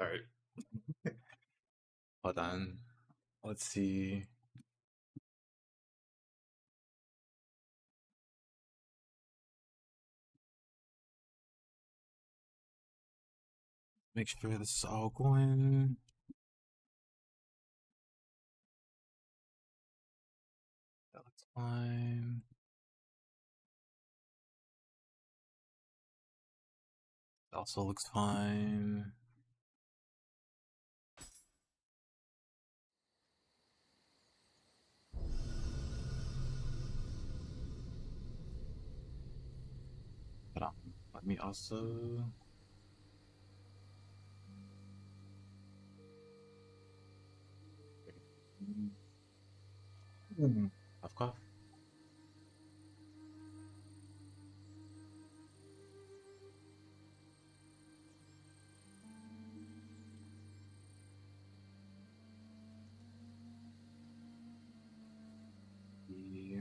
Alright. Hold on. Let's see. Make sure this is all going. That looks fine. Also looks fine. Hold on. Let me also. Cough, cough. Yeah.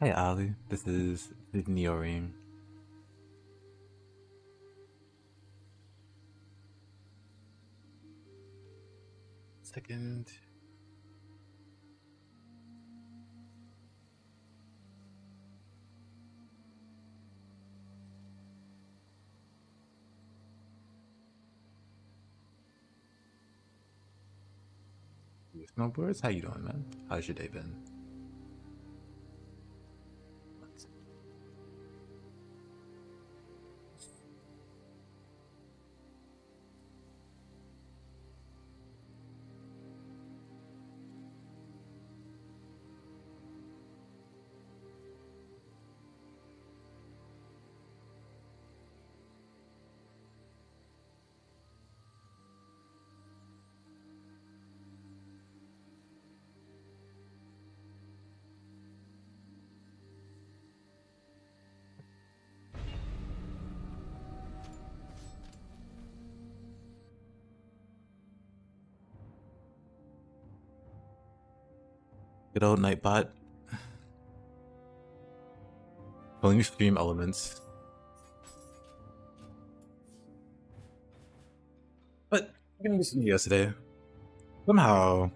Hey Ali, this is the Nioh Ring. Second. Snowboards, how you doing, man? How's your day been? Good old Nightbot. Pulling stream elements. But I'm gonna do some yesterday. Somehow,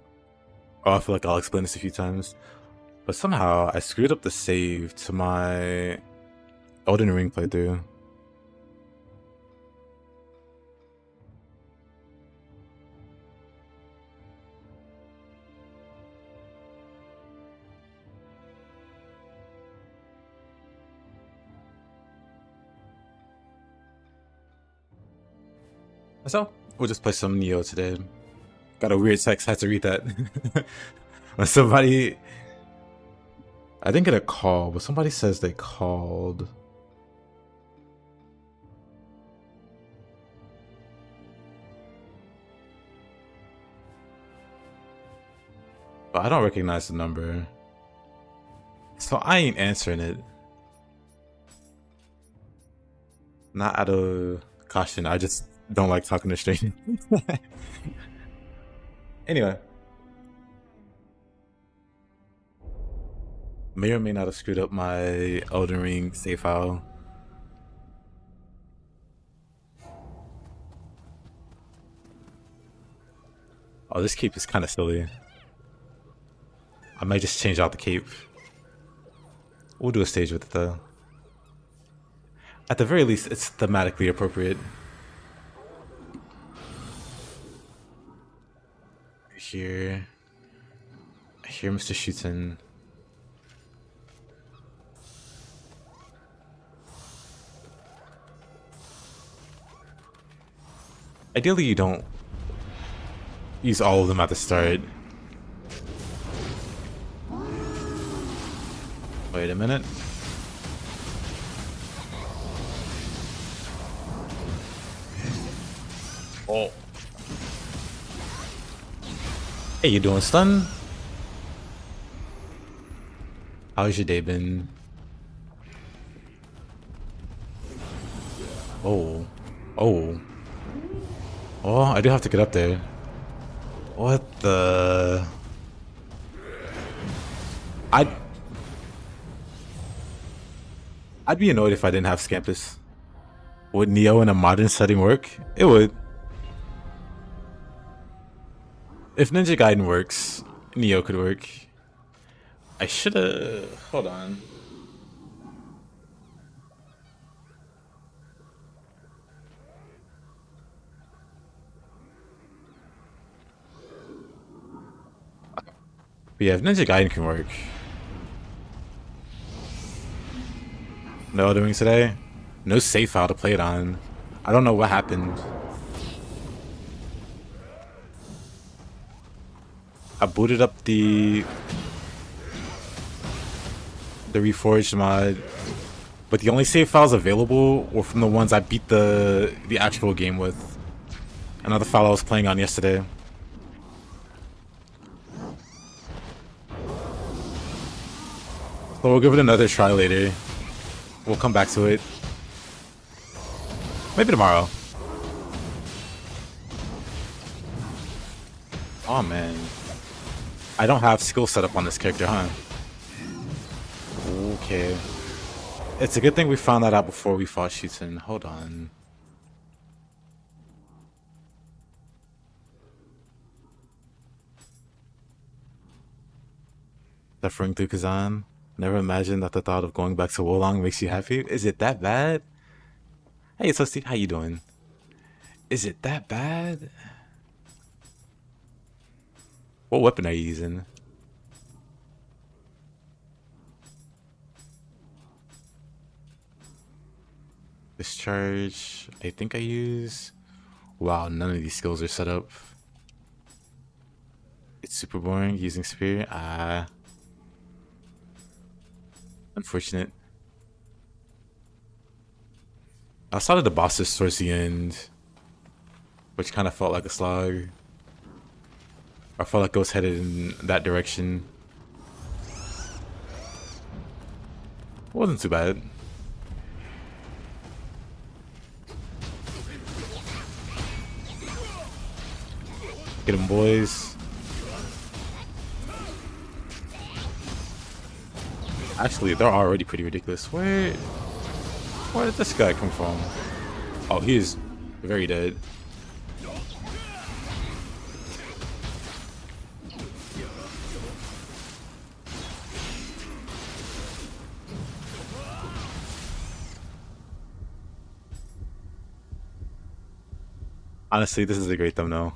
I feel like I'll explain this a few times, but somehow I screwed up the save to my Elden Ring playthrough. So, we'll just play some Nioh today. Got a weird text, had to read that. When somebody... I didn't get a call, but somebody says they called. But I don't recognize the number. So I ain't answering it. Not out of caution, I just don't like talking to strangers. Anyway. May or may not have screwed up my Elden Ring save file. Oh, this cape is kind of silly. I might just change out the cape. We'll do a stage with it though. At the very least, it's thematically appropriate. Here. Here, Mr. Shooten. Ideally, you don't use all of them at the start. Wait a minute. Oh. Hey, you doing, stun? How's your day been? Oh. Oh. Oh, I do have to get up there. What the... I I'd be annoyed if I didn't have Scampuss. Would Nioh in a modern setting work? It would. If Ninja Gaiden works, Nioh could work. I should've... Hold on. But yeah, if Ninja Gaiden can work. No doing today? No save file to play it on. I don't know what happened. I booted up the Reforged mod, but the only save files available were from the ones I beat the actual game with. Another file I was playing on yesterday. So we'll give it another try later. We'll come back to it. Maybe tomorrow. Oh man. I don't have skill set up on this character, huh? Okay. It's a good thing we found that out before we fought Shuten. Hold on. Suffering through Kazan. Never imagined that the thought of going back to Wolong makes you happy. Is it that bad? Hey, Toasty, how you doing? Is it that bad? What weapon are you using? Discharge. I think I use... Wow, none of these skills are set up. It's super boring using Spear. Unfortunate. I saw the bosses towards the end, which kind of felt like a slog. I felt like it was headed in that direction. It wasn't too bad. Get them, boys. Actually, they're already pretty ridiculous. Where did this guy come from? Oh, he is very dead. Honestly, this is a great thumbnail.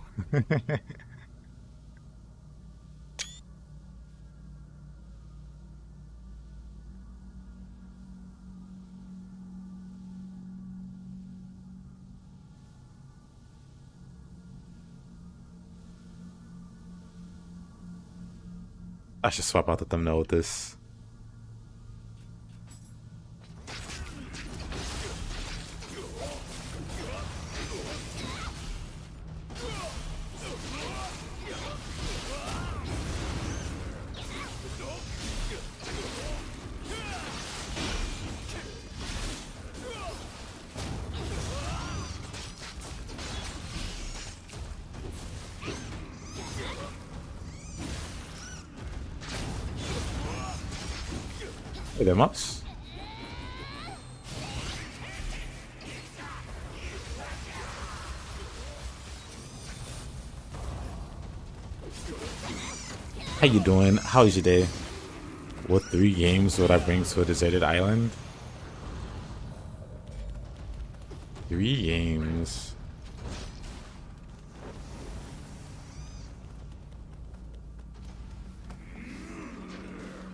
I should swap out the thumbnail with this. Hey there, Mops. How you doing? How's your day? What 3 games would I bring to a deserted island? 3 games.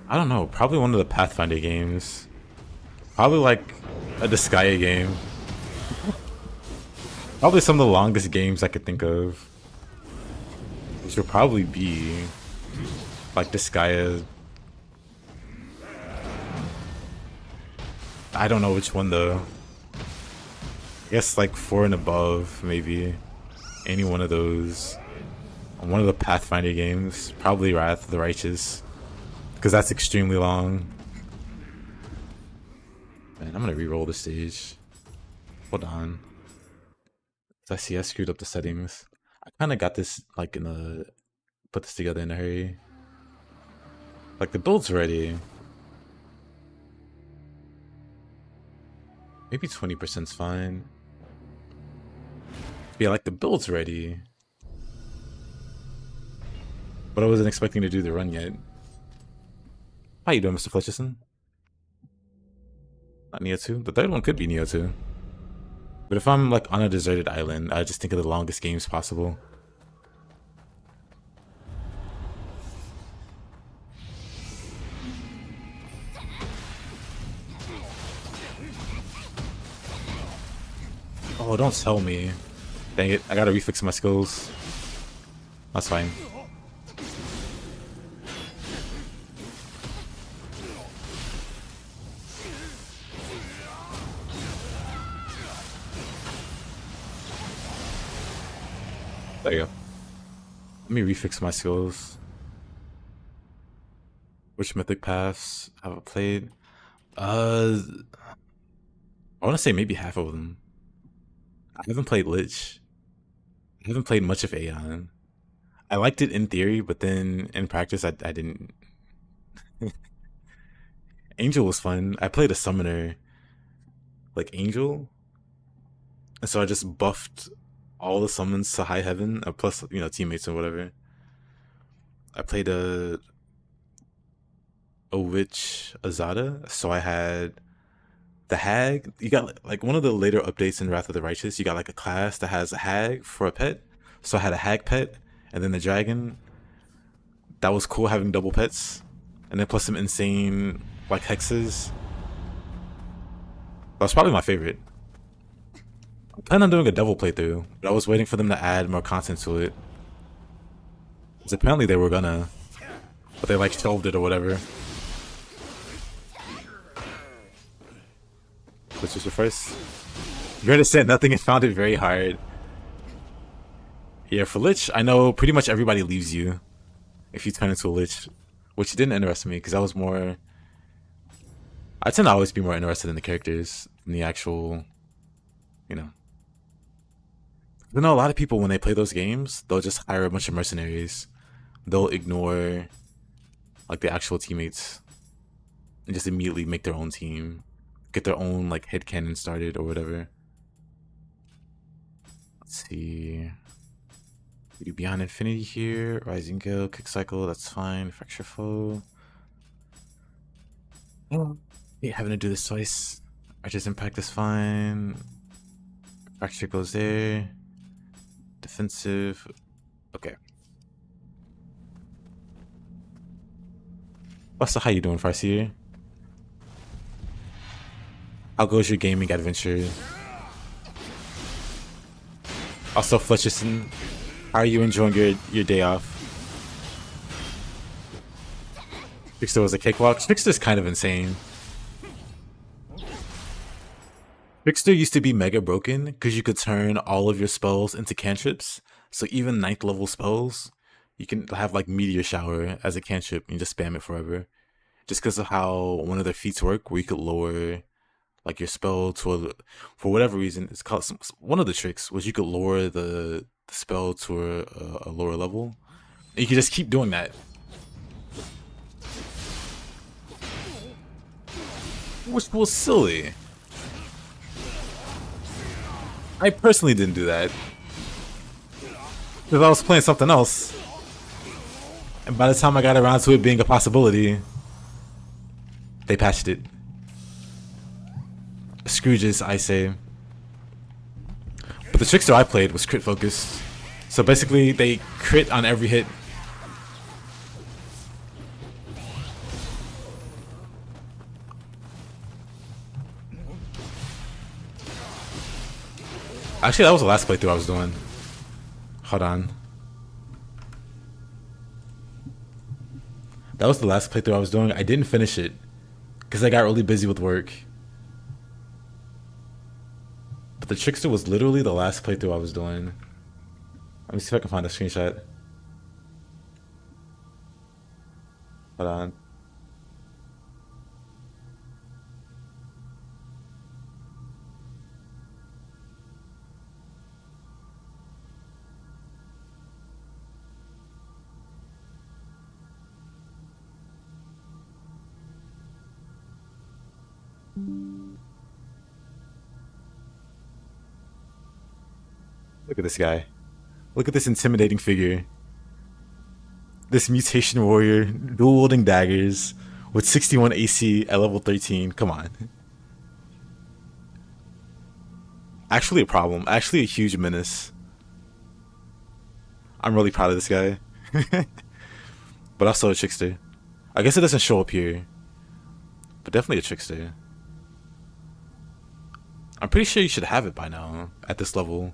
I don't know, probably one of the Pathfinder games. Probably like a Disgaea game. Probably some of the longest games I could think of. Which would probably be like Disgaea. I don't know which one though. I guess like 4 and above, maybe. Any one of those. One of the Pathfinder games. Probably Wrath of the Righteous. Because that's extremely long. Man, I'm gonna re-roll the stage. Hold on. I see I screwed up the settings. I kind of got this like in a... Put this together in a hurry. Like the build's ready. Maybe 20%'s fine. Yeah, like the build's ready. But I wasn't expecting to do the run yet. How you doing, Mr. Fletcherson? Not Nioh 2? The third one could be Nioh 2. But if I'm like on a deserted island, I just think of the longest games possible. Oh, don't tell me. Dang it, I gotta refix my skills. That's fine. There you go. Let me refix my skills. Which mythic paths have I played? I want to say maybe half of them. I haven't played Lich. I haven't played much of Aeon. I liked it in theory, but then in practice, I didn't. Angel was fun. I played a summoner, like Angel, and so I just buffed all the summons to high heaven, plus teammates or whatever. I played a witch Azada, so I had the hag. You got like one of the later updates in Wrath of the Righteous. You got like a class that has a hag for a pet, so I had a hag pet, and then the dragon. That was cool having double pets, and then plus some insane like hexes. That was probably my favorite. I plan on doing a devil playthrough, but I was waiting for them to add more content to it. Because apparently they were gonna, but they like shelved it or whatever. Which was your first? Greta said nothing and found it very hard. Yeah, for Lich, I know pretty much everybody leaves you if you turn into a Lich, which didn't interest me because I was more. I tend to always be more interested in the characters than the actual, you know. I know a lot of people when they play those games, they'll just hire a bunch of mercenaries. They'll ignore like the actual teammates and just immediately make their own team, get their own like headcanon started or whatever. Let's see. We do Beyond Infinity here. Rising Gale, Kick Cycle, that's fine. Fracture Foe. Oh, yeah, having to do this twice. Archer's Impact is fine. Fracture goes there. Defensive. Okay. What's how you doing, Farseer? How goes your gaming adventure? Also, Fletcherson, how are you enjoying your day off? Trickster was a cakewalk. Trickster's kind of insane. Trickster used to be mega broken because you could turn all of your spells into cantrips. So even 9th level spells, you can have like Meteor Shower as a cantrip and just spam it forever. Just because of how one of their feats work, where you could lower like your spell to a, for whatever reason, it's called one of the tricks was you could lower the spell to a lower level. And you can just keep doing that. Which was silly. I personally didn't do that. Because I was playing something else. And by the time I got around to it being a possibility, they patched it. Scrooges, I say. But the Trickster I played was crit focused. So basically, they crit on every hit. Actually, that was the last playthrough I was doing. Hold on. That was the last playthrough I was doing. I didn't finish it because I got really busy with work. But the Trickster was literally the last playthrough I was doing. Let me see if I can find a screenshot. Hold on. Look at this guy. Look at this intimidating figure. This mutation warrior, dual wielding daggers, with 61 AC at level 13. Come on. Actually a problem. Actually a huge menace. I'm really proud of this guy. But also a trickster. I guess it doesn't show up here. But definitely a trickster. I'm pretty sure you should have it by now at this level.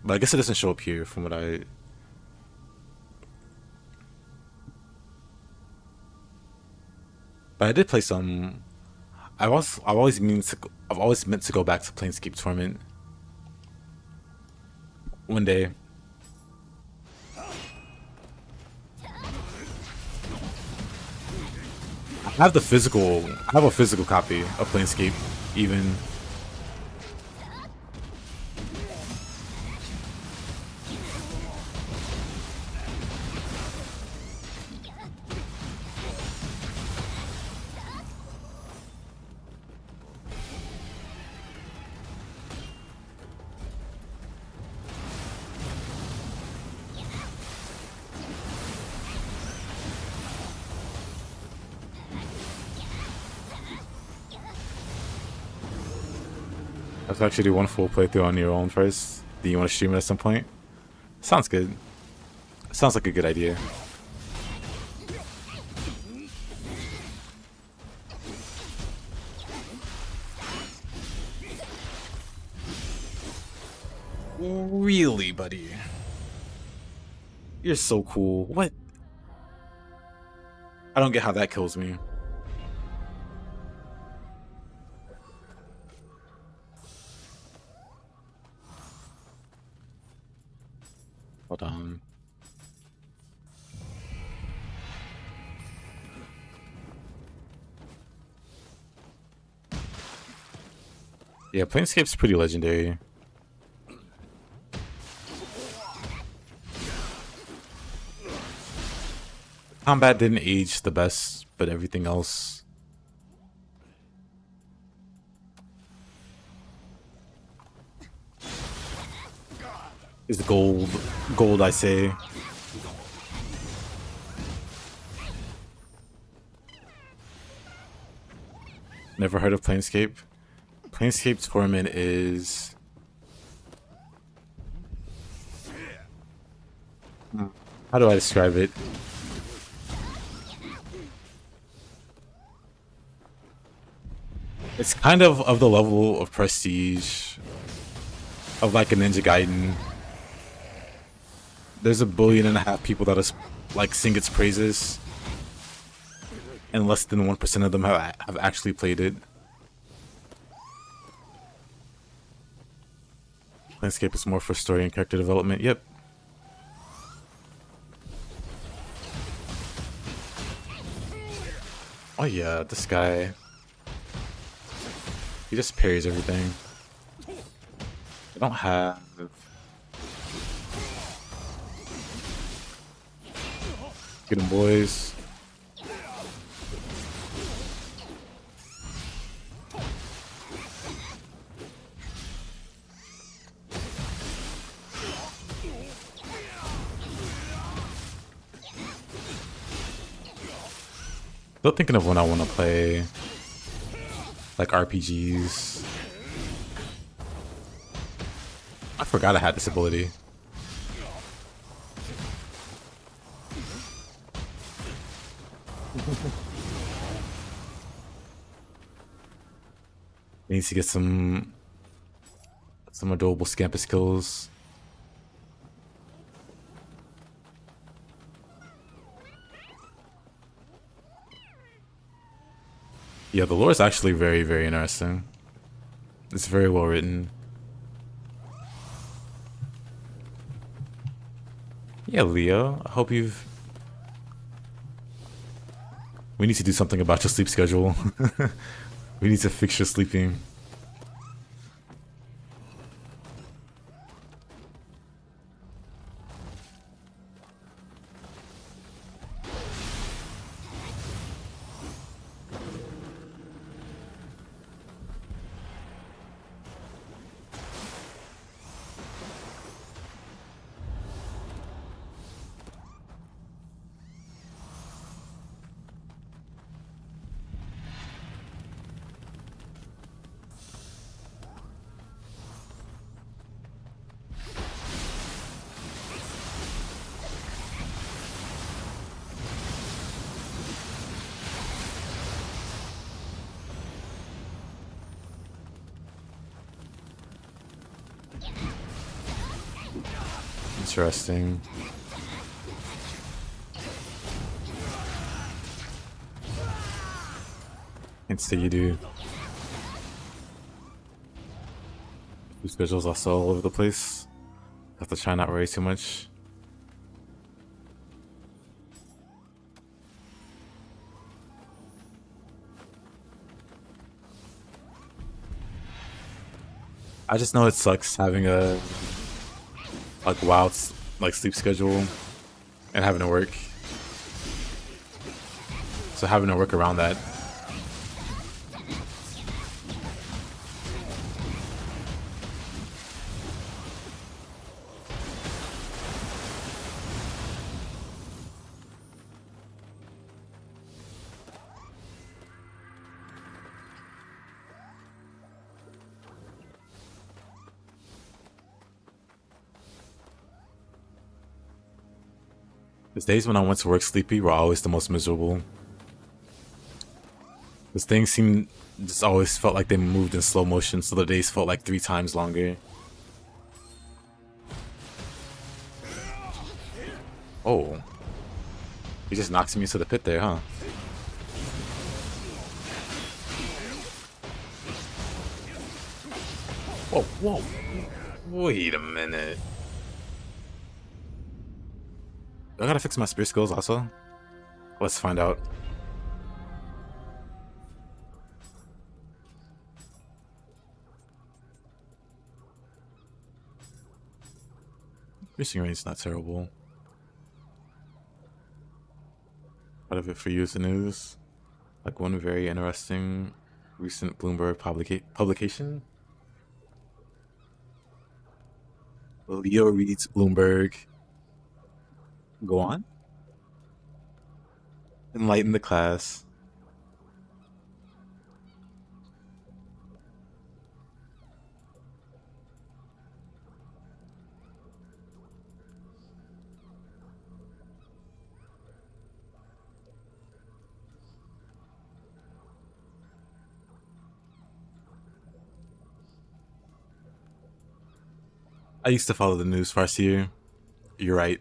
But I guess it doesn't show up here from what I... But I did play some... I've always meant to go back to Planescape Torment one day. I have a physical copy of Planescape even. Let's actually do one full playthrough on your own first. Do you want to stream it at some point? Sounds good. Sounds like a good idea. Really, buddy? You're so cool. What? I don't get how that kills me. Hold on. Yeah, Planescape's pretty legendary. Combat didn't age the best, but everything else... is gold. Gold, I say. Never heard of Planescape? Planescape Torment is... how do I describe it? It's kind of the level of prestige of like a Ninja Gaiden. There's 1.5 billion people that is, like sing its praises, and less than 1% of them have actually played it. Landscape is more for story and character development. Yep. Oh yeah, this guy. He just parries everything. I don't have... Get him, boys. Still thinking of when I want to play like RPGs. I forgot I had this ability. Needs to get some adorable Scampuss kills. Yeah, the lore is actually very, very interesting. It's very well written. Yeah, Leo, I hope you've... We need to do something about your sleep schedule. We need to fix your sleeping. Interesting. Can't say you do. Your schedule's also all over the place. Have to try not worry too much. I just know it sucks having a wild sleep schedule and having to work. So having to work around that. The days when I went to work sleepy were always the most miserable. Because things seemed just always felt like they moved in slow motion, so the days felt like 3 times longer. Oh. He just knocks me into the pit there, huh? Whoa, whoa. Wait a minute. I gotta fix my spear skills also. Let's find out. Piercing range is not terrible. Part of it for you is the news. Like one very interesting recent Bloomberg publication. Leo reads Bloomberg. Go on. Enlighten the class. I used to follow the news Farseer. You're right.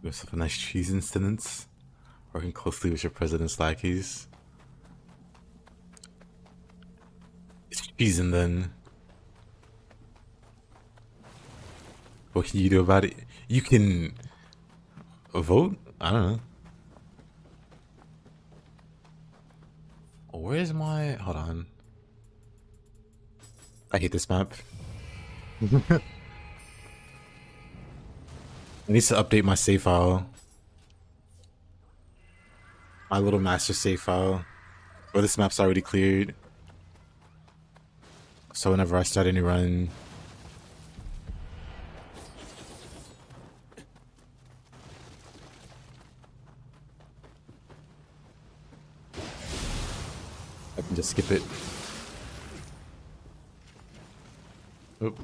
Give yourself a nice cheese instance. Working closely with your president's lackeys. It's cheesing then. What can you do about it? You can vote? I don't know. Where's my... Hold on. I hate this map. I need to update my save file. My little master save file. Where this map's already cleared. So whenever I start a new run... I can just skip it. Oop.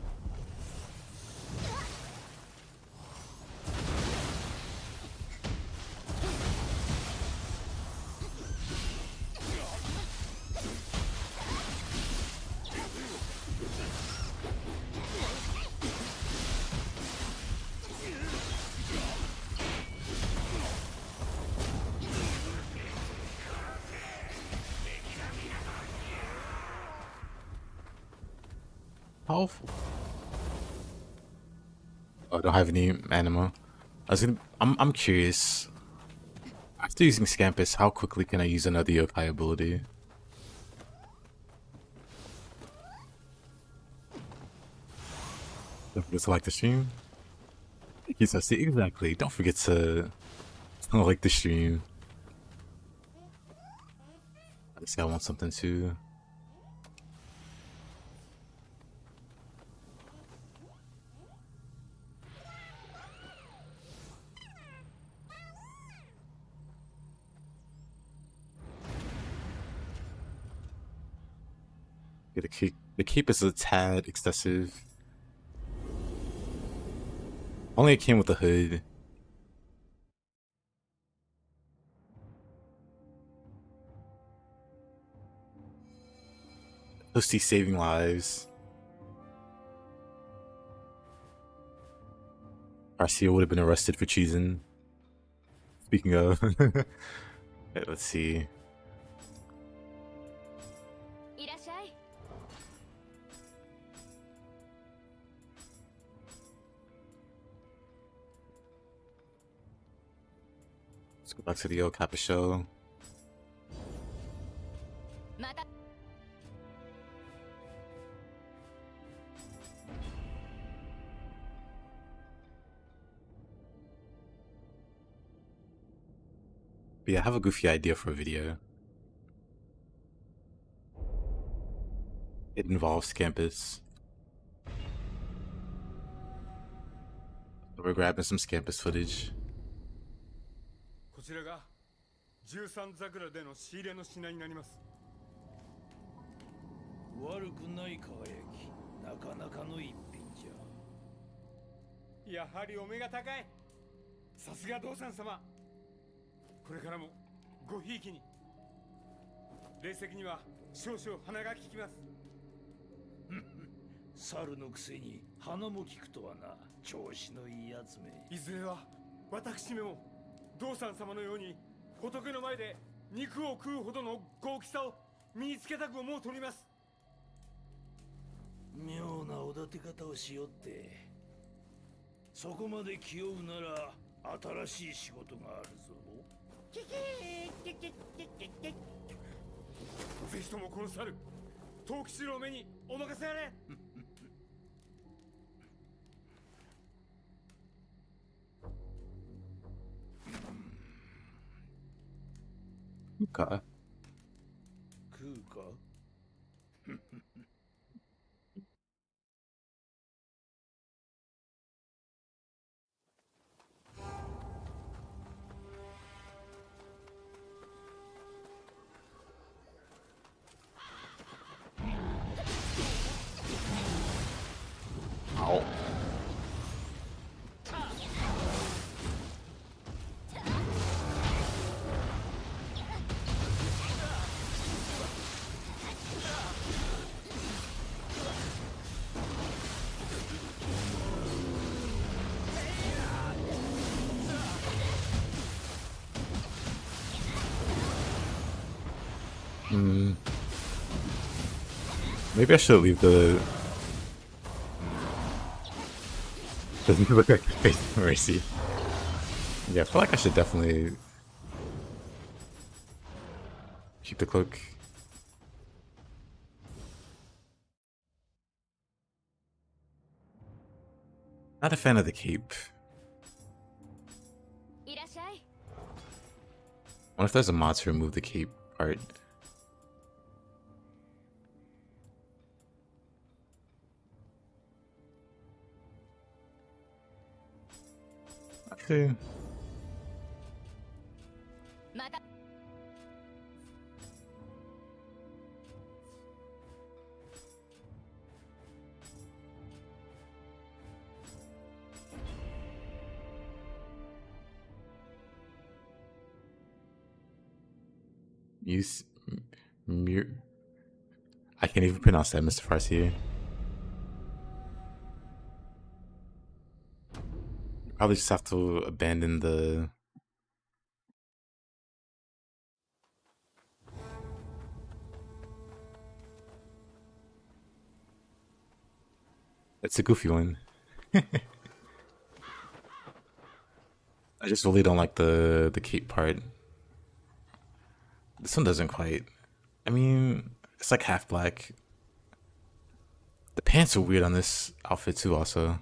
Powerful. Oh, I don't have any Anima. I'm curious. After using Scampuss, how quickly can I use another Yokai ability? Don't forget to like the stream. Thank you, Sussie. Exactly. Don't forget to like the stream. Let's see, I want something too. Yeah, the cape is a tad excessive. Only it came with the hood. Toasty saving lives. Garcia would have been arrested for treason. Speaking of. Okay, let's see. Let's go back to the Yokai show. But yeah, I have a goofy idea for a video. It involves Scampuss. So we're grabbing some Scampuss footage. こちらが13桜での仕入れの品になります。悪くない輝き、なかなかの一品じゃ。やはりお目が高い。さすが道産様。これからもごひいきに。霊石には少々鼻が利きます。猿のくせに鼻も利くとはな、調子のいいやつめ。いずれは私めも道産様のように仏の前で肉を食うほどの豪気さを身につけたく思うとります。妙なおだて方をしよって。そこまで気負うなら新しい仕事があるぞ。ぜひともこの猿、藤吉郎めにお任せあれ。Okay. 食うかOw. Maybe I should leave the... Doesn't look like face of mercy. Yeah, I feel like I should definitely keep the cloak. Not a fan of the cape. What if there's a mod to remove the cape part? Okay. Use I can't even pronounce that, Mr. Farsi. Probably just have to abandon the... It's a goofy one. I just really don't like the cape part. This one doesn't quite. I mean, it's like half black. The pants are weird on this outfit too also.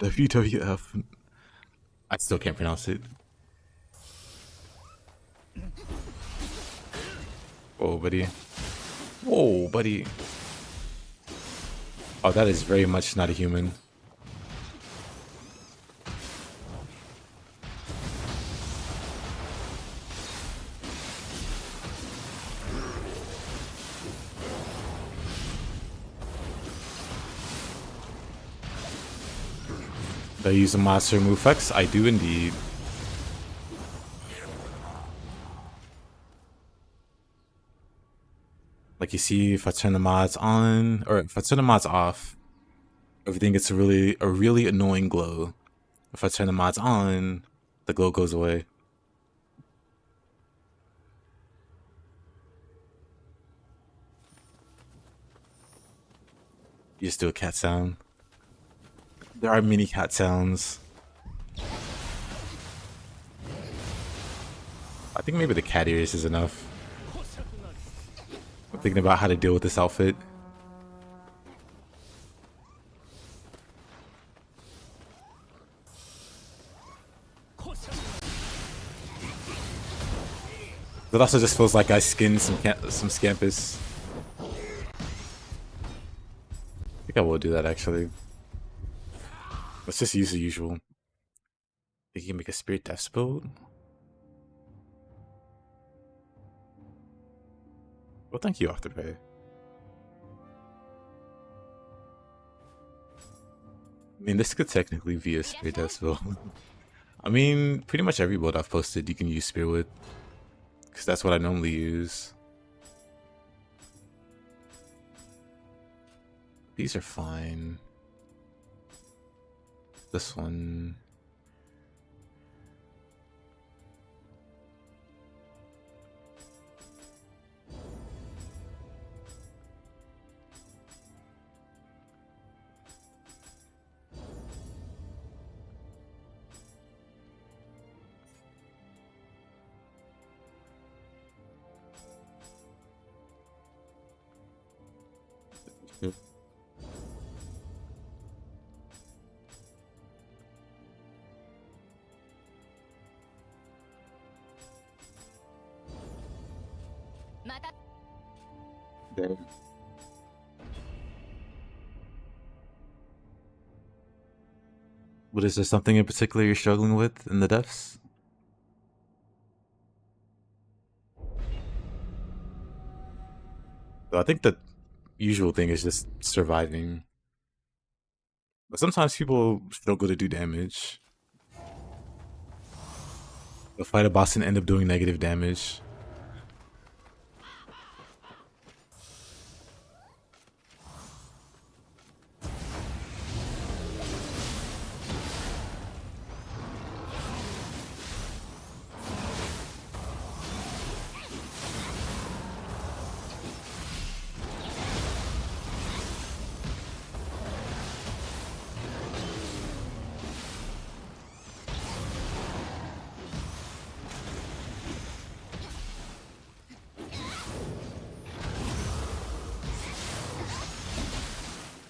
WWF. I still can't pronounce it. Whoa, buddy. Whoa, buddy. Oh, that is very much not a human. Do I use a monster move effects? I do indeed. Like you see, if I turn the mods on, or if I turn the mods off, everything gets a really annoying glow. If I turn the mods on, the glow goes away. You just do a cat sound. There are many cat sounds. I think maybe the cat ears is enough. I'm thinking about how to deal with this outfit. It also just feels like I skinned some Scampuss. I think I will do that actually. Let's just use the usual. Think you can make a spirit death build? Well, thank you, Afterpay. I mean, this could technically be a spirit death build. I mean, pretty much every build I've posted you can use spear with, because that's what I normally use. These are fine. This one. Yep. There. What is there something in particular you're struggling with in the deaths? So I think the usual thing is just surviving. But sometimes people struggle to do damage. They'll fight a boss and end up doing negative damage.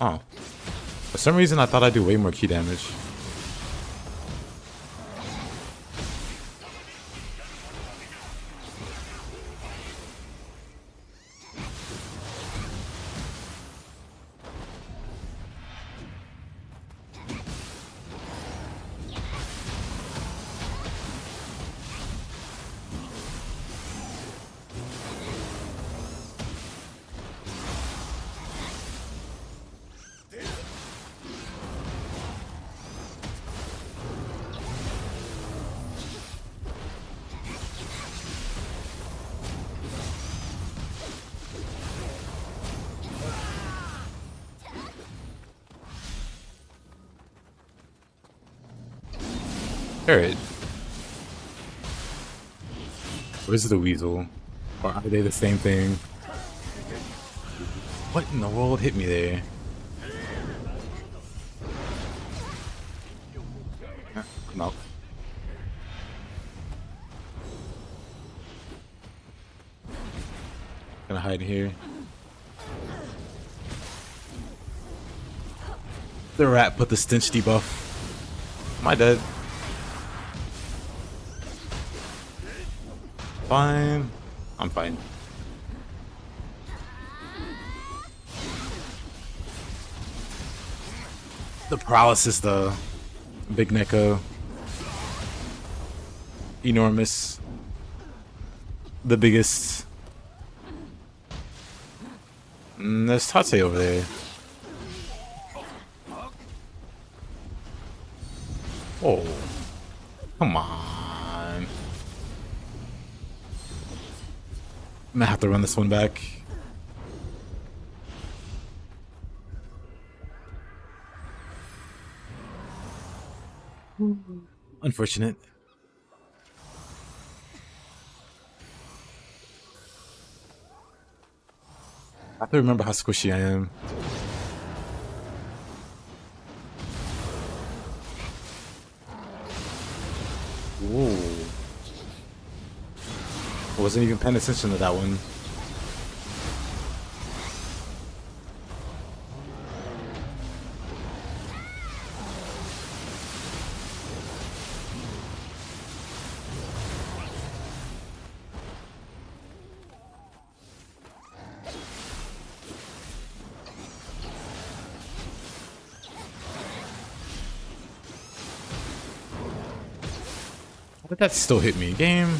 Oh. For some reason, I thought I'd do way more key damage. Alright. Where's the weasel? Or are they the same thing? What in the world hit me there? I'm out. Gonna hide here. The rat put the stench debuff. Am I dead? Fine. I'm fine. The paralysis, though. Big Neko. Enormous. The biggest. There's Tate over there. Oh. Come on. I'm gonna have to run this one back. Unfortunate. I have to remember how squishy I am. Ooh. I wasn't even paying attention to that one. How did that still hit me? Game?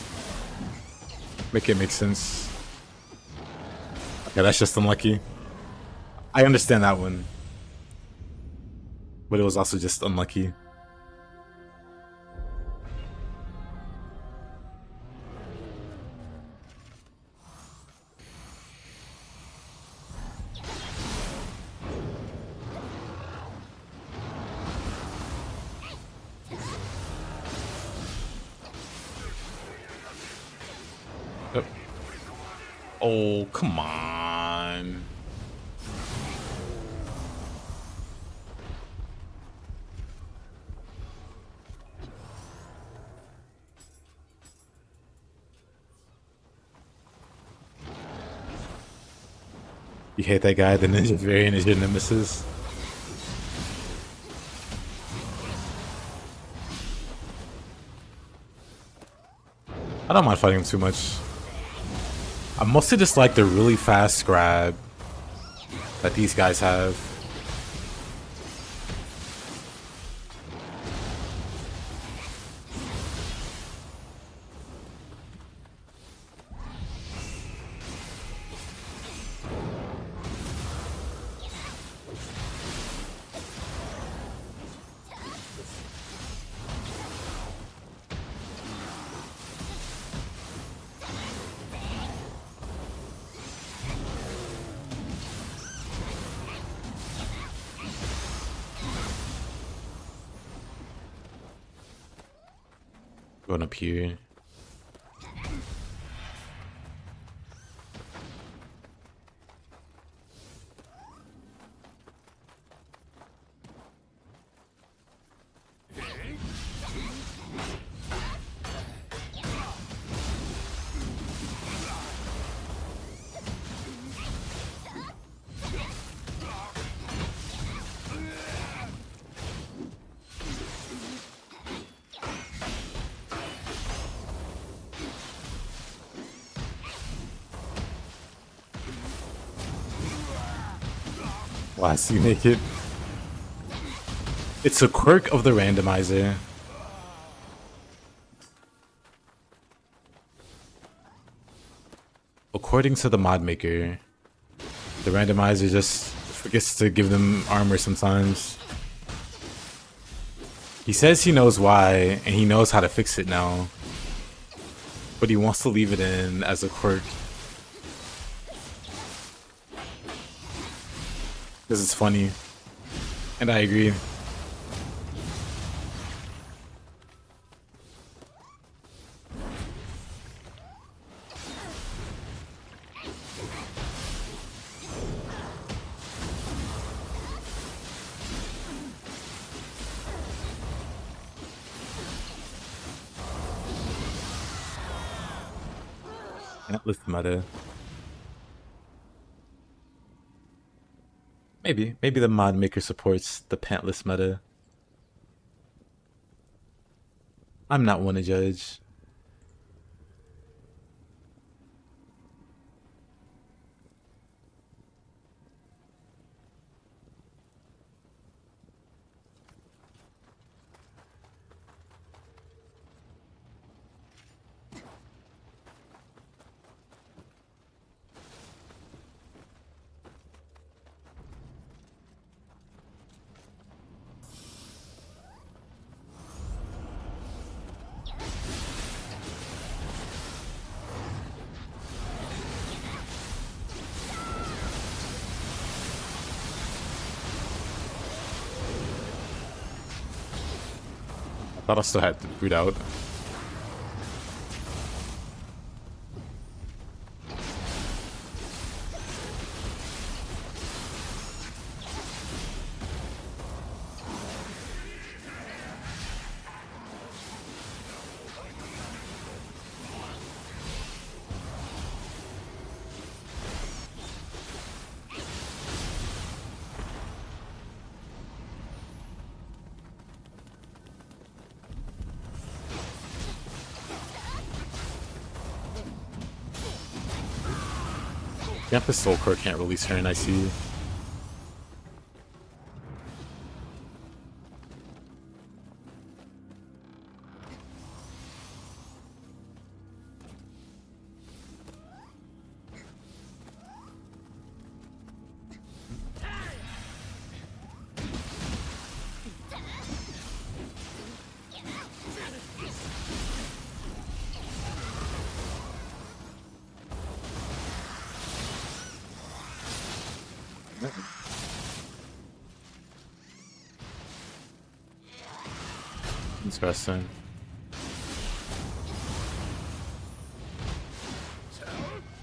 Make it make sense. Okay, that's just unlucky. I understand that one. But it was also just unlucky. Yep. Oh, come on. You hate that guy, the ninja variant is your nemesis. I don't mind fighting him too much. I mostly just like the really fast grab that these guys have. Going up here. Wow, I see you naked. It's a quirk of the randomizer. According to the mod maker, the randomizer just forgets to give them armor sometimes. He says he knows why, and he knows how to fix it now. But he wants to leave it in as a quirk. This is funny. And I agree. Pantless meta. Maybe the mod maker supports the pantless meta. I'm not one to judge. I thought I still had to boot out. Scampuss Soul Core can't release her, and I see. Interesting.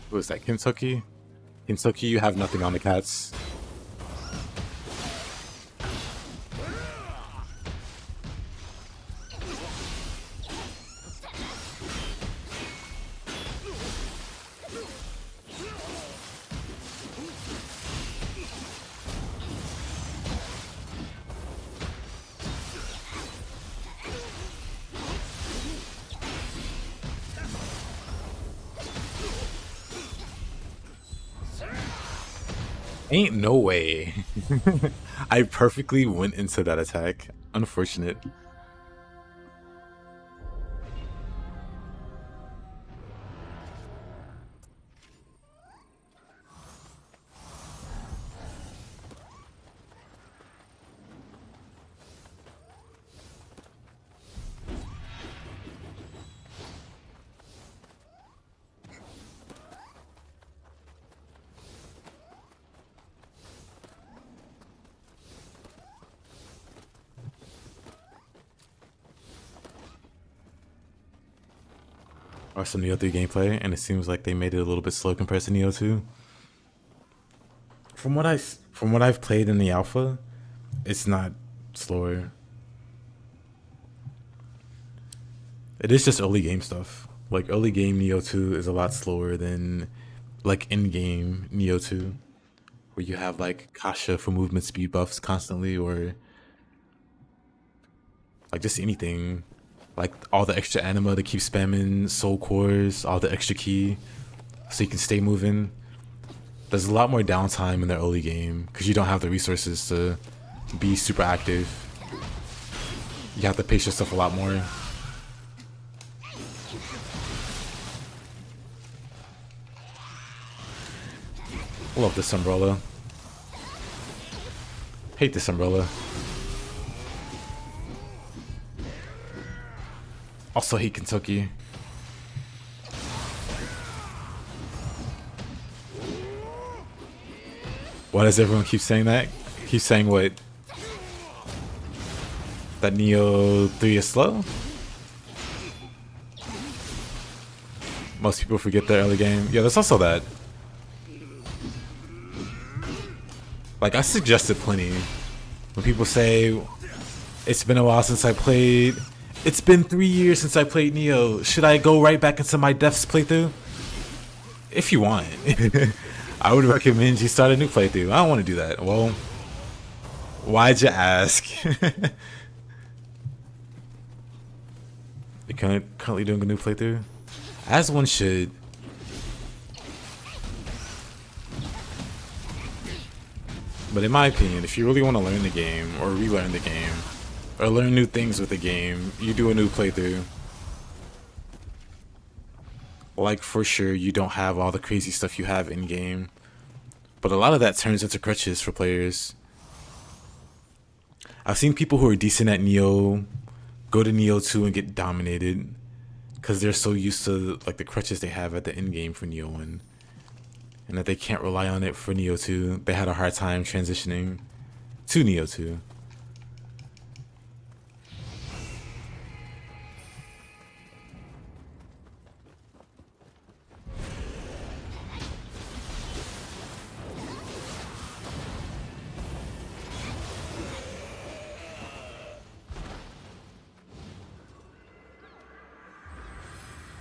What was that, Kentucky? Kentucky, you have nothing on the cats. Ain't no way. I perfectly went into that attack. Unfortunate. Or some Nioh 3 gameplay, and it seems like they made it a little bit slow compared to Nioh 2. From what I've played in the alpha, it's not slower. It is just early game stuff. Like early game Nioh 2 is a lot slower than like in-game Nioh 2, where you have like Kasha for movement speed buffs constantly, or like just anything. Like all the extra Anima to keep spamming soul cores, all the extra ki, so you can stay moving. There's a lot more downtime in the early game because you don't have the resources to be super active. You have to pace yourself a lot more. Love this umbrella. Hate this umbrella. Also hate Kentucky. Why does everyone keep saying that? Keep saying what? That Nioh 3 is slow? Most people forget the early game. Yeah, there's also that. Like, I suggested plenty. When people say, it's been a while since I played... It's been 3 years since I played Nioh. Should I go right back into my Deaths playthrough? If you want. I would recommend you start a new playthrough. I don't want to do that. Well, why'd you ask? You're currently doing a new playthrough? As one should. But in my opinion, if you really want to learn the game, or relearn the game, or learn new things with the game, you do a new playthrough. Like, for sure, you don't have all the crazy stuff you have in-game. But a lot of that turns into crutches for players. I've seen people who are decent at Nioh go to Nioh 2 and get dominated. Because they're so used to like the crutches they have at the end-game for Nioh 1. And that they can't rely on it for Nioh 2. They had a hard time transitioning to Nioh 2.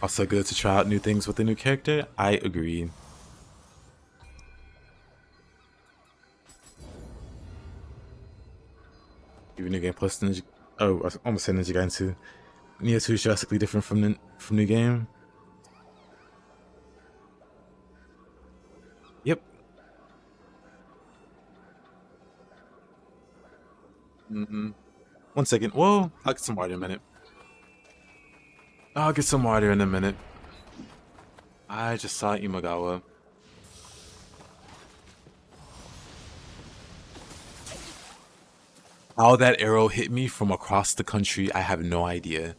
Also good to try out new things with a new character. I agree. Even New Game Plus Ninja. Oh, I almost said Ninja Gaiden 2. Nioh 2 is drastically different from New Game. Yep. One second. Whoa, I'll get some water in a minute. I'll get some water in a minute. I just saw Imagawa. How that arrow hit me from across the country, I have no idea.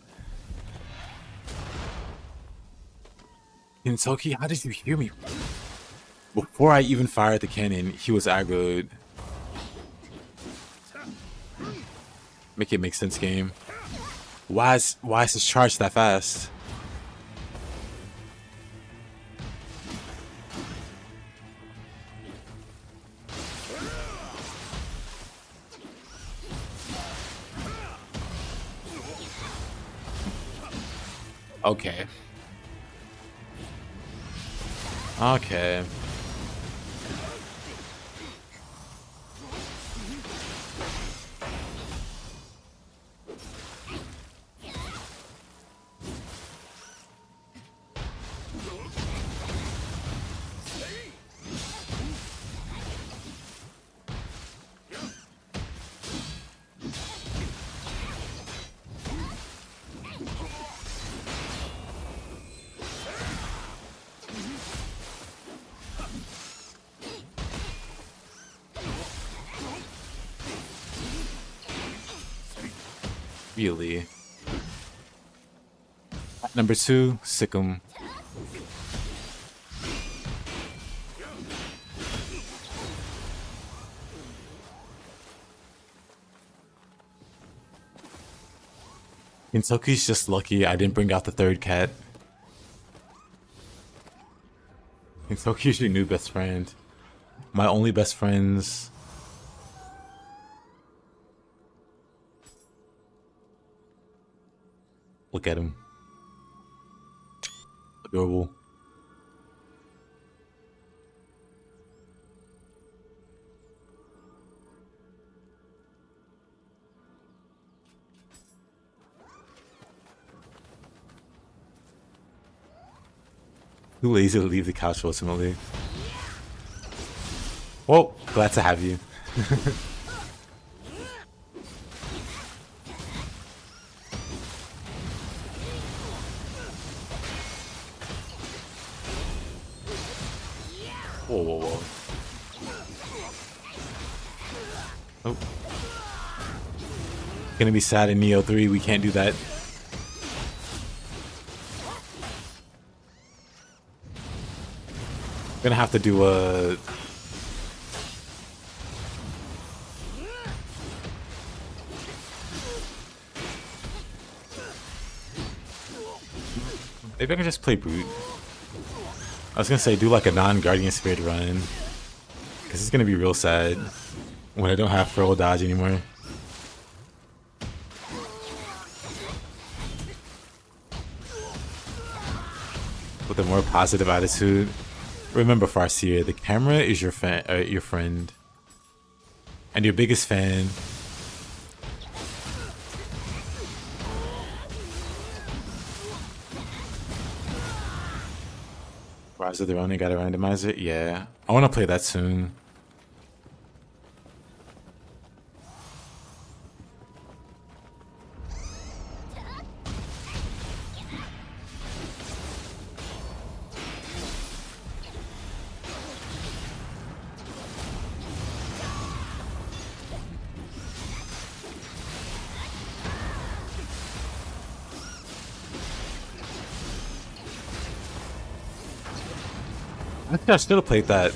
Kentucky, how did you hear me? Before I even fired the cannon, he was aggroed. Make it make sense, game. Why is his charge that fast? Okay. Okay. Really. Number 2, Sikkim. Kentucky's just lucky I didn't bring out the third cat. Kentucky's your new best friend. My only best friends. Look at him. Adorable. Too lazy to leave the couch ultimately. Well, glad to have you. Whoa, whoa, whoa. Oh. Gonna be sad in Nioh 3, we can't do that. Gonna have to do a... Maybe I can just play Brute. I was gonna say do like a non-Guardian Spirit run. Cause it's gonna be real sad when I don't have Furl Dodge anymore. With a more positive attitude. Remember, Farseer, the camera is your friend. And your biggest fan. Rise of the Ronin got a randomizer? Yeah. I want to play that soon. I think I should have played that.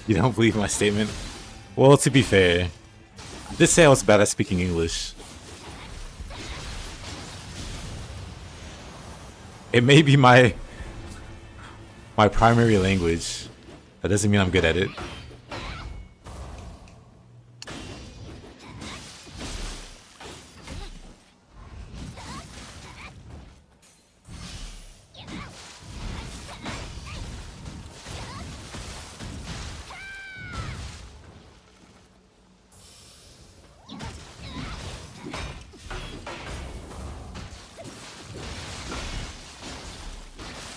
You don't believe my statement? Well, to be fair, I did say I was bad at speaking English. It may be my primary language. That doesn't mean I'm good at it.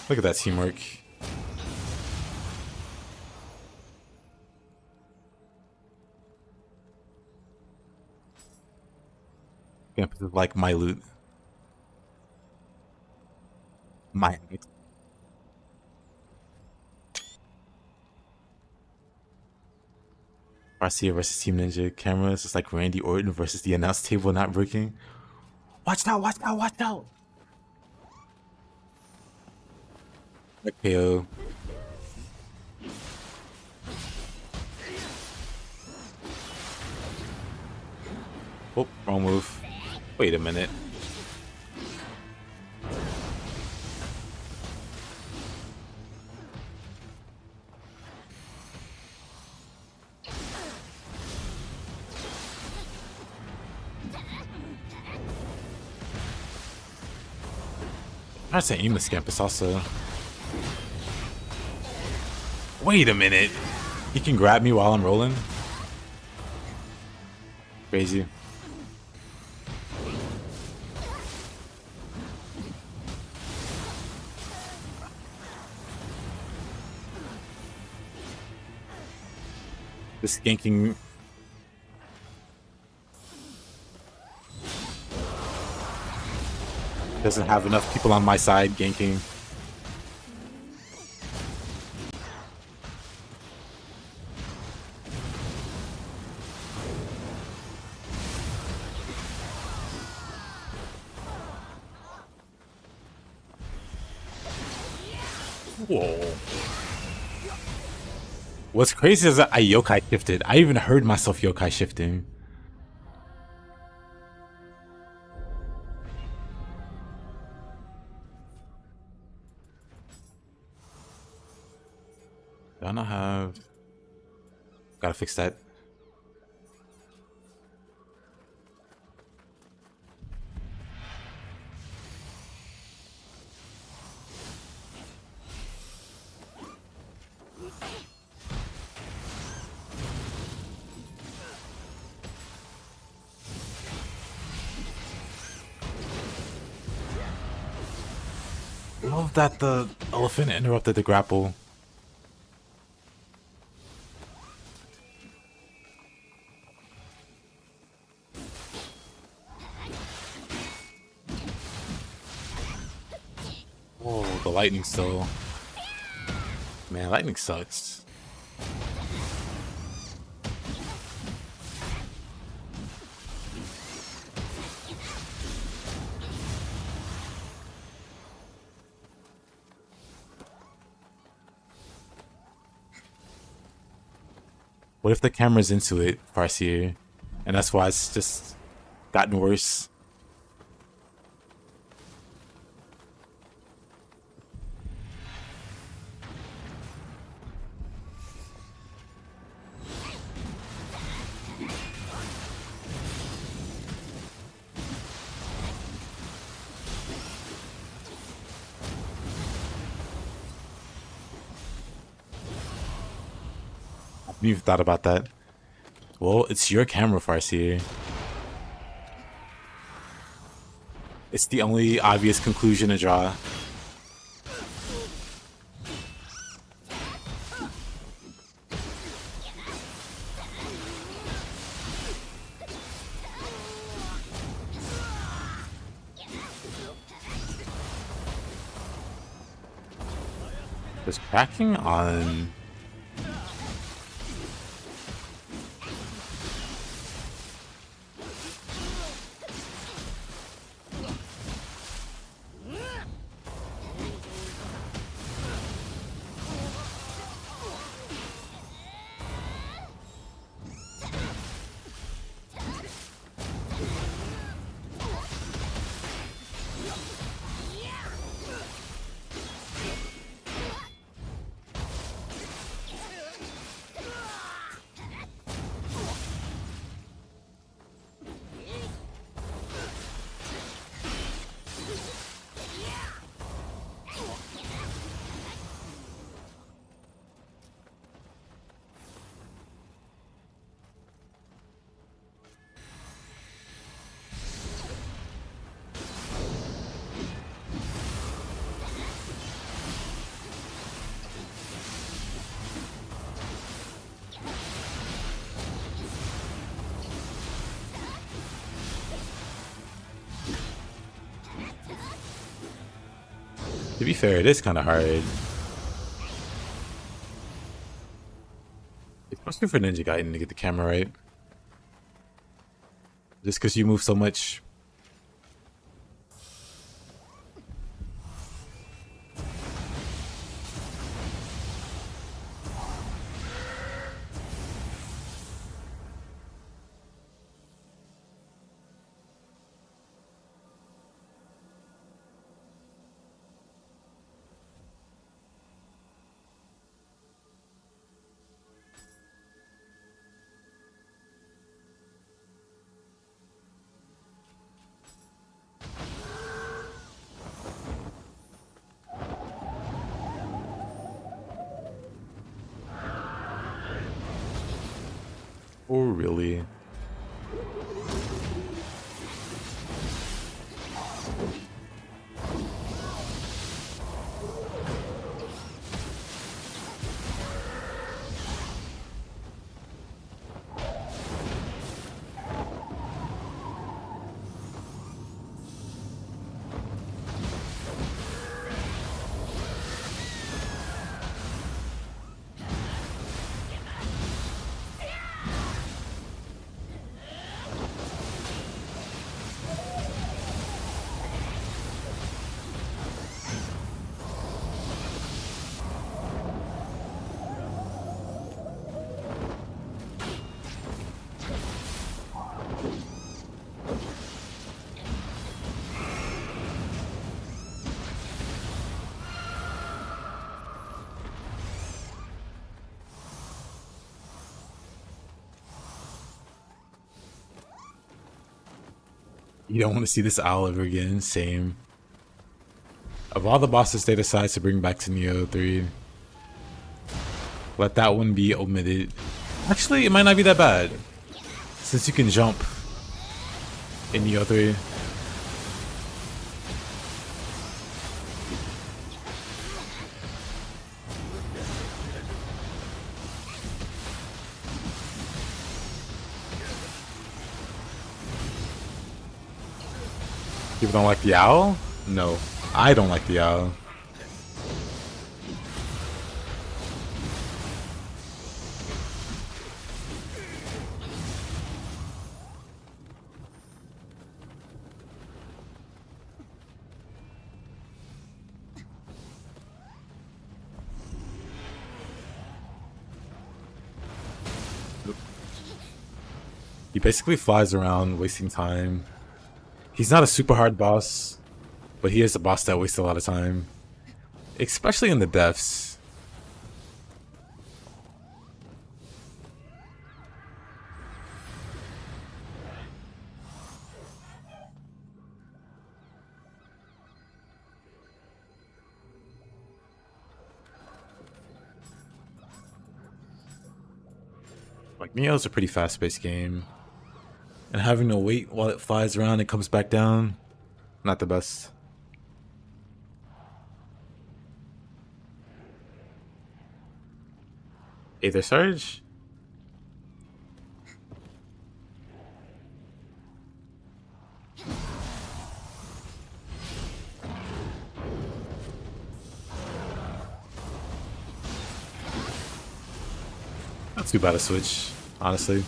Look at that teamwork. Yeah, like my loot. My Garcia versus Team Ninja cameras. It's like Randy Orton versus the announce table not working. Watch out, watch out, watch out! KO. Oh, wrong move. Wait a minute. I was saying aim the Scampuss also. Wait a minute. He can grab me while I'm rolling? Crazy. This ganking. Doesn't have enough people on my side ganking. Whoa. What's crazy is that I yokai shifted. I even heard myself yokai shifting. Do I not have... Gotta fix that. Love that the elephant interrupted the grapple. Whoa, the lightning still. Man, lightning sucks. What if the camera's into it, Farseer, and that's why it's just gotten worse? You've thought about that. Well, it's your camera, Farseer. It's the only obvious conclusion to draw. There's cracking on... To be fair, it is kind of hard. Especially for Ninja Gaiden to get the camera right. Just because you move so much. Oh, really? You don't want to see this owl ever again. Same. Of all the bosses they decide to bring back to Nioh 3, let that one be omitted. Actually, it might not be that bad, since you can jump in Nioh 3. People don't like the owl? No, I don't like the owl. He basically flies around wasting time. He's not a super hard boss, but he is a boss that wastes a lot of time. Especially in the depths. Like, Nioh's a pretty fast-paced game. And having to wait while it flies around and comes back down, Not the best. Aether Surge? Not too bad a switch, honestly.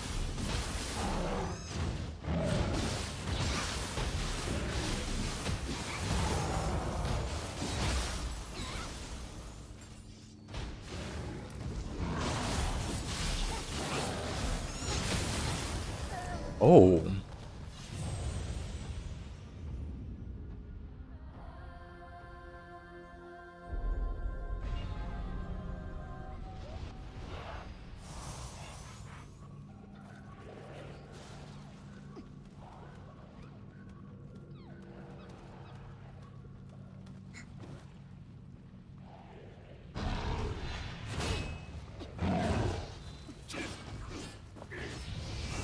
Oh.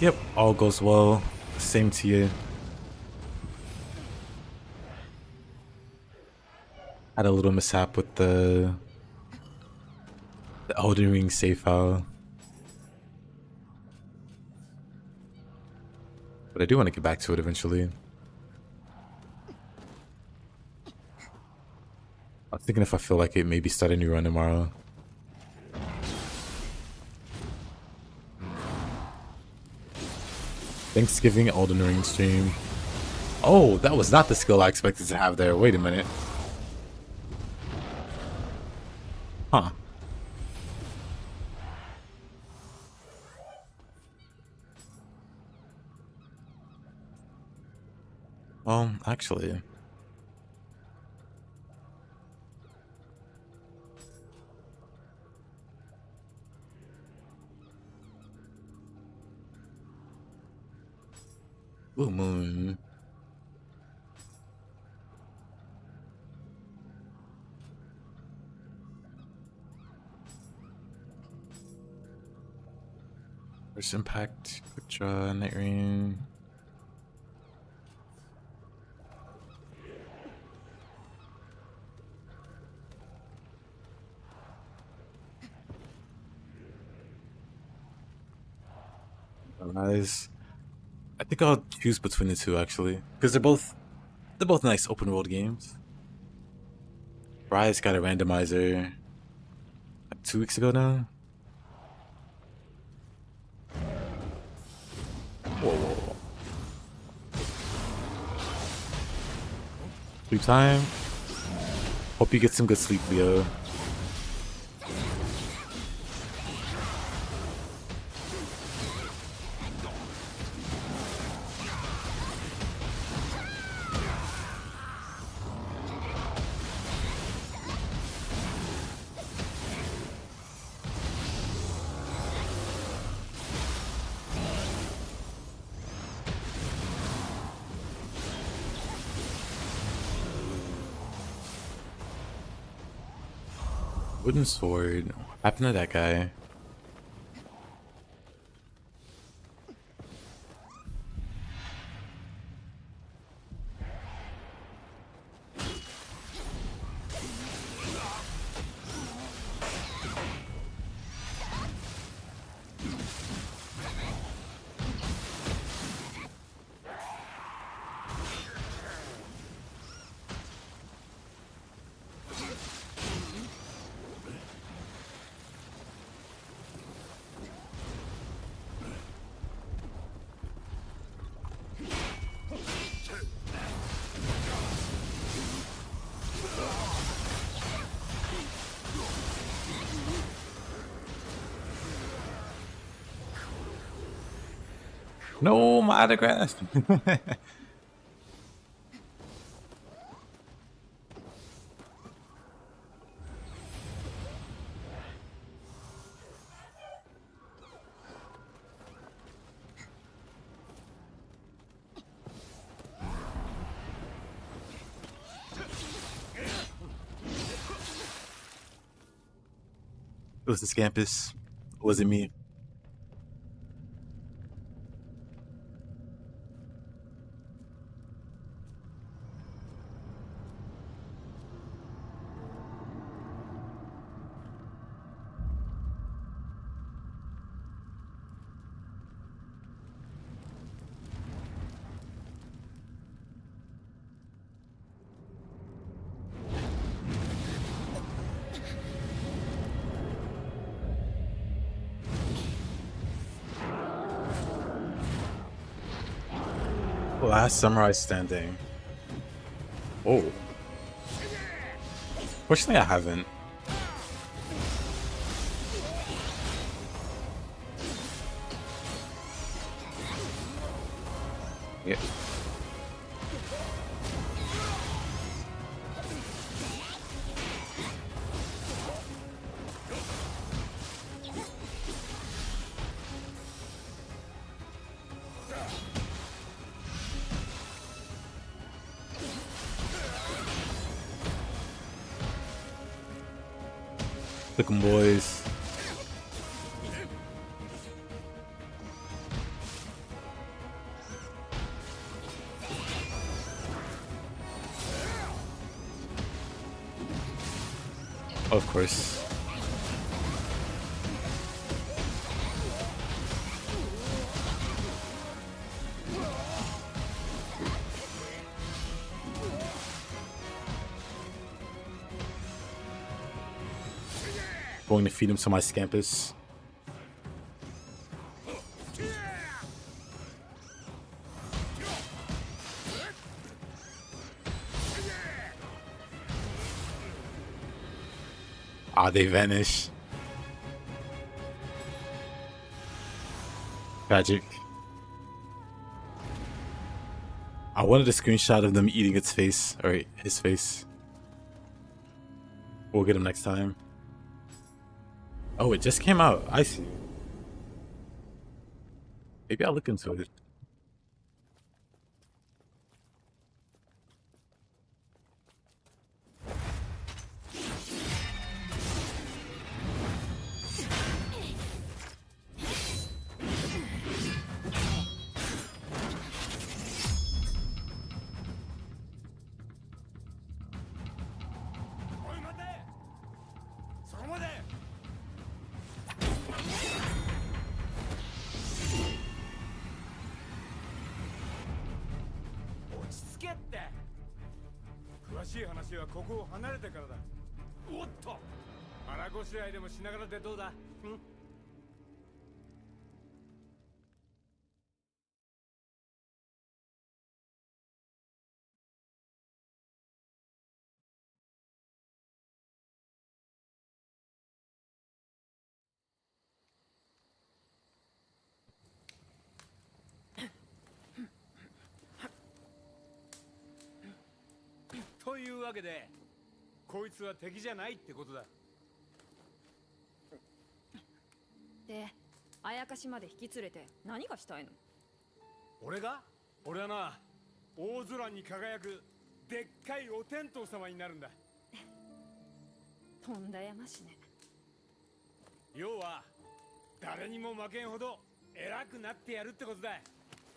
Yep, all goes well. Same to you. Had a little mishap with the Elden Ring save file. But I do want to get back to it eventually. I was thinking if I feel like it, maybe start a new run tomorrow. Thanksgiving Elden Ring stream. Oh, that was not the skill I expected to have there. Wait a minute. Huh. Actually. Blue Moon. First Impact, Quick Draw, Night Rain. Rise. I think I'll choose between the two actually, because they're both nice open world games. Rise got a randomizer like 2 weeks ago now. Whoa. Sleep time. Hope you get some good sleep, Leo. Wooden sword. What happened to that guy? No, my autograph. It was the Scampuss. It wasn't me. Last samurai standing. Oh. Fortunately, I haven't. Yeah. Look 'em, boys. Of course. Going to feed him to my Scampuss. Ah, they vanish. Tragic. I wanted a screenshot of them eating its face, or his face. We'll get him next time. Oh, it just came out. I see. Maybe I'll look into it.というわけで、こいつは敵じゃないってことだ。で、あやかしまで引き連れて何がしたいの？俺が？俺はな、大空に輝くでっかいお天道様になるんだ。とんだやましね。要は誰にも負けんほど偉くなってやるってことだ。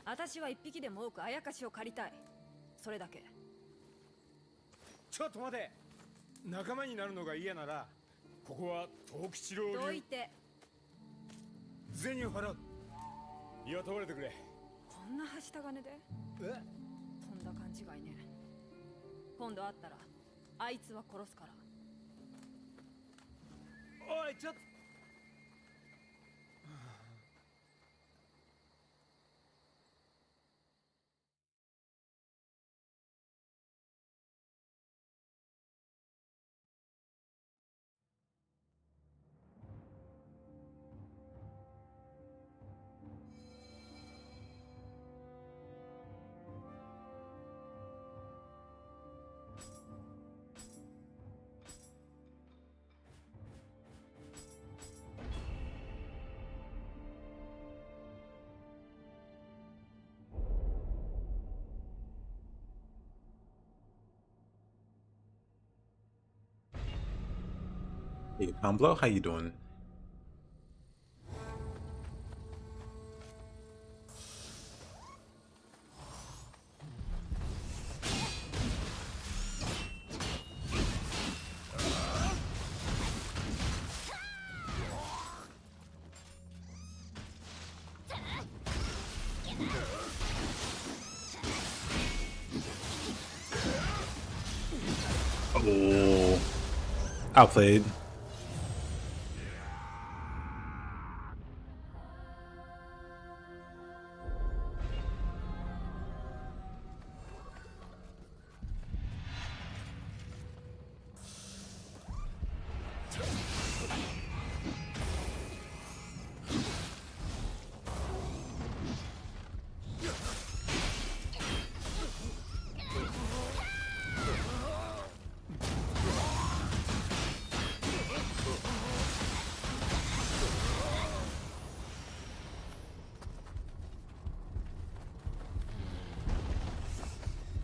私は一匹でも多くあやかしを借りたい。それだけ。ちょっと待て。仲間になるのが嫌なら、ここは藤吉郎流。どいて。銭を払う。雇われてくれ。こんなはした金で？え？とんだ勘違いね。今度会ったらあいつは殺すから。おい、ちょっと。Hey, Pamblo, how you doing? Oh, outplayed.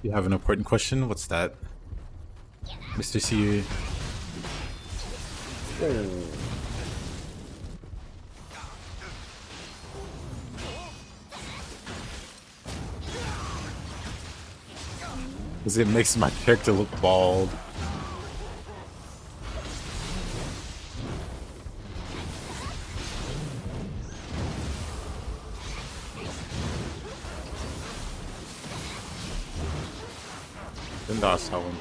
You have an important question? What's that? Mr. C. Because it makes my character look bald. Then that's how one.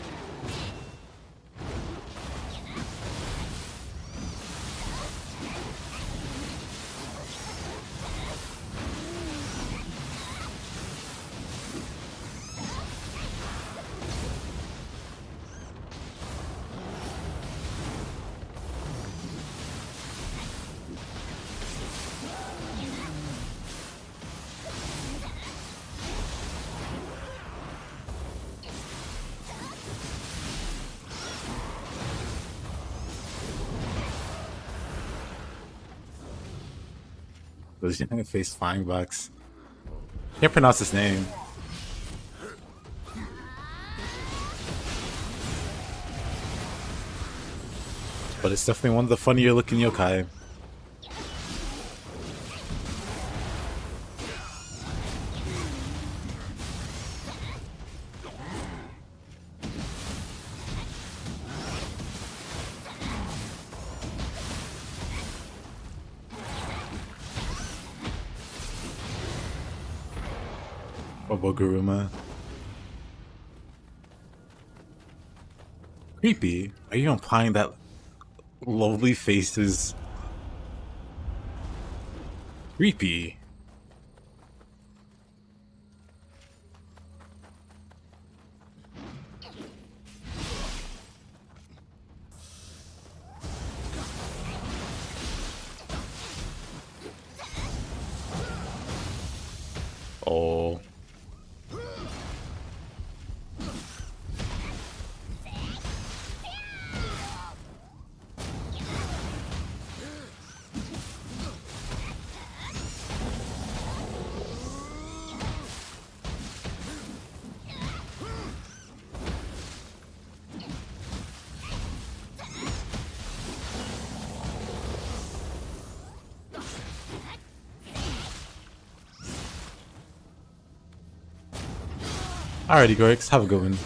Those young face flying box. Can't pronounce his name. But it's definitely one of the funnier looking yokai. Oboguruma. Creepy. Are you implying that lovely face is creepy? Oh. Alrighty, Gorix, have a good one.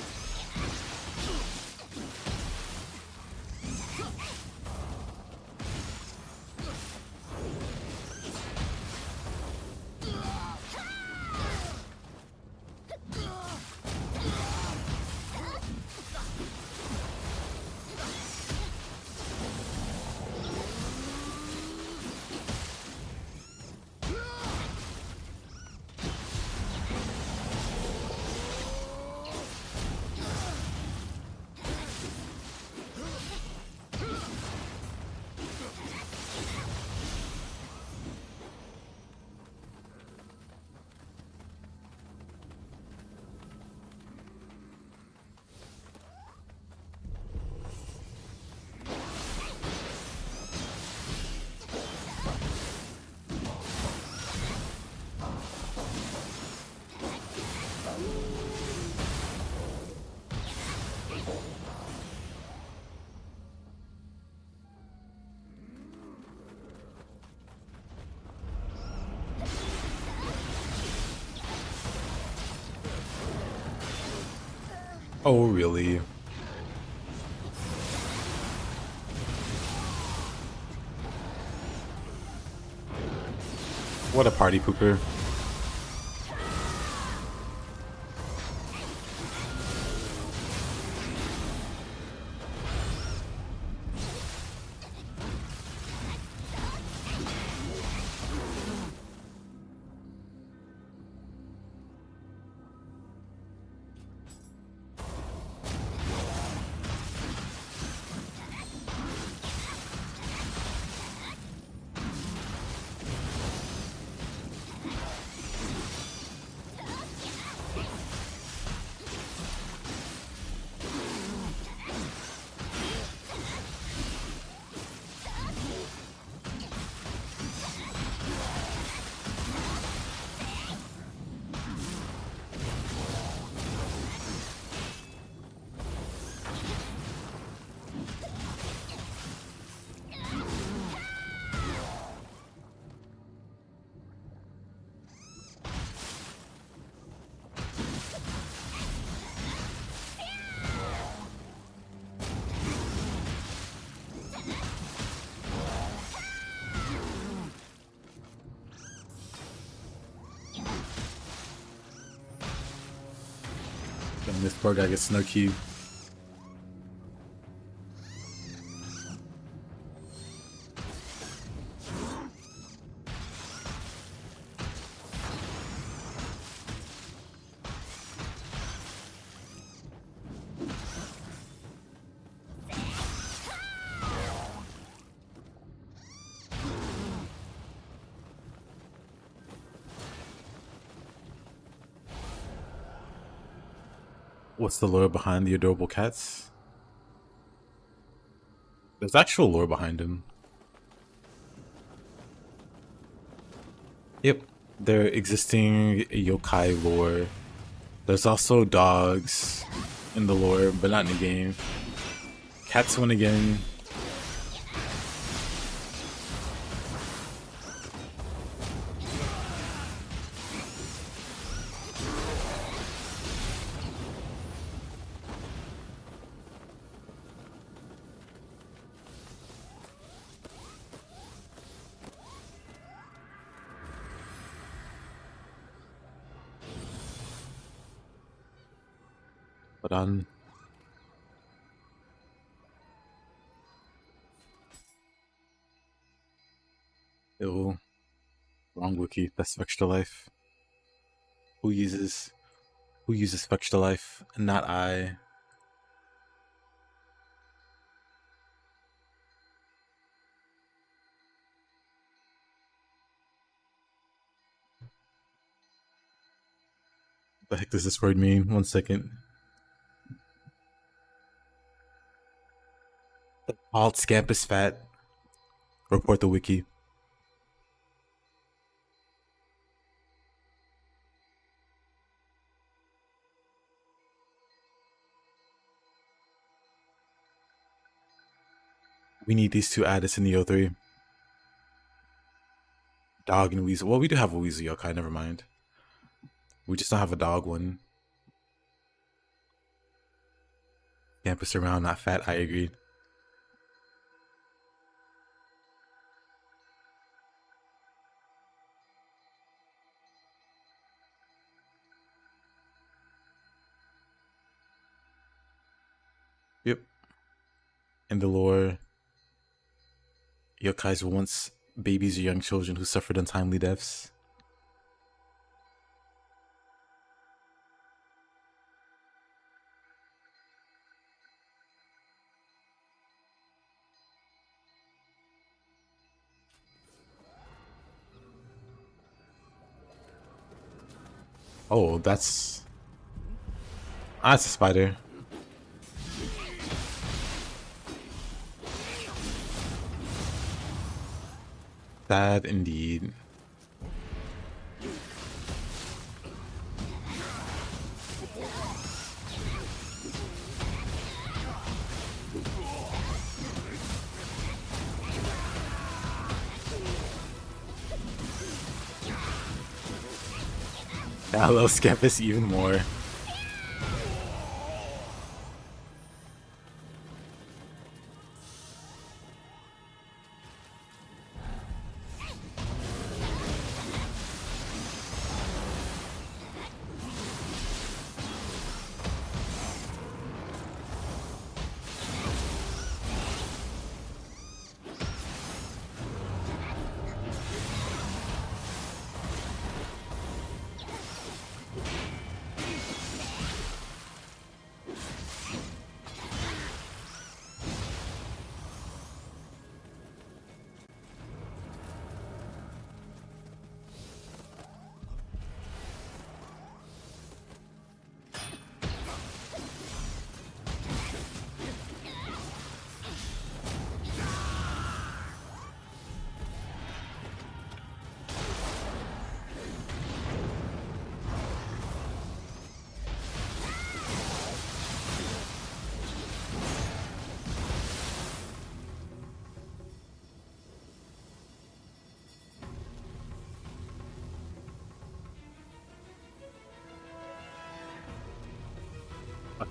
Oh, really? What a party pooper. And this poor guy gets no key. What's the lore behind the adorable cats? There's actual lore behind him. Yep, they're existing yokai lore. There's also dogs in the lore, but not in the game. Cats win again. But on. Ew. Wrong wiki. That's extra life. Who uses extra life? Not I. What the heck does this word mean? 1 second. Alt Scampuss Fat. Report the wiki. We need these two added to Nioh 3. Dog and Weasel. Well, we do have a Weasel yokai, never mind. We just don't have a dog one. Campus around, not fat, I agree. Yep. In the lore, yokais were once babies or young children who suffered untimely deaths. Oh, that's a spider. Sad indeed. I love Scampuss even more.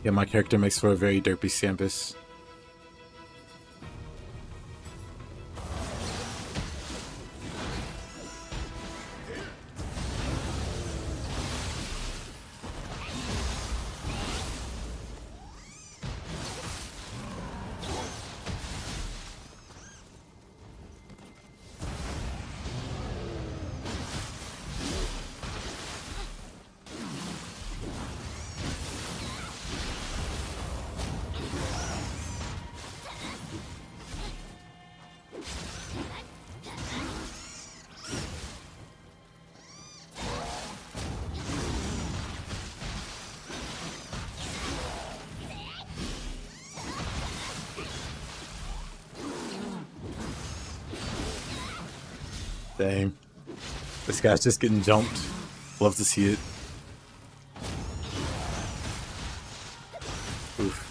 Yeah, my character makes for a very derpy Scampuss. Dang. This guy's just getting jumped. Love to see it. Oof.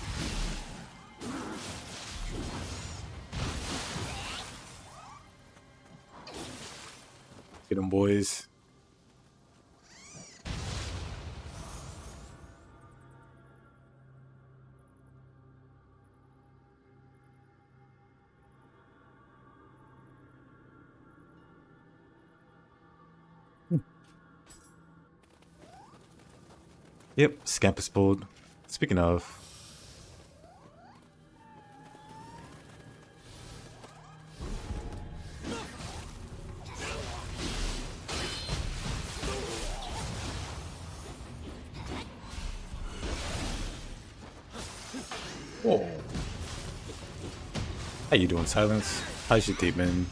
Get them, boys. Yep, Scampuss Build. Speaking of, whoa. How you doing, Silence? How's your day, man?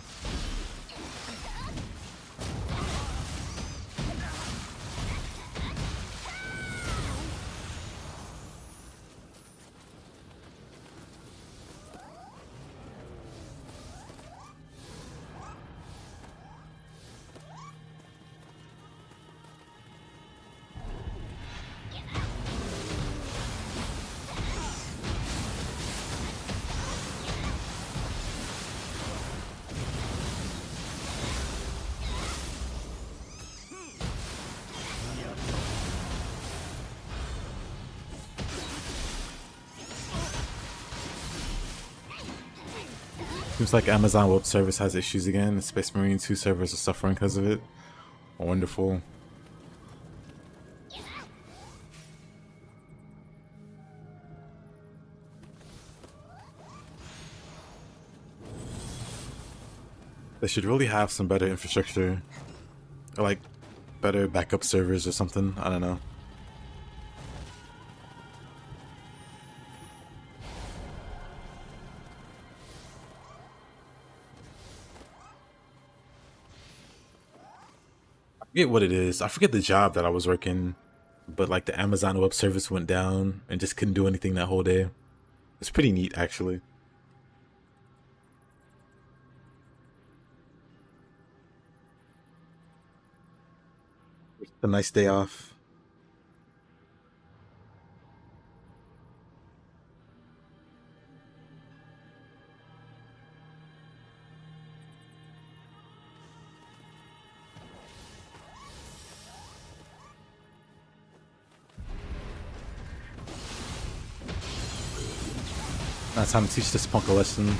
Seems like Amazon Web Service has issues again. The Space Marine 2 servers are suffering because of it. Wonderful. They should really have some better infrastructure. Or like better backup servers or something. I don't know. I forget what it is. I forget the job that I was working, but like the Amazon Web Service went down and just couldn't do anything that whole day. It's pretty neat, actually. It's a nice day off. Now it's time to teach this punk a lesson.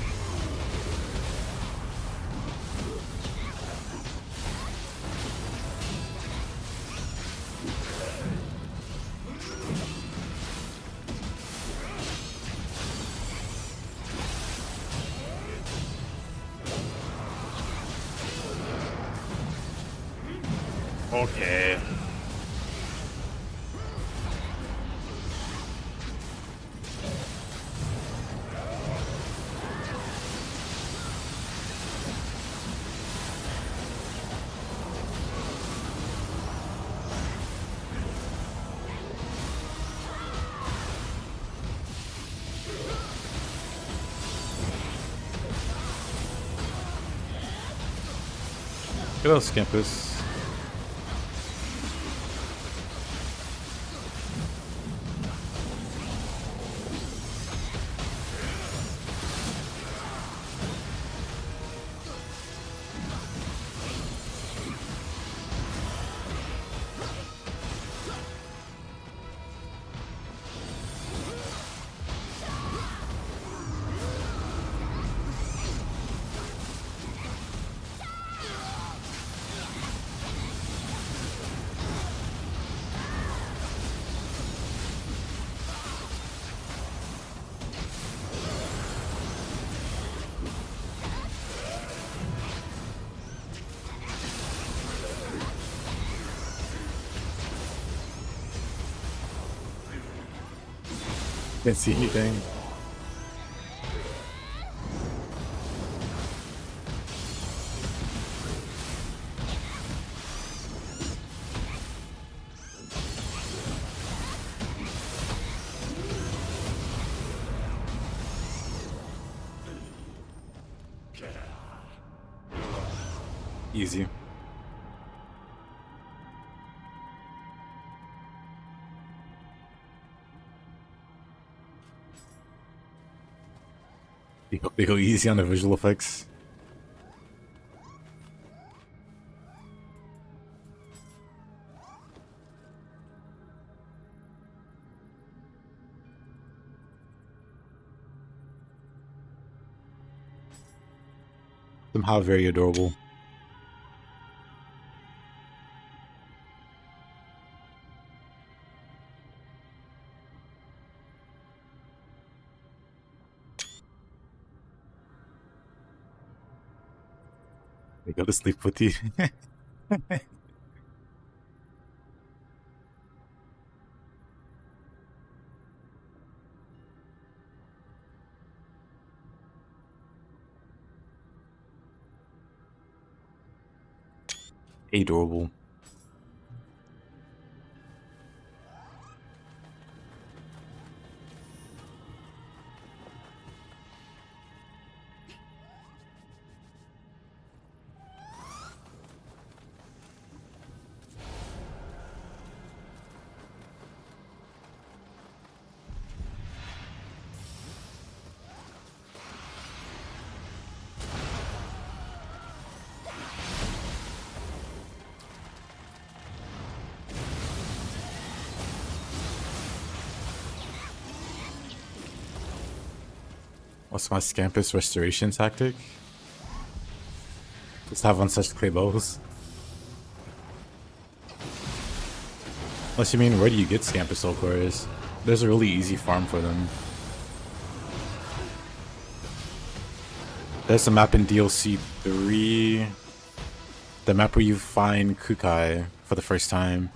Okay. Good old Scampuss. Can't see anything. Easy. They go easy on the visual effects. Somehow very adorable. They go to sleep with you. Adorable. What's my Scampuss restoration tactic? Just have untouched Clay Bells. Unless you mean, where do you get Scampuss Soul Cores? There's a really easy farm for them. There's a map in DLC 3. The map where you find Kukai for the first time.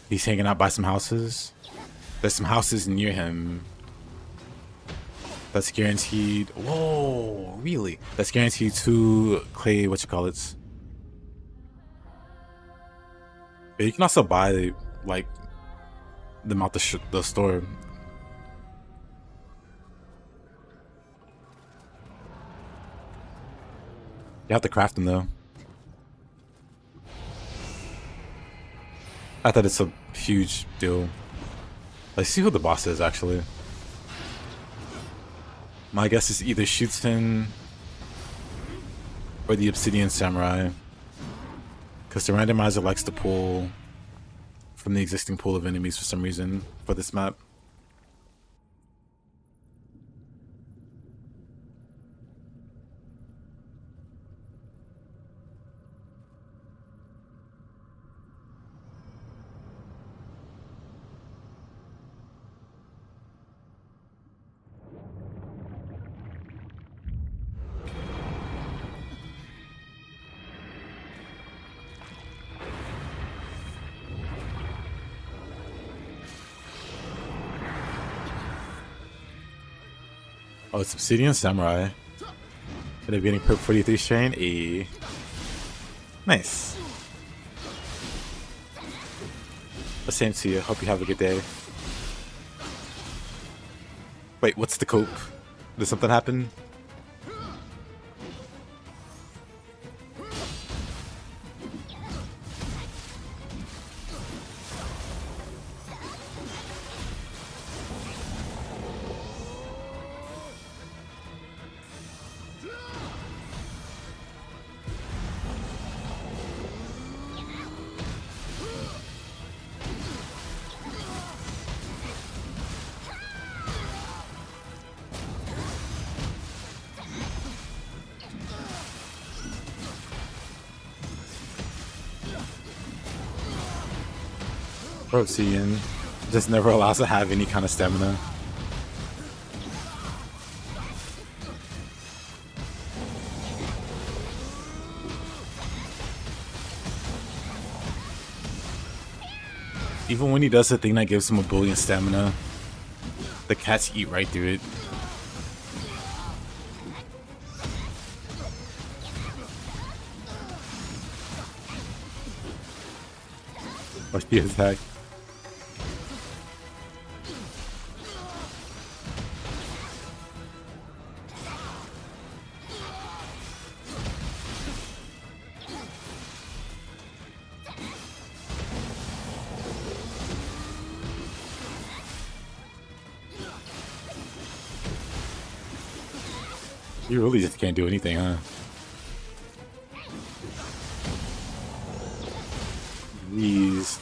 He's hanging out by some houses. There's some houses near him. That's guaranteed. Whoa, really? That's guaranteed to Clay, whatchamacallits. Yeah, you can also buy, like, them out the store. You have to craft them, though. I thought it's a huge deal. Let's see who the boss is, actually. My guess is either Shootin or the Obsidian Samurai. Because the randomizer likes to pull from the existing pool of enemies for some reason for this map. Oh, it's Obsidian Samurai. Gonna be getting perk 43 strain. Nice. The same to you. Hope you have a good day. Wait, what's the cope? Did something happen? Obsidian just never allows to have any kind of stamina. Even when he does the thing that gives him a billion stamina, the cats eat right through it. Watch the attack. You really just can't do anything, huh? Jeez.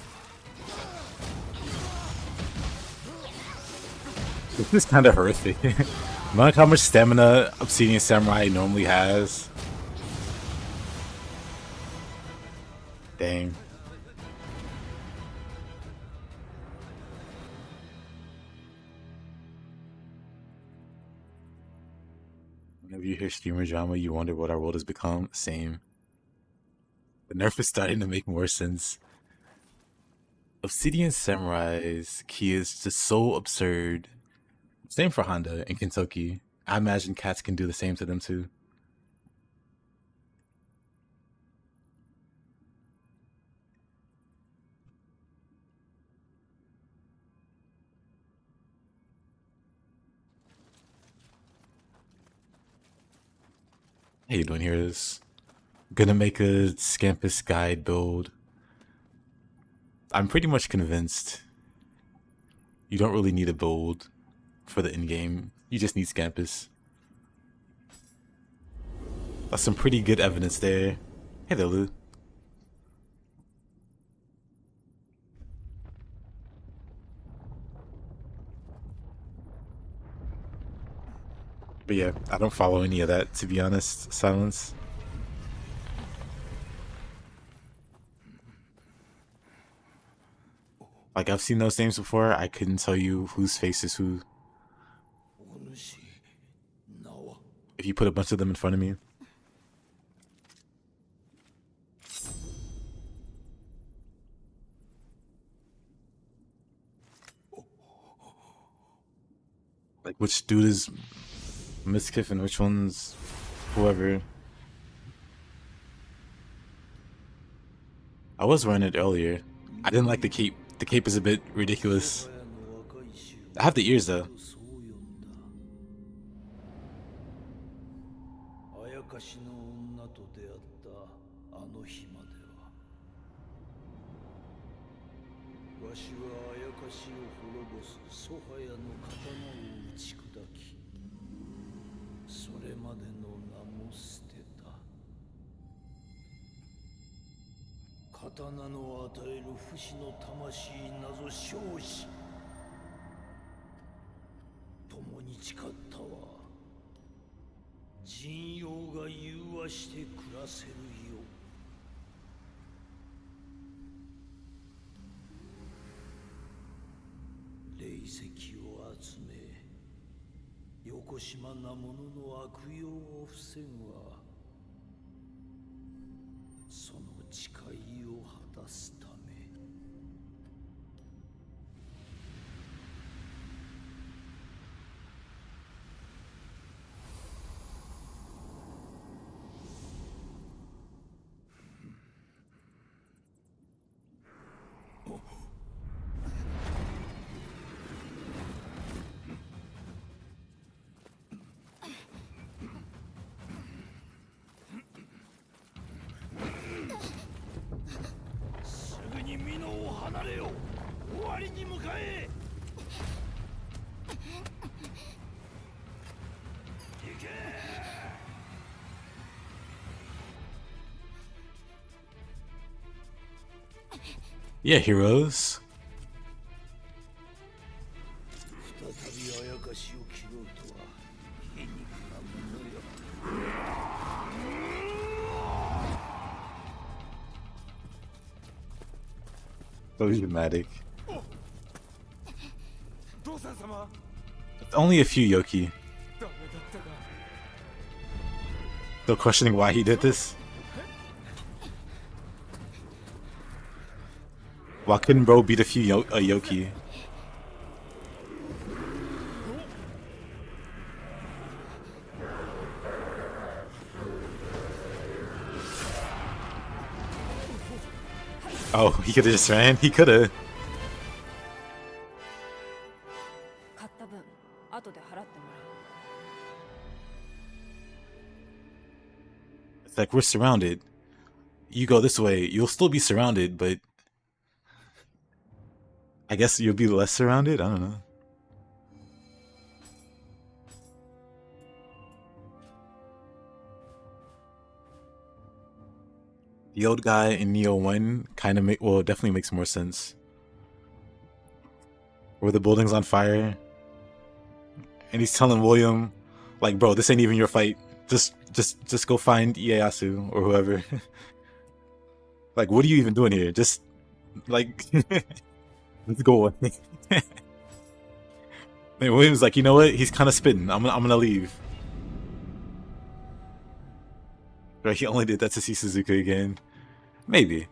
This is kind of horrific. Not how much stamina Obsidian Samurai normally has. Dang. Whenever you hear streamer drama, you wonder what our world has become. Same. The nerf is starting to make more sense. Obsidian Samurai's key is just so absurd. Same for Honda and Kentucky. I imagine cats can do the same to them too. How you doing here? Is gonna make a Scampuss guide build. I'm pretty much convinced you don't really need a build for the endgame. You just need Scampuss. That's some pretty good evidence there. Hey there, Lou. But yeah, I don't follow any of that, to be honest. Silence. Like, I've seen those names before. I couldn't tell you whose face is who. If you put a bunch of them in front of me. Like, which dude is Miskiff and which one's whoever. I was wearing it earlier. I didn't like the cape. The cape is a bit ridiculous. I have the ears though. Yeah, heroes. So dramatic. Only a few Yoki. Still questioning why he did this? Why couldn't bro beat a few Yoki? Oh, he could've just ran? He could've. It's like, we're surrounded. You go this way, you'll still be surrounded, but I guess you'll be less surrounded? I don't know. The old guy in Nioh 1 kind of definitely makes more sense. Where the building's on fire, and he's telling William, like, bro, this ain't even your fight. Just go find Ieyasu or whoever. Like, what are you even doing here? Just like, let's go away. And William's like, you know what? He's kind of spitting. I'm gonna leave. Right? He only did that to see Suzuka again. Maybe.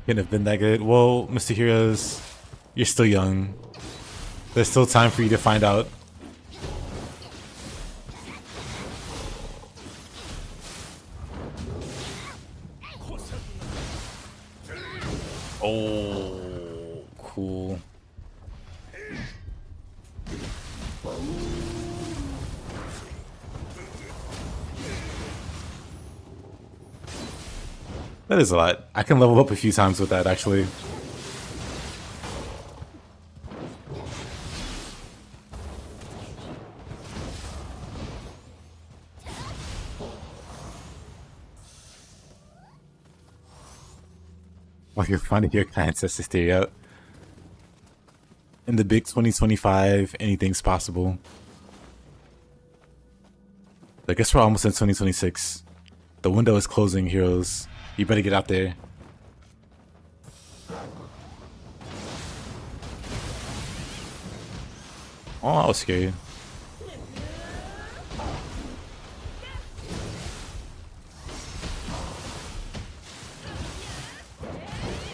Couldn't have been that good. Well, Mr. Heroes, you're still young. There's still time for you to find out. Oh, cool. That is a lot. I can level up a few times with that, actually. While you're finding your ancestors theory out. In the big 2025, anything's possible. I guess we're almost in 2026. The window is closing, heroes. You better get out there. Oh, I was scared.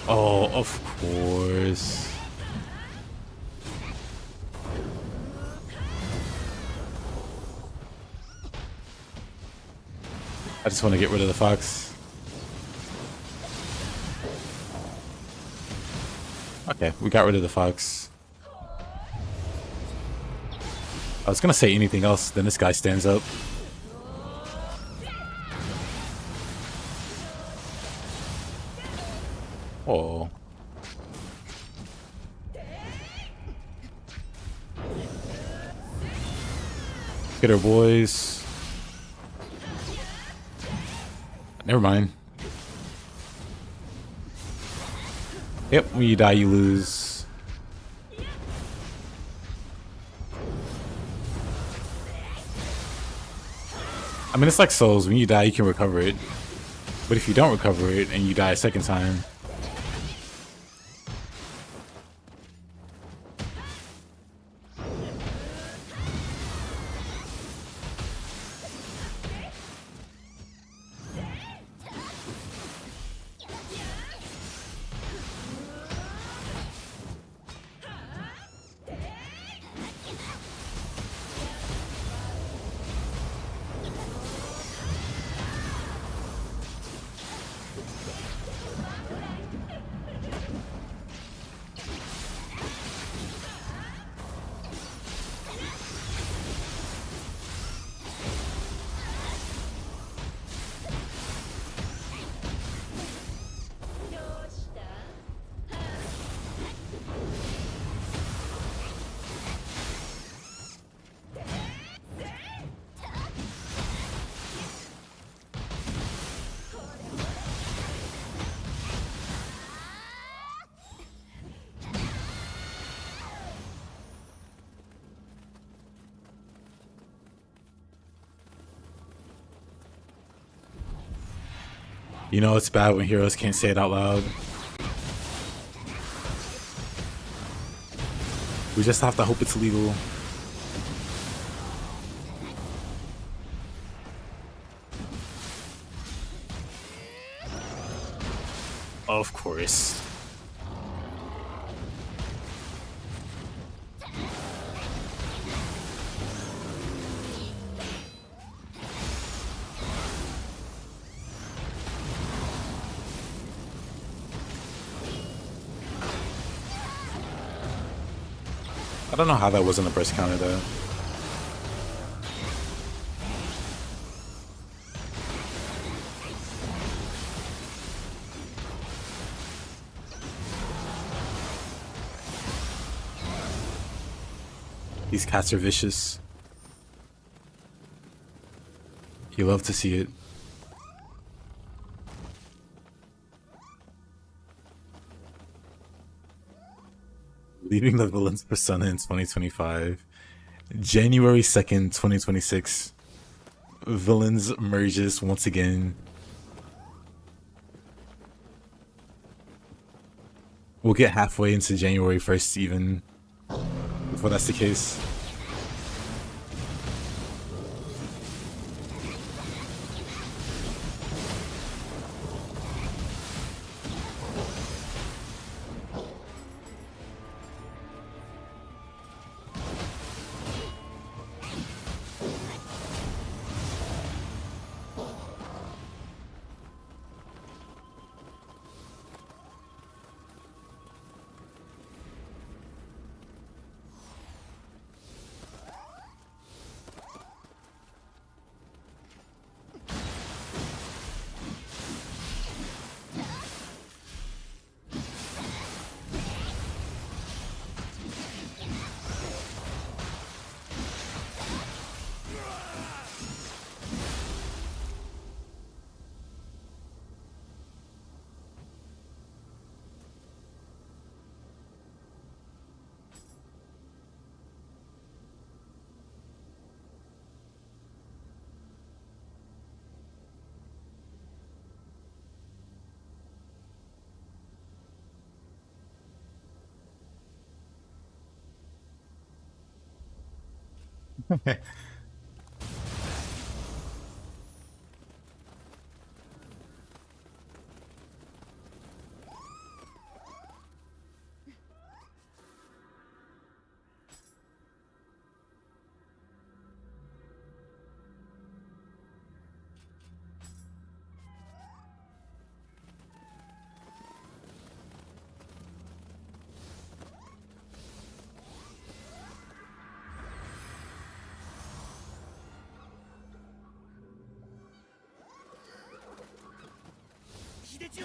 Oh, of course. I just want to get rid of the fox. Okay, we got rid of the fox. I was gonna say anything else, then this guy stands up. Oh. Get her, boys. Never mind. Yep, when you die, you lose. I mean, it's like Souls. When you die, you can recover it. But if you don't recover it and you die a second time... You know it's bad when heroes can't say it out loud. We just have to hope it's legal. Of course. I don't know how that wasn't a burst counter though. These cats are vicious. You love to see it. Leaving the villain's persona in 2025. January 2nd, 2026. Villains merges once again. We'll get halfway into January 1st even before that's the case.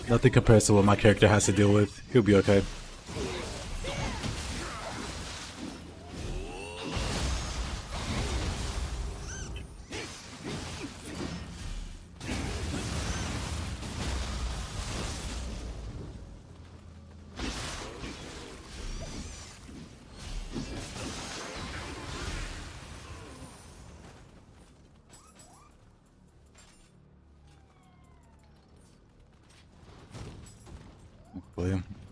Nothing compares to what my character has to deal with. He'll be okay.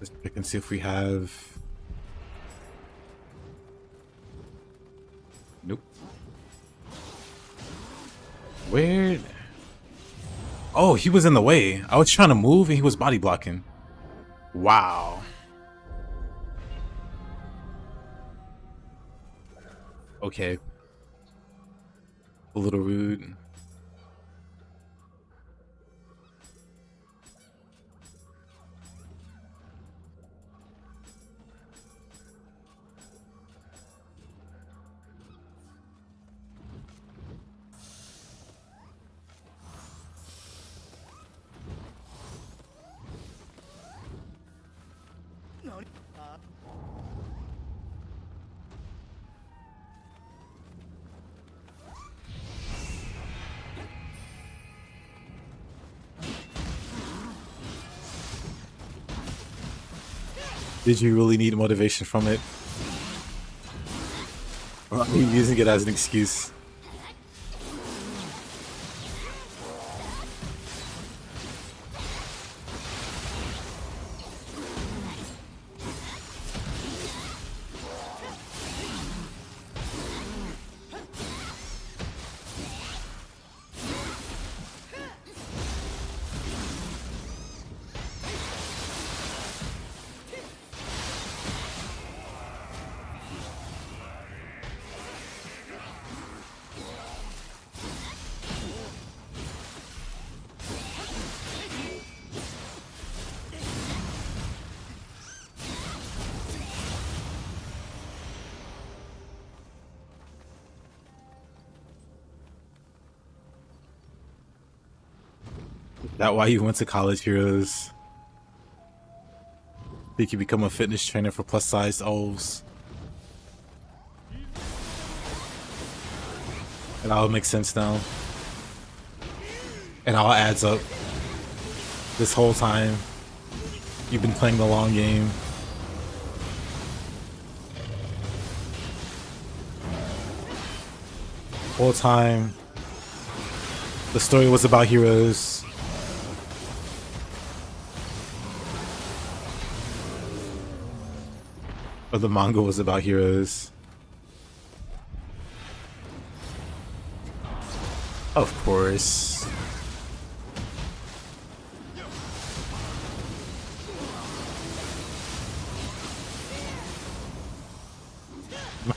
Let's check and see if we have. Nope. Where? Oh, he was in the way. I was trying to move and he was body blocking. Wow. Okay. A little rude. Did you really need motivation from it? Or are you using it as an excuse? That why you went to college, Heroes? You could become a fitness trainer for plus-sized elves. It all makes sense now. It all adds up. This whole time, you've been playing the long game. Whole time, the story was about Heroes. Or the manga was about Heroes. Of course.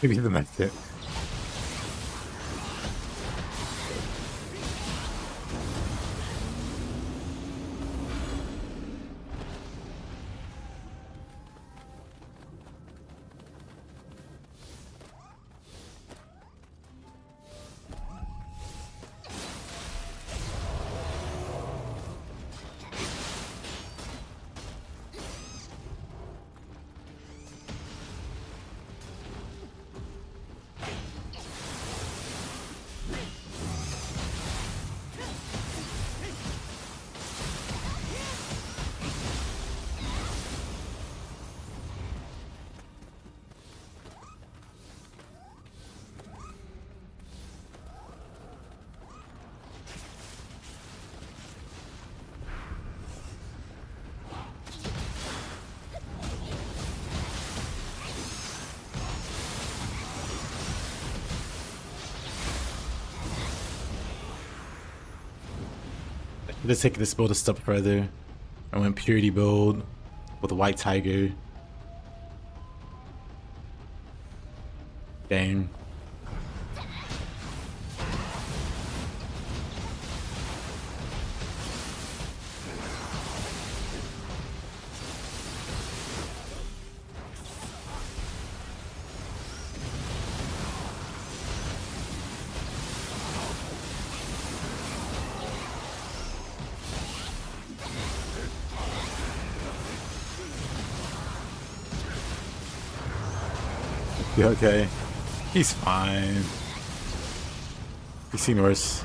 Maybe the method. Let's take this build a step further. I went purity build with a white tiger. Dang. You okay? He's fine. He's seen worse.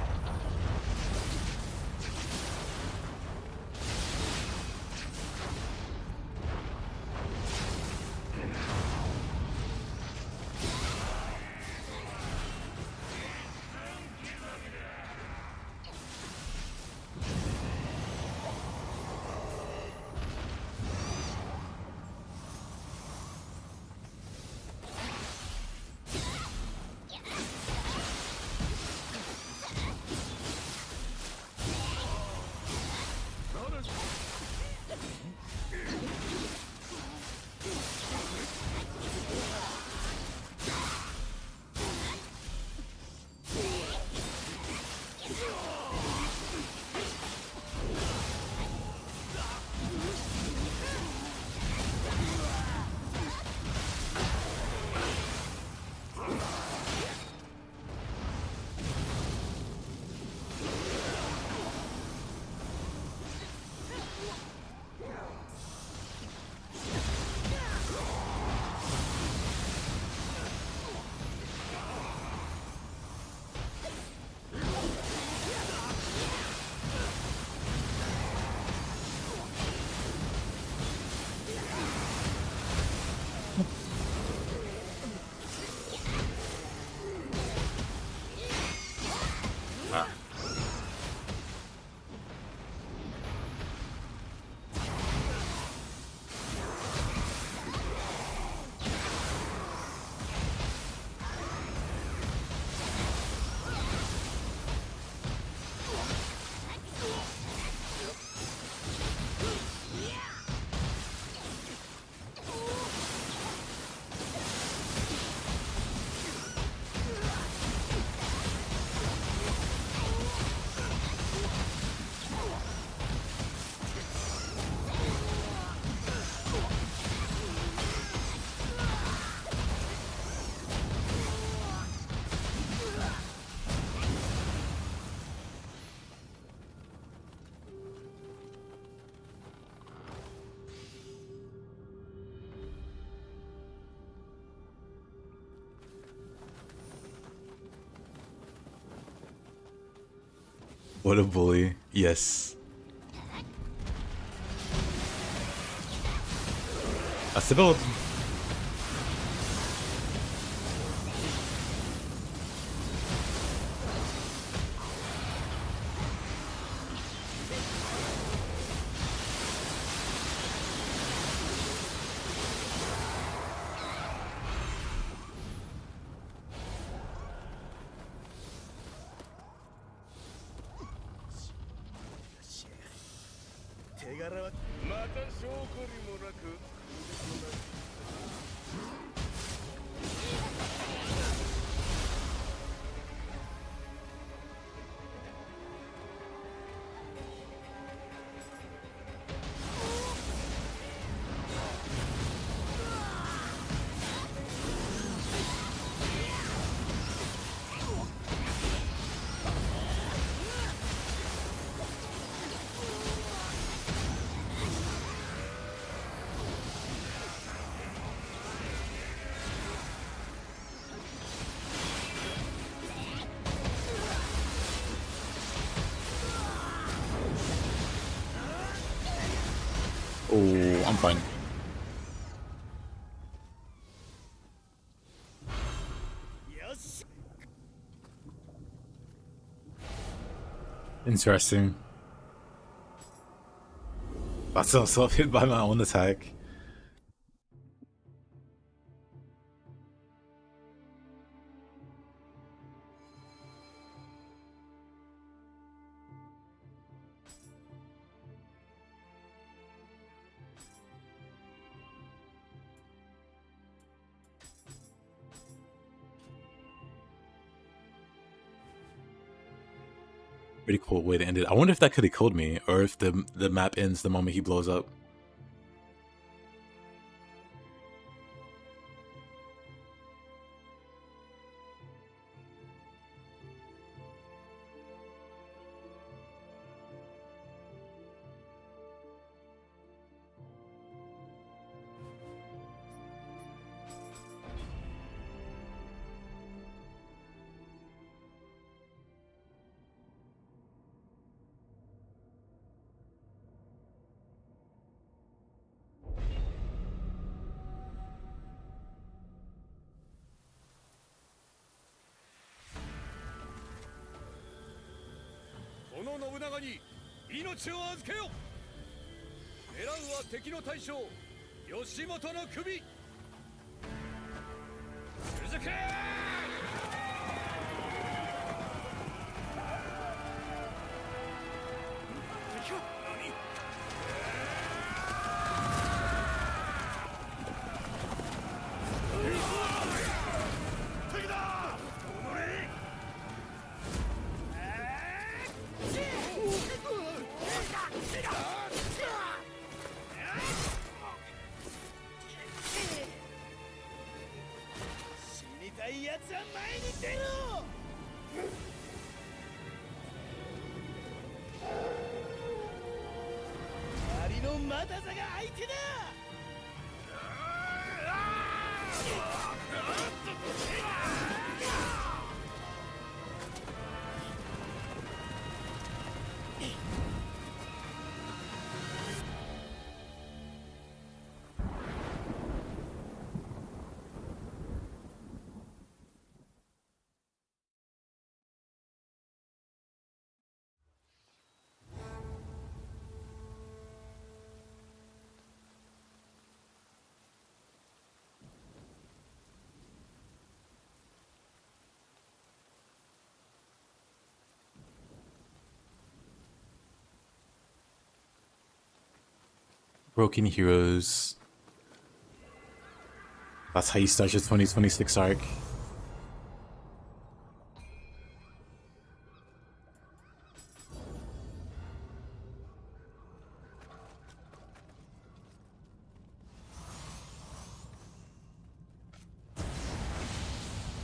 What a bully. Yes. That's the build. Oh, I'm fine. Interesting. That's also hit by my own attack. Pretty cool way to end it. I wonder if that could have killed me, or if the map ends the moment he blows up. Broken Heroes. That's how you start your 2026 arc.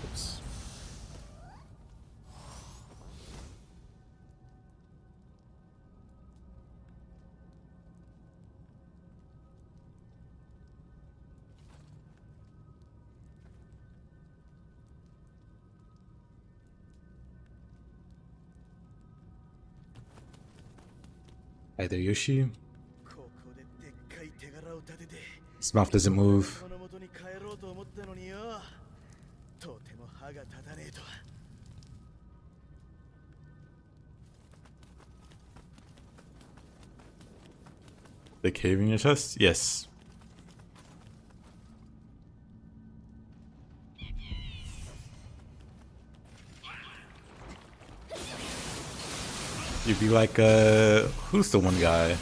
Oops. Either Yoshi. ここででっかい手柄を立てて His mouth doesn't move. この元に帰ろうと思ったのによ。とても歯が立たねえとは。 The cave in your chest? Yes. You'd be like, who's the one guy?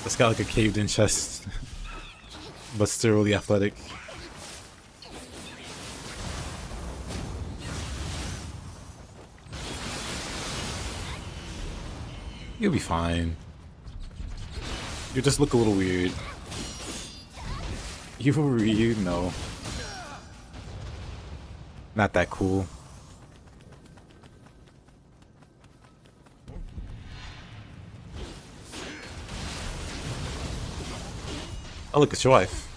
That's got like a caved in chest, but still really athletic. You'll be fine. You just look a little weird. You know. Not that cool. Oh, look, it's your wife.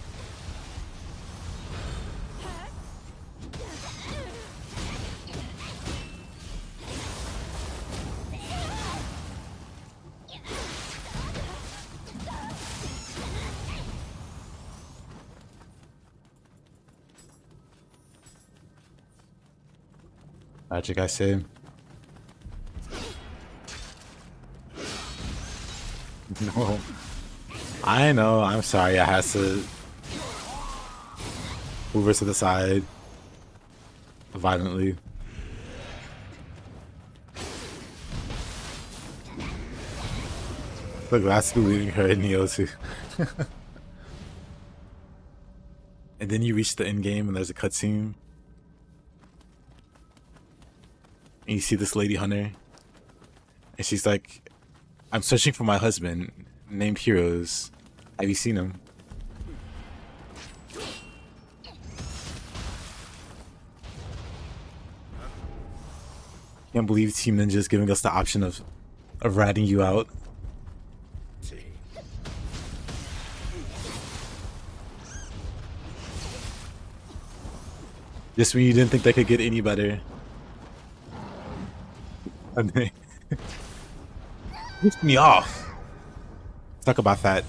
Magic, I say. No. I know, I'm sorry, I had to move her to the side violently. Look, that's believing her in Nioh too. And then you reach the end game and there's a cutscene. And you see this lady hunter. And she's like, I'm searching for my husband named Heroes. Have you seen him? Can't believe Team Ninja is giving us the option of ratting you out. Just when you didn't think they could get any better. And they pissed me off. Talk about that.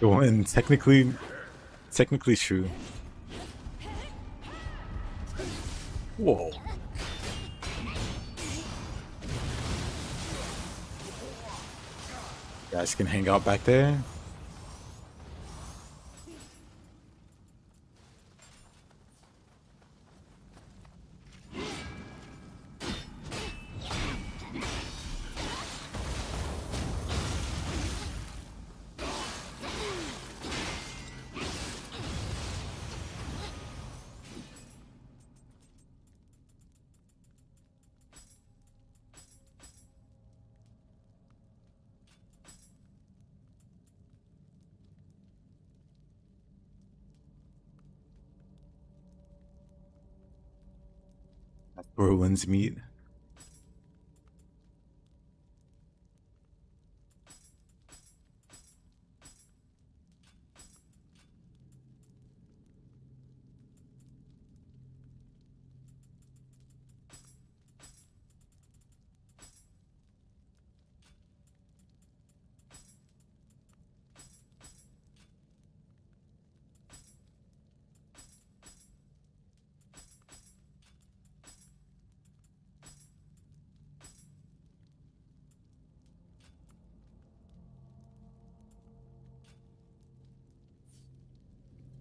Well, and technically true. Whoa. You guys can hang out back there. That's where winds meet.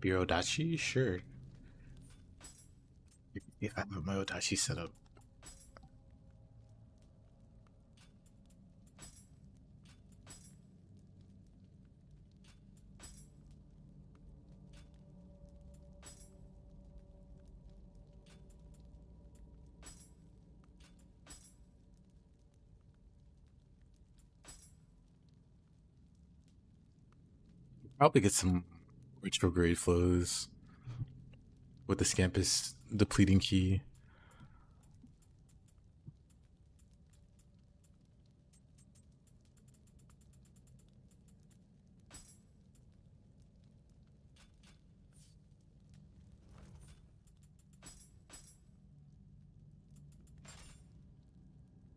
Birodachi? Sure. If I have my Odachi set up. Probably get some retrograde flows. with the Scampuss depleting key.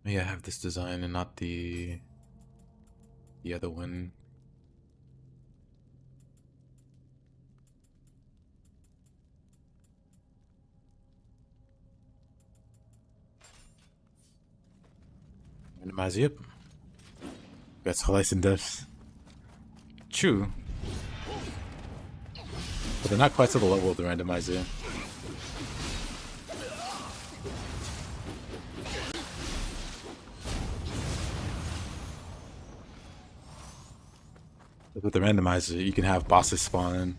Yeah, I have this design and not the other one. Randomizer, yep. That's slice and deaths. True. But they're not quite to the level of the randomizer. With the randomizer, you can have bosses spawn.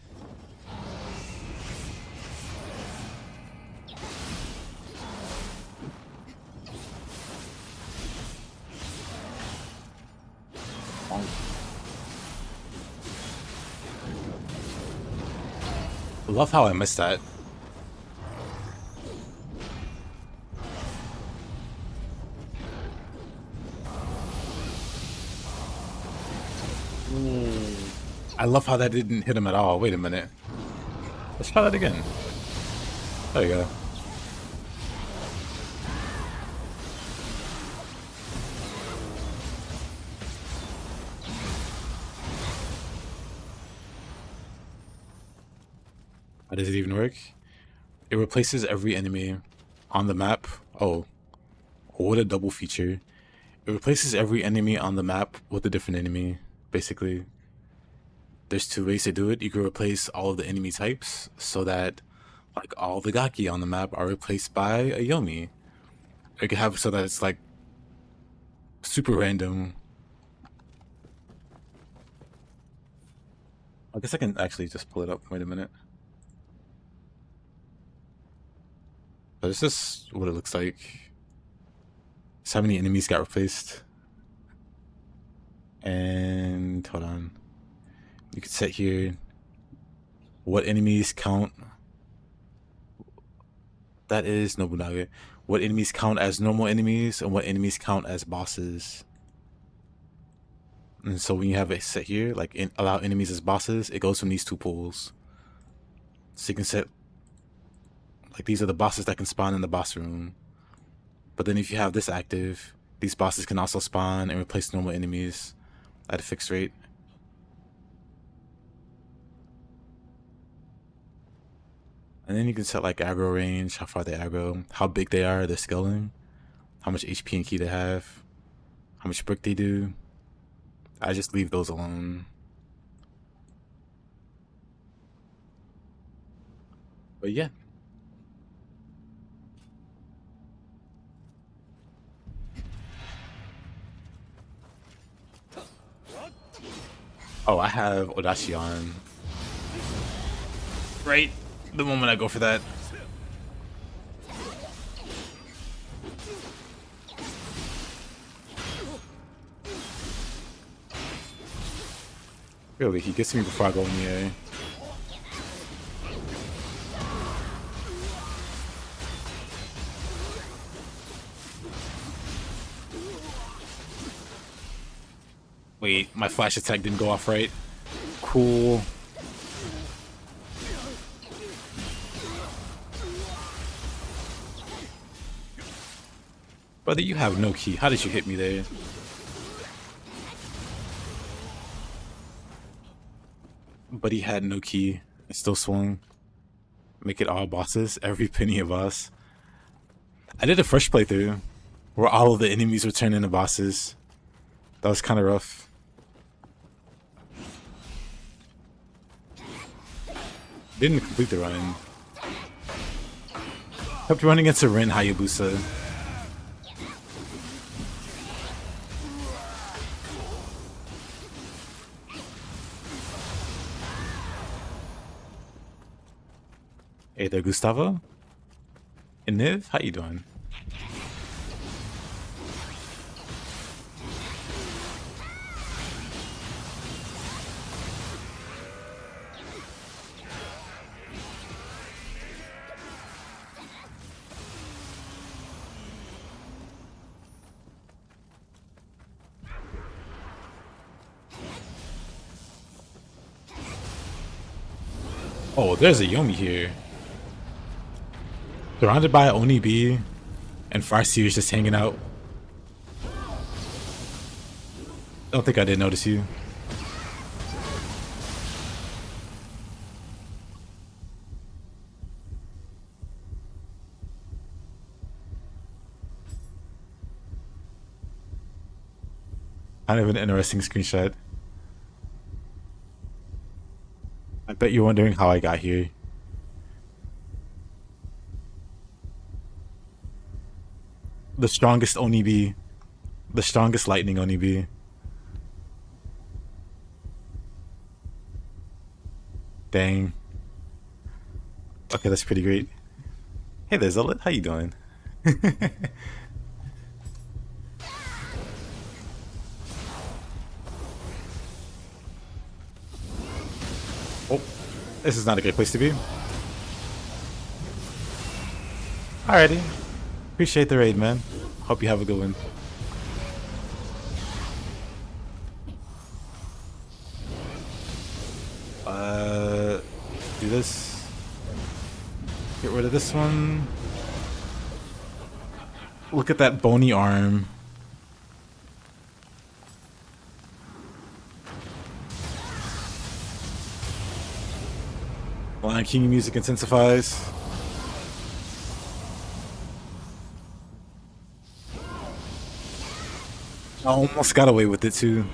I love how I missed that. I love how that didn't hit him at all. Wait a minute. Let's try that again. There you go. How does it even work? It replaces every enemy on the map. Oh, what a double feature. It replaces every enemy on the map with a different enemy, basically. There's two ways to do it. You can replace all of the enemy types so that like all the Gaki on the map are replaced by a Yomi. Or you can have it so that it's like super random. I guess I can actually just pull it up. Wait a minute. But it's just what it looks like. So how many enemies got replaced? And hold on. You can set here what enemies count. That is Nobunaga. What enemies count as normal enemies and what enemies count as bosses. And so when you have it set here, like allow enemies as bosses, it goes from these two pools. So you can set, like these are the bosses that can spawn in the boss room. But then if you have this active, these bosses can also spawn and replace normal enemies at a fixed rate. And then you can set like aggro range, how far they aggro, how big they are, their scaling, how much HP and key they have, how much brick they do. I just leave those alone. But yeah. Oh, I have Odashi on. Right the moment I go for that. Really, he gets me before I go in the air. Wait, my flash attack didn't go off right. Cool. Brother, you have no key. How did you hit me there? But he had no key. It still swung. Make it all bosses. Every penny a boss. I did a fresh playthrough where all of the enemies were turned into bosses. That was kind of rough. Didn't complete the run. Kept running into Rin Hayabusa. Hey there, Gustavo. And Niv, how you doing? Oh, there's a Yomi here. Surrounded by Oni B, and Farsi is just hanging out. Don't think I did notice you. Kind of an interesting screenshot. I bet you're wondering how I got here. The strongest Oni B. The strongest lightning Oni B. Dang. Okay, that's pretty great. Hey there, Zealot. How you doing? Oh, this is not a good place to be. Alrighty. Appreciate the raid, man. Hope you have a good one. Do this. Get rid of this one. Look at that bony arm. Lion King music intensifies. I almost got away with it too.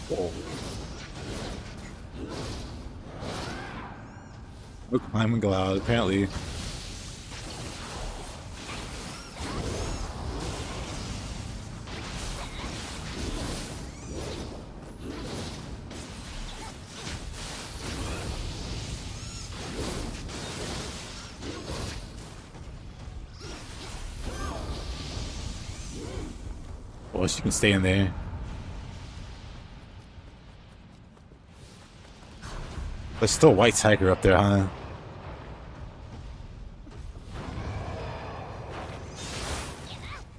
Whoa. No climbing cloud, apparently. Well, she can stay in there. There's still White Tiger up there, huh?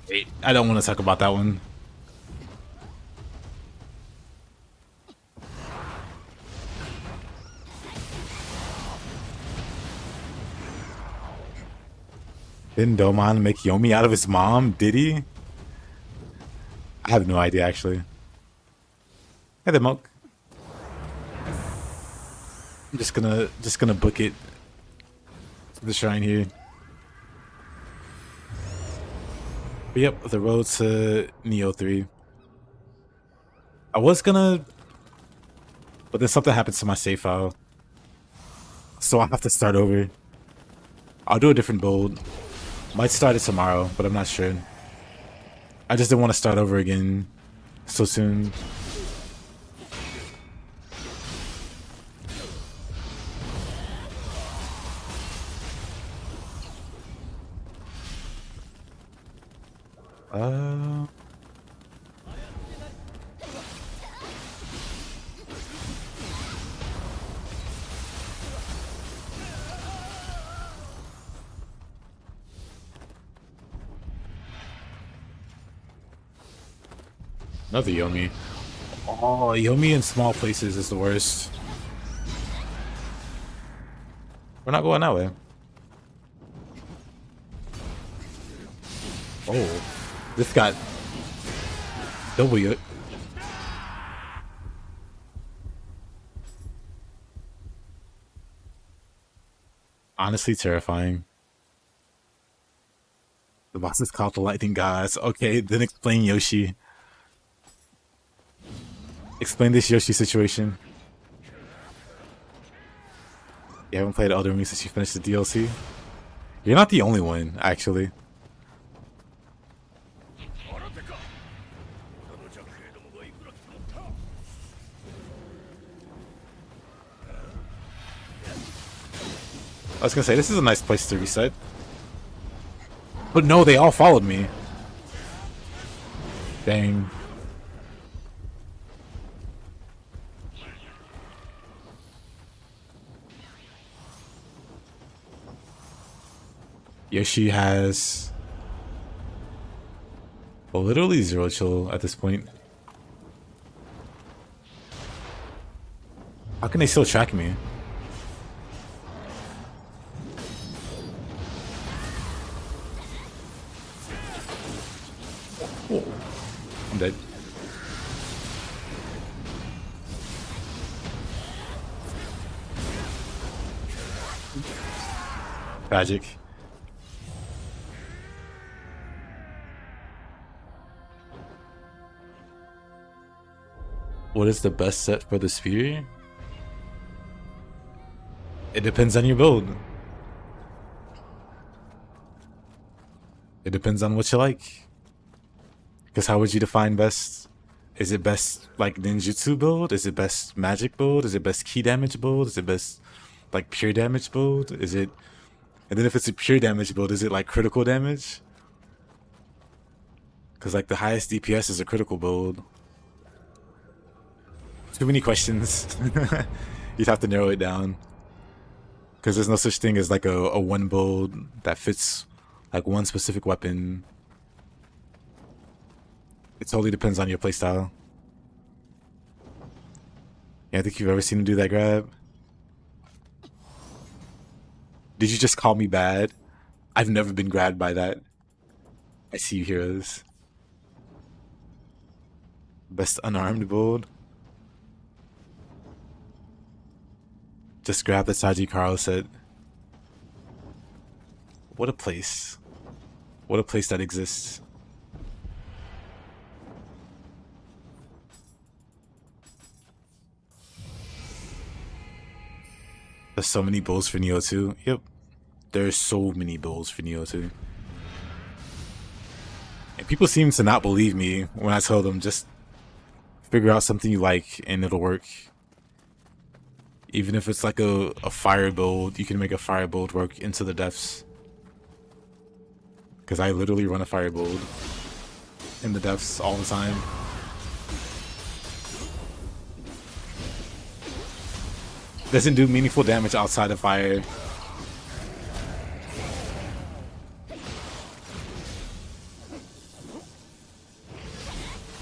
Wait, I don't want to talk about that one. Didn't Domon make Yomi out of his mom? Did he? I have no idea, actually. Hey there, Monk. I'm just gonna book it to the shrine here. But yep, the road to Nioh 3. I was gonna, but then something happened to my save file, so I have to start over. I'll do a different build. Might start it tomorrow, but I'm not sure. I just didn't want to start over again so soon. Another Yomi. Oh, Yomi in small places is the worst. We're not going that way. Oh, this got W. Honestly terrifying. The boss is called the Lightning Gods. Okay, then explain Yoshi. Explain this Yoshi situation. You haven't played Elden Ring since you finished the DLC? You're not the only one, actually. I was gonna say, this is a nice place to reset. But no, they all followed me. Dang. Yoshi has Well, literally zero chill at this point. How can they still track me? Oh, I'm dead. Tragic. What is the best set for the spear? It depends on your build. It depends on what you like. Because how would you define best? Is it best like ninjutsu build? Is it best magic build? Is it best key damage build? Is it best like pure damage build? Is it... And then if it's a pure damage build, is it like critical damage? Because like the highest DPS is a critical build. Too many questions. You'd have to narrow it down. Because there's no such thing as like a one build that fits like one specific weapon. It totally depends on your playstyle. Yeah, I think you've ever seen him do that grab. Did you just call me bad? I've never been grabbed by that. I see you, heroes. Best unarmed build. Just grab the Saji Carl set. What a place. What a place that exists. There's so many builds for Nioh 2. Yep. There's so many builds for Nioh 2. And people seem to not believe me when I tell them just figure out something you like and it'll work. Even if it's like a fire build, you can make a fire build work into the depths. Because I literally run a fire build in the depths all the time. Doesn't do meaningful damage outside of fire.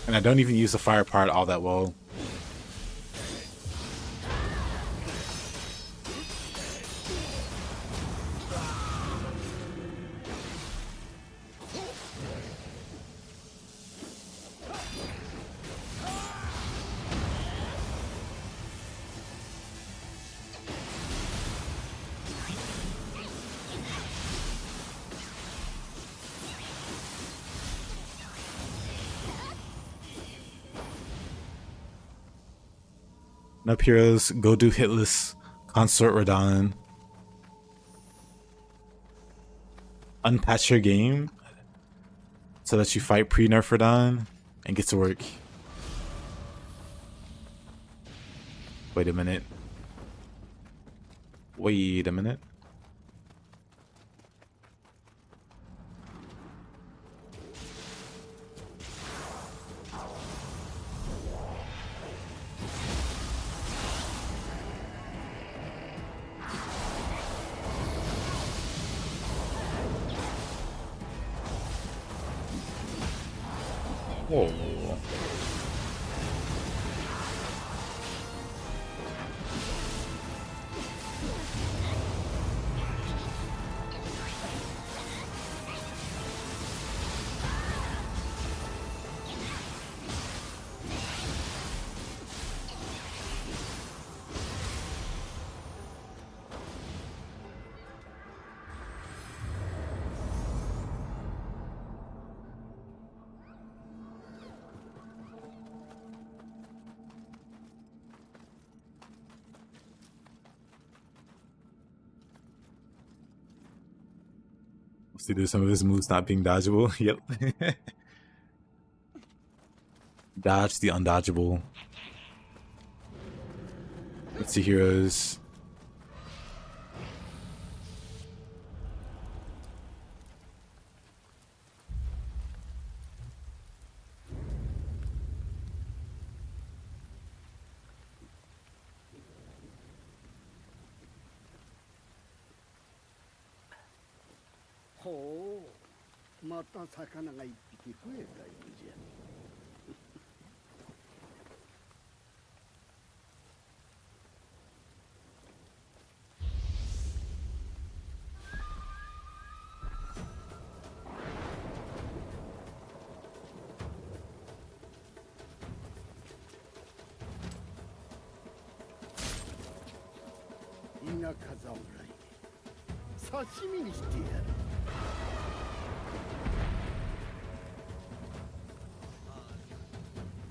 And I don't even use the fire part all that well. Up heroes, go do hitless Consort Radon. Unpatch your game so that you fight pre-nerf Radon and get to work. Wait a minute. Wait a minute. Whoa. See, there's some of his moves not being dodgeable. Yep. Dodge the undodgeable. Let's see heroes. また魚が一匹増えたようじゃ。田舎侍、刺身にしてやる。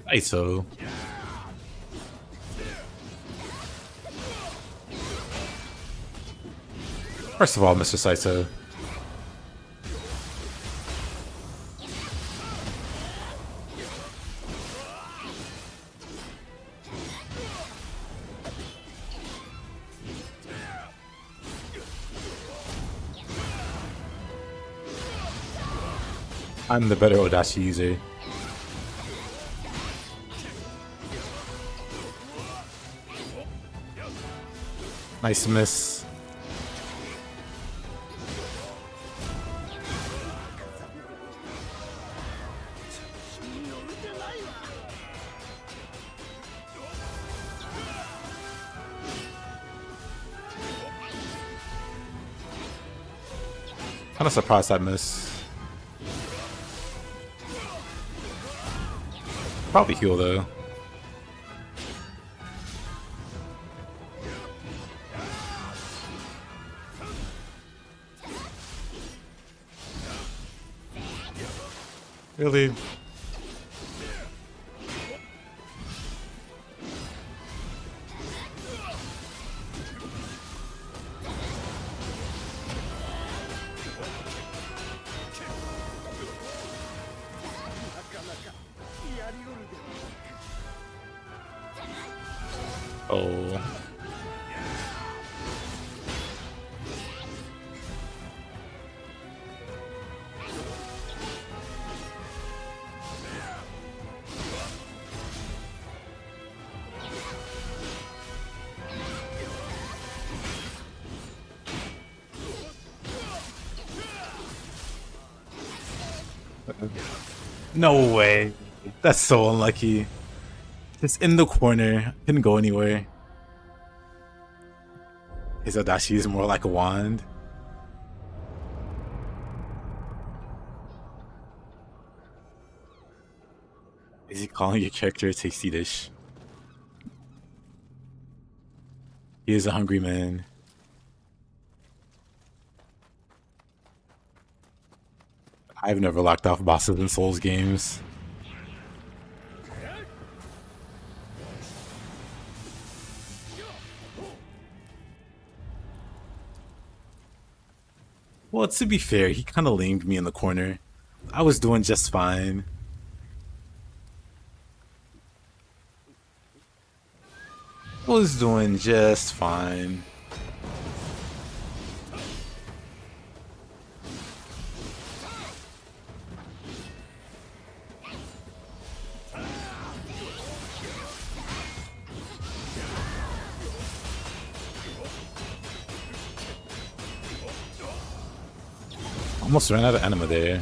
Saito. First of all, Mr. Saito. I'm the better Odachi user. Nice miss. Kinda surprised I missed. Probably heal though. Really? Oh. No way. That's so unlucky. Just in the corner. Couldn't go anywhere. His Odachi is more like a wand. Is he calling your character a tasty dish? He is a hungry man. I've never locked off bosses in Souls games. Well, to be fair, he kind of lamed me in the corner. I was doing just fine. I was doing just fine. Almost ran out of Anima there.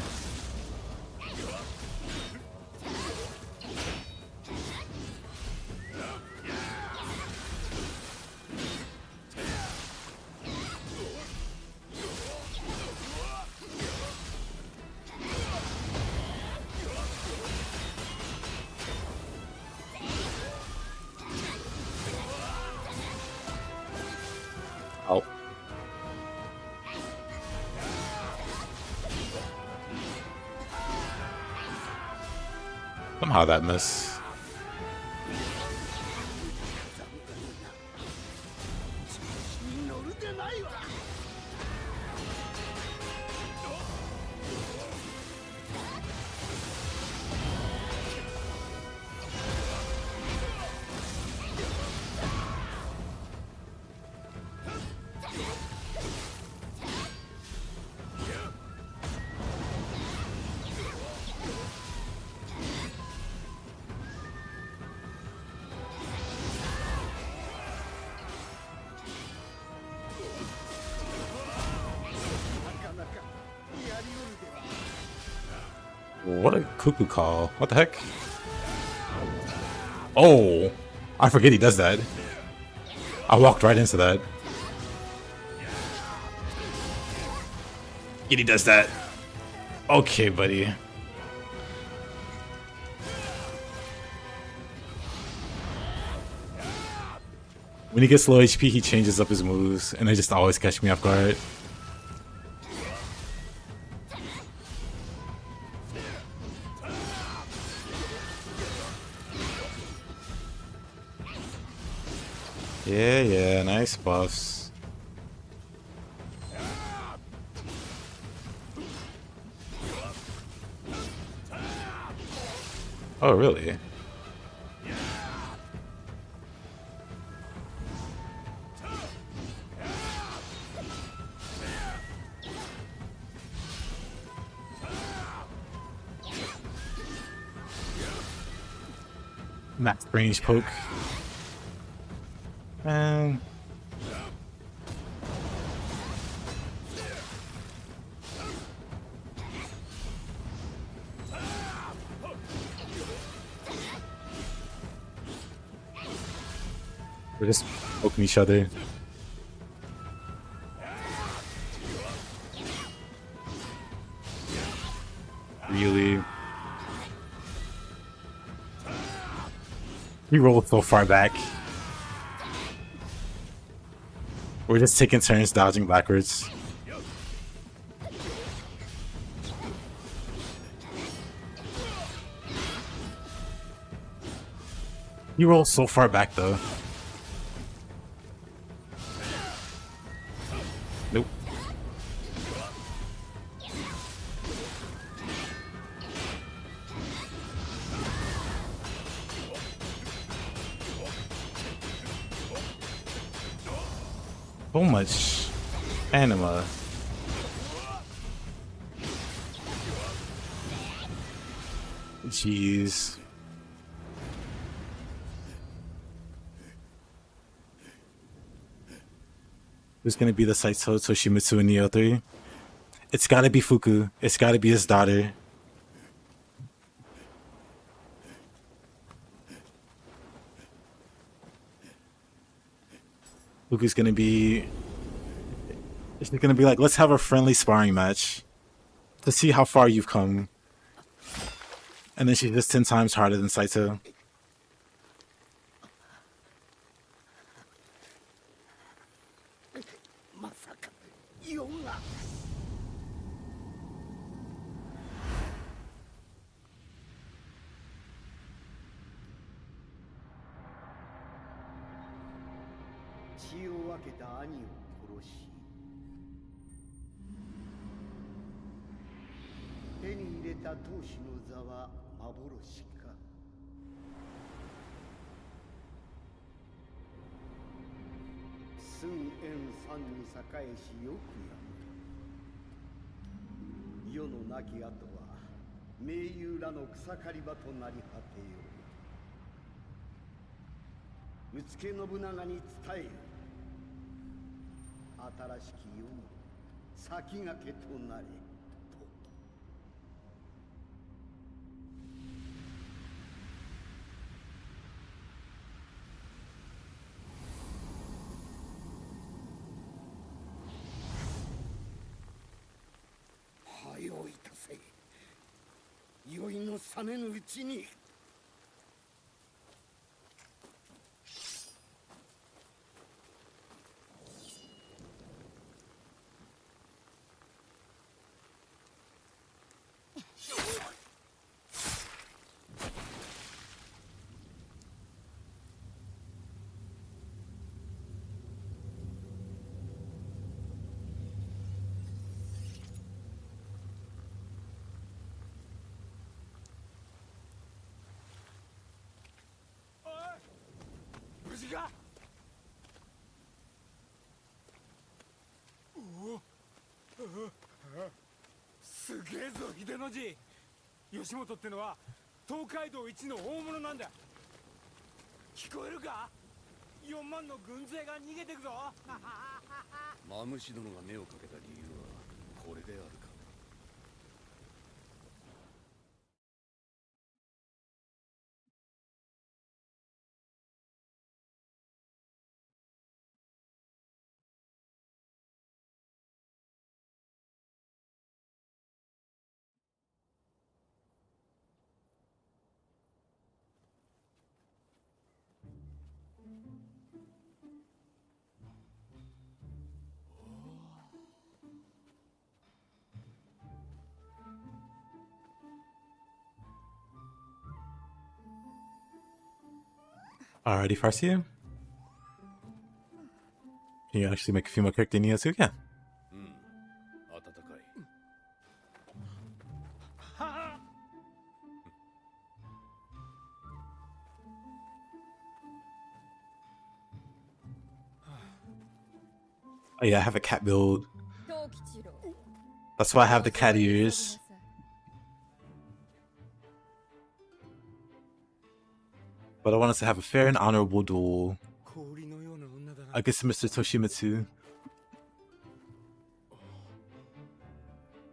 Oh. Somehow that miss. What a cuckoo call. What the heck? Oh, I forget he does that. I walked right into that. And he does that. Okay, buddy. When he gets low HP, he changes up his moves, and they just always catch me off guard. Yeah, nice buffs. Oh, really? Max range poke. And we're just poking each other. Really? He rolled so far back. We're just taking turns dodging backwards. He rolls so far back though. Nope. So much Anima. Jeez. Who's gonna be the Saito Toshimitsu in Nioh 3? It's gotta be Fuku. It's gotta be his daughter. Fuku's gonna be... She's gonna be like, let's have a friendly sparring match to see how far you've come. And then she's just 10 times harder than Saito.すげえぞ秀の字。吉本ってのは東海道一の大物なんだ。聞こえるか？4万の軍勢が逃げてくぞ。マムシ殿が目をかけた理由はこれであるか。Alrighty, Farsi. Can you actually make a female character in Nioh too? Yeah. 温かい。 Oh yeah, I have a cat build. 藤吉郎 That's why I have the cat ears. But I want us to have a fair and honorable duel 氷のような女だな。 against Mr. Toshimitsu.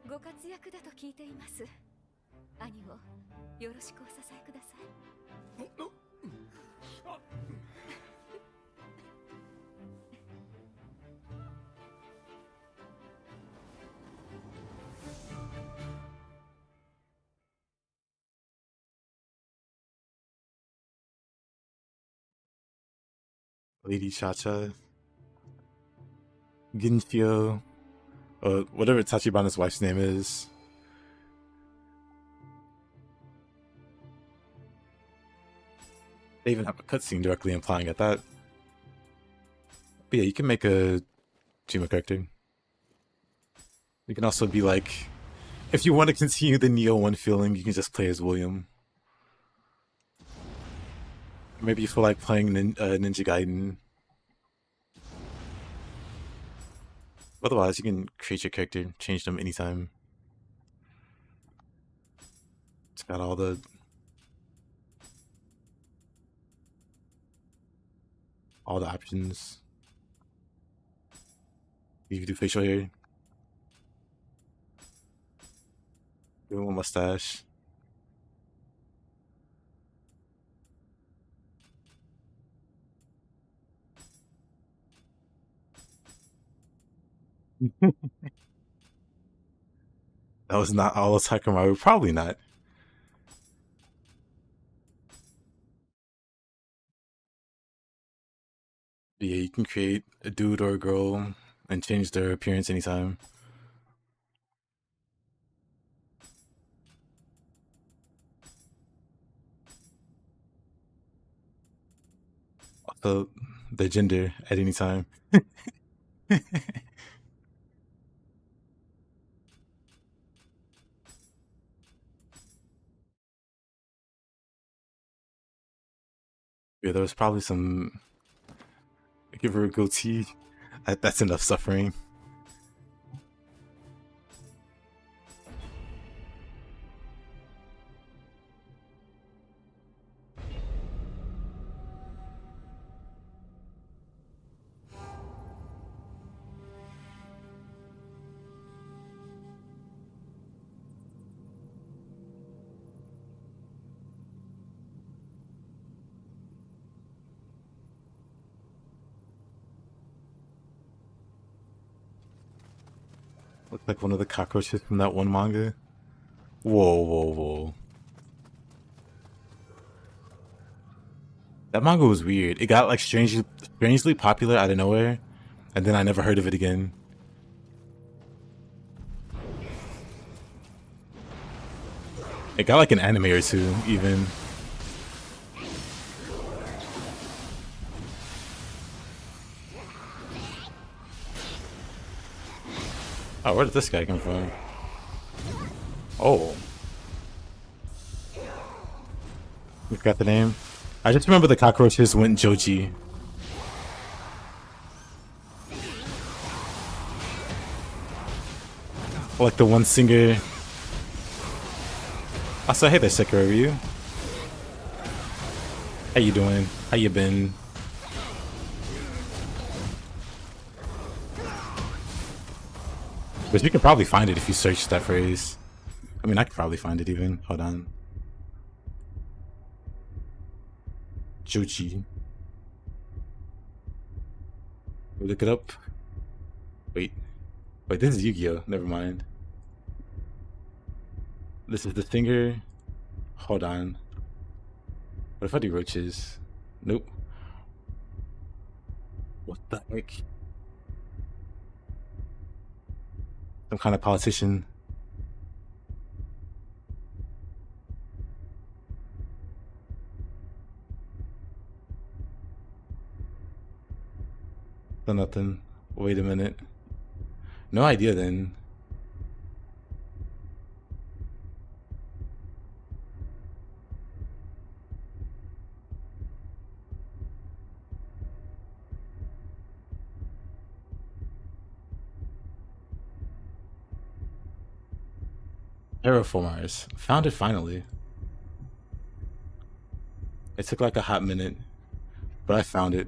ご活躍だと聞いています兄をよろしくお支えください Lady Chacha. Ginfio. Whatever Tachibana's wife's name is. They even have a cutscene directly implying at that. But yeah, you can make a Jima character. You can also be like, if you want to continue the Nioh 1 feeling, you can just play as William. Maybe you feel like playing Ninja Gaiden. Otherwise, you can create your character, change them anytime. It's got all the options. You can do facial hair. Give him a mustache. That was not all of Takamaru. Probably not. But yeah, you can create a dude or a girl and change their appearance anytime. Also, the gender at any time. Yeah, there was probably some. Give her a goatee. That's enough suffering. Looked like one of the cockroaches from that one manga. Whoa, whoa, whoa. That manga was weird. It got like strangely popular out of nowhere, and then I never heard of it again. It got like an anime or two, even. Oh, where did this guy come from? Oh. We got the name. I just remember the cockroaches went Joji. Like the one singer. Also, hey there, Sekiro Ryu. How you doing? How you been? But you can probably find it if you search that phrase. I mean, I could probably find it even. Hold on. Joji. Look it up. Wait, this is Yu-Gi-Oh! Never mind. This is the singer. Hold on. What if I do roaches? Nope. What the heck? Some kind of politician. Nothing. Wait a minute. No idea then. Terraformers. Found it finally. It took like a hot minute, but I found it.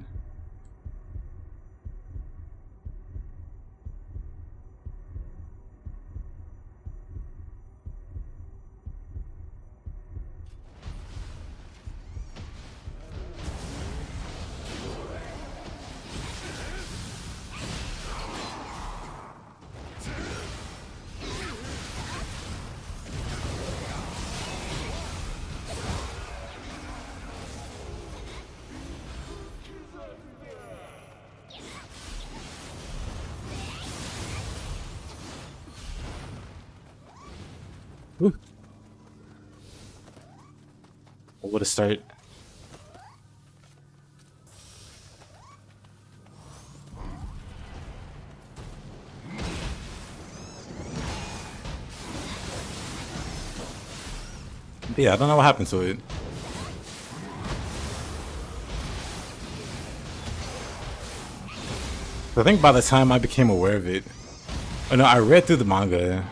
Woo. What a start. Yeah, I don't know what happened to it. I think by the time I became aware of it, oh no, I read through the manga.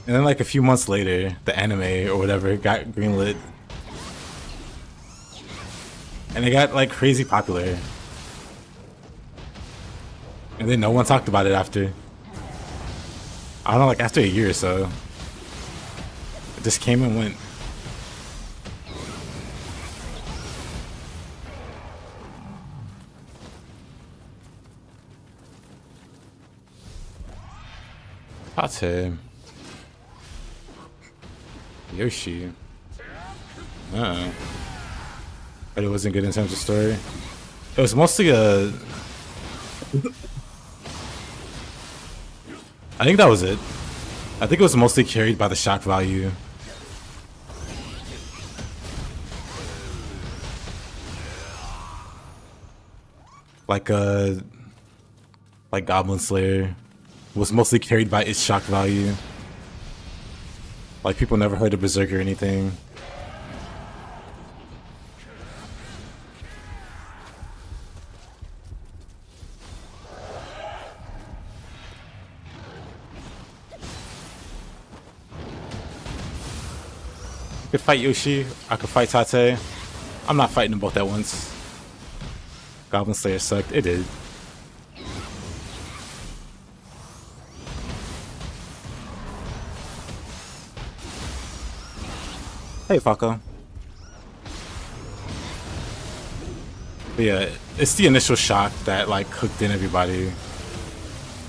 And then like a few months later, the anime or whatever got greenlit. And it got like crazy popular. And then no one talked about it after. I don't know, like after a year or so. It just came and went. Tate. Yoshi. But it wasn't good in terms of story. It was mostly a... I think that was it. I think it was mostly carried by the shock value. Like Goblin Slayer was mostly carried by its shock value. Like people never heard of Berserk or anything. I could fight Yoshi, I could fight Tate. I'm not fighting them both at once. Goblin Slayer sucked, it did. Hey, Falco. But yeah, it's the initial shock that like hooked in everybody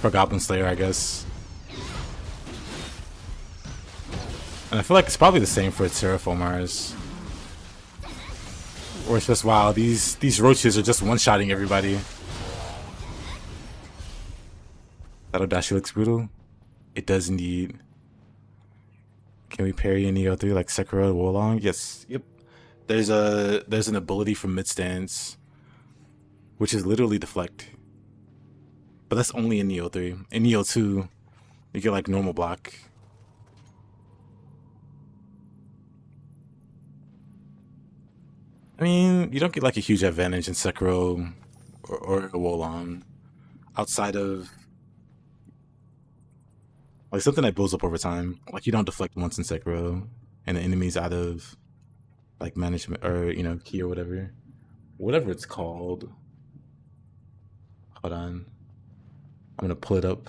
for Goblin Slayer, I guess. And I feel like it's probably the same for Terraformers. Or it's just, wow, these roaches are just one-shotting everybody. That Odashi looks brutal. It does indeed. Can we parry in Nioh 3 like Sekiro Wolong? Yes. Yep. There's an ability from mid stance, which is literally deflect. But that's only in Nioh 3. In Nioh 2, you get like normal block. I mean, you don't get like a huge advantage in Sekiro or Wolong outside of like something that builds up over time. Like you don't deflect once in Sekiro and the enemy's out of like management or, you know, key or whatever. Whatever it's called. Hold on. I'm gonna pull it up.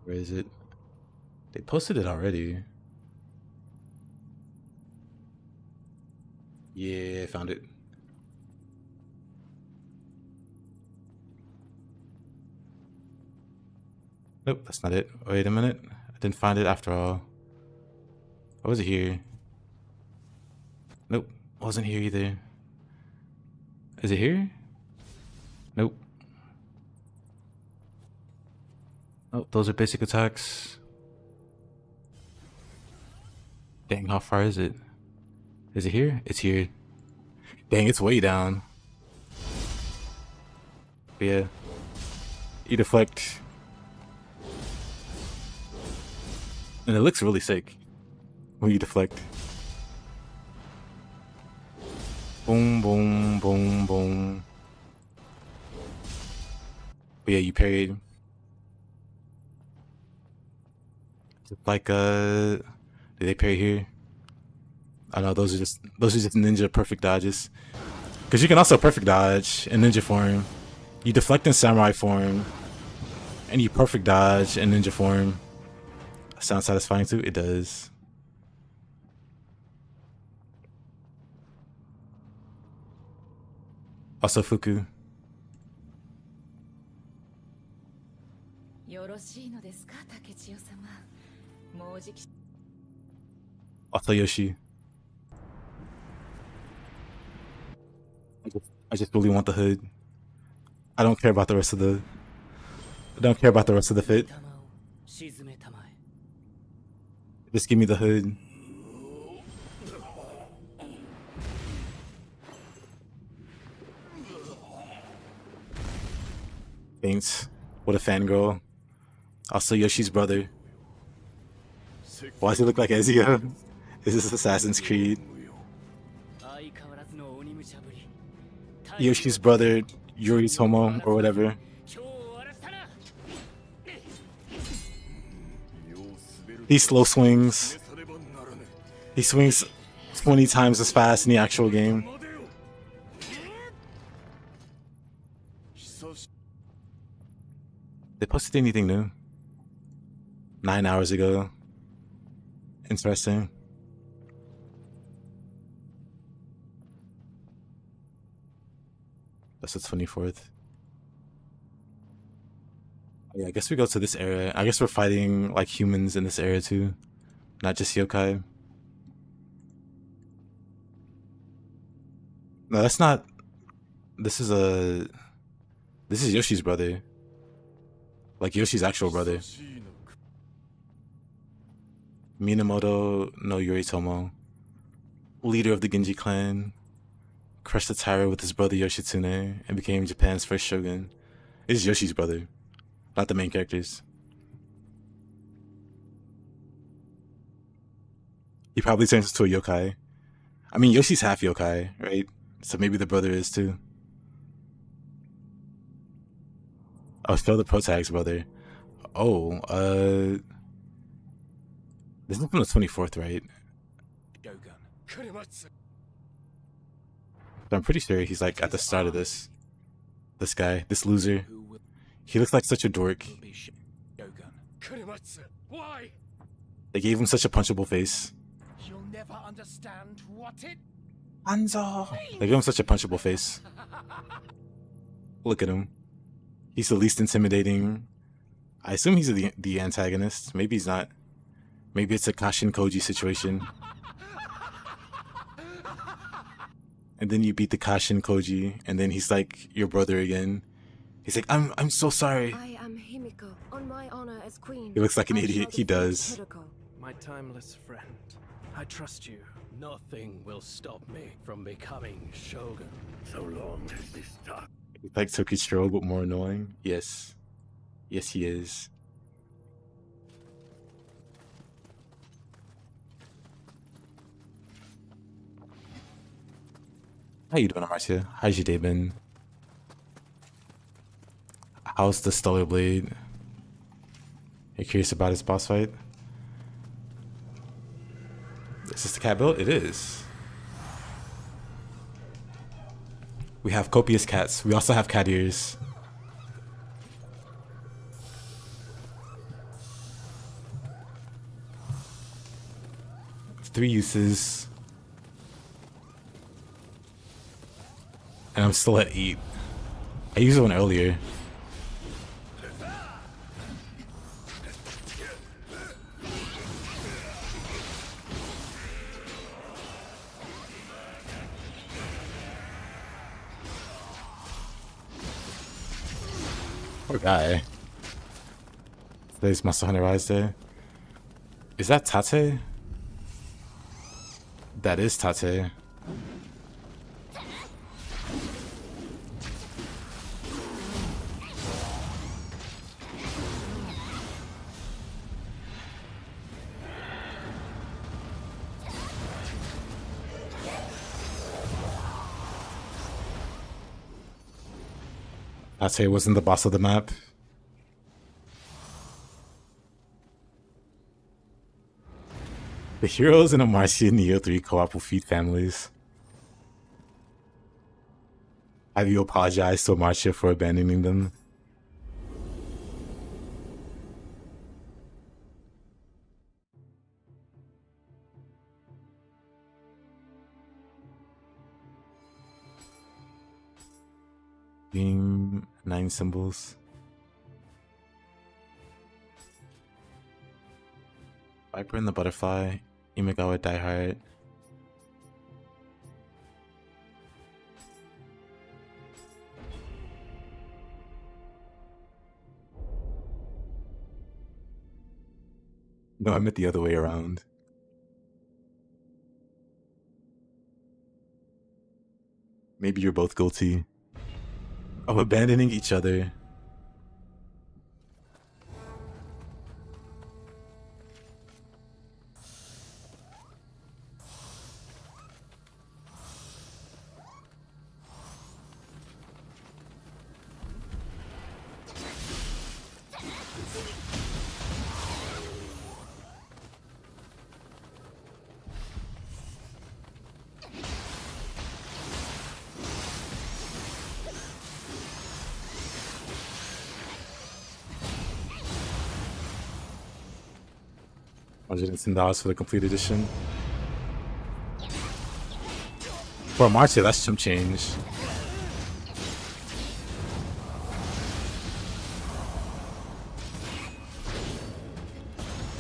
Where is it? They posted it already. Yeah, I found it. Nope, that's not it. Wait a minute. I didn't find it after all. Or was it here? Nope, wasn't here either. Is it here? Nope. Oh, those are basic attacks. Dang, how far is it? Is it here? It's here. Dang, it's way down. But yeah. You deflect. And it looks really sick when you deflect. Boom, boom, boom, boom. But yeah, you parried. Like, did they parry here? I know those are just ninja perfect dodges. Because you can also perfect dodge in ninja form. You deflect in samurai form. And you perfect dodge in ninja form. Sounds satisfying too? It does. Also Fuku. よろしいのですか、竹千代様。もうじき。Also Yoshi. I just really want the hood. I don't care about the rest of the. I don't care about the rest of the fit. Just give me the hood. Thanks. What a fangirl. Also Yoshi's brother. Why does he look like Ezio? Is this Assassin's Creed? Yoshi's brother, Yoritomo, or whatever. He slow swings. He swings 20 times as fast in the actual game. They posted anything new? 9 hours ago. Interesting. That's the 24th. Yeah, I guess we go to this area. I guess we're fighting like humans in this area too, not just yokai. No, that's not. This is Yoshi's brother. Like Yoshi's actual brother. Minamoto no Yoritomo, leader of the Genji clan, crushed the Taira with his brother Yoshitsune and became Japan's first shogun. It's Yoshi's brother. Not the main characters. He probably turns into a yokai. I mean, Yoshi's half yokai, right? So maybe the brother is too. Oh, still the protag's brother. Oh, this is from the 24th, right? I'm pretty sure he's like at the start of this. This guy, this loser. He looks like such a dork. They gave him such a punchable face. You'll never understand what it. Anzo! They gave him such a punchable face. Look at him. He's the least intimidating. I assume he's the antagonist. Maybe he's not. Maybe it's a Kashin Koji situation. And then you beat the Kashin Koji, and then he's like your brother again. He's like, I'm so sorry. I am Himiko. On my honor as queen. He looks like an idiot. He does. My timeless friend, I trust you. Nothing will stop me from becoming shogun. So long as this dark. He's like Toki Stroll, but more annoying. Yes. Yes, he is. How you doing, Marcia? How's your day been? How's the Stellar Blade? You curious about his boss fight? Is this the cat build? It is. We have copious cats. We also have cat ears. Three uses. And I'm still at 8. I used one earlier. Poor guy. Today's Monster Hunter Rise Day. Is that Tate? That is Tate. Tate wasn't the boss of the map. The heroes in Amarcia and Nioh 3 co-op will feed families. Have you apologized to Amarcia for abandoning them? Beam 9 symbols. Viper and the Butterfly. Imagawa Diehard. No, I meant the other way around. Maybe you're both guilty of abandoning each other. $110 for the complete edition. For Amarcia, that's some change.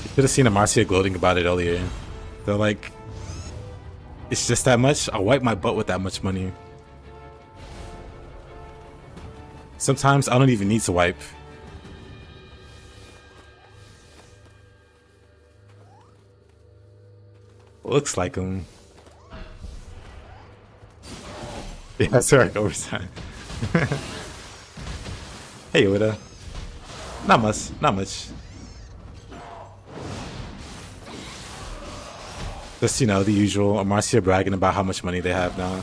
You should have seen Amarcia gloating about it earlier. They're like, it's just that much? I'll wipe my butt with that much money. Sometimes I don't even need to wipe. Looks like him. Yeah, that's right, overtime. Hey, Yoda. Not much, not much. Just, you know, the usual. Amarcia bragging about how much money they have now.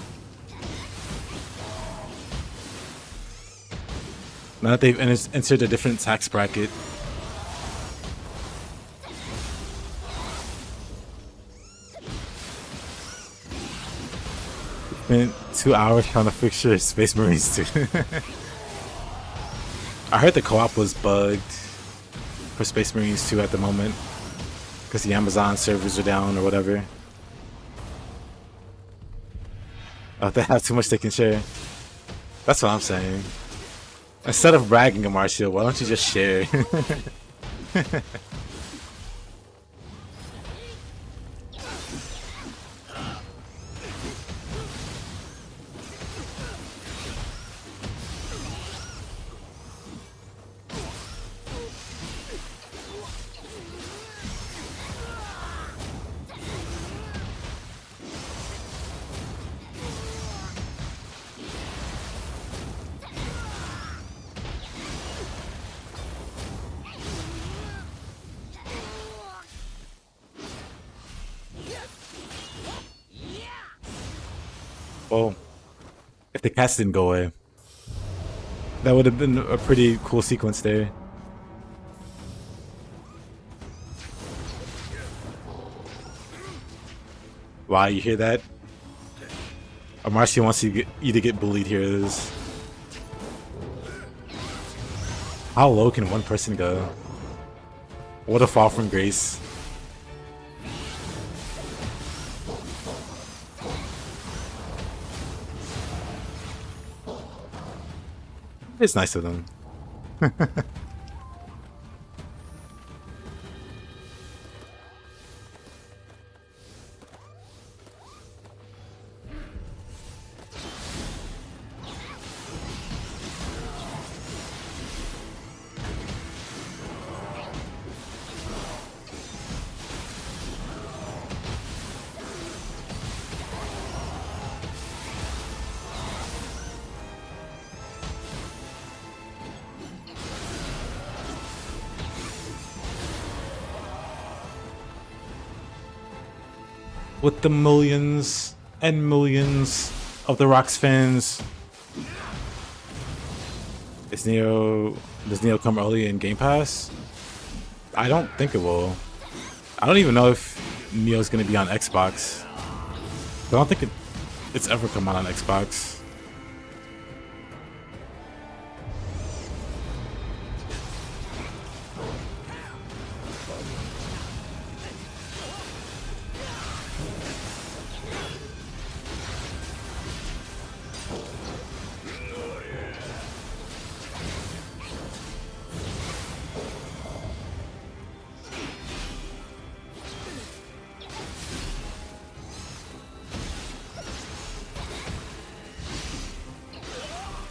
Now that they've entered a different tax bracket. Spent 2 hours trying to fix your Space Marines too. I heard the co-op was bugged for Space Marines 2 at the moment because the Amazon servers are down or whatever. They have too much they can share. That's what I'm saying. Instead of bragging, Amarcia, why don't you just share? Well, if the cats didn't go away, that would have been a pretty cool sequence there. Wow, you hear that? Amarcia wants you to get bullied here. Is how low can one person go? What a fall from grace. It's nice of them. with the millions and millions of the Rocks fans. Does Nioh come early in Game Pass? I don't think it will. I don't even know if Nioh's gonna be on Xbox. I don't think it's ever come out on Xbox.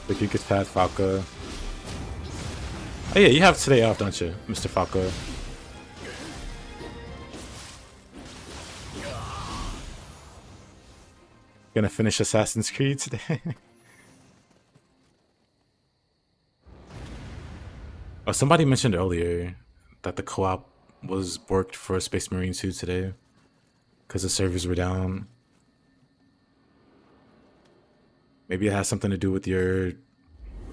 Like you could pass Falco. Oh yeah, you have today off, don't you, Mr. Falco? Gonna finish Assassin's Creed today. Oh, somebody mentioned earlier that the co-op was borked for Space Marine 2 today because the servers were down. Maybe it has something to do with your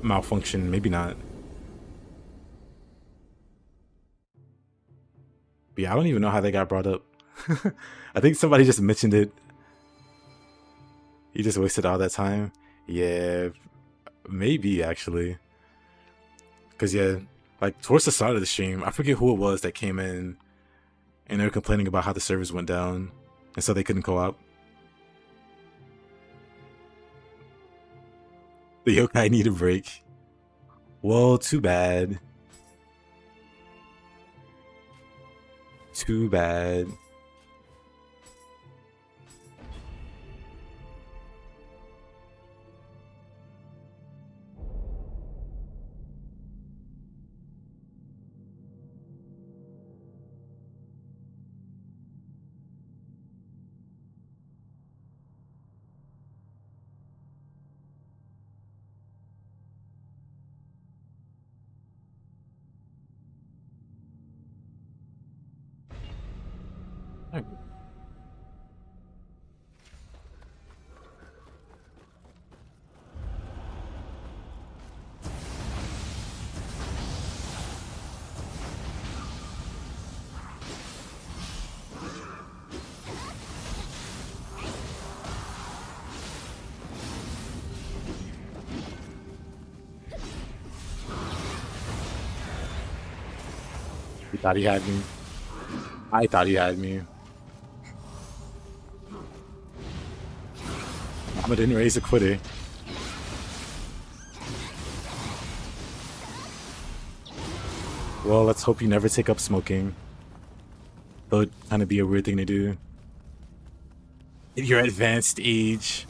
malfunction, maybe not. But yeah, I don't even know how they got brought up. I think somebody just mentioned it. You just wasted all that time. Yeah, maybe actually. Because yeah, like towards the start of the stream, I forget who it was that came in and they were complaining about how the servers went down and so they couldn't co-op. The yokai need a break. Well, too bad. Too bad. He thought he had me. I thought he had me. Mama didn't raise a quitter. Well, let's hope you never take up smoking. Though it'd kind of be a weird thing to do. If you're advanced age.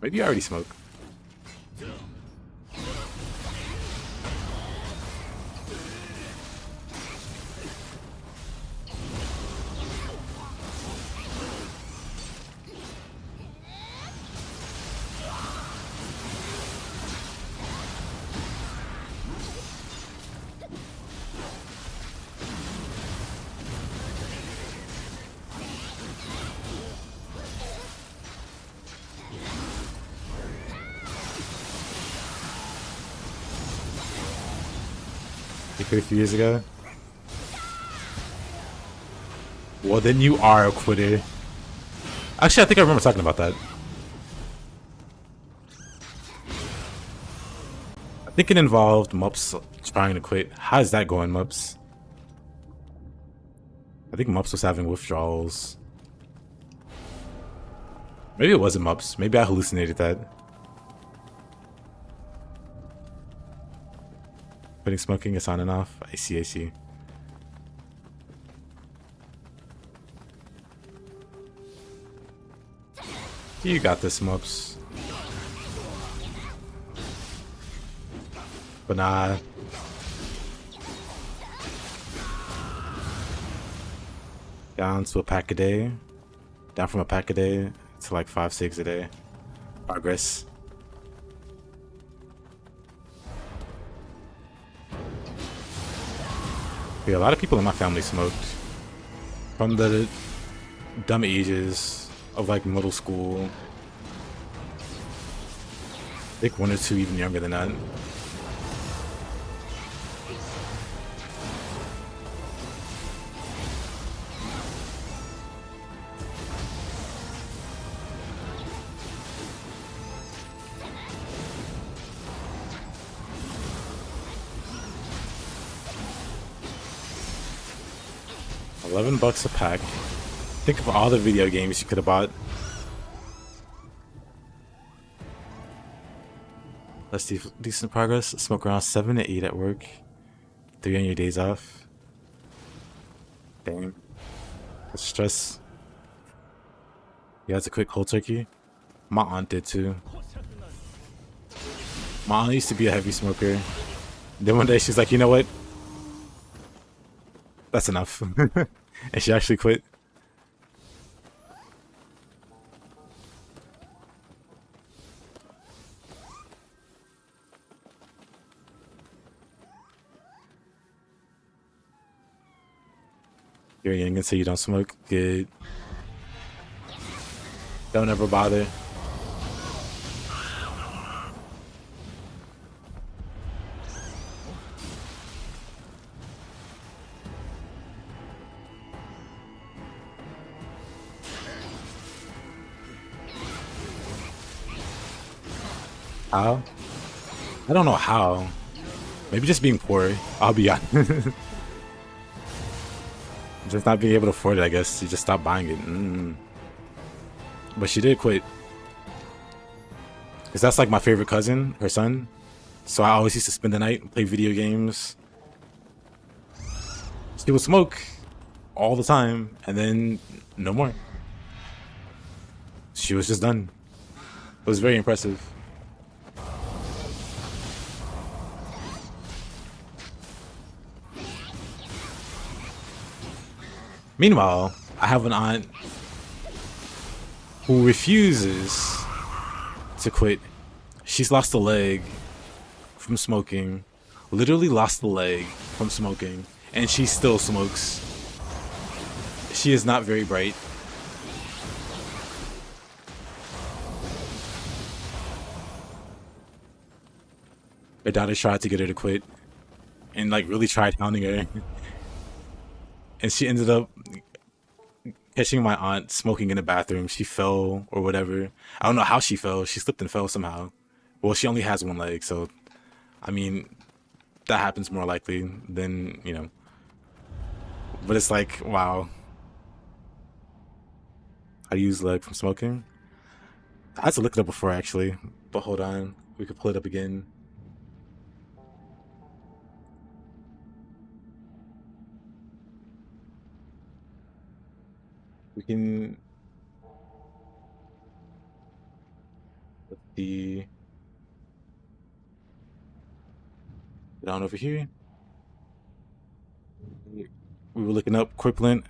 Maybe you already smoke. A few years ago. Well, then you are a quitter. Actually, I think I remember talking about that. I think it involved Mups trying to quit. How's that going, Mups? I think Mups was having withdrawals. Maybe it wasn't Mups. Maybe I hallucinated that. Quitting smoking is on and off. I see, I see. You got this, Mups. But nah. Down to a pack a day. Down from a pack a day to like 5, 6 a day. Progress. Yeah, a lot of people in my family smoked. from the dumb ages of like middle school. I think 1 or 2 even younger than that. $11 a pack. Think of all the video games you could have bought. Let's see, decent progress. Smoke around 7 to 8 at work. 3 on your days off. Dang. That's stress. You had to quit cold turkey. My aunt did too. My aunt used to be a heavy smoker. Then one day she's like, you know what? That's enough. And she actually quit. You're young and say you don't smoke? Good. Don't ever bother. How? I don't know how. Maybe just being poor. I'll be honest. Just not being able to afford it, I guess. She just stopped buying it. But she did quit. Because that's like my favorite cousin, her son. So I always used to spend the night and play video games. She would smoke all the time and then no more. She was just done. It was very impressive. Meanwhile, I have an aunt who refuses to quit. She's lost a leg from smoking. Literally lost the leg from smoking. And she still smokes. She is not very bright. Her daughter tried to get her to quit. And like really tried hounding her. And she ended up catching my aunt smoking in the bathroom. She fell or whatever. I don't know how she fell. She slipped and fell somehow. Well, she only has one leg, so I mean, that happens more likely than, you know. But it's like, wow. How do you use leg from smoking? I had to look it up before actually, but hold on. We could pull it up again. We can, let's see, get on over here. We were looking up Quiplent.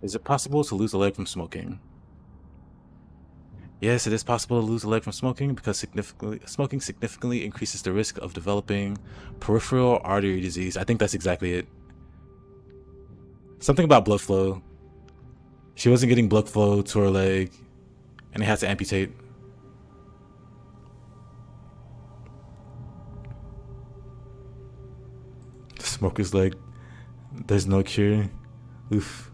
Is it possible to lose a leg from smoking? Yes, it is possible to lose a leg from smoking because smoking significantly increases the risk of developing peripheral artery disease. I think that's exactly it. Something about blood flow. She wasn't getting blood flow to her leg, and they had to amputate. The smoker's leg. There's no cure. Oof.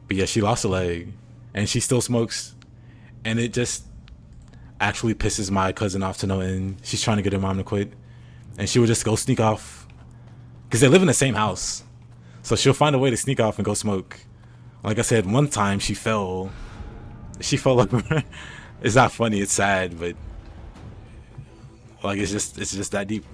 But yeah, she lost a leg, and she still smokes, and it just actually pisses my cousin off to no end. She's trying to get her mom to quit, and she would just go sneak off. Because they live in the same house. So she'll find a way to sneak off and go smoke. Like I said, one time she fell. She fell over. It's not funny, it's sad, but like it's just that deep.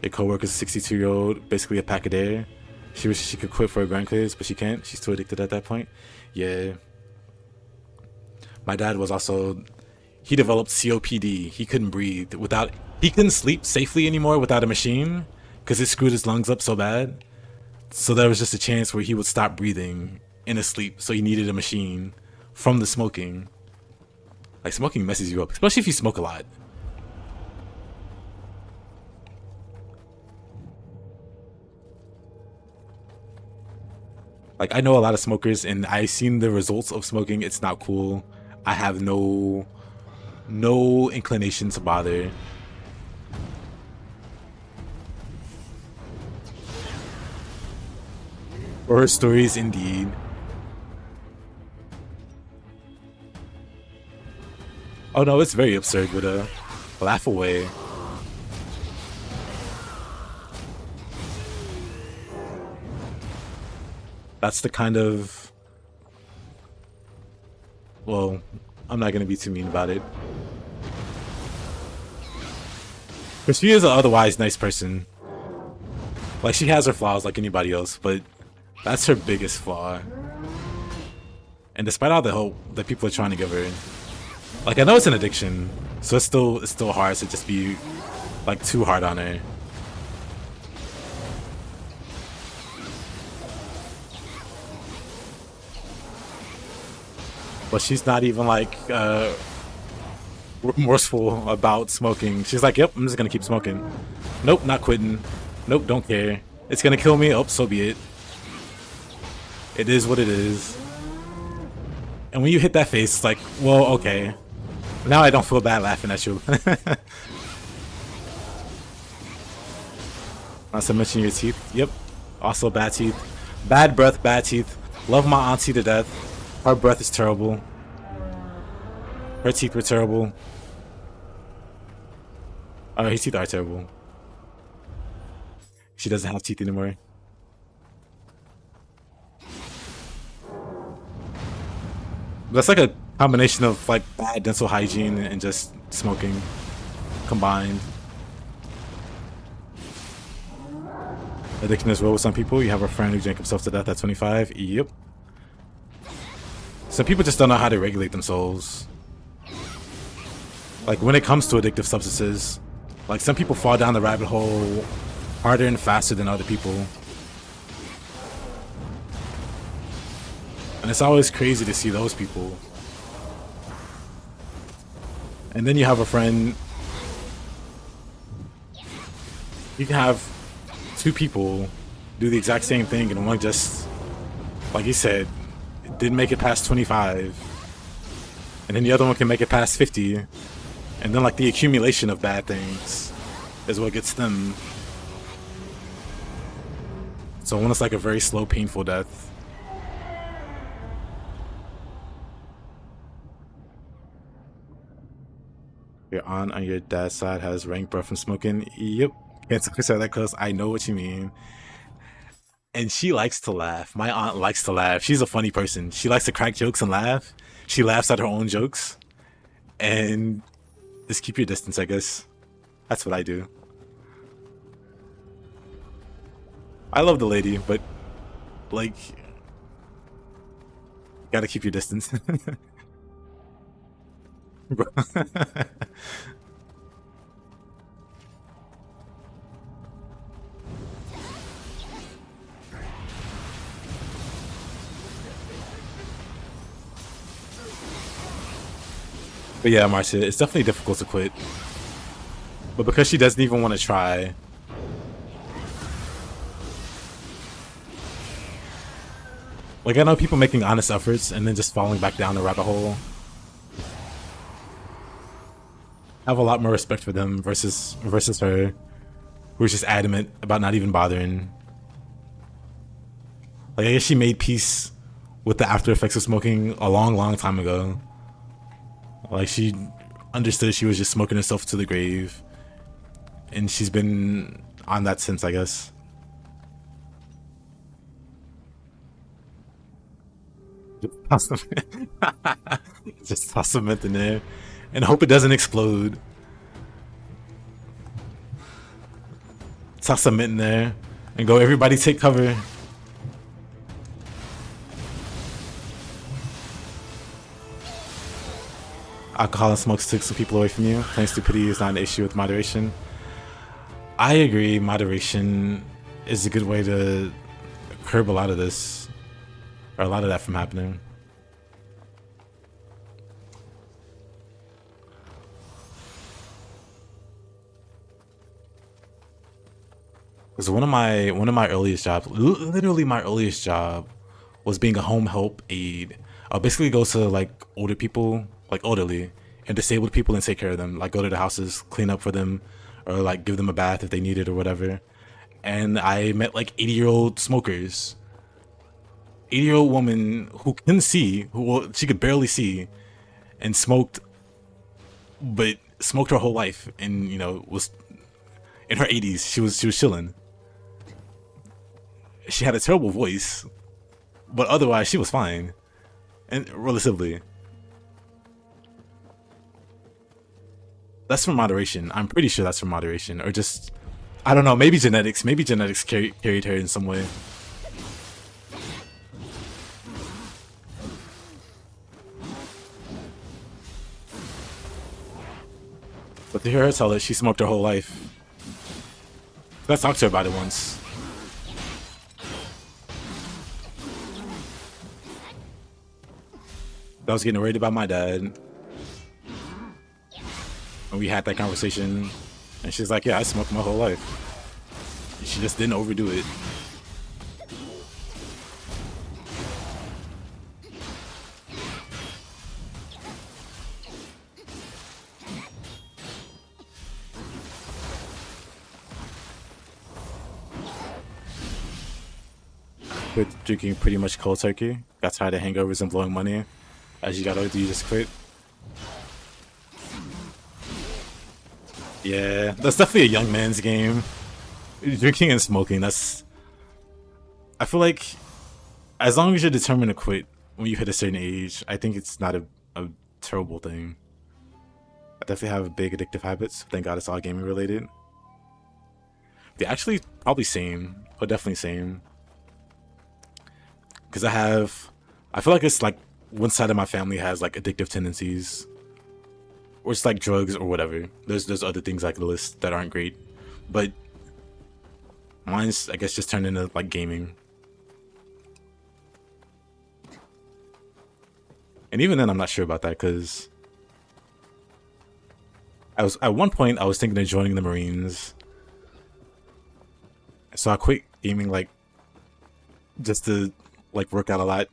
Your coworker's a 62-year-old, basically a pack a day. She wishes she could quit for her grandkids, but she can't. She's too addicted at that point. Yeah. My dad was also, he developed COPD. He couldn't breathe without, he couldn't sleep safely anymore without a machine because it screwed his lungs up so bad. So there was just a chance where he would stop breathing in his sleep. So he needed a machine from the smoking. Like smoking messes you up, especially if you smoke a lot. Like, I know a lot of smokers, and I've seen the results of smoking. It's not cool. I have no inclination to bother. Horror stories, indeed. Oh no, it's very absurd, but laugh away. That's the kind of... Well, I'm not gonna be too mean about it. But she is an otherwise nice person. Like, she has her flaws like anybody else, but that's her biggest flaw. And despite all the hope that people are trying to give her, like, I know it's an addiction, so it's still hard to just be like too hard on her. But she's not even like remorseful about smoking. She's like, yep, I'm just gonna keep smoking. Nope, not quitting. Nope, don't care. It's gonna kill me. Oh, so be it. It is what it is. And when you hit that face, it's like, well, okay. Now I don't feel bad laughing at you. Not to mention your teeth. Yep. Also bad teeth. Bad breath, bad teeth. Love my auntie to death. Her breath is terrible. Her teeth were terrible. Oh, his teeth are terrible. She doesn't have teeth anymore. That's like a combination of like bad dental hygiene and just smoking combined. Addiction is real with some people. You have a friend who drank himself to death at 25. Yep. Some people just don't know how to regulate themselves. Like, when it comes to addictive substances, like, some people fall down the rabbit hole harder and faster than other people. And it's always crazy to see those people. And then you have a friend. You can have two people do the exact same thing, and one just, like you said, didn't make it past 25. And then the other one can make it past 50. And then, like, the accumulation of bad things is what gets them. So one is like a very slow, painful death. Your aunt on your dad's side has rank breath from smoking. Yep. Can't say that close. I know what you mean. And she likes to laugh. My aunt likes to laugh. She's a funny person. She likes to crack jokes and laugh. She laughs at her own jokes. And just keep your distance, I guess. That's what I do. I love the lady, but, like, gotta keep your distance. But yeah, Marcia, it's definitely difficult to quit. But because she doesn't even want to try. Like, I know people making honest efforts and then just falling back down the rabbit hole. I have a lot more respect for them versus her, who's just adamant about not even bothering. Like, I guess she made peace with the after effects of smoking a long time ago. Like, she understood she was just smoking herself to the grave. And she's been on that since, I guess. Just toss some mint in there. And hope it doesn't explode. Toss some mint in there. And go, everybody take cover. Alcohol and smoke took some people away from you. Plain stupidity is not an issue with moderation. I agree, moderation is a good way to curb a lot of this. Or a lot of that from happening. Because one of my earliest jobs, literally my earliest job, was being a home help aide. Basically goes to like older people, like elderly and disabled people, and take care of them. Like go to the houses, clean up for them, or like give them a bath if they need it or whatever. And I met like 80-year-old smokers. 80-year-old woman who can see, well, she could barely see, and smoked, but smoked her whole life, and you know was in her 80s. She was chilling. She had a terrible voice, but otherwise she was fine, and relatively. That's for moderation. I'm pretty sure that's for moderation, or just I don't know. Maybe genetics. Maybe genetics carried her in some way. But to hear her tell it, she smoked her whole life. Let's talk to her about it once. I was getting worried about my dad. And we had that conversation. And she's like, yeah, I smoked my whole life. She just didn't overdo it. Quit drinking pretty much cold turkey. Got tired of hangovers and blowing money. As you got older, you just quit. Yeah, that's definitely a young man's game. Drinking and smoking, that's... I feel like as long as you're determined to quit when you hit a certain age, I think it's not a terrible thing. I definitely have big addictive habits. Thank God it's all gaming related. They're actually probably same, or definitely same. Because I feel like it's like one side of my family has like addictive tendencies, or it's like drugs or whatever. There's other things like the list that aren't great, but mine's I guess just turned into like gaming. And even then I'm not sure about that, because at one point I was thinking of joining the Marines, so I quit gaming like just to like work out a lot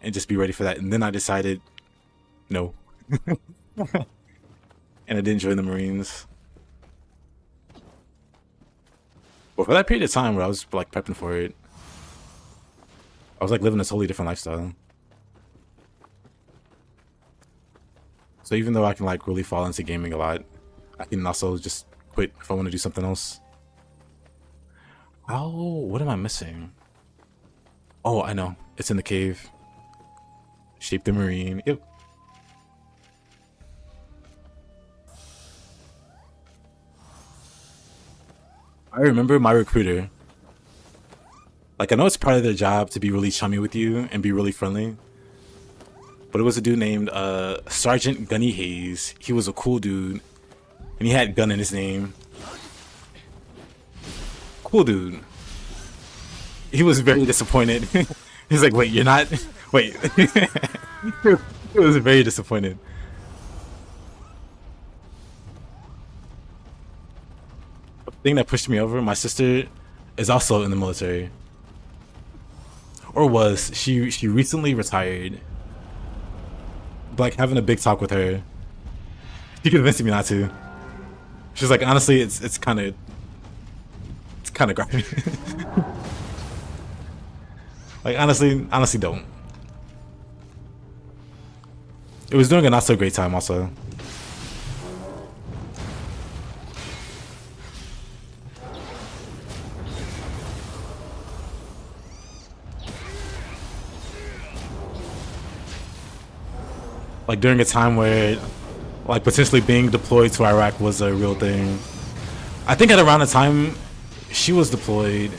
and just be ready for that. And then I decided no. And I didn't join the Marines. But for that period of time where I was like prepping for it, I was like living a totally different lifestyle. So even though I can like really fall into gaming a lot, I can also just quit if I want to do something else. Oh, what am I missing? Oh, I know. It's in the cave. Shape the Marine. Yep. I remember my recruiter. Like, I know it's part of their job to be really chummy with you and be really friendly. But it was a dude named Sergeant Gunny Hayes. He was a cool dude. And he had gun in his name. Cool dude. He was very disappointed. He's like, wait, you're not? Wait. He was very disappointed. The thing that pushed me over, my sister is also in the military. Or was. She recently retired. But like having a big talk with her, she convinced me not to. She's like, honestly, it's kind of grimy. Like honestly don't. It was during a not so great time also. Like during a time where like potentially being deployed to Iraq was a real thing. I think at around the time she was deployed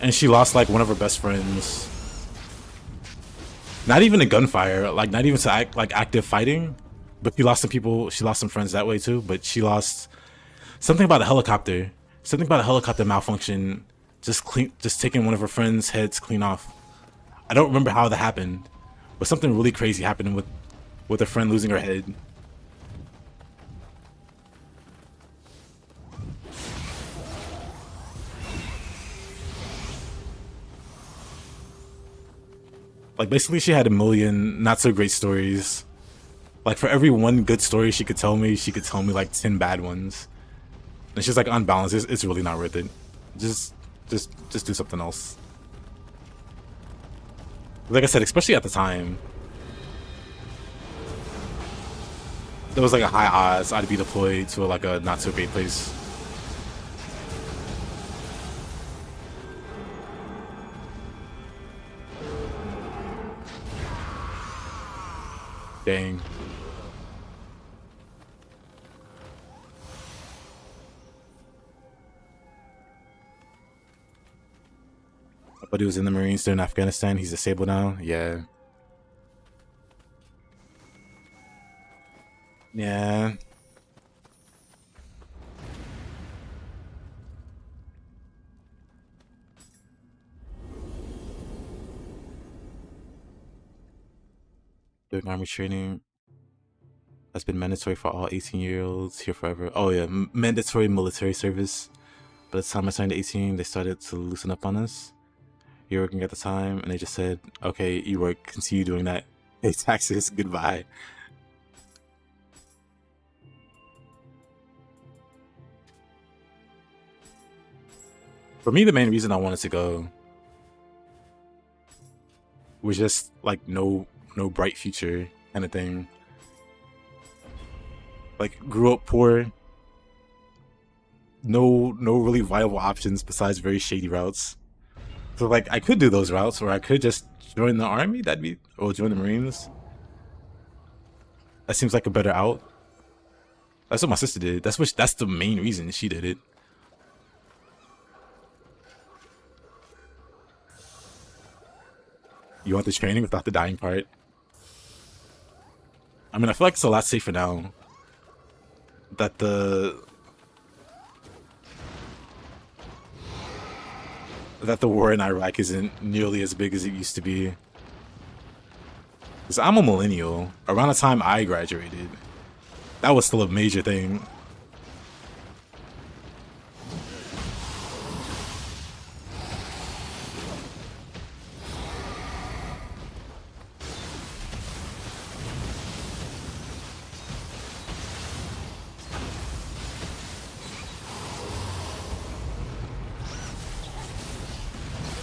and she lost like one of her best friends. Not even a gunfire, like not even to active fighting, but she lost some people, she lost some friends that way too, but she lost something about a helicopter. Something about a helicopter malfunction, just taking one of her friends' heads clean off. I don't remember how that happened, but something really crazy happened with a friend losing her head. Like, basically, she had a million not so great stories. Like, for every one good story she could tell me like 10 bad ones. And she's like, on balance, it's really not worth it. Just do something else. Like I said, especially at the time, there was like a high odds I'd be deployed to like a not so great place. Dang. But he was in the Marines during Afghanistan. He's disabled now. Yeah. Yeah. Doing army training has been mandatory for all 18-year-olds here forever. Oh yeah, mandatory military service. By the time I signed 18, they started to loosen up on us. You're working at the time, and they just said, okay, you work, continue doing that. Pay taxes, goodbye. For me, the main reason I wanted to go was just like no bright future kind of thing. Like, grew up poor, no really viable options besides very shady routes. So like, I could do those routes, or I could just join the army. Or join the Marines. That seems like a better out. That's what my sister did. That's the main reason she did it. You want the training without the dying part? I mean, I feel like it's a lot safer now that the war in Iraq isn't nearly as big as it used to be. Because I'm a millennial. Around the time I graduated, that was still a major thing.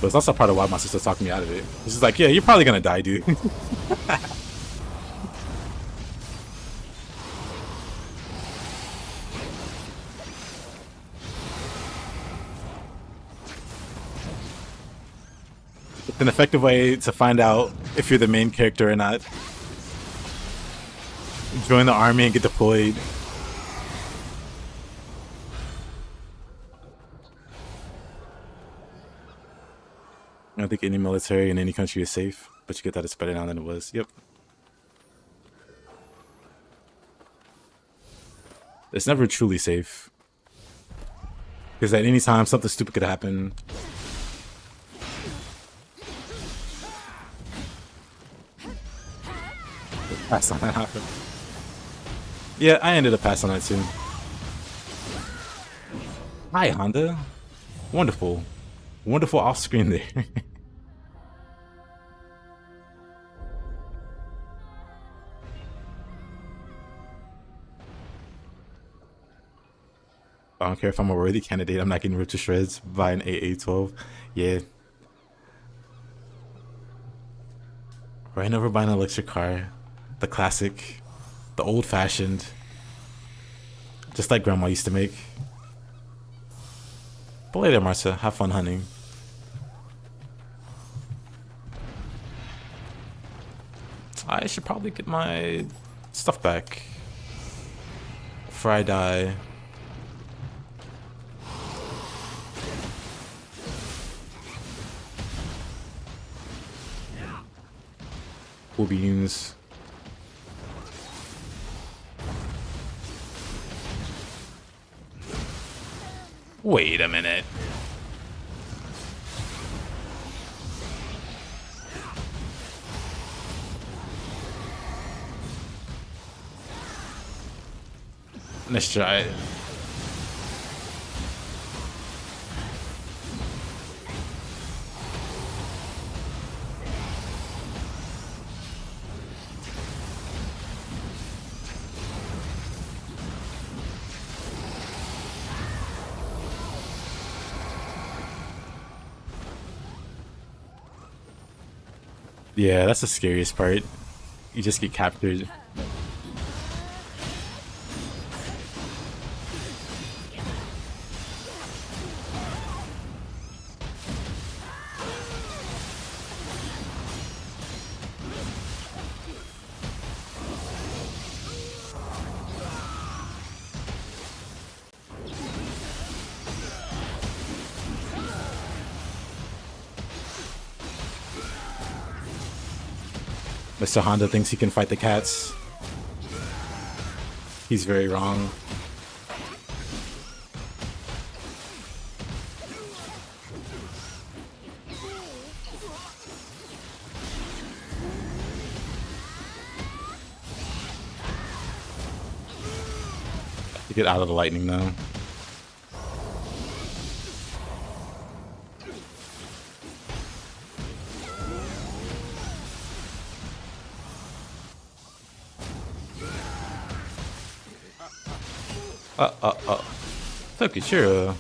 But it's also part of why my sister talked me out of it. She's like, yeah, you're probably gonna die, dude. It's an effective way to find out if you're the main character or not. Join the army and get deployed. I don't think any military in any country is safe, but you get that it's better now than it was. Yep. It's never truly safe. Because at any time, something stupid could happen. Pass on that happened. Yeah, I ended up passing on that too. Hi, Honda. Wonderful. Wonderful off screen there. I don't care if I'm a worthy candidate, I'm not getting ripped to shreds by an AA-12. Yeah. Ran over by an electric car. The classic. The old-fashioned. Just like Grandma used to make. But later, Marcia. Have fun hunting. I should probably get my stuff back before I die. Cool beans. Wait a minute. Let's try it. Yeah, that's the scariest part. You just get captured. Mr. Honda thinks he can fight the cats. He's very wrong. To get out of the lightning though. Tokishiro.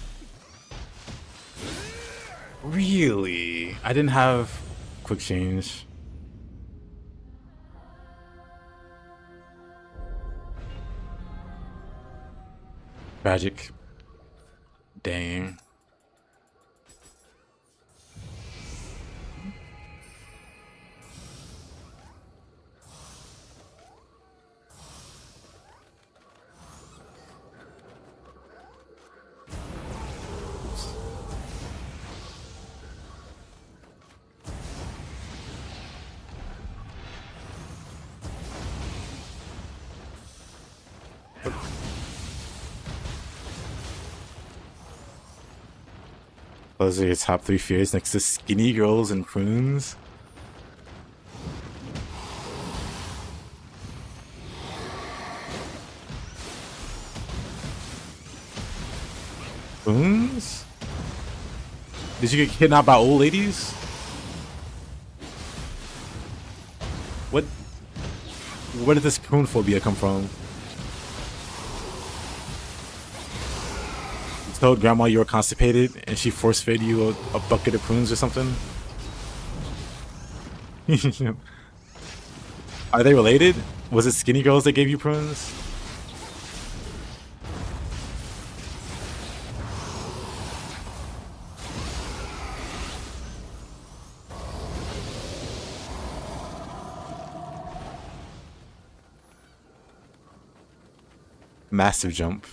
Really? I didn't have quick change. Tragic. Dang. Those are your top 3 fears next to skinny girls and prunes. Prunes? Did you get kidnapped by old ladies? What? Where did this prune phobia come from? Told grandma you were constipated and she force fed you a bucket of prunes or something? Are they related? Was it skinny girls that gave you prunes? Massive jump.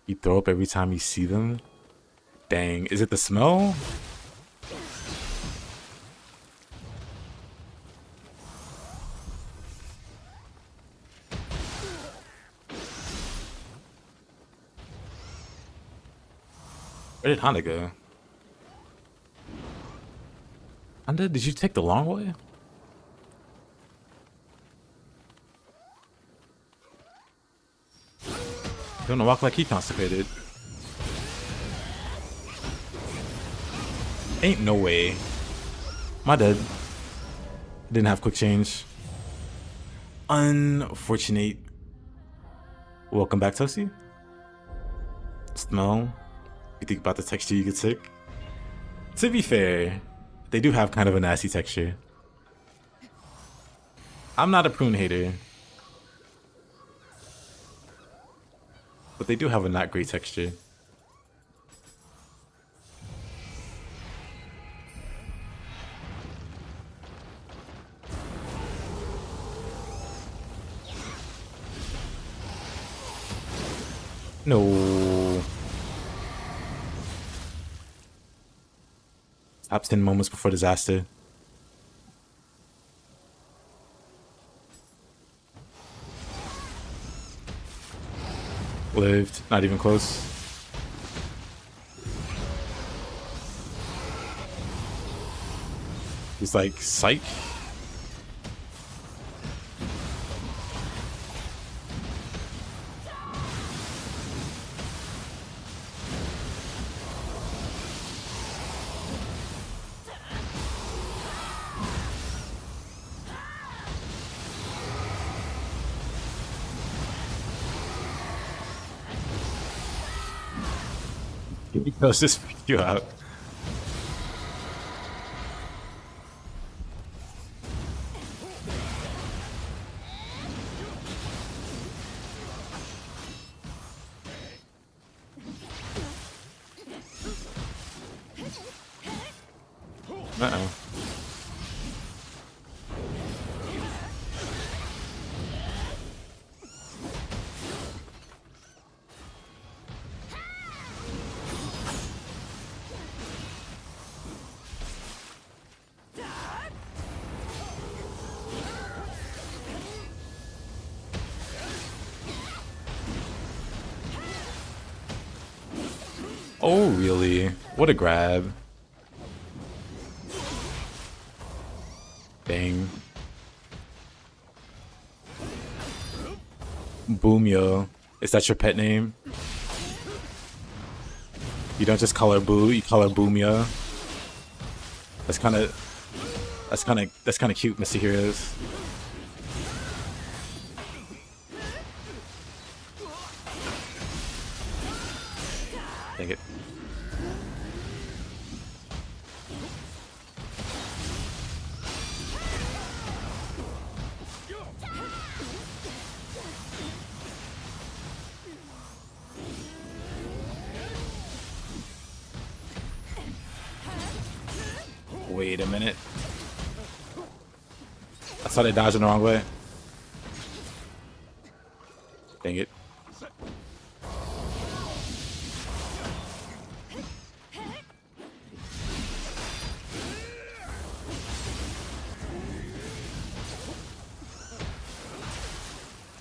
You throw up every time you see them? Dang, is it the smell? Where did Honda go? Honda, did you take the long way? You wanna walk like he constipated? Ain't no way. My dad didn't have quick change. Unfortunate. Welcome back, Toasty. Smell. You think about the texture you get sick? To be fair, they do have kind of a nasty texture. I'm not a prune hater. But they do have a not great texture. No. Top 10 moments before disaster. Lived, not even close. He's like, psych. Let's just freak you out. Uh-oh. Oh, really? What a grab. Dang. Boomyo. Is that your pet name? You don't just call her Boo, you call her Boomyo. That's kind of cute, Mr. Heroes. Dang it. Wait a minute. I saw they dodging the wrong way. Dang it.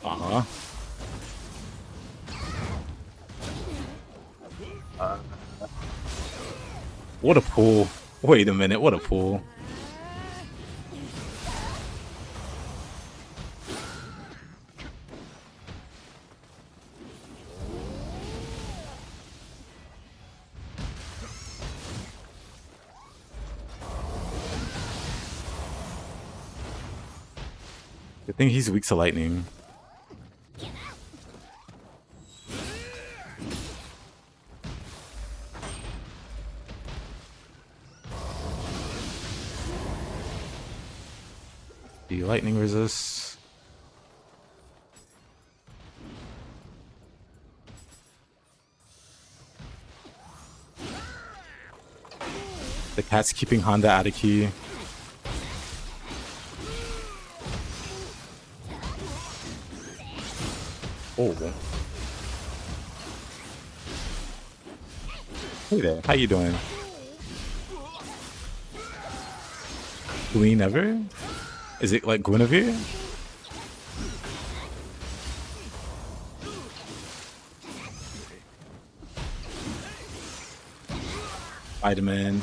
Uh-huh. What a pull. Wait a minute, what a pull. Good thing he's weak to lightning. The lightning resists. The cat's keeping Honda out of key. Oh. Hey there, how you doing? Queen ever? Is it like Guinevere? Spider-Man.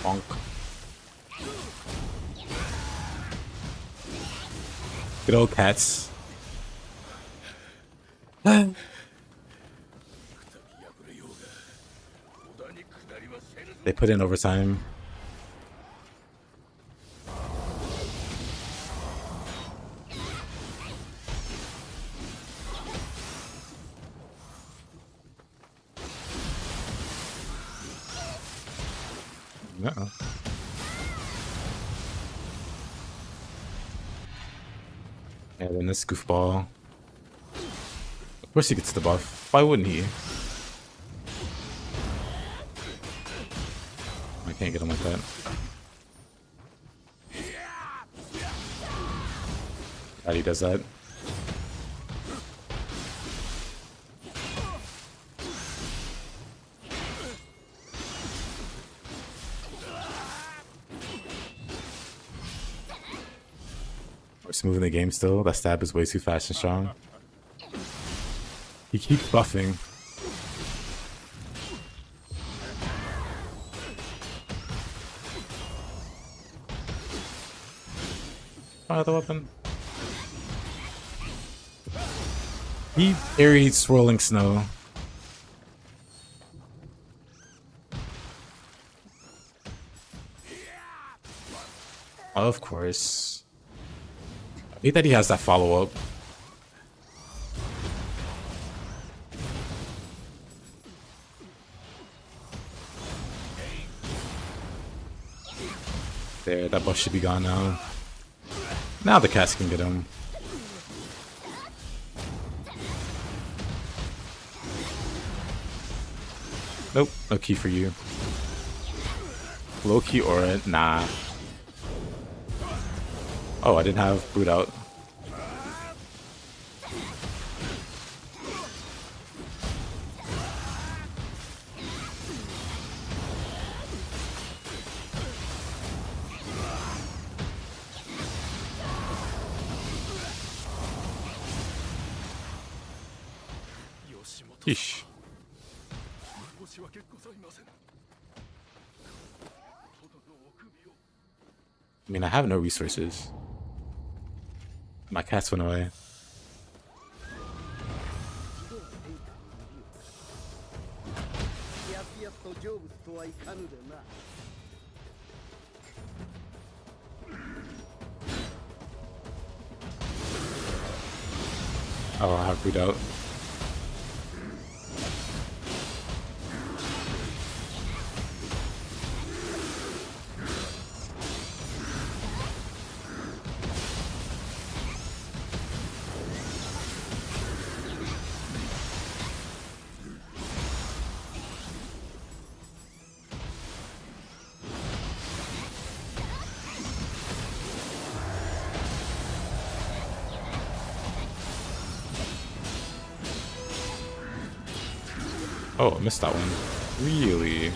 Bonk. Good old cats. They put in overtime. Uh-oh. And then this goofball. Of course he gets the buff. Why wouldn't he? I can't get him like that. How he does that. We're smoothing the game still. That stab is way too fast and strong. He keeps buffing. Fire the weapon. He parried swirling snow. Of course. I hate that he has that follow-up. There, that buff should be gone now. Now the cats can get him. Nope, no key for you. Low key aura, nah. Oh, I didn't have boot out. Yeesh. I mean, I have no resources. My cats went away. Oh, I have boot out. Oh, I missed that one. Really?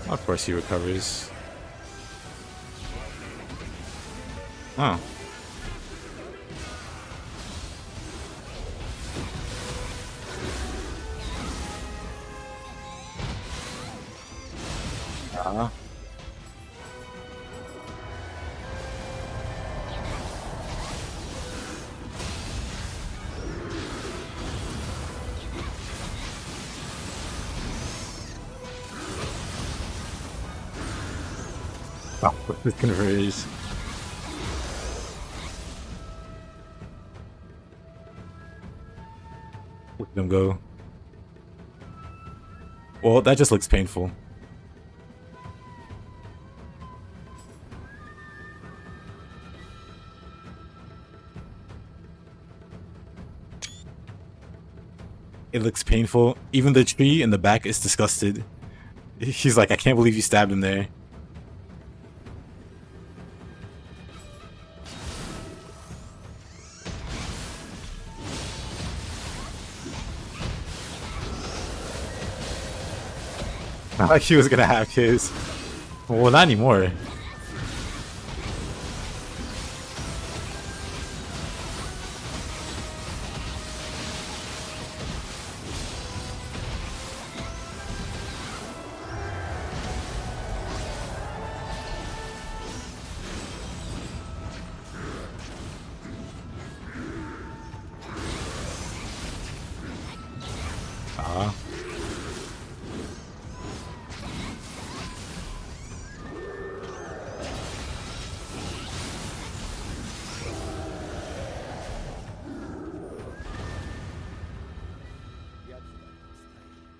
Of course he recovers. Oh. Wow, this converge. Look at them go. Well, that just looks painful. It looks painful. Even the tree in the back is disgusted. He's like, I can't believe you stabbed him there. Not like he was gonna have his. Well, not anymore.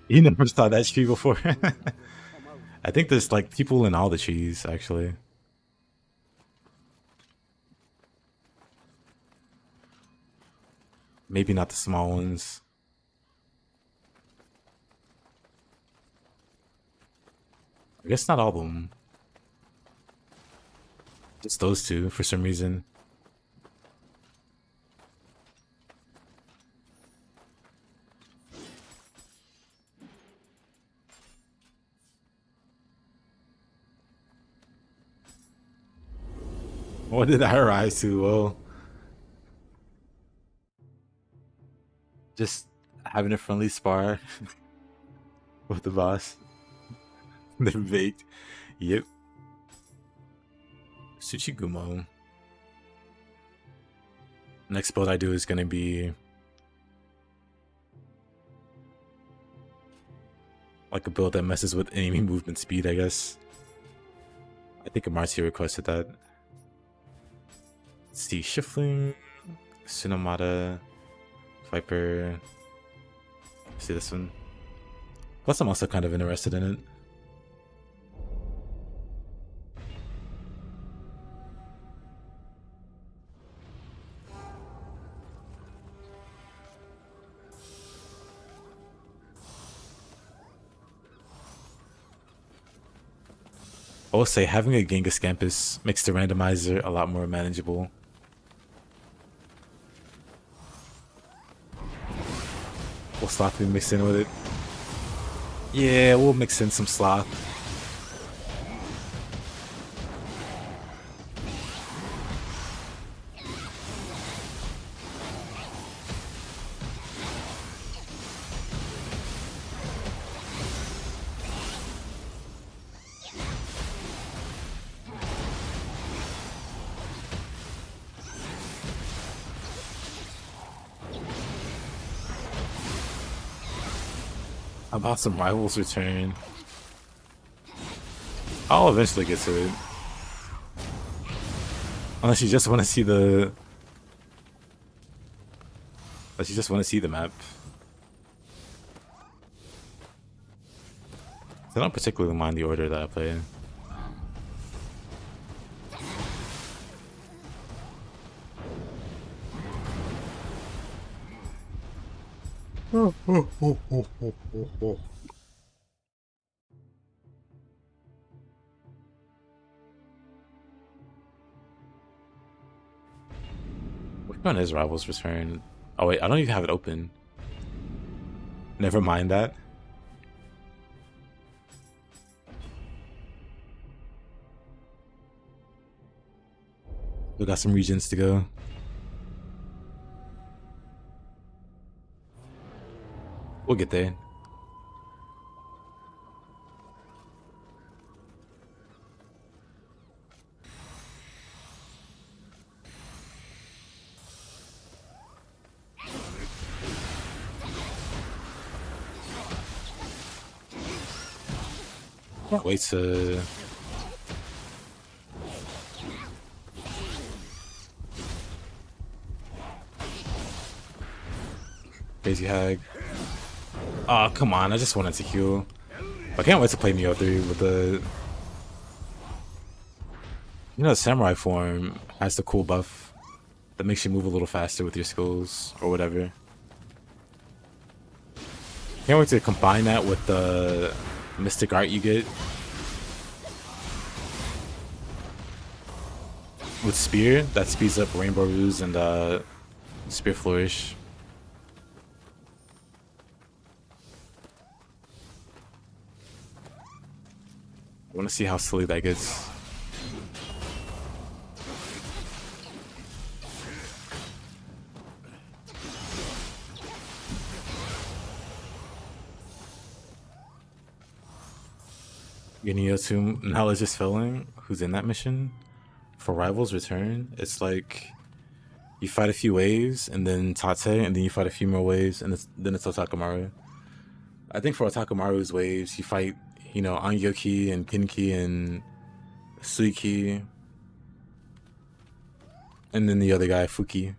You never saw that tree before. I think there's like people in all the trees, actually. Maybe not the small ones. I guess not all of them. Just those two for some reason. What did I rise to? Well, just having a friendly spar with the boss. Then baked. Yep. Tsuchigumo. Next build I do is gonna be like a build that messes with enemy movement speed, I guess. I think Amarty requested that. Let's see, Shifling, Tsunomata, Viper, See this one. Plus, I'm also kind of interested in it. I will say having a Genghis Scampuss makes the randomizer a lot more manageable. We'll slothly mix in with it. Yeah, we'll mix in some sloth. How about some Rivals Return? I'll eventually get to it. Unless you just want to see the... Unless you just want to see the map. I don't particularly mind the order that I play in. Which one is Rivals Return? Oh wait, I don't even have it open. Never mind that. We got some regions to go. We'll get there. Can't wait to... Crazy Hag. Oh, come on, I just wanted to heal. I can't wait to play Nioh 3 with the... You know, the Samurai form has the cool buff that makes you move a little faster with your skills or whatever. Can't wait to combine that with the Mystic Art you get. With Spear, that speeds up Rainbow Ruse and Spear Flourish. I want to see how silly that gets. Nioh 2 knowledge is filling. Who's in that mission? For Rivals Return, it's like you fight a few waves and then Tate, and then you fight a few more waves and then it's Otakamaru. I think for Otakamaru's waves, you fight, you know, Anyoki and Kinki and Suiki, and then the other guy, Fuki.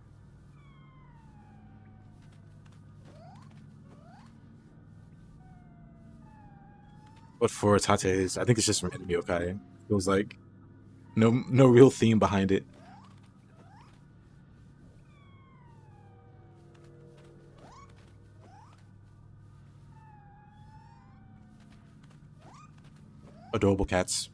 But for Tate's, I think it's just random yokai. It was like no real theme behind it. Adorable cats.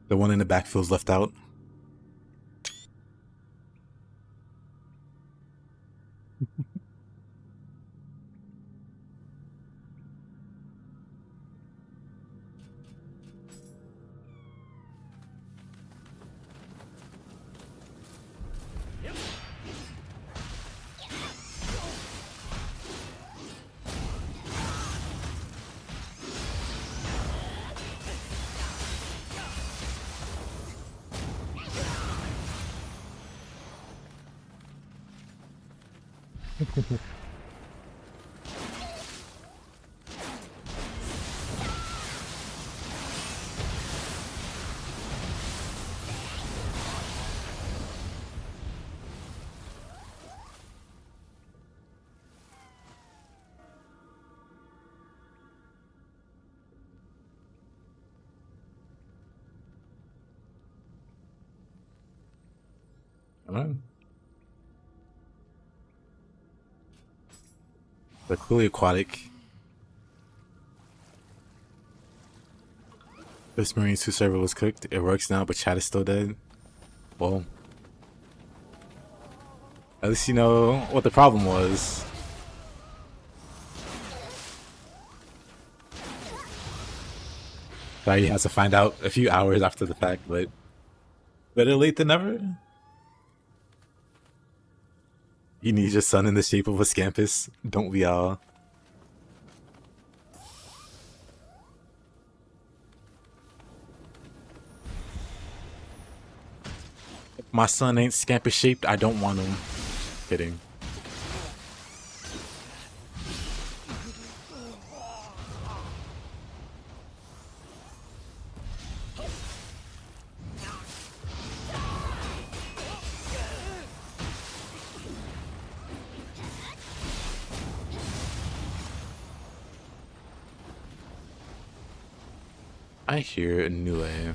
The one in the back feels left out. Alright. They're clearly aquatic. This Marine 2 server was cooked. It works now, but chat is still dead. Well, at least you know what the problem was. Sorry, he has to find out a few hours after the fact, but better late than never. You need your son in the shape of a Scampuss, don't we all? If my son ain't Scampuss shaped, I don't want him. Kidding. I hear a new way.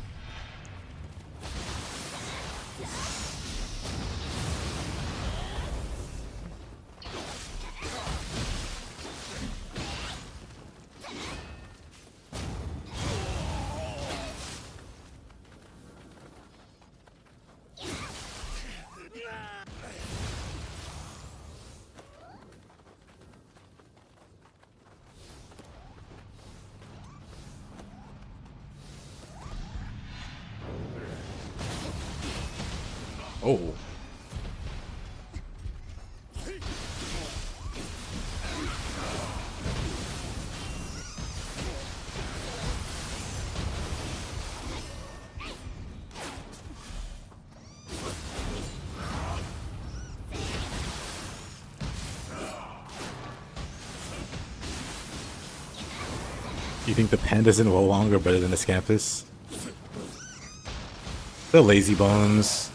Oh. You think the panda's in well longer better than the Scampuss? They're lazy bones.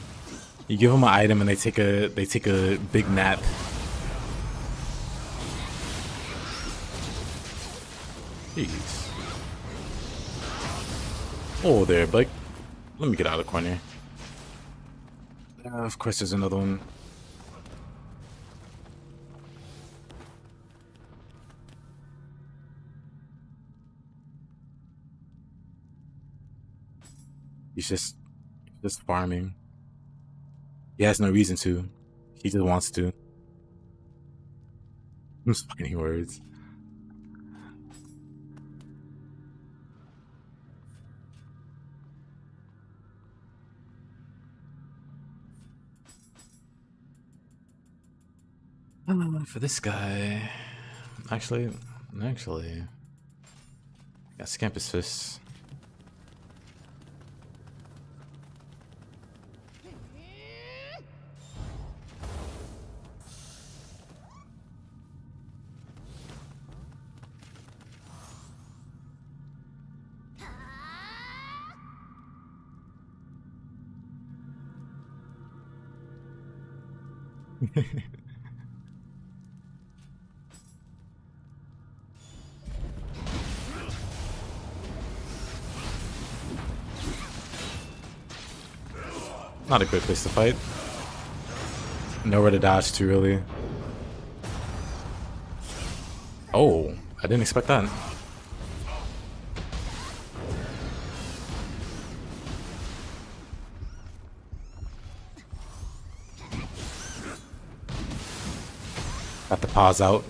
You give them an item and they take a big nap. Jeez. Oh, there, Blake. Let me get out of the corner. Of course, there's another one. He's just farming. He has no reason to. He just wants to. I'm just finding words. For this guy, actually, got Scampuss Fists. Not a great place to fight. Nowhere to dodge to, really. Oh, I didn't expect that. Got the paws out.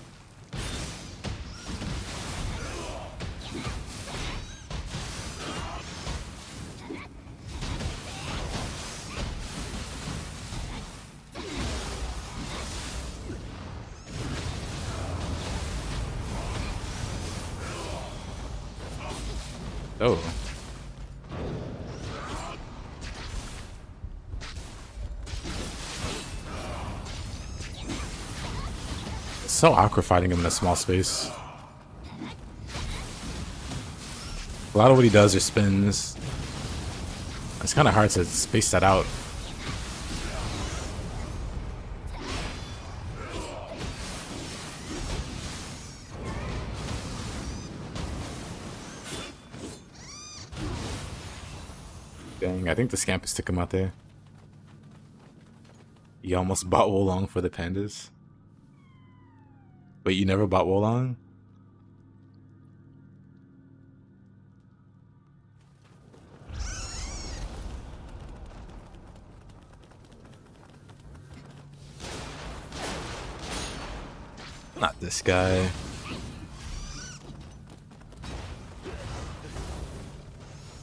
Oh. It's so awkward fighting him in a small space. A lot of what he does are spins. It's kind of hard to space that out. Dang, I think the Scampuss took him out there. You almost bought Wolong for the pandas. Wait, you never bought Wolong? Not this guy.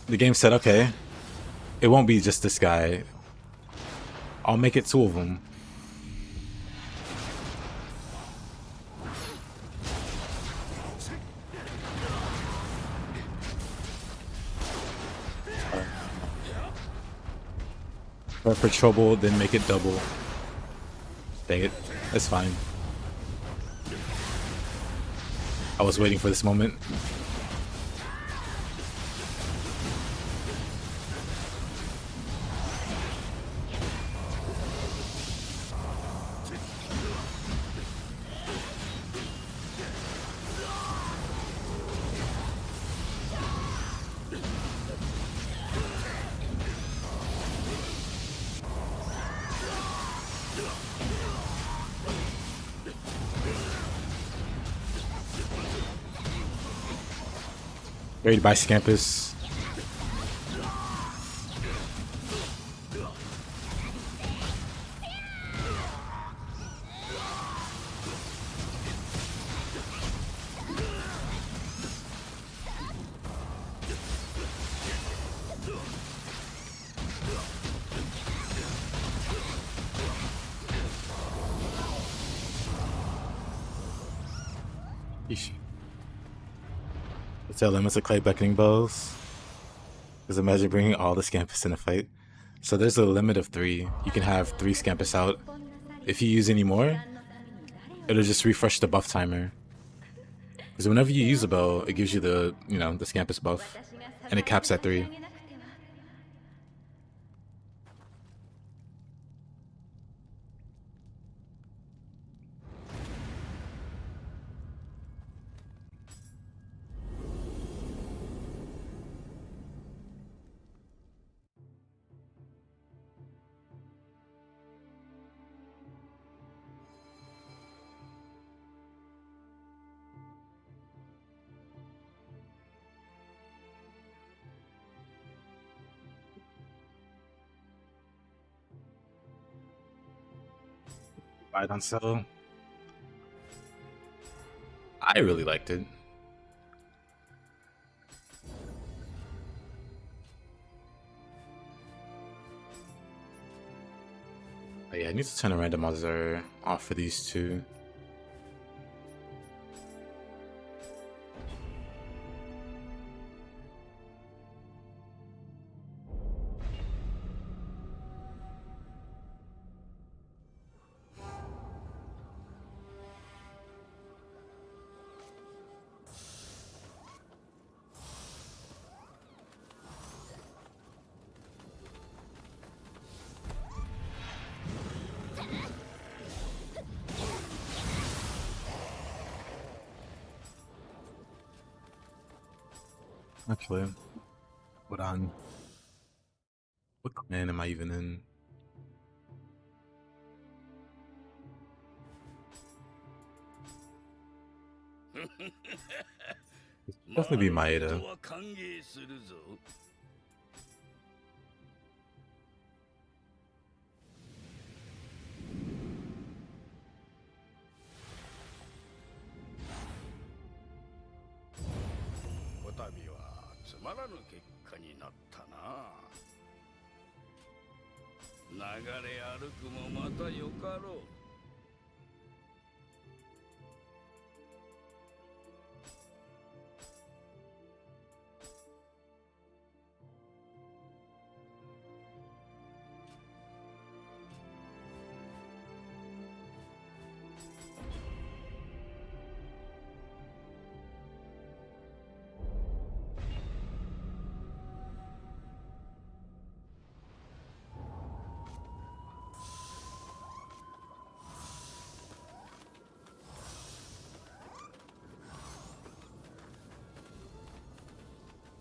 The game said, okay, it won't be just this guy. I'll make it 2 of them. Or for trouble, then make it double. Dang it, that's fine. I was waiting for this moment. Raided by Scampuss. Yeesh. Let's tell limits of Clay Beckoning bows. Because imagine bringing all the Scampuss in a fight. So there's a limit of 3. You can have 3 Scampuss out. If you use any more, it'll just refresh the buff timer. Because whenever you use a bow, it gives you the, you know, the Scampuss buff. And it caps at 3. Buy it on sale. I really liked it. Oh yeah, I need to turn a randomizer off for these 2. Actually, what clan am I even in? It's definitely be Maeda. は歓迎するぞ。こたびはつまらぬ結果になったな。流れ歩くもまたよかろう。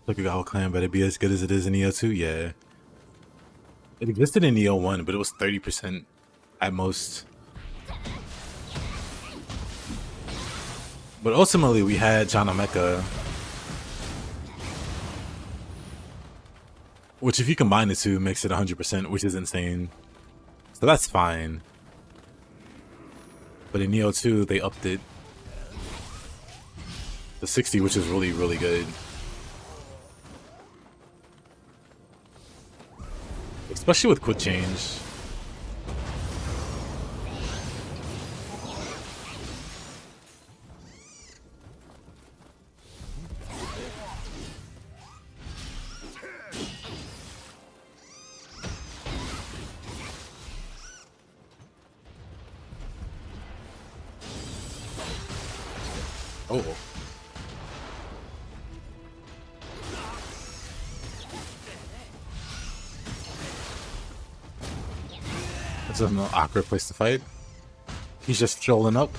Tokugawa clan better be as good as it is in Nioh 2? Yeah. It existed in Nioh 1, but it was 30%. at most. But ultimately, we had Jana Mecha, which if you combine the two makes it 100%, which is insane. So that's fine. But in Nioh 2, they upped it to 60, which is really, really good. Especially with quick change. Oh. That's an awkward place to fight. He's just strolling up.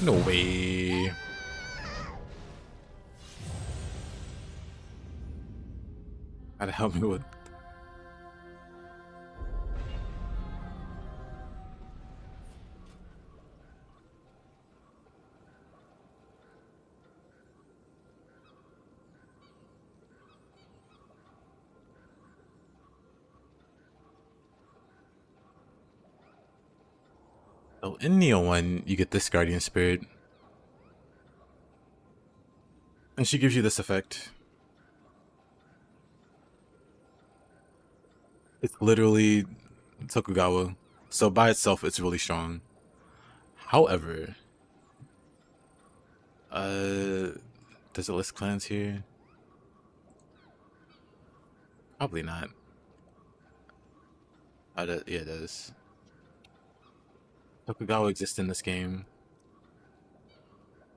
No way. Gotta help me with. So in Nioh 1, you get this Guardian Spirit. And she gives you this effect. It's literally Tokugawa. So by itself, it's really strong. However, does it list clans here? Probably not. Yeah, it does. Tokugawa exists in this game,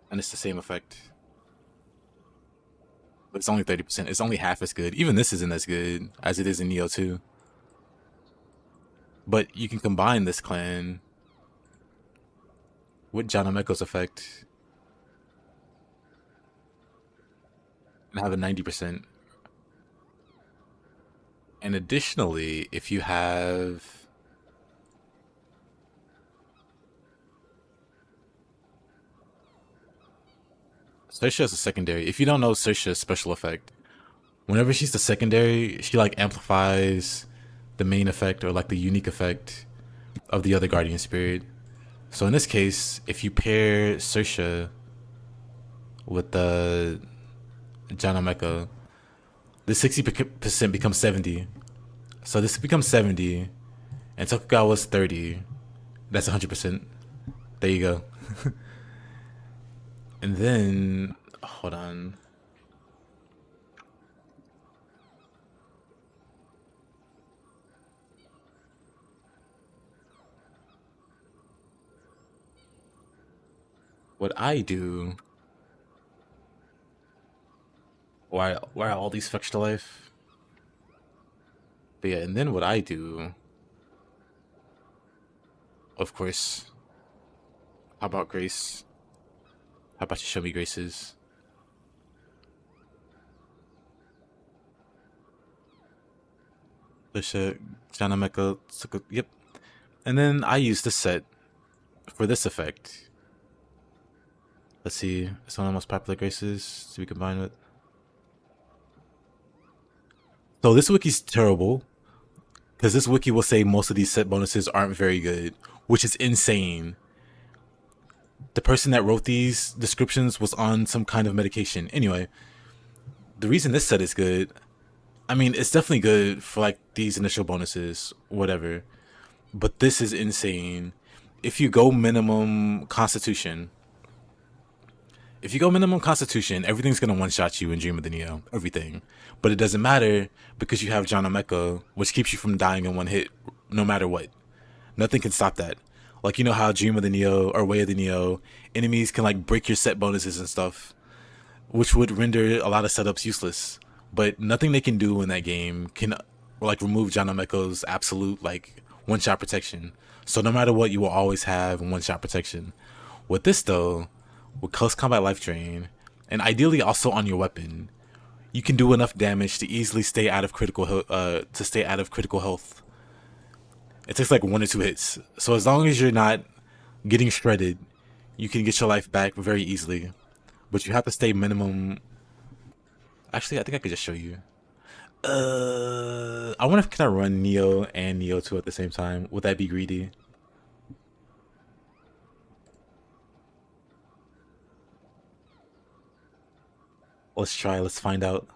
and it's the same effect. But it's only 30%. It's only half as good. Even this isn't as good as it is in Nioh 2. But you can combine this clan with Janameko's effect and have a 90%. And additionally, if you have Saoirse as a secondary. If you don't know Saoirse's special effect, whenever she's the secondary, she like amplifies the main effect or like the unique effect of the other Guardian Spirit. So in this case, if you pair Saoirse with the Jana Mecha, the 60% becomes 70. So this becomes 70, and Tokugawa's 30. That's 100%. There you go. And then, hold on. What I do, why are all these fetched to life? But yeah, and then what I do, of course, how about Grace? How about you show me Graces? Lisha, Janameka, yep. And then I use this set for this effect. Let's see, it's one of the most popular Graces to be combined with. So this wiki's terrible, because this wiki will say most of these set bonuses aren't very good, which is insane. The person that wrote these descriptions was on some kind of medication. Anyway, the reason this set is good, I mean, it's definitely good for like these initial bonuses, whatever. But this is insane. If you go minimum Constitution, everything's gonna one-shot you in Dream of the Nioh. Everything. But it doesn't matter because you have Jana Mecha, which keeps you from dying in one hit, no matter what. Nothing can stop that. Like, you know how Dream of the Nioh or Way of the Nioh, enemies can like break your set bonuses and stuff, which would render a lot of setups useless. But nothing they can do in that game can like remove Jana Meko's absolute like one-shot protection. So no matter what, you will always have one-shot protection. With this though, with Close Combat Life Drain, and ideally also on your weapon, you can do enough damage to easily stay out of critical health. It takes like 1 or 2 hits. So as long as you're not getting shredded, you can get your life back very easily. But you have to stay minimum. Actually, I think I could just show you. I wonder if can I run Nioh and Nioh 2 at the same time? Would that be greedy? Let's try. Let's find out.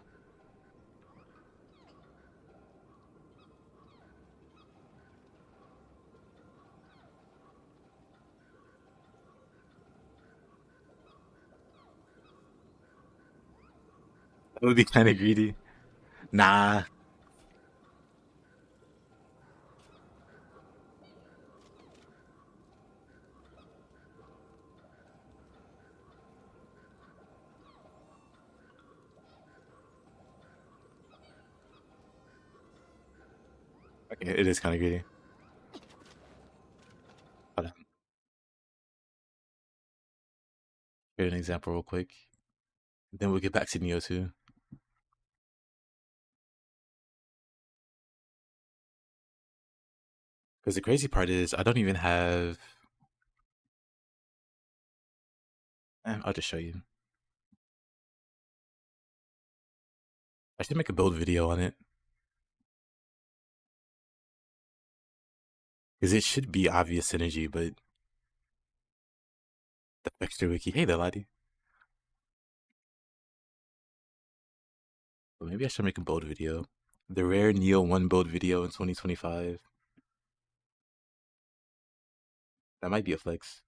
That would be kind of greedy. Nah. Okay, it is kind of greedy. Hold on. Here's an example real quick. Then we'll get back to Nioh 2. Because the crazy part is, I don't even have... I'll just show you. I should make a build video on it. Because it should be obvious synergy, but... The extra wiki. Hey there, laddie. Well, maybe I should make a build video. The rare Nioh 1 build video in 2025. That might be a flex.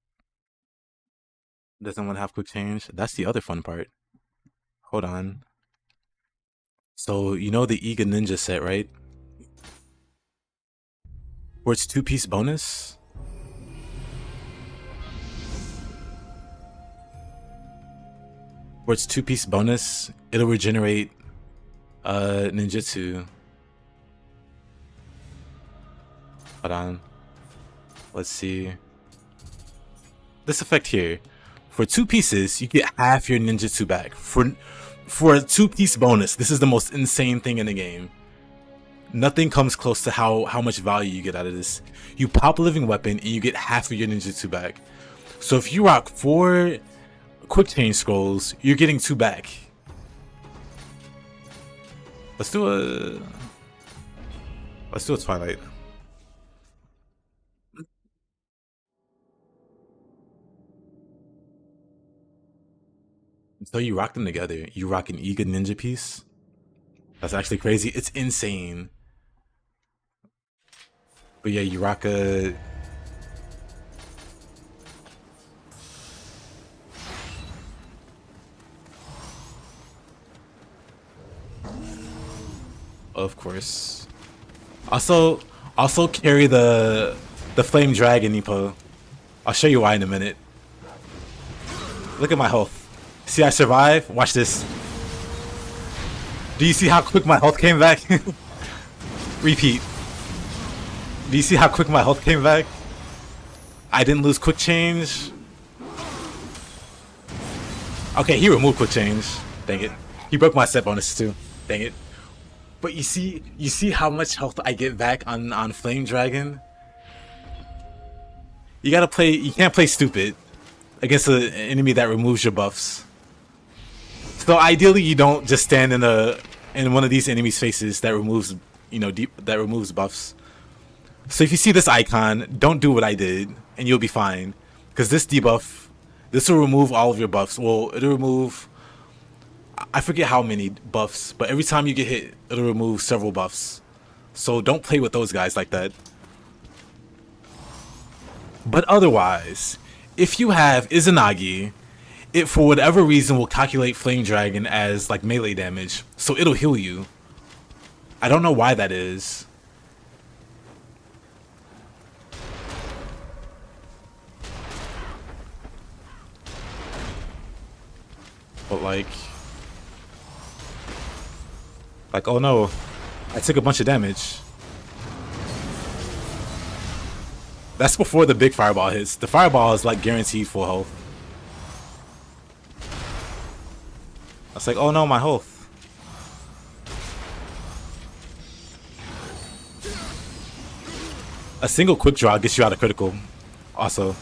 Doesn't want to have quick change. That's the other fun part. Hold on. So, you know the Iga Ninja set, right? Where it's 2-piece bonus? Where it's 2-piece bonus, it'll regenerate ninjutsu. Hold on. Let's see. This effect here. For 2 pieces, you get half your ninjutsu back. For a 2-piece bonus, this is the most insane thing in the game. Nothing comes close to how much value you get out of this. You pop a living weapon and you get half of your ninjutsu back. So if you rock 4 quick change scrolls, you're getting 2 back. Let's do a Twilight. So you rock them together. You rock an Iga Ninja piece. That's actually crazy. It's insane. But yeah, you rock a... Of course. Also carry the Flame Dragon Nipo. I'll show you why in a minute. Look at my health. See, I survive. Watch this. Do you see how quick my health came back? Repeat. Do you see how quick my health came back? I didn't lose quick change. Okay, he removed quick change. Dang it. He broke my set bonus too. Dang it. But you see how much health I get back on Flame Dragon? You can't play stupid against an enemy that removes your buffs. So ideally you don't just stand in one of these enemies' faces that removes, that removes buffs. So if you see this icon, don't do what I did and you'll be fine. Because this debuff, this will remove all of your buffs. Well, it'll remove, I forget how many buffs, but every time you get hit, it'll remove several buffs. So don't play with those guys like that. But otherwise, if you have Izanagi, it for whatever reason will calculate Flame Dragon as like melee damage, so it'll heal you. I don't know why that is. But like oh no, I took a bunch of damage. That's before the big fireball hits. The fireball is like guaranteed full health. It's like, oh no, my health. A single quick draw gets you out of critical. Also,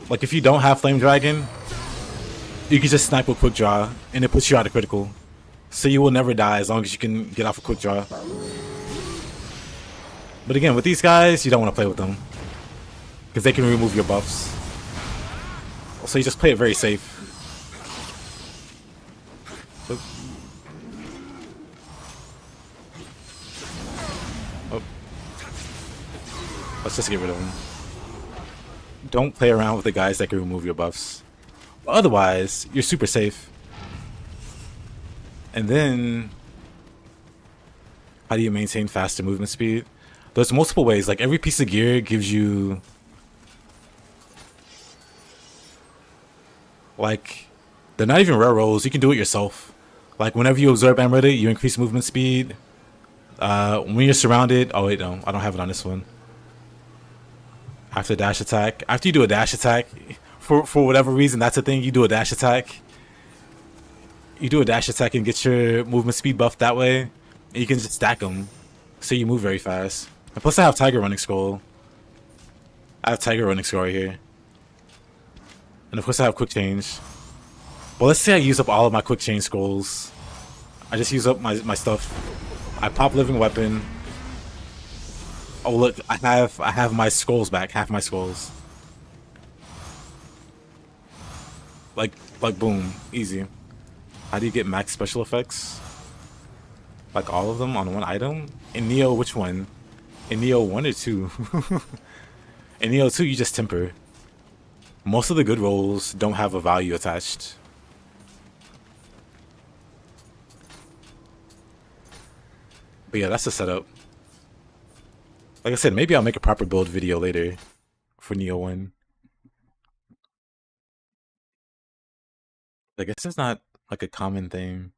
like if you don't have Flame Dragon, you can just snipe a quick draw and it puts you out of critical. So you will never die as long as you can get off a quick draw. But again, with these guys, you don't want to play with them because they can remove your buffs. So you just play it very safe. Oop. Oh. Let's just get rid of them. Don't play around with the guys that can remove your buffs. Otherwise, you're super safe. And then, how do you maintain faster movement speed? There's multiple ways. Like every piece of gear gives you, like, they're not even rare rolls. You can do it yourself. Like whenever you absorb Amrita, you increase movement speed. When you're surrounded, oh wait, no, I don't have it on this one. After dash attack, after you do a dash attack, for whatever reason, that's a thing. You do a dash attack. You do a dash attack and get your movement speed buffed that way. And you can just stack them, so you move very fast. And plus, I have Tiger Running Scroll. I have Tiger Running Scroll right here. And of course, I have Quick Change. Well, let's say I use up all of my Quick Change scrolls. I just use up my stuff. I pop Living Weapon. Oh look, I have my scrolls back, half my scrolls. Like boom, easy. How do you get max special effects? Like all of them on one item? In Nioh, which one? In Nioh 1 or 2? In Nioh 2, you just temper. Most of the good rolls don't have a value attached. But yeah, that's the setup. Like I said, maybe I'll make a proper build video later for Nioh 1. I guess it's not like a common thing.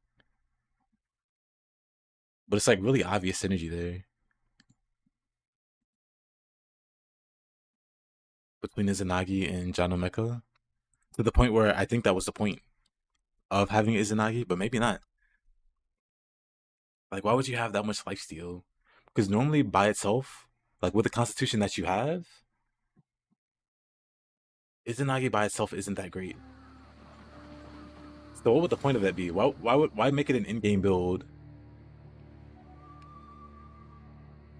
But it's like really obvious synergy there. Between Izanagi and Janomeka. To the point where I think that was the point of having Izanagi, but maybe not. Like, why would you have that much lifesteal? Because normally by itself, like with the constitution that you have, Izanagi by itself isn't that great. So what would the point of that be? Why make it an in-game build?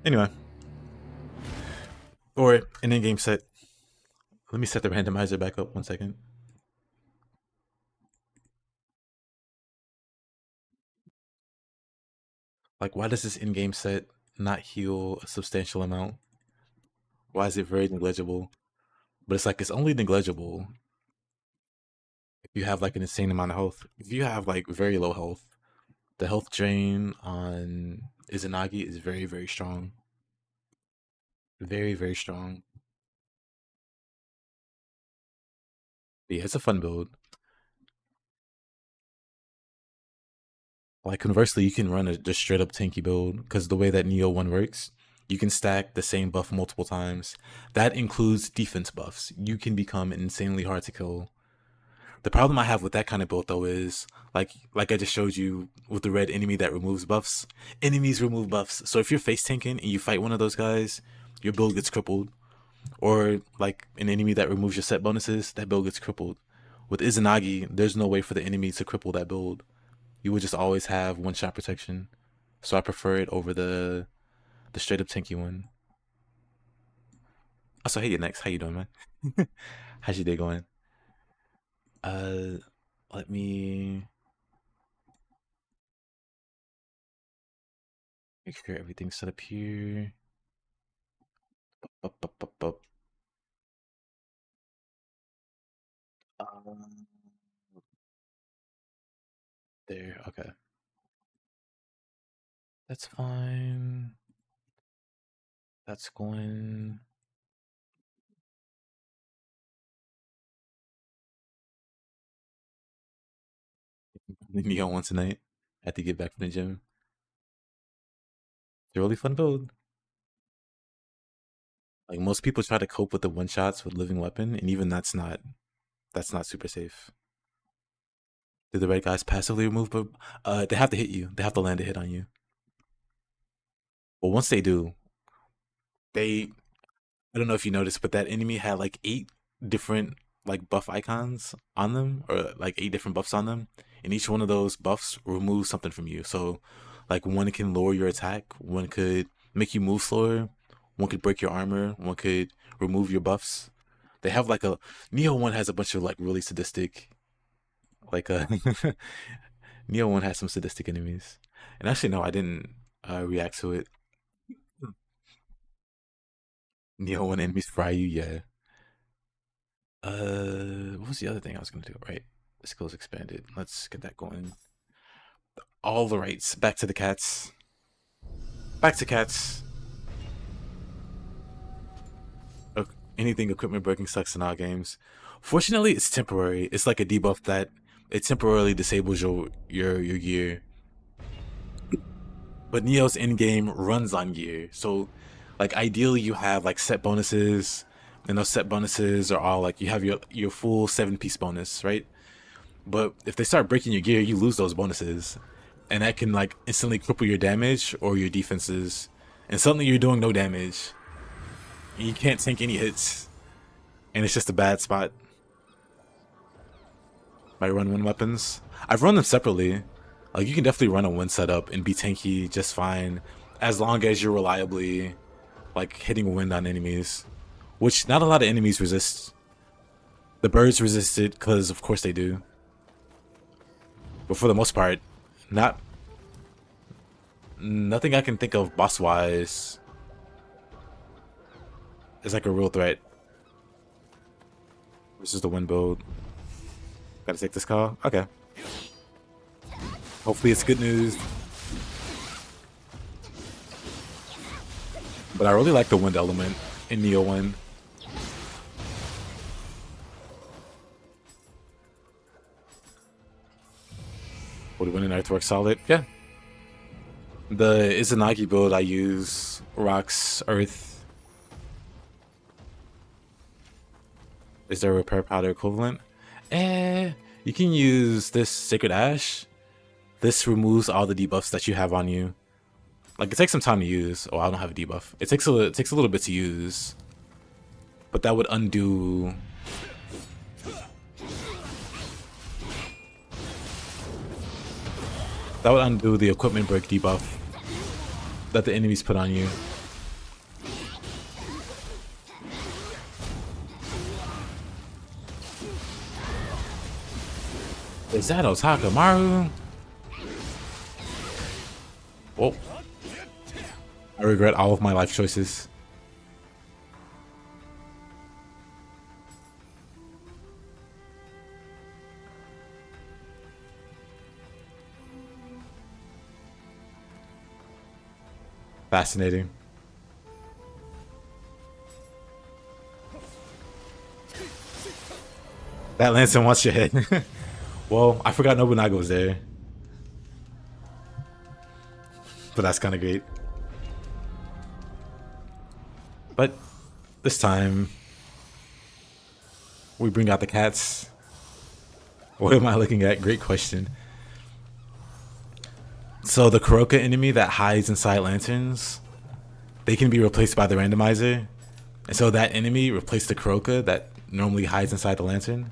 Anyway. Or an in-game set. Let me set the randomizer back up 1 second. Like, why does this in-game set not heal a substantial amount? Why is it very negligible? But it's like, it's only negligible if you have like an insane amount of health. If you have like very low health, the health drain on Izanagi is very, very strong. Very, very strong. But yeah, it's a fun build. Like conversely, you can run a just straight up tanky build because the way that Nioh 1 works, you can stack the same buff multiple times. That includes defense buffs. You can become insanely hard to kill. The problem I have with that kind of build though is, like I just showed you with the red enemy that removes buffs, enemies remove buffs. So if you're face tanking and you fight one of those guys, your build gets crippled. Or like an enemy that removes your set bonuses, that build gets crippled. With Izanagi, there's no way for the enemy to cripple that build. You would just always have one-shot protection. So I prefer it over the straight up tanky one. Also, hey, you next. How you doing, man? How's your day going? Let me make sure everything's set up here. There, okay. That's fine. That's going. Nioh 1 tonight. I had to get back from the gym. It's a really fun build. Like most people try to cope with the one shots with living weapon, and even that's not super safe. Do the red guys passively remove? But they have to hit you. They have to land a hit on you. But once they do, I don't know if you noticed, but that enemy had like 8 different like buff icons on them, or like 8 different buffs on them, and each one of those buffs removes something from you. So like one can lower your attack, one could make you move slower, one could break your armor, one could remove your buffs. They have like a Nioh one has a bunch of like really sadistic, like Nioh one has some sadistic enemies. And actually no, I didn't react to it. Nioh one enemies fry you, yeah. What was the other thing I was gonna do? Right, skills expanded. Let's get that going. All the rights. Back to the cats. Back to cats. Anything equipment breaking sucks in our games. Fortunately, it's temporary. It's like a debuff that it temporarily disables your gear. But Nioh's endgame runs on gear, so like ideally you have like set bonuses, and those set bonuses are all like you have your full 7-piece bonus, right? But if they start breaking your gear, you lose those bonuses, and that can like instantly cripple your damage or your defenses, and suddenly you're doing no damage. You can't tank any hits, and it's just a bad spot. My run wind weapons, I've run them separately. Like you can definitely run a wind setup and be tanky just fine, as long as you're reliably like hitting wind on enemies, which not a lot of enemies resist. The birds resist it because of course they do, but for the most part, nothing I can think of boss wise is like a real threat. This is the wind build. Gotta take this call. Okay. Hopefully it's good news. But I really like the wind element in Nioh 1. Would wind and earthwork solid? Yeah. The Izanagi build I use rocks, earth. Is there a repair powder equivalent? You can use this Sacred Ash. This removes all the debuffs that you have on you. Like, it takes some time to use. Oh, I don't have a debuff. It takes a little bit to use. But that would undo... That would undo the equipment break debuff that the enemies put on you. Is that Otakaru? Oh. I regret all of my life choices. Fascinating. That Lanson wants your head. Well, I forgot Nobunaga was there. But that's kind of great. But this time, we bring out the cats. What am I looking at? Great question. So the Kuroka enemy that hides inside lanterns, they can be replaced by the randomizer. And so that enemy replaced the Kuroka that normally hides inside the lantern.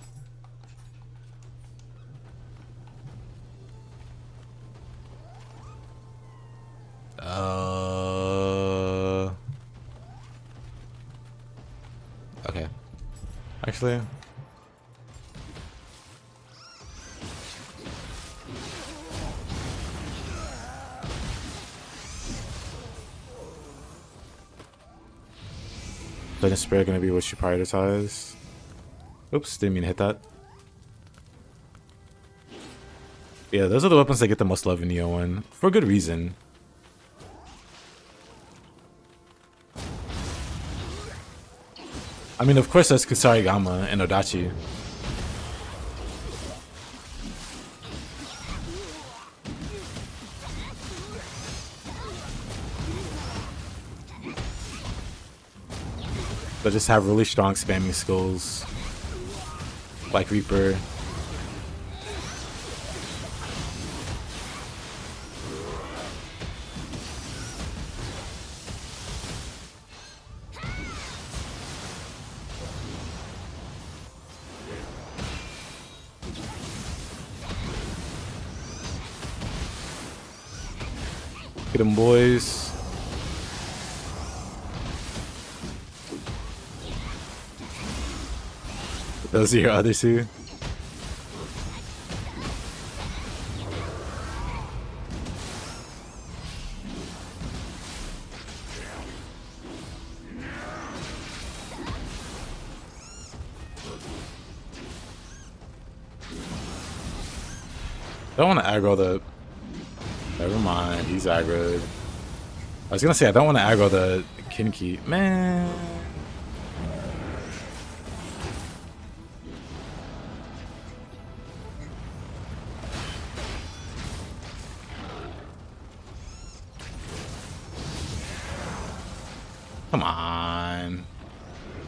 Okay. Actually, Legend Spirit gonna be what you prioritize. Oops, didn't mean to hit that. Yeah, those are the weapons that get the most love in Nioh 1, for good reason. I mean, of course, that's Kusarigama and Odachi. But just have really strong spamming skills, like Reaper. at them boys. Those are your other two. I don't want to aggro the... Never mind, he's aggroed. I was gonna say, I don't want to aggro the Kinki. Man. Come on.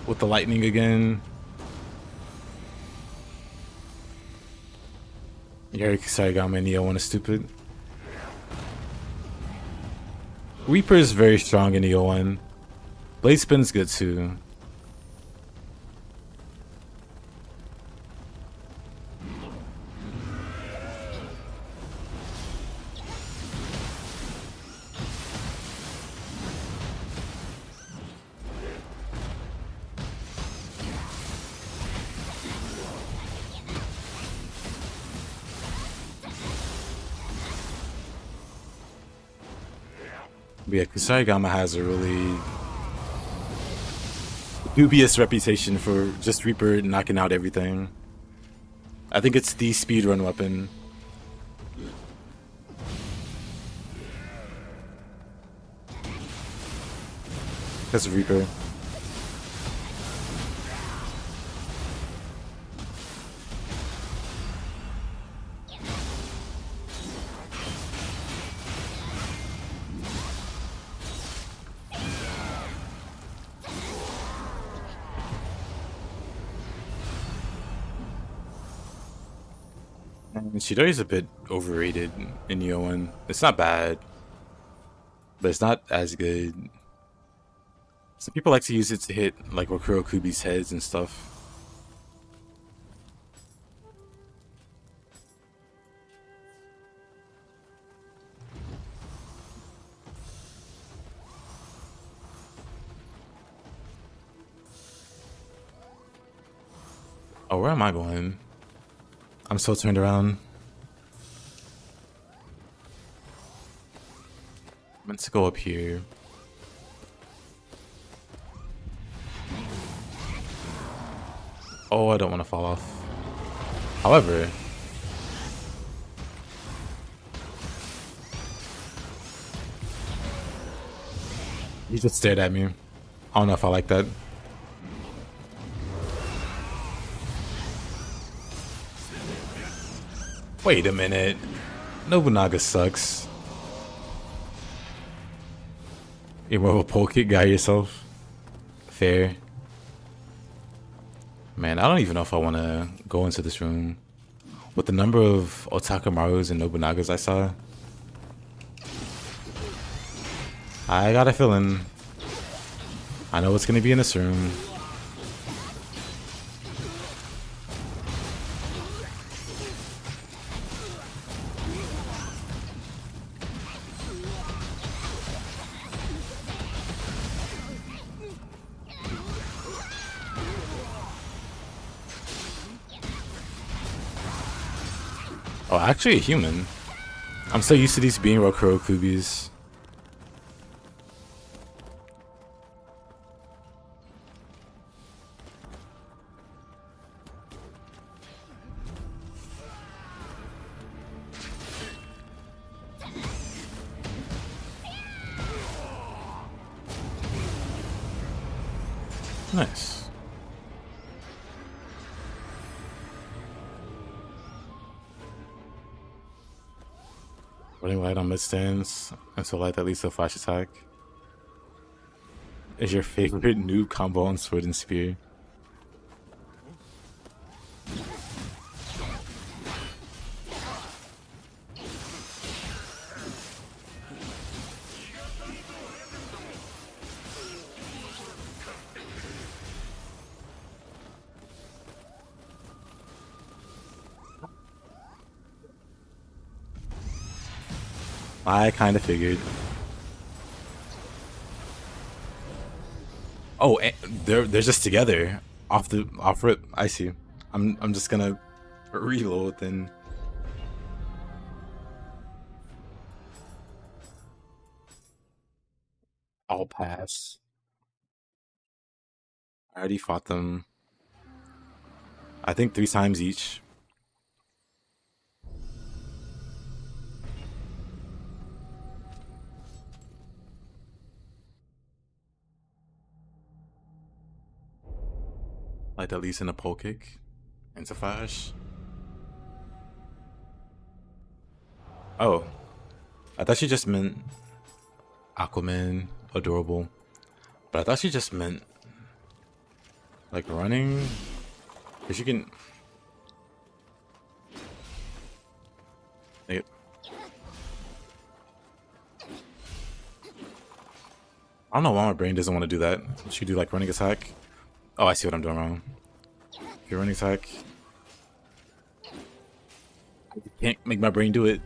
With the lightning again. Sorry, got my Nioh one is stupid. Reaper is very strong in Nioh 1. Blade Spin's good too. But yeah, Kusarigama has a really dubious reputation for just Reaper knocking out everything. I think it's the speedrun weapon. Because of Reaper. Chidori's a bit overrated in Nioh 1. It's not bad, but it's not as good. Some people like to use it to hit like Wakuro Kubi's heads and stuff. Oh, where am I going? I'm so turned around. I'm meant to go up here. Oh, I don't want to fall off. However, he just stared at me. I don't know if I like that. Wait a minute. Nobunaga sucks. You're more of a pole kick guy yourself. Fair. Man, I don't even know if I want to go into this room. With the number of Otakamarus and Nobunagas I saw, I got a feeling. I know what's going to be in this room. Oh, actually a human. I'm so used to these being Rokuro Kubis. Nice. Running light on mid stands until light that leads to a flash attack. Is your favorite noob combo on Sword and Spear? I kind of figured. Oh, they're just together off rip. I see. I'm just gonna reload then. I'll pass. I already fought them. I think 3 times each. Like at least in a pole kick. Into flash. Oh. I thought she just meant Aquaman, adorable. But I thought she just meant like running. Cause you can like, I don't know why my brain doesn't want to do that. She do like running attack. Oh, I see what I'm doing wrong. Your running attack. I can't make my brain do it.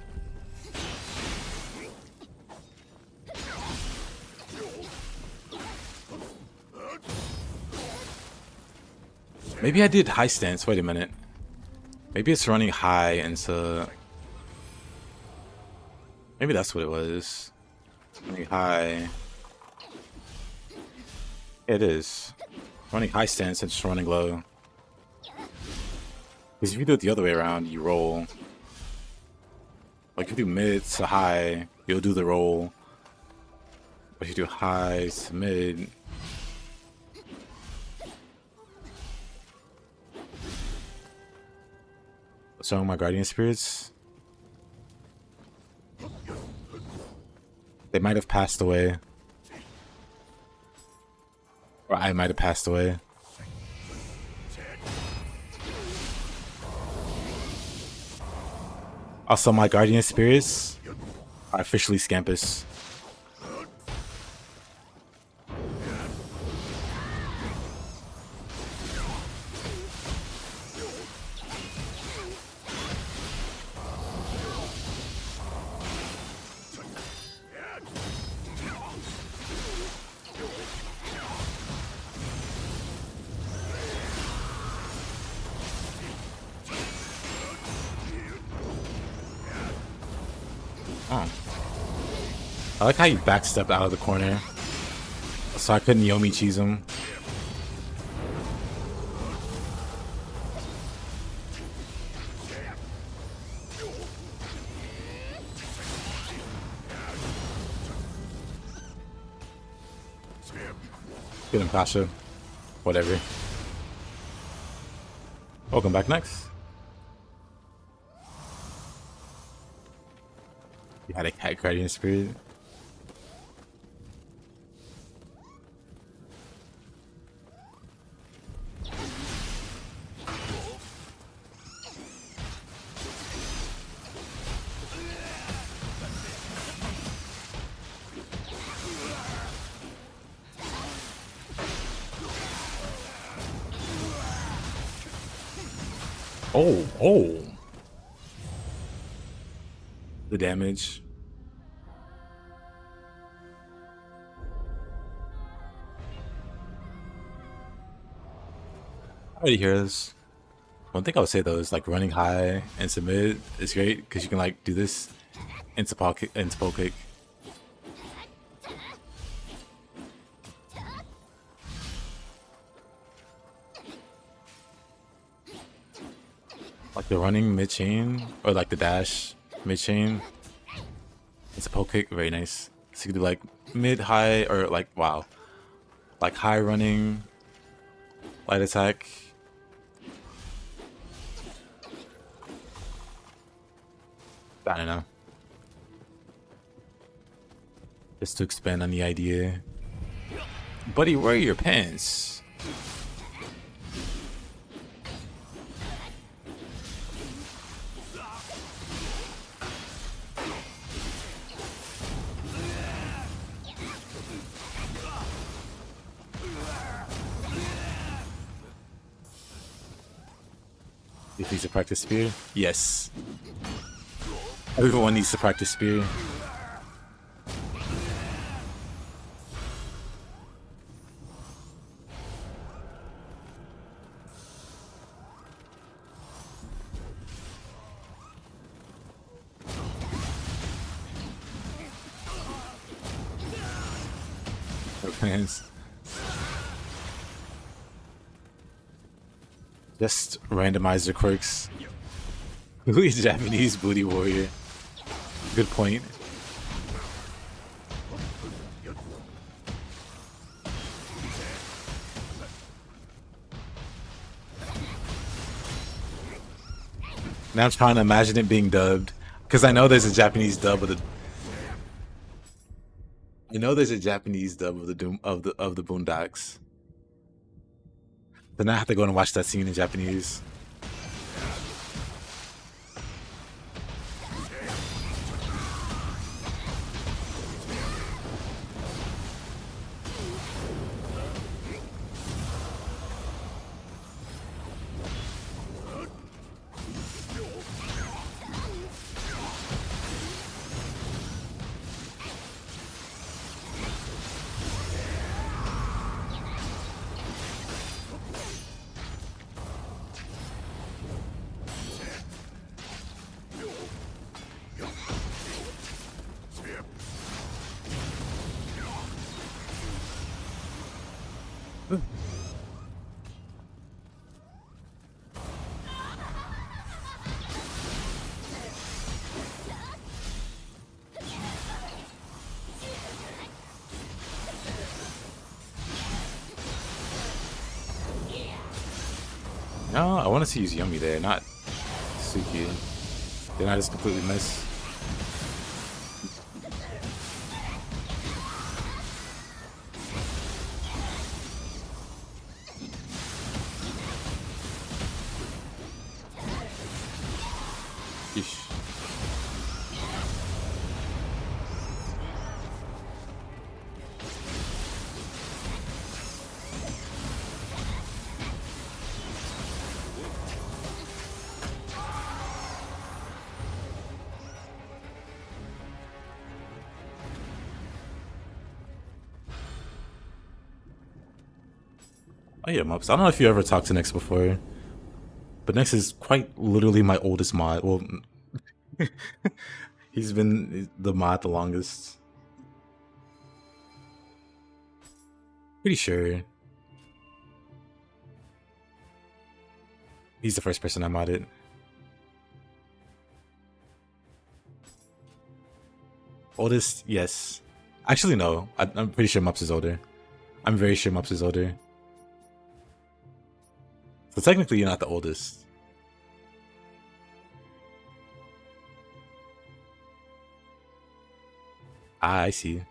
Maybe I did high stance. Wait a minute. Maybe it's running high into... Maybe that's what it was. Running high. It is. Running high stance and just running low. Because if you do it the other way around, you roll. Like if you do mid to high, you'll do the roll. But if you do high to mid... What's wrong with my guardian spirits? They might have passed away. Or I might have passed away. Also, my guardian spirits are officially Scampuss. Oh. I like how you backstepped out of the corner. So I couldn't Yomi cheese him. Get him, Pasha. Whatever. Welcome back next. You had a cat guardian spirit. Oh. The damage. I already hear this. One thing I would say though is like running high into mid is great because you can like do this into pole kick. Like the running mid chain or like the dash mid chain. It's a pole kick, very nice. So you can do like mid high or like wow, like high running, light attack. I don't know. Just to expand on the idea. Buddy, where are your pants? If he's a practice spear? Yes. Everyone needs to practice spear. No plans. Just randomizer quirks. Who is Japanese booty warrior? Good point. Now I'm trying to imagine it being dubbed, because I know there's a Japanese dub of the. I know there's a Japanese dub of the Boondocks. Then I have to go and watch that scene in Japanese. No, I want to use Yumi there, not Suki. Then I just completely miss. Yeesh. Oh yeah, Mups. I don't know if you ever talked to Nyx before, but Nyx is quite literally my oldest mod. Well, he's been the mod the longest. Pretty sure. He's the first person I modded. Oldest, yes. Actually, no. I'm pretty sure Mups is older. I'm very sure Mups is older. So technically, you're not the oldest. Ah, I see.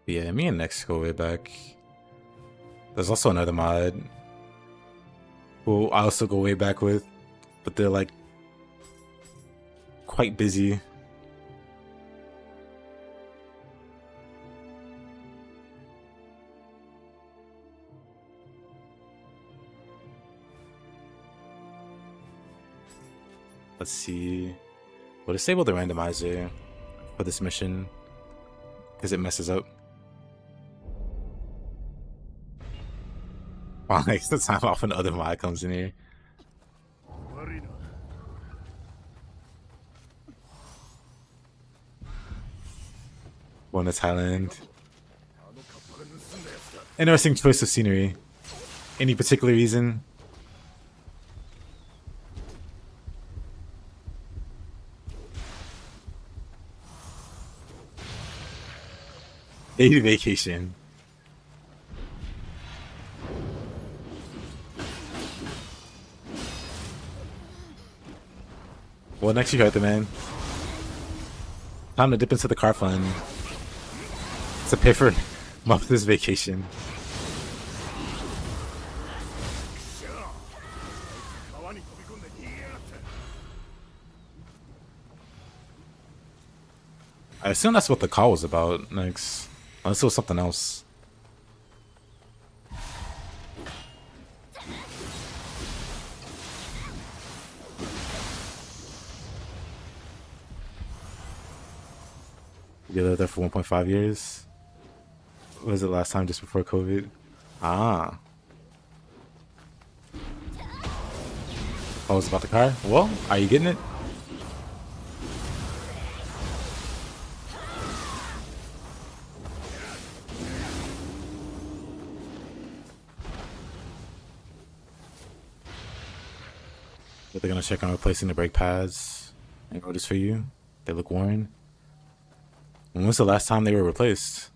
But yeah, me and Nyx go way back. There's also another mod who I also go way back with, but they're like quite busy. Let's see. We'll disable the randomizer for this mission because it messes up. Wow, next the time off when other mod comes in here. Going to Thailand. Interesting choice of scenery. Any particular reason? Daily vacation. Well, next you heard the man. Time to dip into the car fund. To pay for Muppets vacation. I assume that's what the call was about next. Unless it was something else. You lived there for 1.5 years? What was it last time, just before COVID? Ah. Oh, it's about the car? Well, are you getting it? check on replacing the brake pads. Any orders for you? They look worn. When was the last time they were replaced?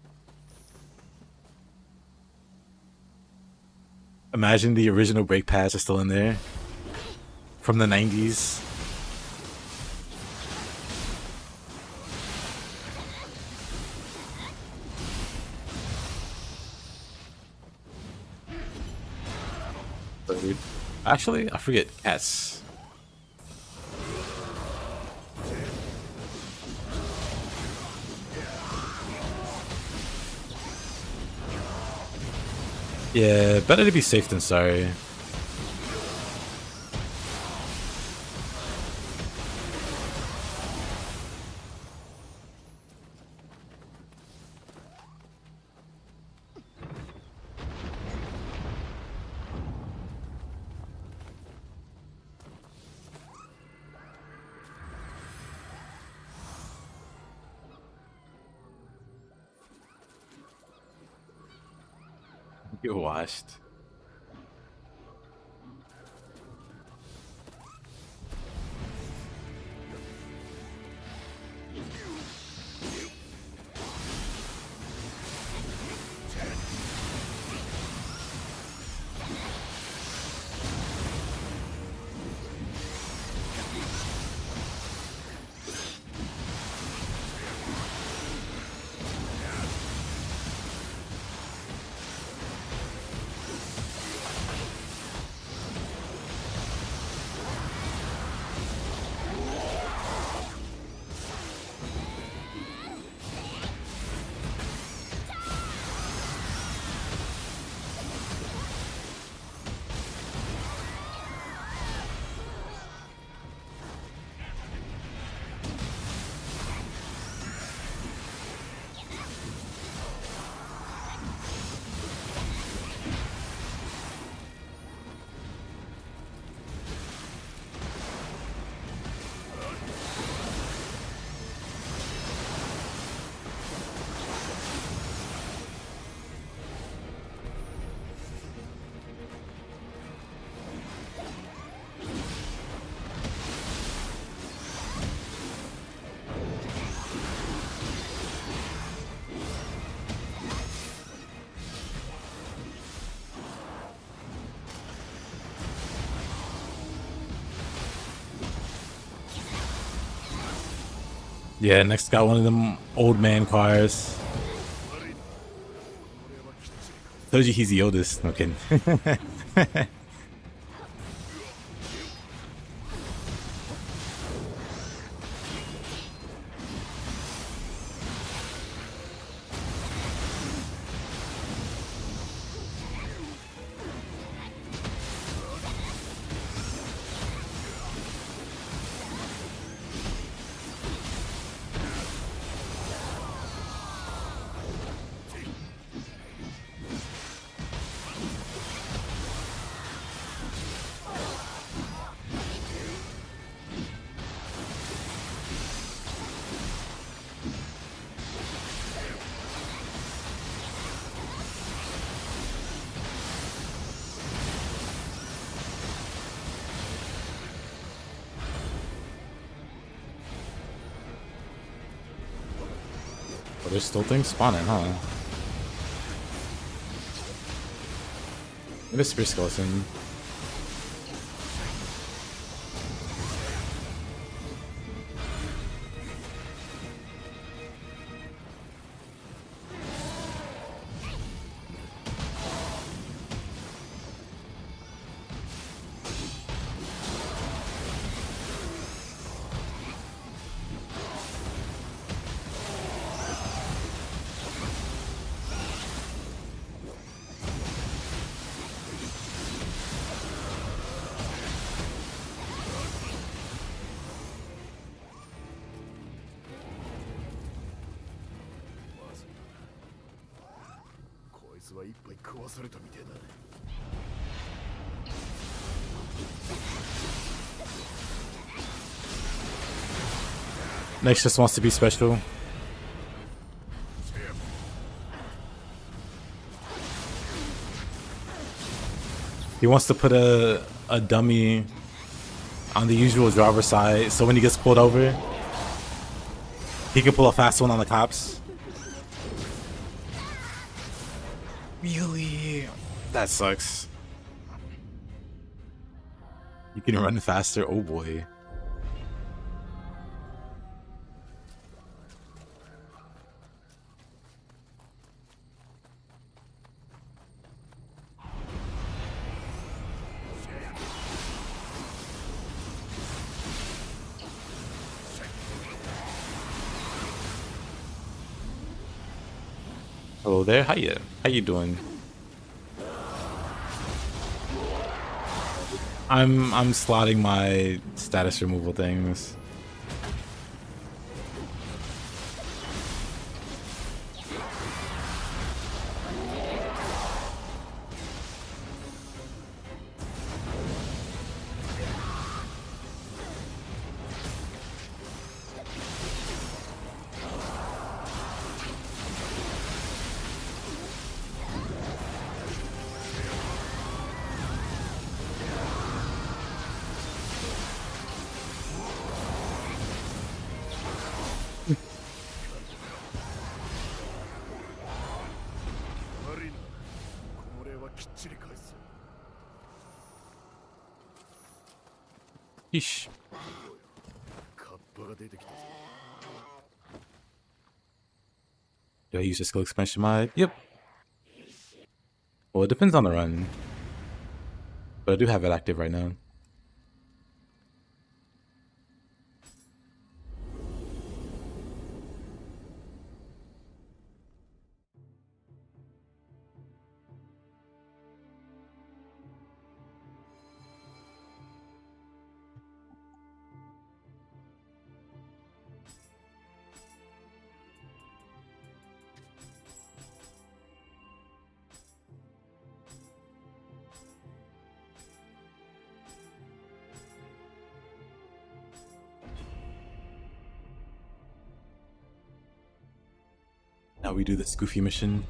Imagine the original brake pads are still in there. From the 90s. Actually, I forget. Cats. Yeah, better to be safe than sorry. Get washed. Yeah, next got one of them old man choirs. Told you he's the oldest. No kidding. Oh, there's still things spawning, huh? Maybe a spear skeleton. Next just wants to be special. He wants to put a dummy on the usual driver's side, so when he gets pulled over, he can pull a fast one on the cops. Really? That sucks. You can run faster? Oh boy. Hello there, how you doing? I'm slotting my status removal things. Yeesh. Do I use the skill expansion mod? Yep. Well, it depends on the run. But I do have it active right now. Now we do this goofy mission.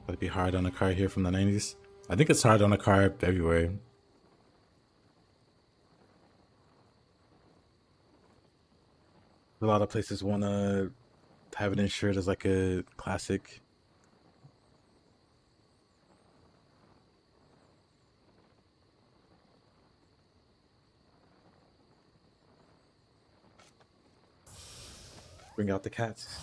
Would it be hard on a car here from the 90s? I think it's hard on a car everywhere. A lot of places want to have it insured as like a classic. Bring out the cats.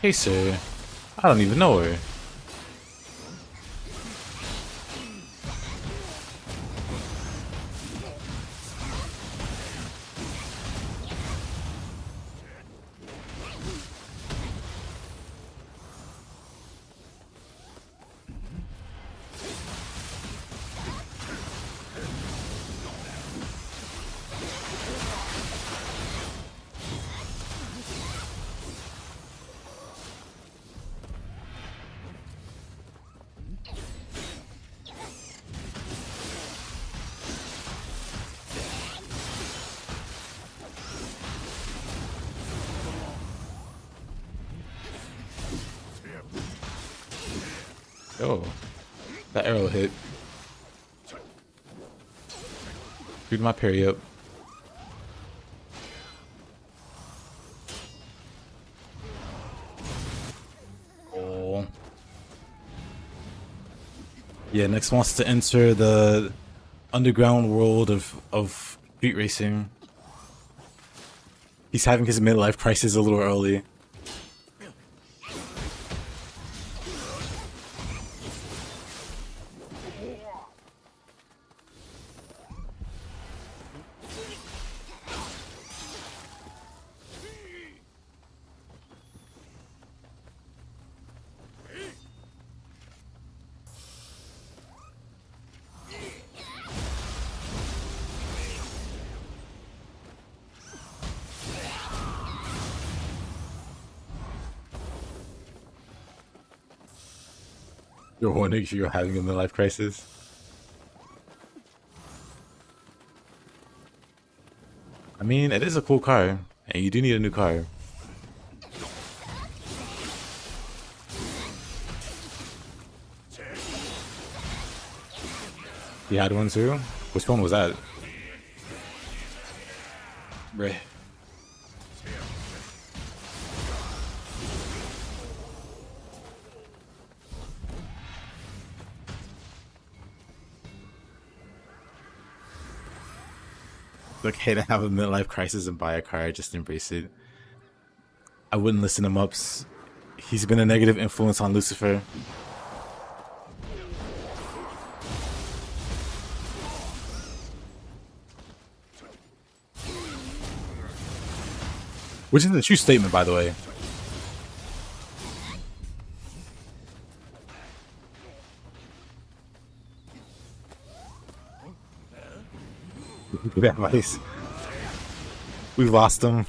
Hey sir, I don't even know her. Oh, that arrow hit. Screwed my parry up. Oh. Yeah, next wants to enter the underground world of street racing. He's having his midlife crisis a little early. You're wondering if you're having a midlife crisis? I mean, it is a cool car, and you do need a new car. You had one too? Which one was that? Bruh. It's okay to have a midlife crisis and buy a car, just embrace it. I wouldn't listen to Mups. He's been a negative influence on Lucifer. Which is a true statement, by the way. Good advice. We lost him.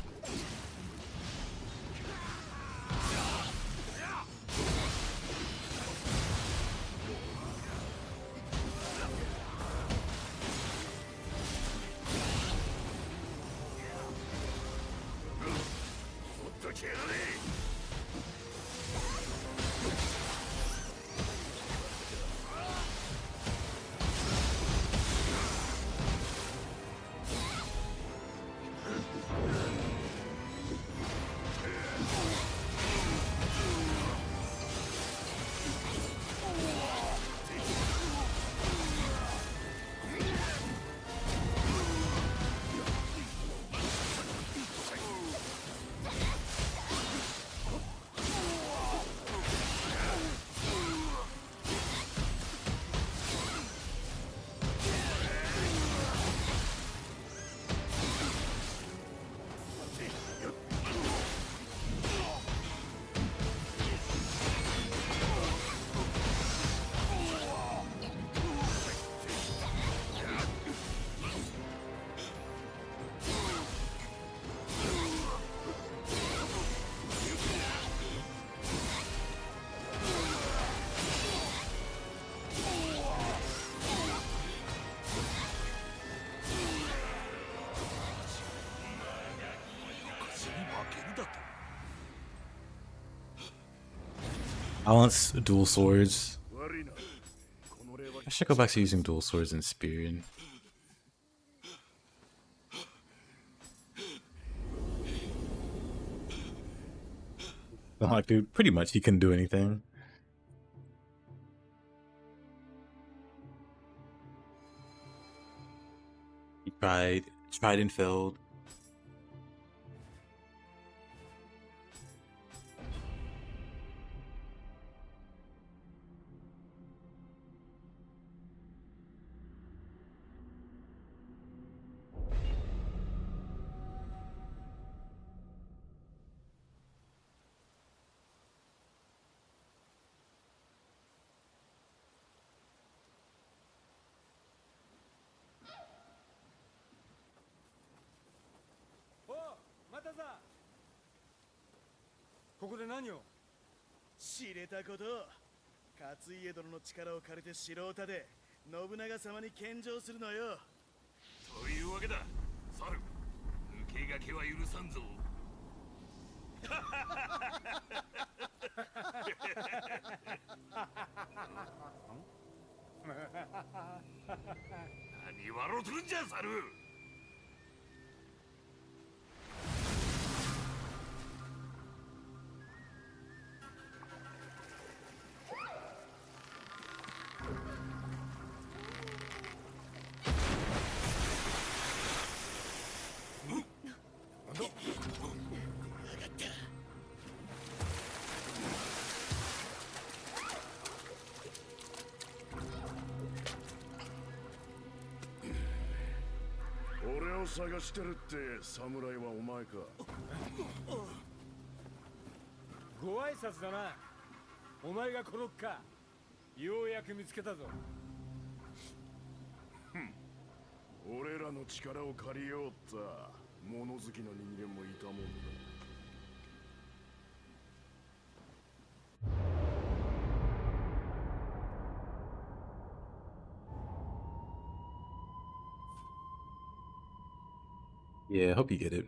Balance dual swords. I should go back to using dual swords and spear. Like, dude, pretty much he couldn't do anything. He tried and failed.おう、またさ。ここで何を？知れたこと。勝家殿の力を借りて城を建て、信長様に献上するのよ。というわけだ、猿。抜け駆けは許さんぞ。何笑うとるんじゃ、猿。探してるって侍はお前か。ご挨拶だな。お前がコロッカ。ようやく見つけたぞ。俺らの力を借りようった物好きな人間もいたもんだ。Yeah, I hope you get it.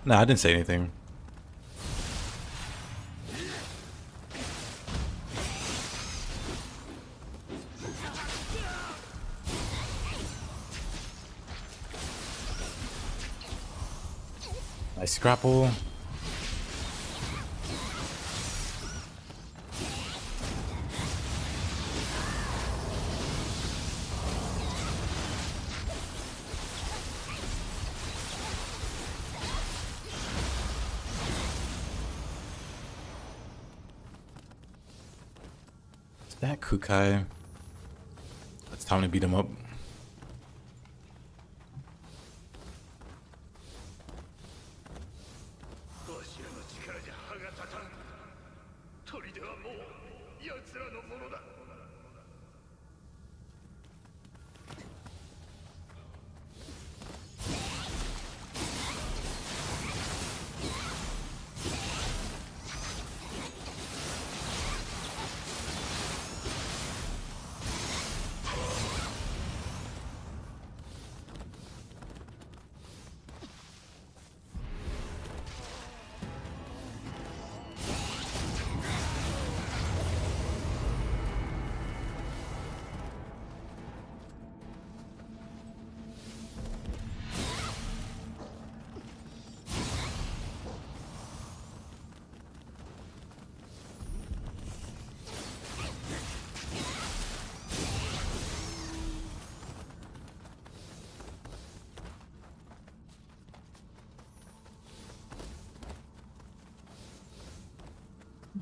No, I didn't say anything. Nice grapple. Is that Kukai? It's time to beat him up. わしらの力じゃ歯が立たん。砦はもう奴らのものだ。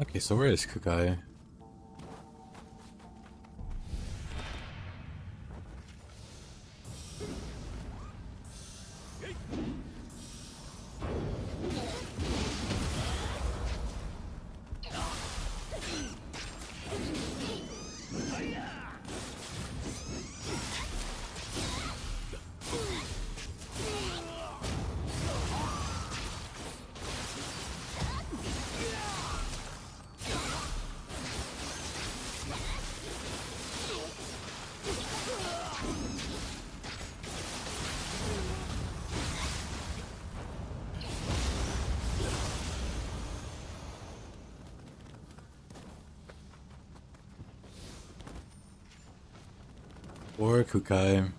Okay, so where is Kukai? Or Kukai.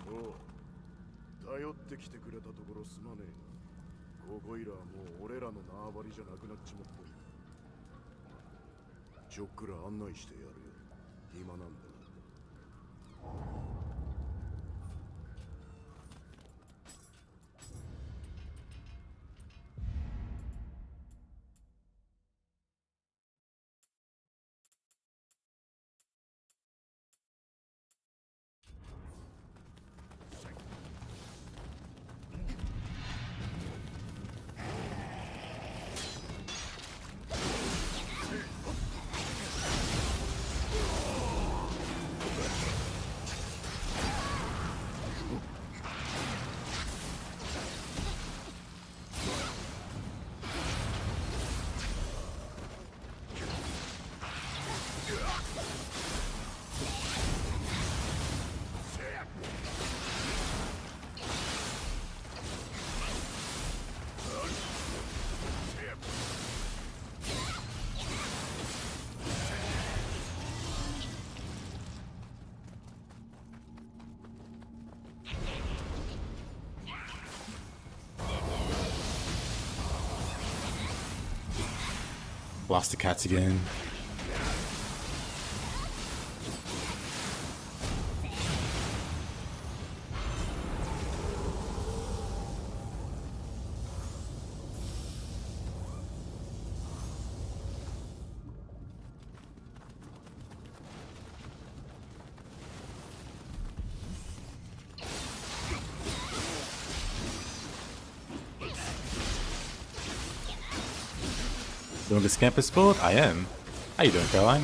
おう、頼ってきてくれたところすまねえ。ここいらはもう俺らの縄張りじゃなくなっちまってる。ちょっくら案内してやるよ。暇なんだ。Lost the cats again. Doing the Scampuss build? I am. How you doing, Caroline?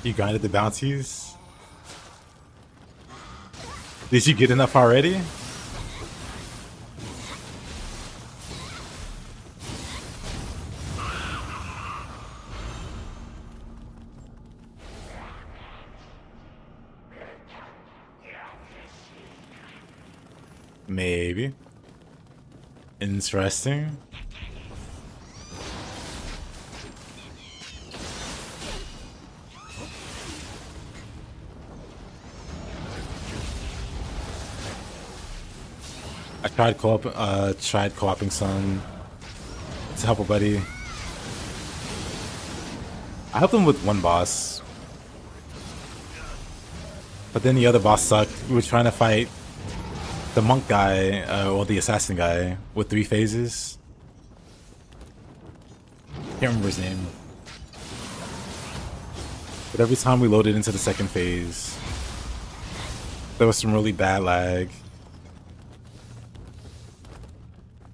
You grinded the bounties? Did you get enough already? Maybe. Interesting. I tried co-oping some to help a buddy. I helped him with one boss, but then the other boss sucked. We were trying to fight the monk guy, or the assassin guy, with 3 phases. Can't remember his name. But every time we loaded into the second phase, there was some really bad lag.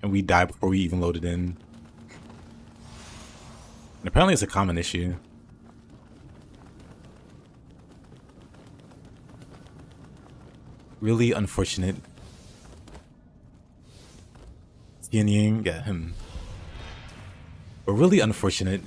And we died before we even loaded in. And apparently it's a common issue. Really unfortunate. Yin Yang, yeah, him. But really unfortunate.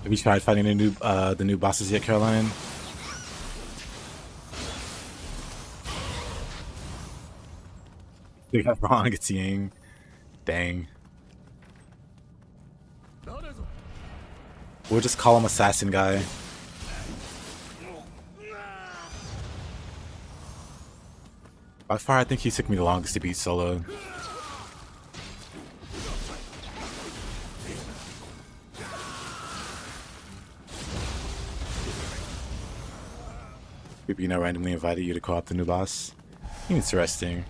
Have you tried fighting the new bosses yet, Caroline? You got wrong, it's Ying. Dang. We'll just call him Assassin Guy. By far, I think he took me the longest to beat solo. Nioh randomly invited you to co-op the new boss. Interesting.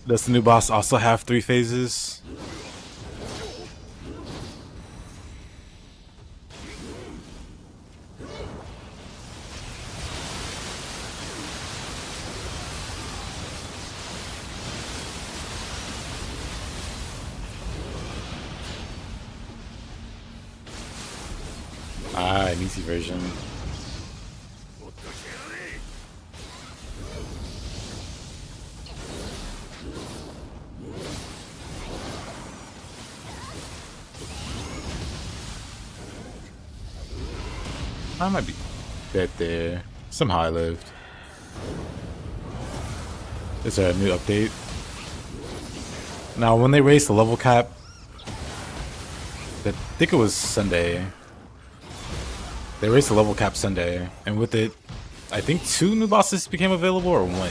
Does the new boss also have 3 phases? Ah, an easy version. I might be dead there. Somehow I lived. Is there a new update? Now, when they raised the level cap, I think it was Sunday. They raised the level cap Sunday, and with it, I think 2 new bosses became available, or 1.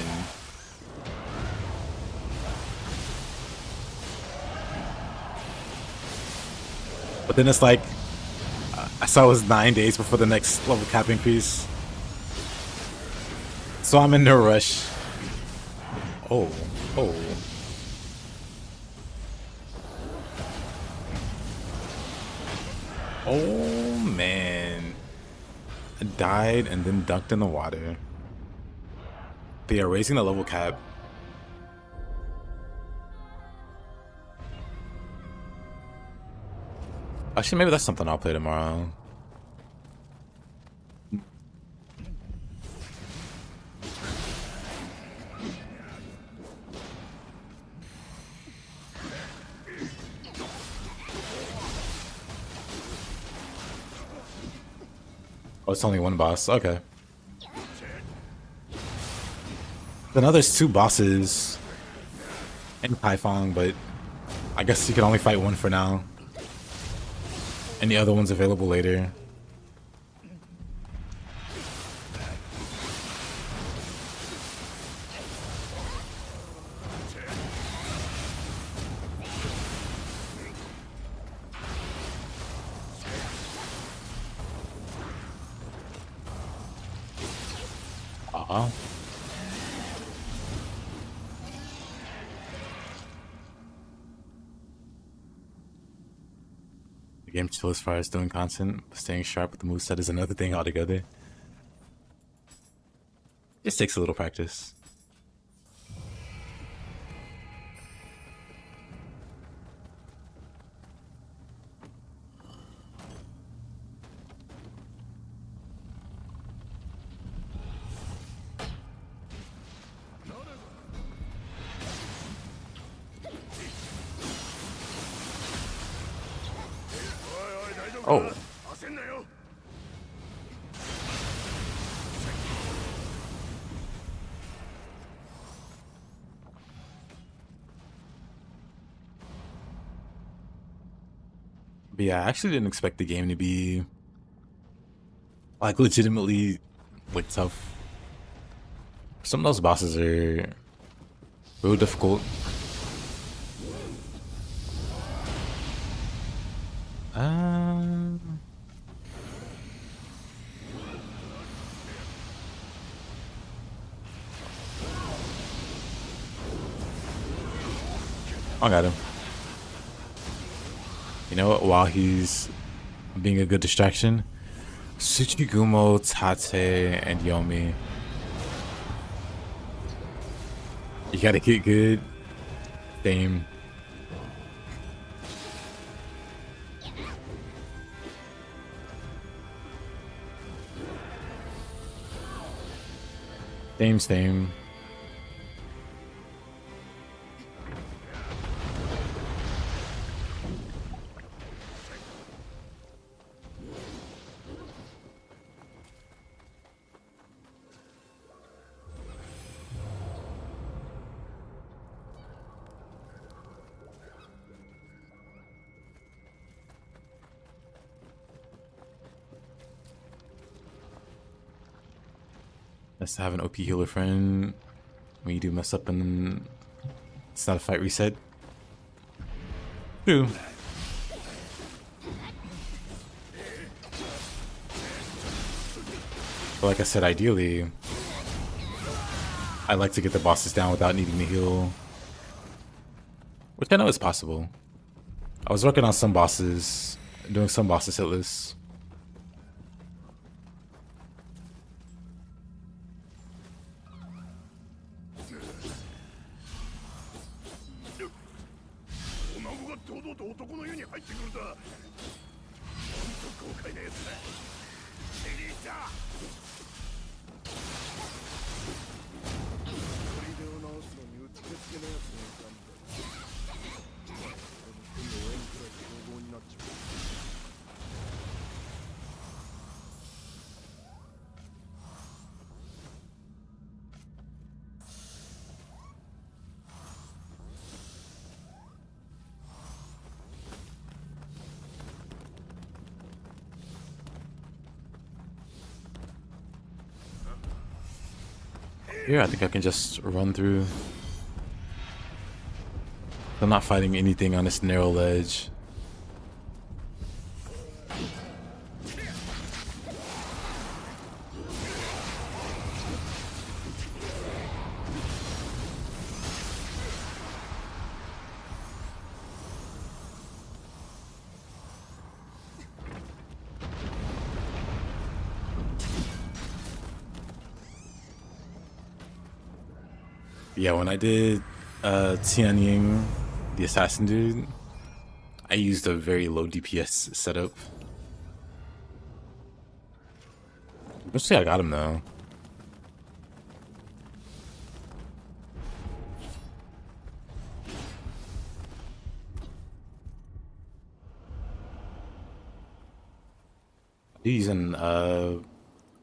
But then it's like, I saw it was 9 days before the next level cap increase. So I'm in no rush. Oh. Oh man. I died and then dunked in the water. They are raising the level cap. Actually, maybe that's something I'll play tomorrow. Oh, it's only one boss. Okay. Then there's two bosses in Kaifeng, but I guess you can only fight one for now. And the other one's available later. The game chill as far as doing content, but staying sharp with the moveset is another thing altogether. Just takes a little practice. Oh. But yeah, I actually didn't expect the game to be like legitimately like tough. Some of those bosses are real difficult. I got him. You know what? While he's being a good distraction, Tsuchigumo, Tate, and Yomi. You gotta get good. Same. Same. Nice to have an OP healer friend when you do mess up and it's not a fight reset. True. But like I said, ideally, I like to get the bosses down without needing to heal. Which I know is possible. I was working on some bosses, doing some bosses hitless. Here, I think I can just run through. I'm not fighting anything on this narrow ledge. Yeah, when I did Tianying, the assassin dude, I used a very low DPS setup. Eventually I got him though. He's in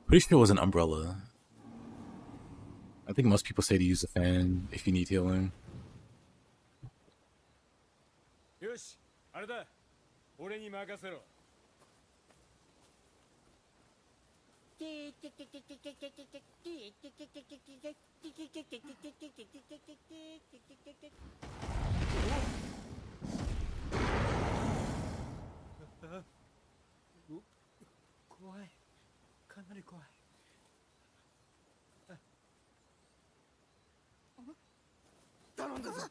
pretty sure it was an umbrella. I think most people say to use a fan if you need healing. よし、あれだ。俺に任せろ。怖い。かなり怖い。頼んだぞ。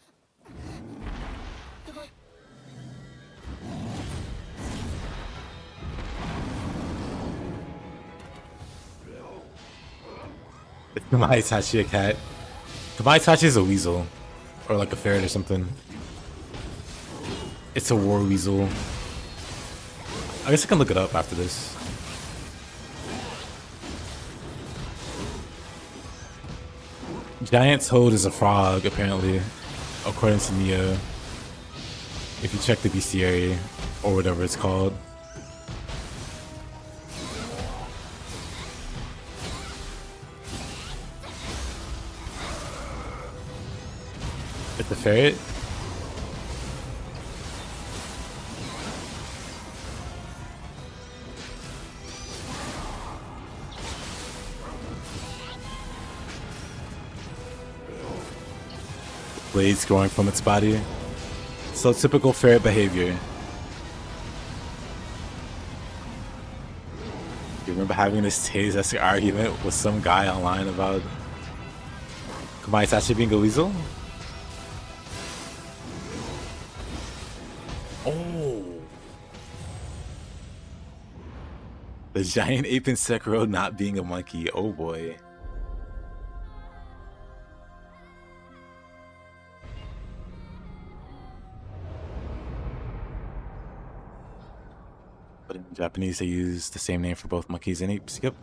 Kamaitachi a cat. Kamaitachi is a weasel. Or like a ferret or something. It's a war weasel. I guess I can look it up after this. Giant toad is a frog, apparently, according to Nioh. If you check the bestiary, or whatever it's called. It's a ferret? Blades growing from its body. So typical ferret behavior. You remember having this Taze-esque argument with some guy online about Kamaitachi being a weasel? Oh! The giant ape in Sekiro not being a monkey. Oh boy. But in Japanese, they use the same name for both monkeys and apes. Yep.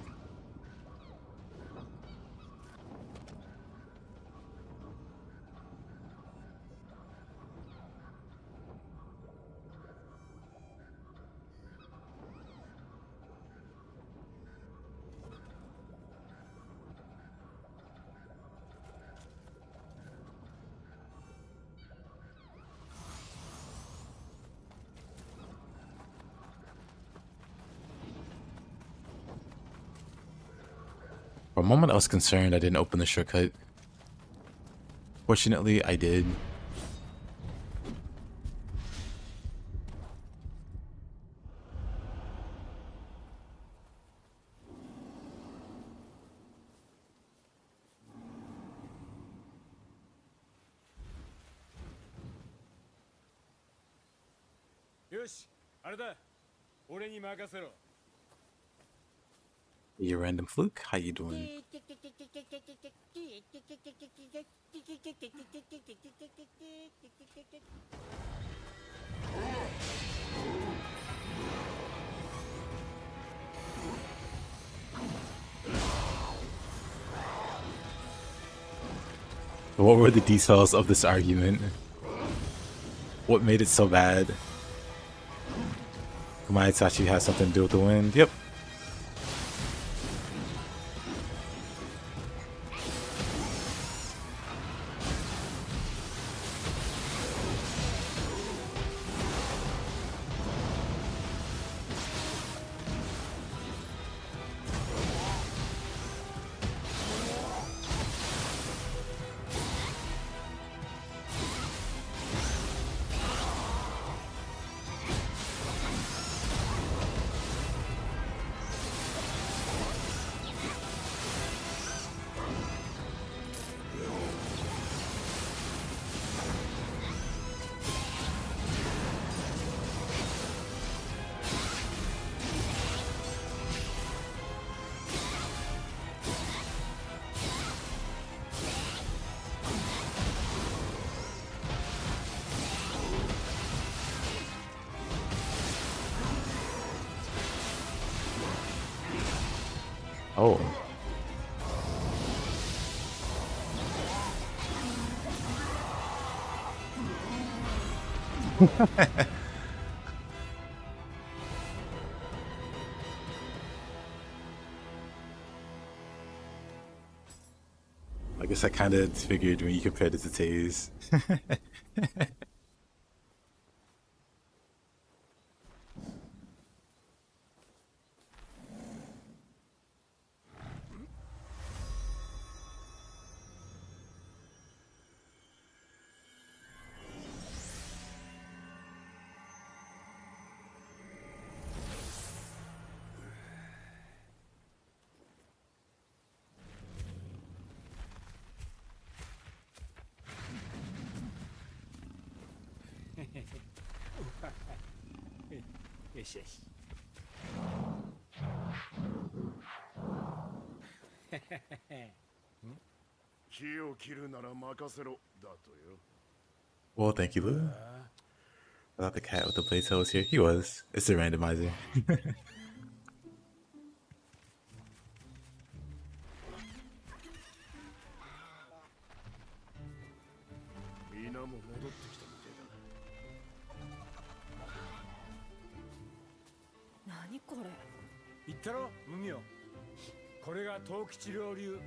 For a moment, I was concerned I didn't open the shortcut. Fortunately, I did. Yosh, あれだ。俺に任せろ。 You random fluke? How you doing? What were the details of this argument? What made it so bad? Kamaitachi has something to do with the wind? Yep. Oh. I guess I kind of figured when you compared it to Taze. よしよし。木を切るなら任せろだとよ。 Well, thank you, Lou. I thought the cat with the blade tail was here. He was. It's the randomizer. みんなも戻ってきたみてえだ。何これ。言ったろ、麦よ。これが藤吉郎流。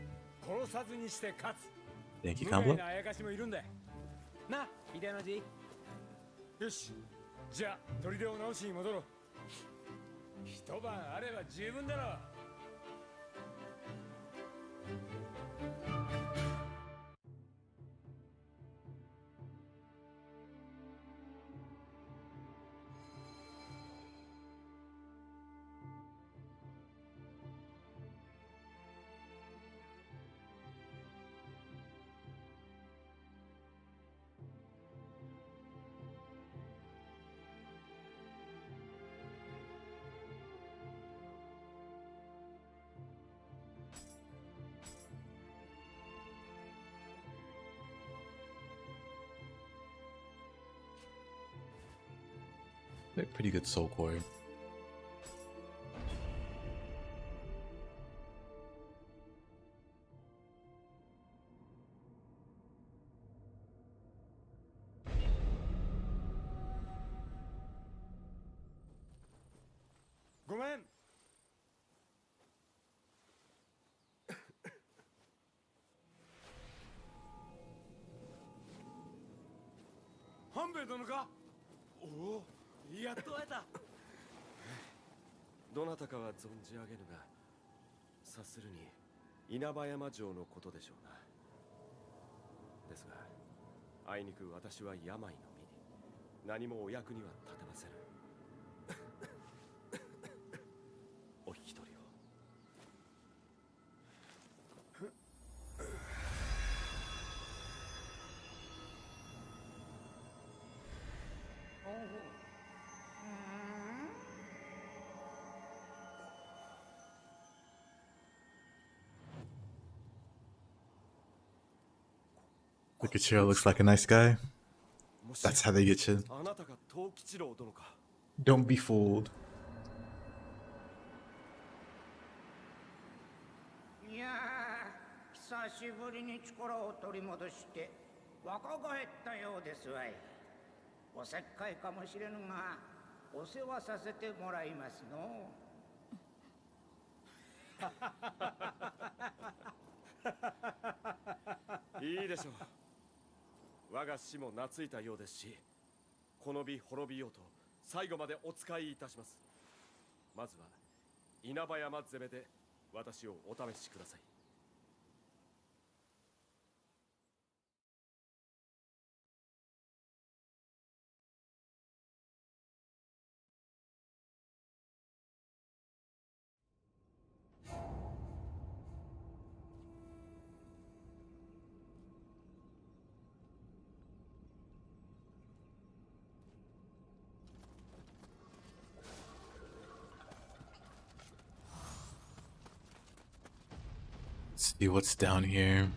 殺さずにして勝つ。 Thank you, 無害 Combo. なあやかしもいるんだよ。な、秀の字。よし、じゃあ砦を直しに戻ろう。一晩あれば十分だろう。 Pretty good soul core. Gomen. 半兵衛殿か。おお。 やっと会えた。どなたかは存じ上げぬが、察するに稲葉山城のことでしょうな。ですが、あいにく私は病の身、何もお役には立てませぬ。お引き取りを。 Look at Chiro, looks like a nice guy. That's how they get you. あなたが藤吉郎殿か。 Don't be fooled. いやー、久しぶりに力を取り戻して若返ったようですわい。おせっかいかもしれぬが、お世話させてもらいますの。いいでしょう。我が死も懐いたようですし、この美滅びようと最後までお使いいたします。まずは稲葉山攻めで私をお試しください。 Let's see what's down here.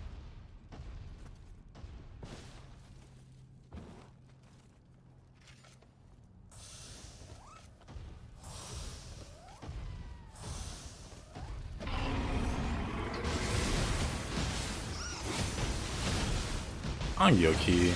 on Yoki.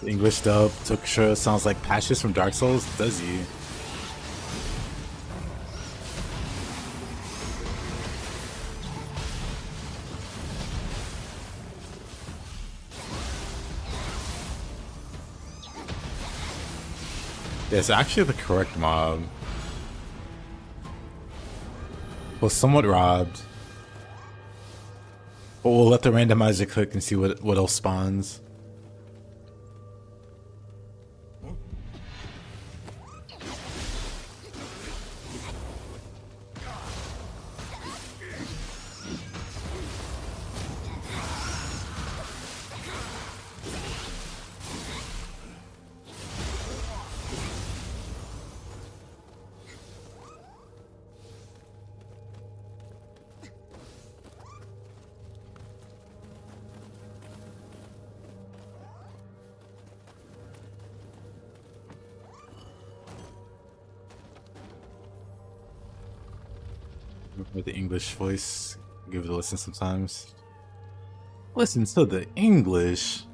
The English dub took sure sounds like Patches from Dark Souls, does he? It's actually the correct mob. Was somewhat robbed. But we'll let the randomizer click and see what else spawns. With the English voice, give it a listen sometimes. Listen to the English.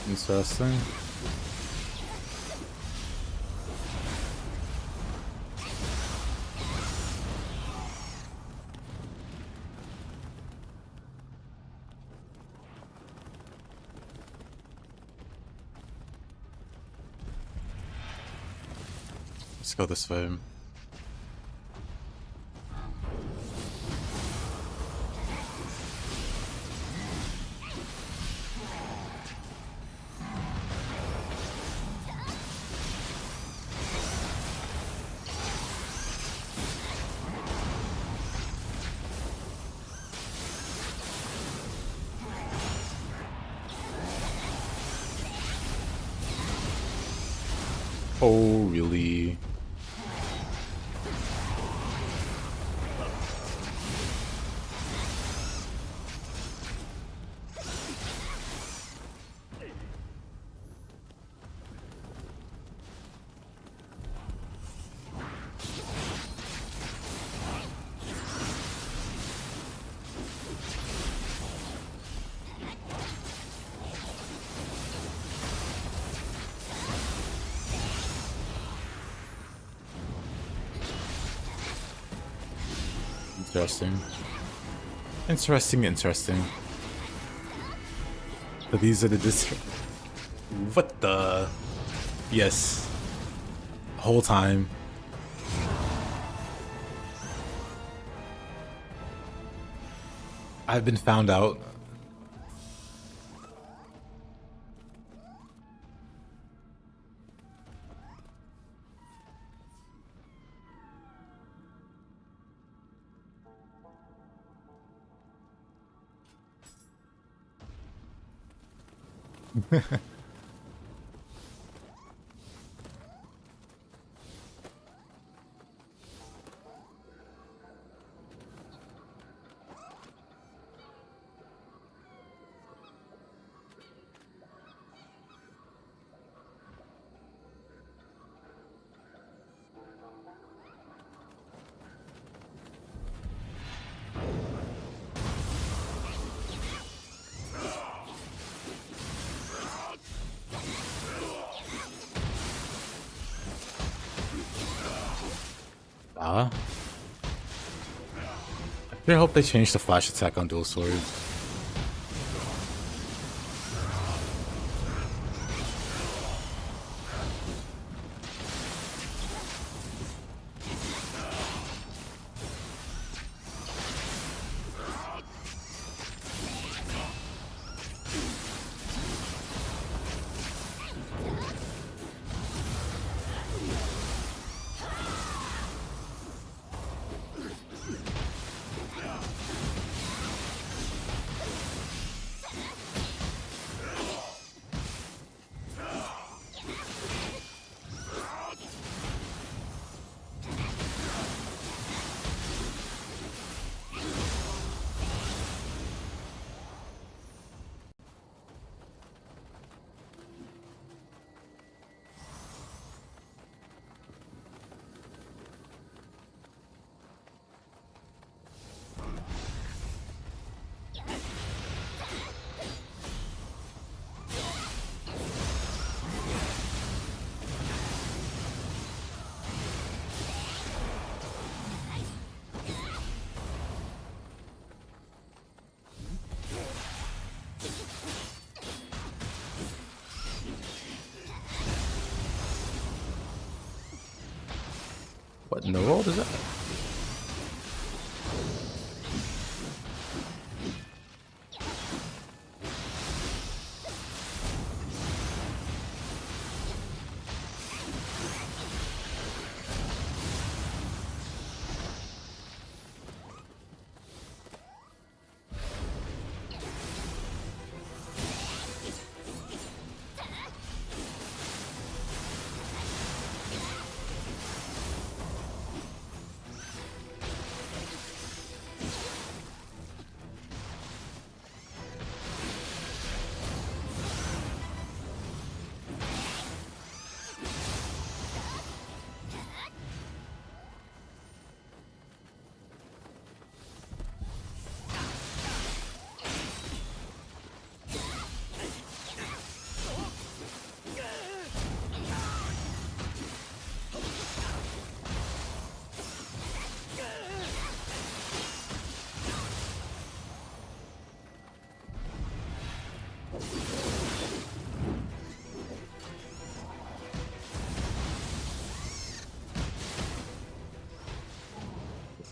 Interesting. Let's go this way. Oh, really? Interesting. But these are the what the? Yes. Whole time. I've been found out. I really hope they change the flash attack on dual swords. What in the world is that?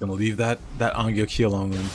Gonna leave that Angyoki alone then.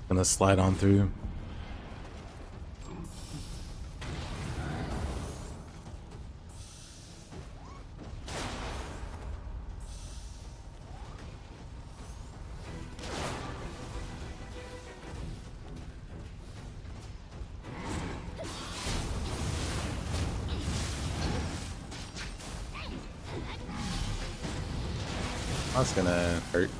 Gonna slide on through. That's gonna hurt.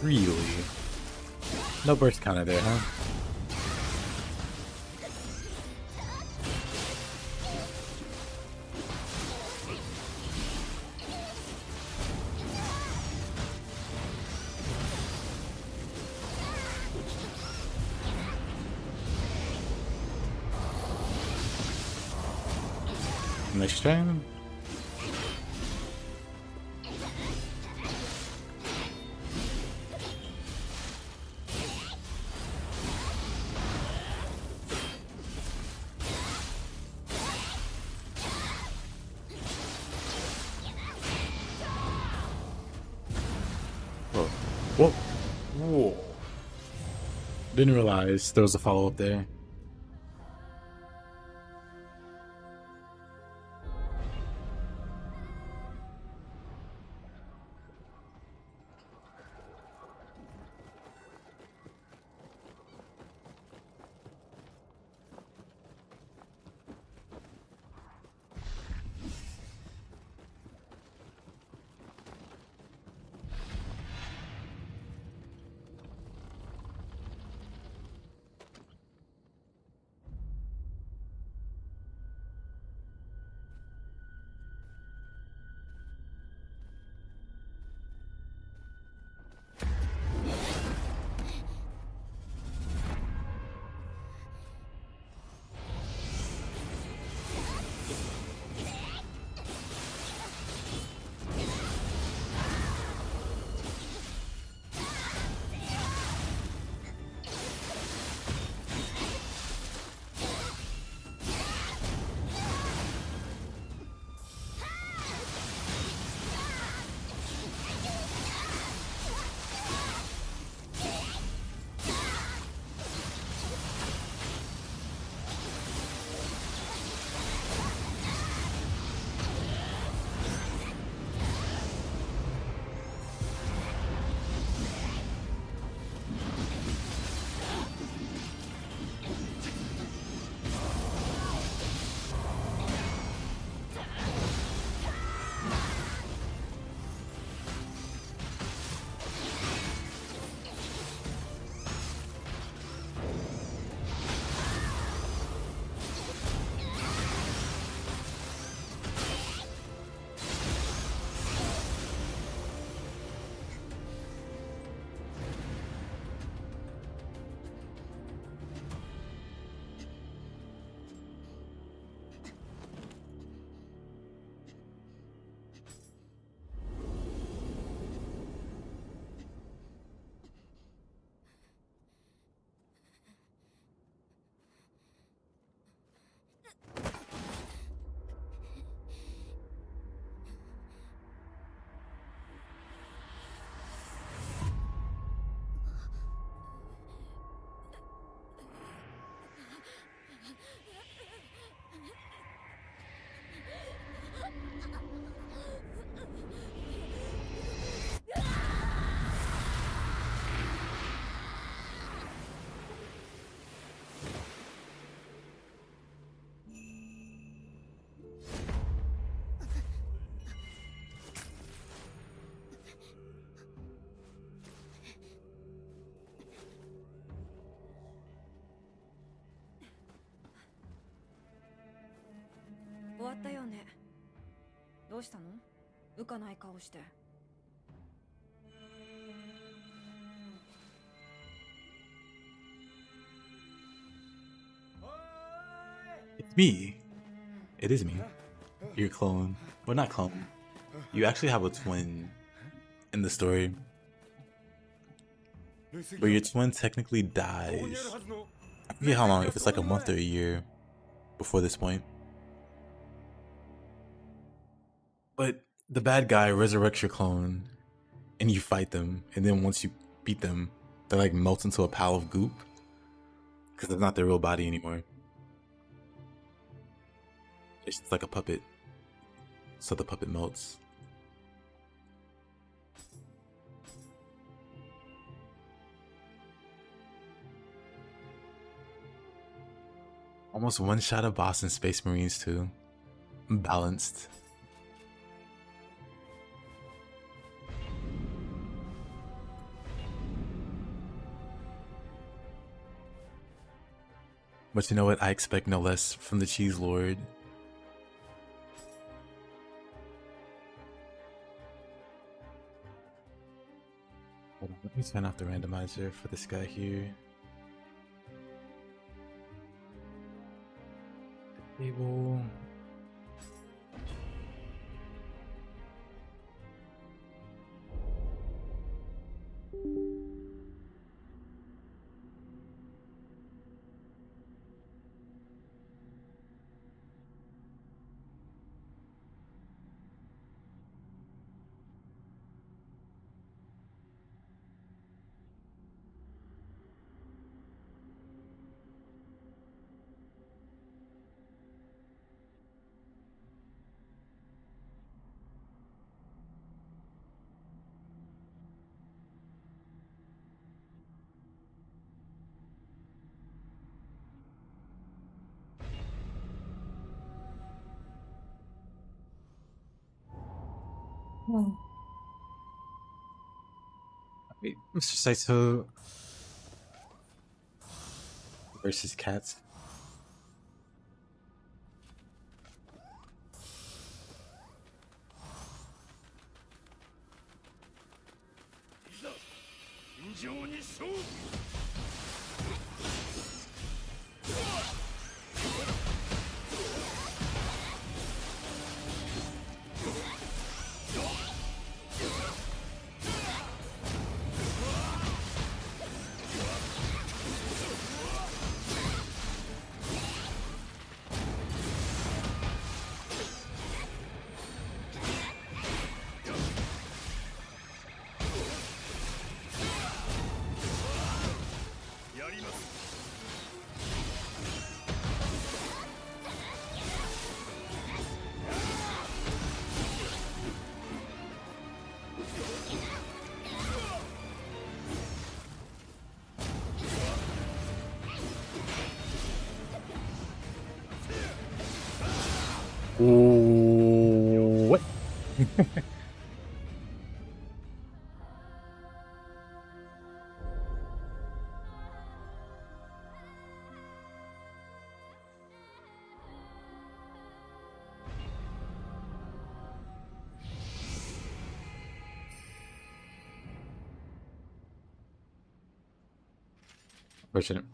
Really? No burst counter there, huh? Next turn. Whoa. Whoa. Whoa. Didn't realize there was a follow-up there.終わったよね。どうしたの？浮かない顔して。It's me. It is me. Your clone. Well, not clone. You actually have a twin in the story. But your twin technically dies. I forget how long, if it's like a month or a year before this point. But the bad guy resurrects your clone and you fight them. And then once you beat them, they like melt into a pile of goop. Because it's not their real body anymore. It's just like a puppet. So the puppet melts. Almost one shot of boss in Space Marines too. Balanced. But you know what? I expect no less from the Cheese Lord. Hold on, let me turn off the randomizer for this guy here. Table. Wait, Mr. Saito versus Cats. Ooh, what? Fortunate.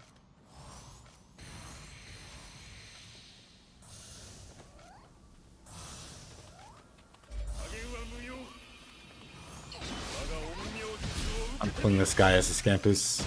I'm pulling this guy as a Scampuss.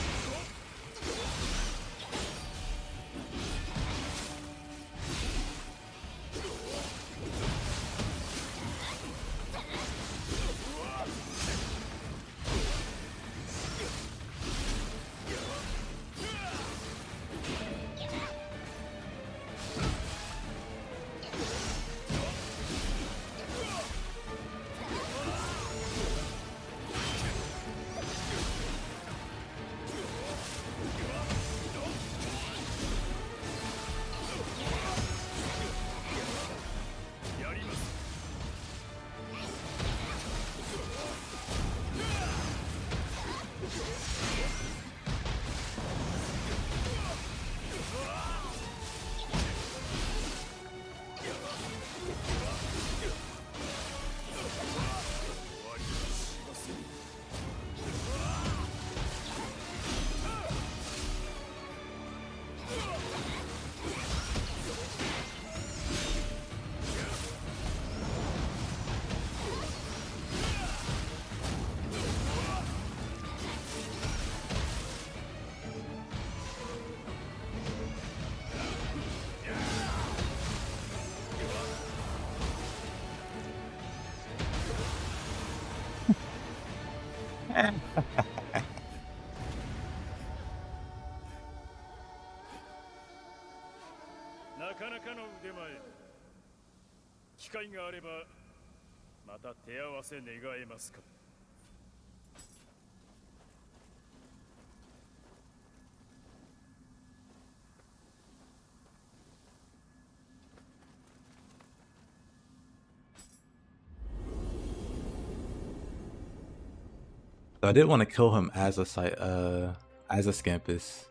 So I didn't want to kill him as a Scampuss.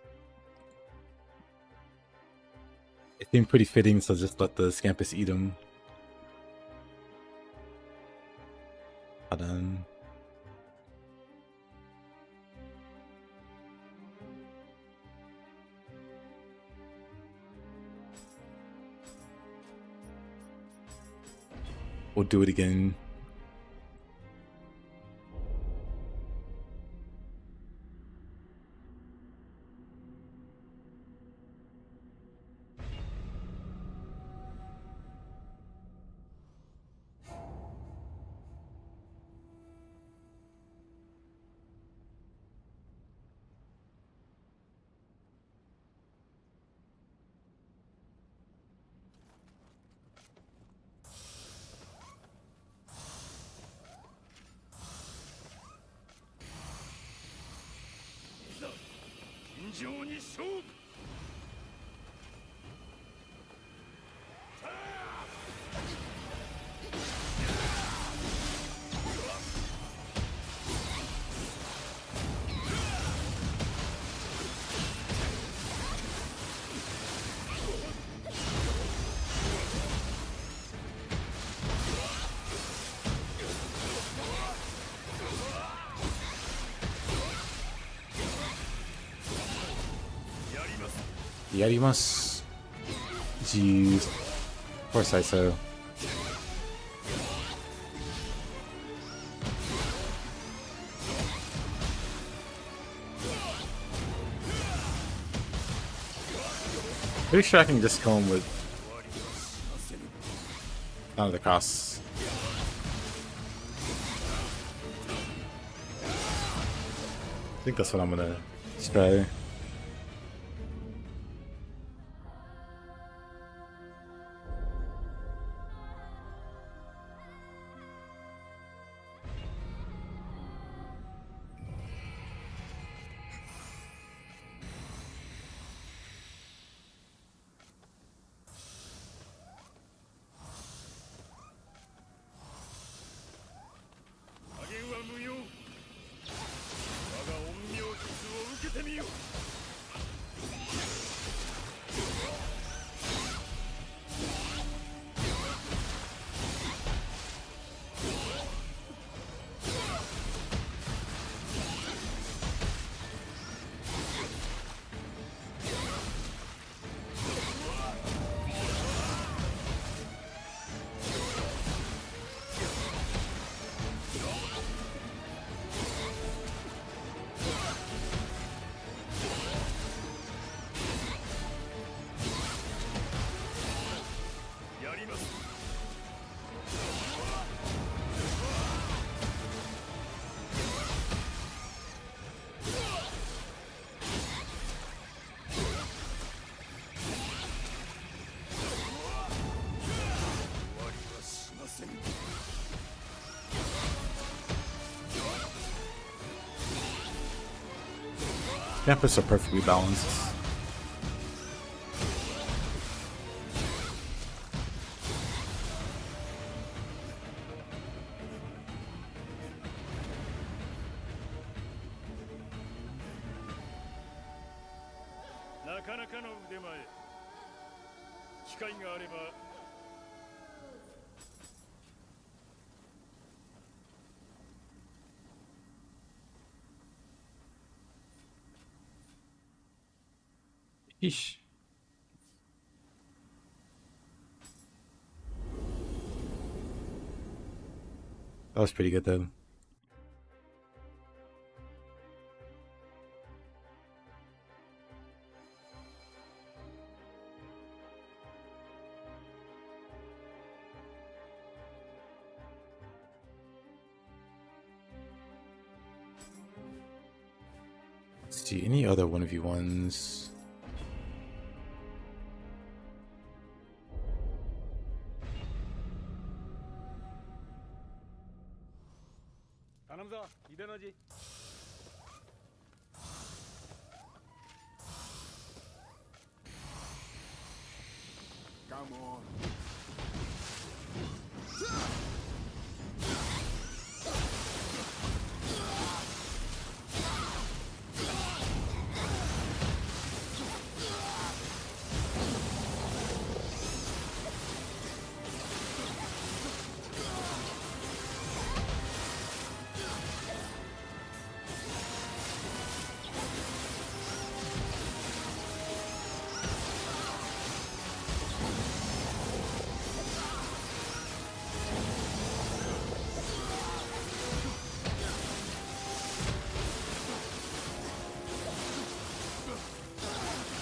It seemed pretty fitting, so just let the Scampuss eat him. Hold on. We'll do it again. Yarimasu. Jeez. Of course I so. Pretty sure I can just kill him with none of the cross. I think that's what I'm gonna try. Scampuss are perfectly balanced. Yeesh. That was pretty good though. Let's see, any other 1v1s? Come on.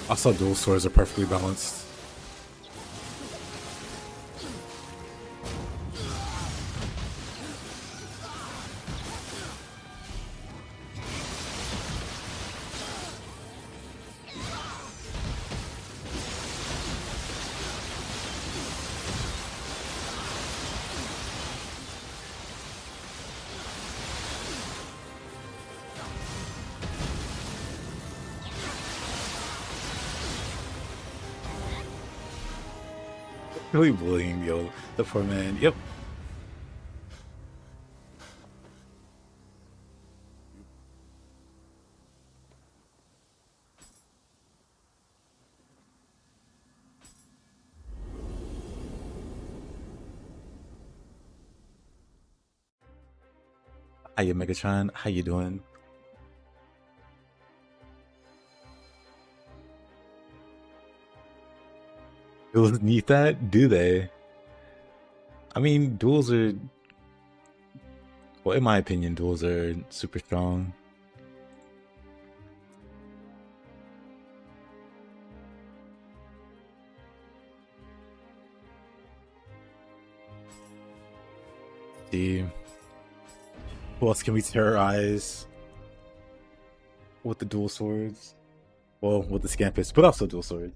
Also, dual swords are perfectly balanced. Really bullying the poor man. Yep. Hiya, Megatron. How you doing? Duels need that? Do they? I mean, duels are... Well, in my opinion, duels are super strong. See... Who else can we terrorize with the dual swords? Well, with the Scampuss, but also dual swords.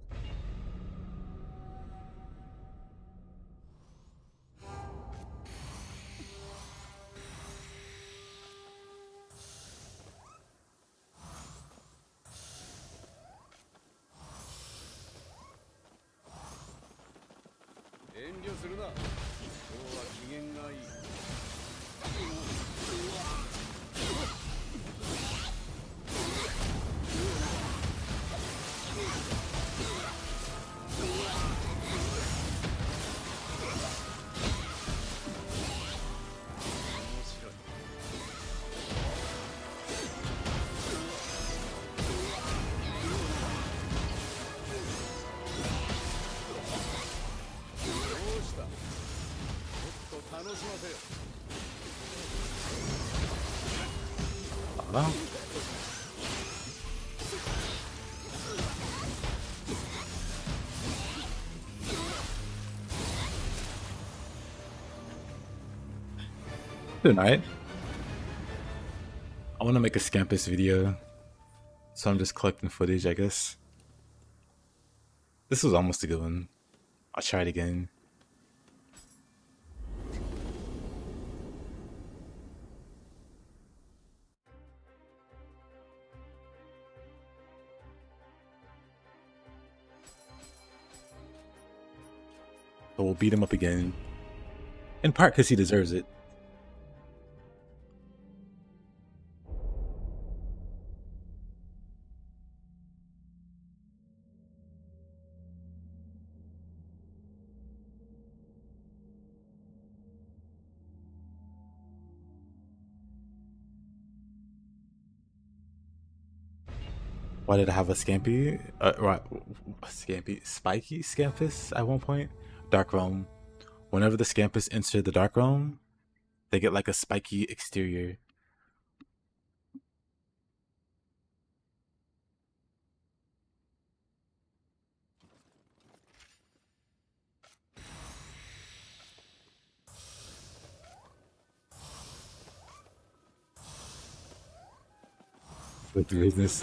Well, good night. I want to make a Scampuss video, so I'm just collecting footage, I guess. This was almost a good one. I'll try it again. So we'll beat him up again. In part because he deserves it. Why did I have a Spiky Scampuss at one point? Dark Realm. Whenever the Scampuss enter the Dark Realm, they get like a spiky exterior. With the business.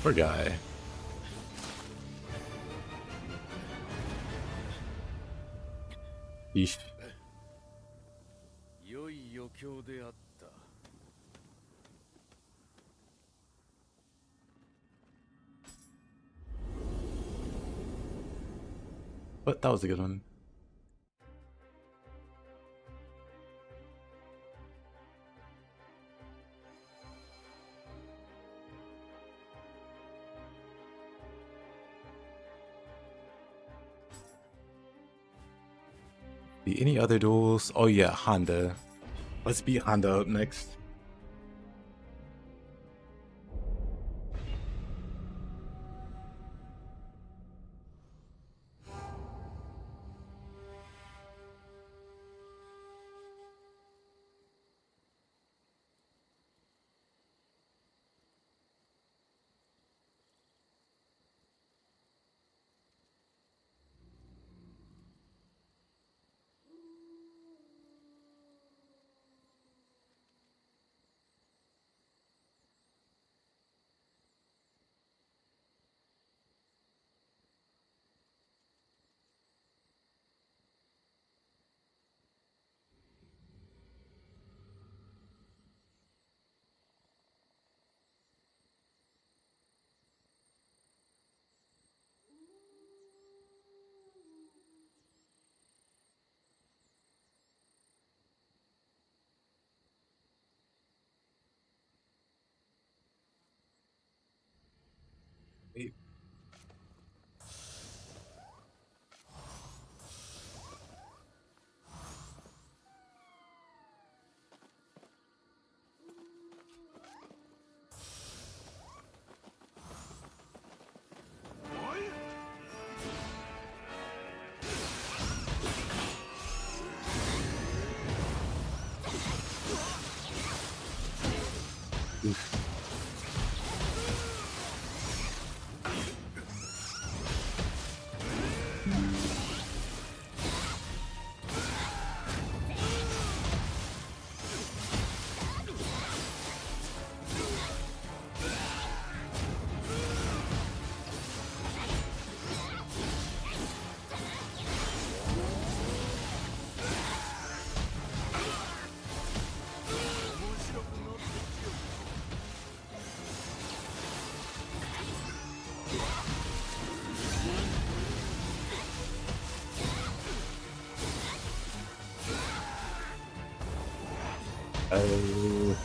Poor guy. Yeesh. But that was a good one. Any other duels? Oh yeah, Honda. Let's beat Honda up next. Wait. Oh.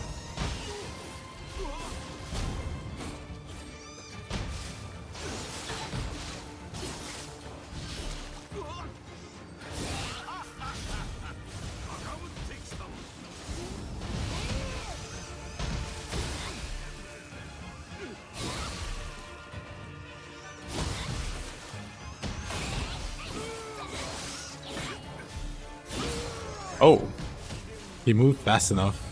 Oh, he moved fast enough.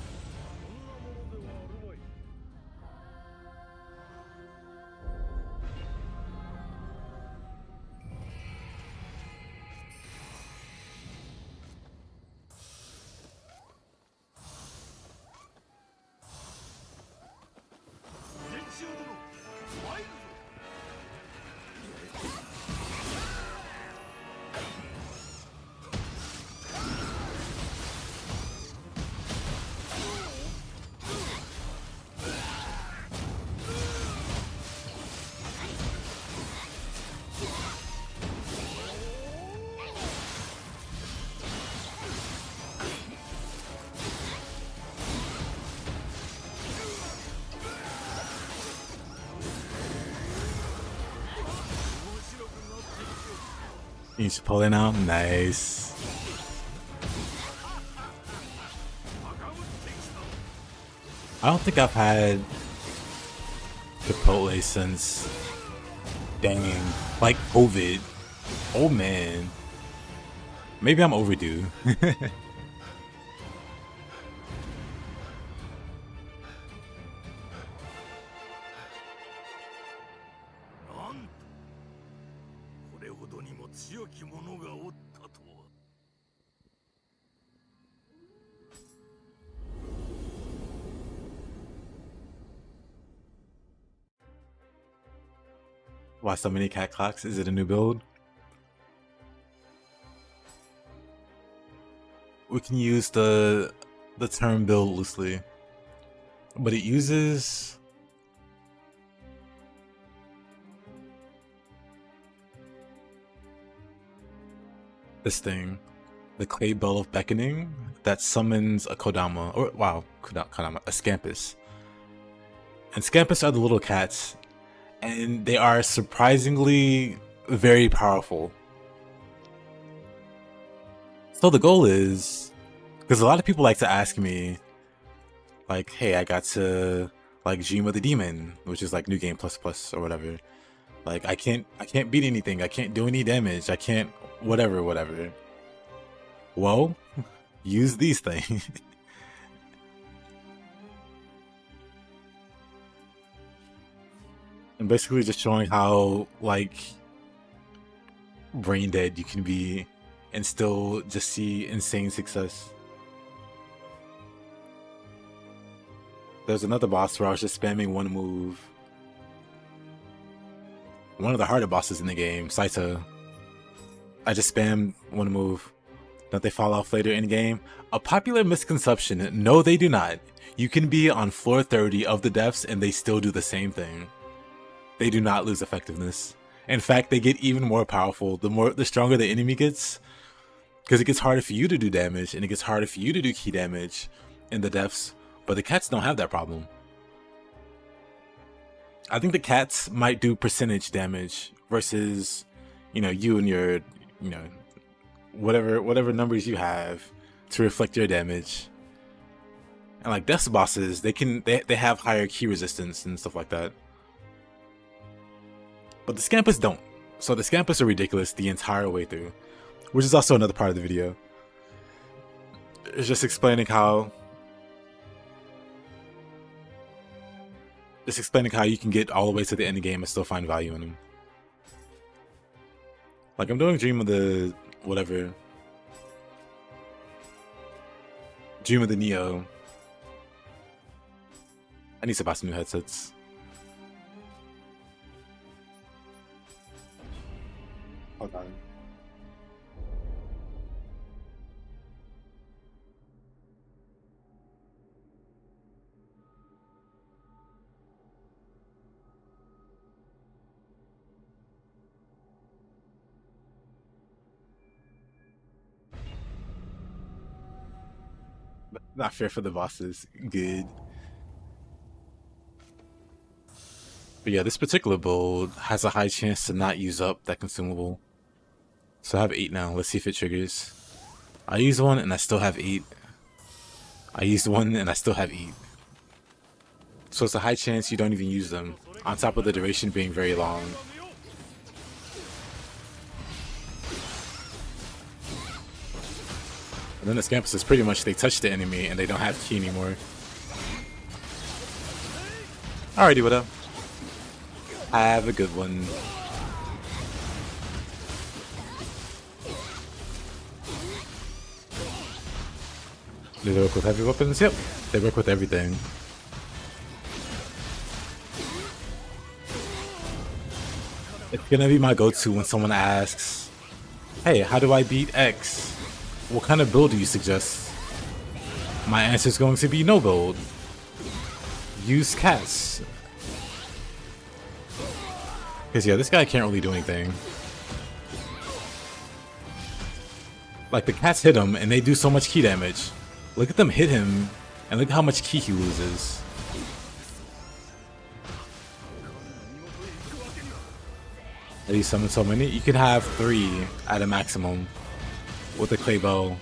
He's pulling out. Nice. I don't think I've had Chipotle since, dang, like COVID. Oh man. Maybe I'm overdue. Why so many cat clocks? Is it a new build? We can use the term build loosely, but it uses this thing, the Clay Bell of Beckoning, that summons a Kodama, or wow, Kodama, a Scampuss. And Scampuss are the little cats, and they are surprisingly very powerful. So the goal is, because a lot of people like to ask me, like, hey, I got to like Dream of the Demon, which is like New Game plus plus or whatever. Like I can't beat anything. I can't do any damage. I can't whatever. Well, use these things. And basically just showing how like brain dead you can be and still just see insane success. There's another boss where I was just spamming one move. One of the harder bosses in the game, Saito. I just spammed one move. Don't they fall off later in game? A popular misconception. No, they do not. You can be on floor 30 of the depths and they still do the same thing. They do not lose effectiveness. In fact, they get even more powerful the stronger the enemy gets. Because it gets harder for you to do damage and it gets harder for you to do key damage in the depths. But the cats don't have that problem. I think the cats might do percentage damage versus, you know, you and your, you know, whatever numbers you have to reflect your damage. And like death bosses, they have higher key resistance and stuff like that. But the Scampuss don't. So the Scampuss are ridiculous the entire way through, which is also another part of the video. It's just explaining how you can get all the way to the end game and still find value in them. Like I'm doing Dream of the whatever. Dream of the Nioh. I need to buy some new headsets. Hold on. Not fair for the bosses. Good. But yeah, this particular build has a high chance to not use up that consumable. So I have 8 now. Let's see if it triggers. I used 1 and I still have 8. I used 1 and I still have 8. So it's a high chance you don't even use them, on top of the duration being very long. And then the Scampuss is pretty much they touch the enemy and they don't have key anymore. Alrighty, what up? Have a good one. Do they work with heavy weapons? Yep, they work with everything. It's gonna be my go-to when someone asks, hey, how do I beat X? What kind of build do you suggest? My answer is going to be no build. Use cats. Because yeah, this guy can't really do anything. Like the cats hit him and they do so much key damage. Look at them hit him and look how much key he loses. At least summon so many. You can have 3 at a maximum with the Clay Bell.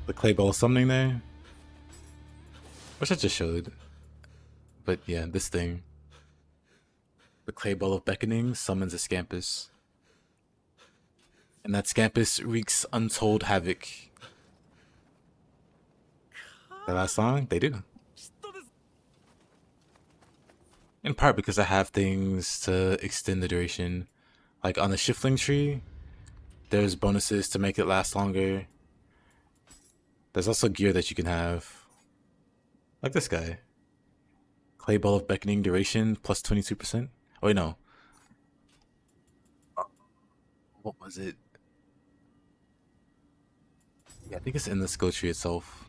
The Clay Bell summoning there. Which I just showed. But yeah, this thing. The Clay Bell of Beckoning summons a Scampuss. And that Scampuss wreaks untold havoc. The last song? They do. In part because I have things to extend the duration. Like on the Shiftling tree, there's bonuses to make it last longer. There's also gear that you can have. Like this guy. Clay Bell of Beckoning duration plus 22%. Oh wait, no. What was it? Yeah, I think it's in the skill tree itself.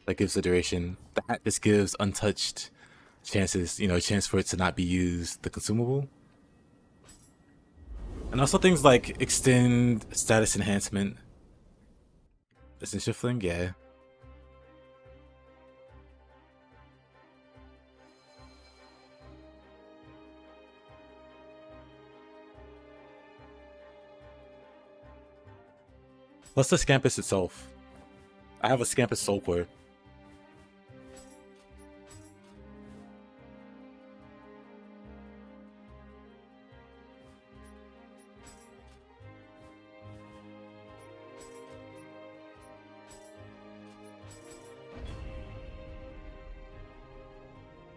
That gives the duration. That just gives untouched chances, you know, a chance for it to not be used, the consumable. And also things like extend status enhancement. That's in Shiftling, yeah. Plus the Scampuss itself. I have a Scampuss Soul Core.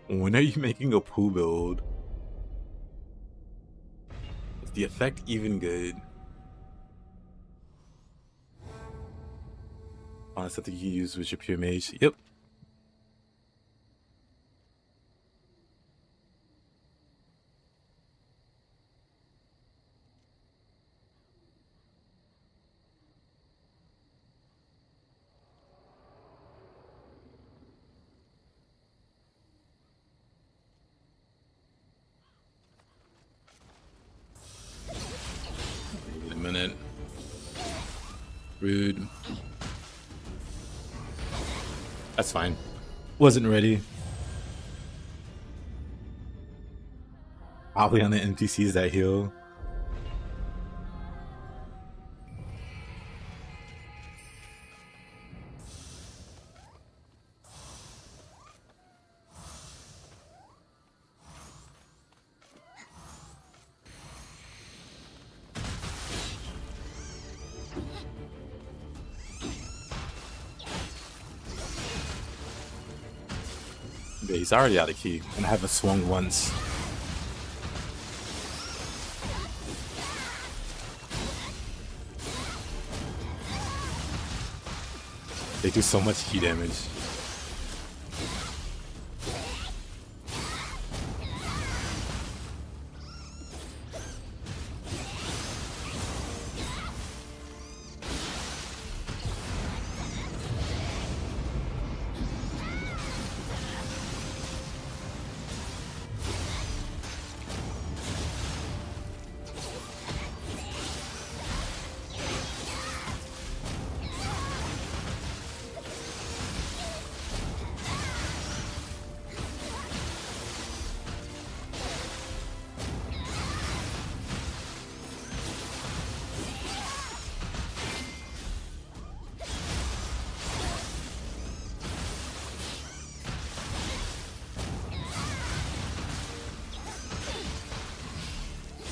When are you making a poo build? Is the effect even good? Oh, that's something you use with your pure mage. Yep. Wait a minute. Rude. That's fine. Wasn't ready. Probably on the NPCs that heal. Yeah, he's already out of key, and I haven't swung once. They do so much key damage.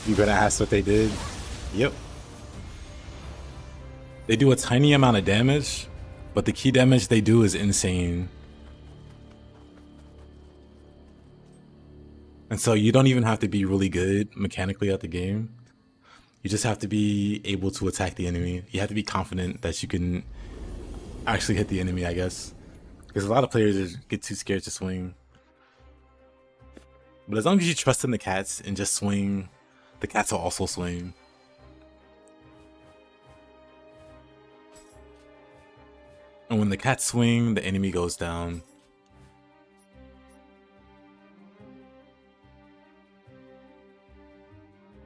You gonna ask what they did? Yep. They do a tiny amount of damage, but the key damage they do is insane. And so you don't even have to be really good mechanically at the game. You just have to be able to attack the enemy. You have to be confident that you can actually hit the enemy, I guess. Because a lot of players get too scared to swing. But as long as you trust in the cats and just swing, the cats will also swing. And when the cats swing, the enemy goes down.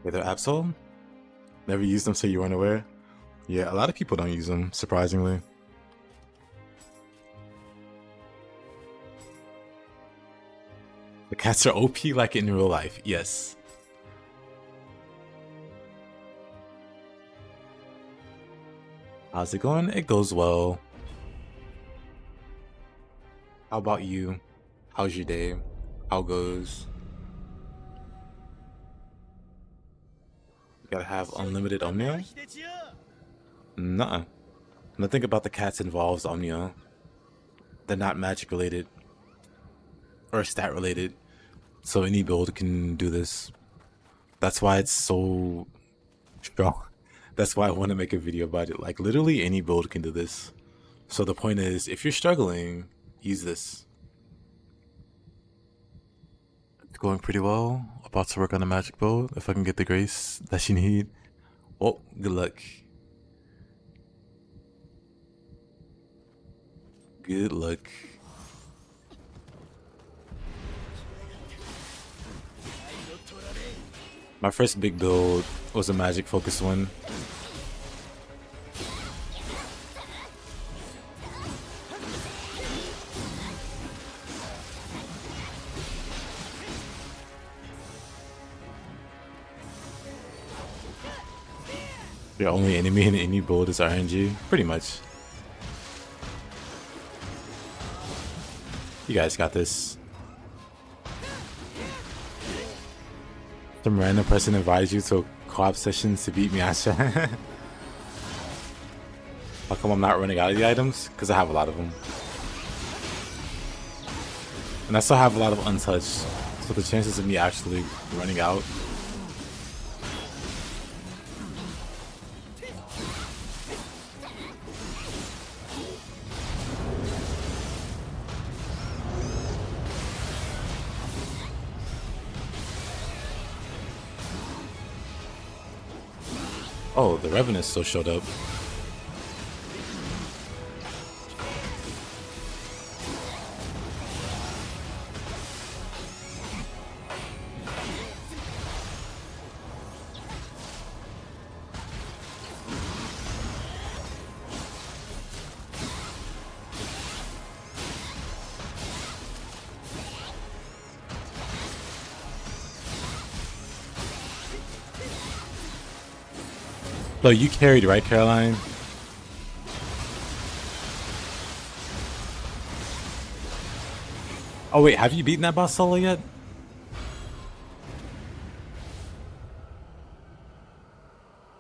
Okay, they're Absol? Never used them so you weren't aware? Yeah, a lot of people don't use them, surprisingly. The cats are OP like in real life, yes. How's it going? It goes well. How about you? How's your day? How goes? You gotta have unlimited Omnia? Nuh-uh. Nothing about the cats involves Omnia. They're not magic related. Or stat related. So any build can do this. That's why it's so strong. That's why I want to make a video about it. Like, literally any build can do this. So the point is, if you're struggling, use this. It's going pretty well. About to work on a magic build. If I can get the grace that you need. Oh, good luck. Good luck. My first big build was a magic focused one. Your only enemy in any build is RNG, pretty much. You guys got this. Some random person invites you to co-op sessions to beat Miasha. How come I'm not running out of the items? Because I have a lot of them. And I still have a lot of untouched. So the chances of me actually running out. Oh, the Revenant still showed up. So you carried, right, Caroline? Oh wait, have you beaten that boss solo yet?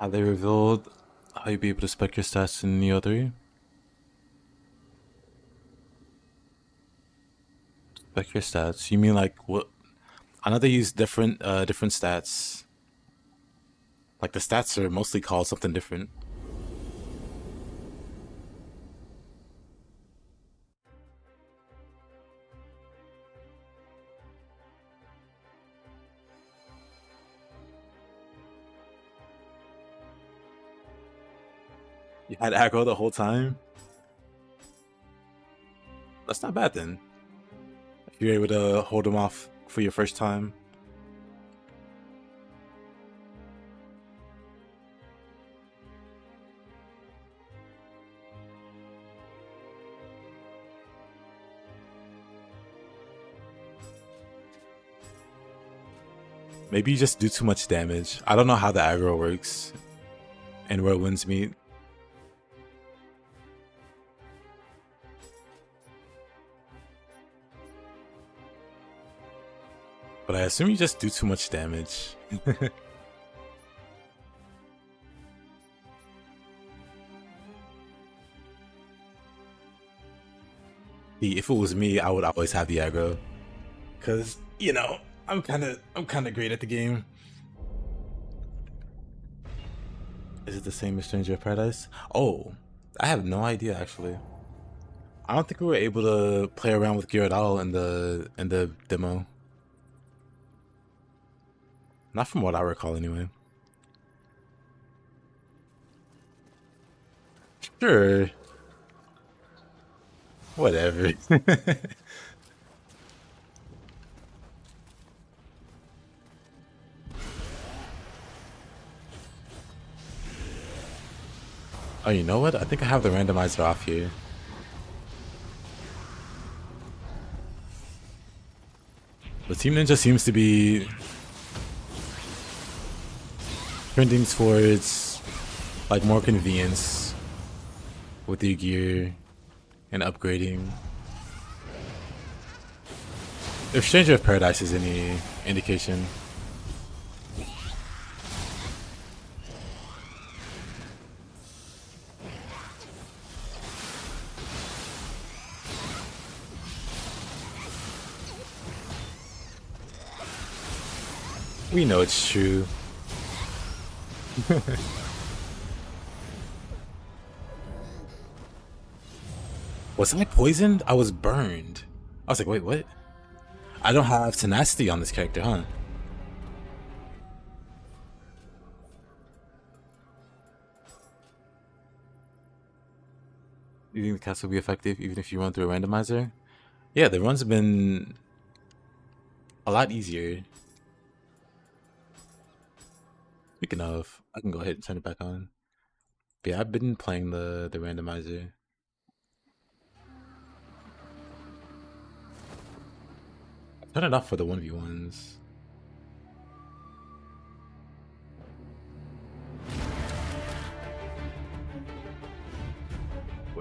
Have they revealed how you'll be able to spec your stats in Nioh 3? Spec your stats? You mean like what? I know they use different stats. Like the stats are mostly called something different. You had aggro the whole time? That's not bad then. If you're able to hold them off for your first time. Maybe you just do too much damage. I don't know how the aggro works and where winds meet. But I assume you just do too much damage. See, if it was me, I would always have the aggro. Cause, you know, I'm kinda great at the game. Is it the same as Stranger of Paradise? Oh, I have no idea actually. I don't think we were able to play around with gear at all in the demo. Not from what I recall anyway. Sure. Whatever. Oh, you know what? I think I have the randomizer off here. The Team Ninja seems to be trending towards like more convenience with your gear and upgrading. If Stranger of Paradise is any indication. We know it's true. Was I poisoned? I was burned. I was like, wait, what? I don't have tenacity on this character, huh? You think the cast will be effective even if you run through a randomizer? Yeah, the runs have been a lot easier. Speaking of, I can go ahead and turn it back on. But yeah, I've been playing the randomizer. Turn it off for the 1v1s.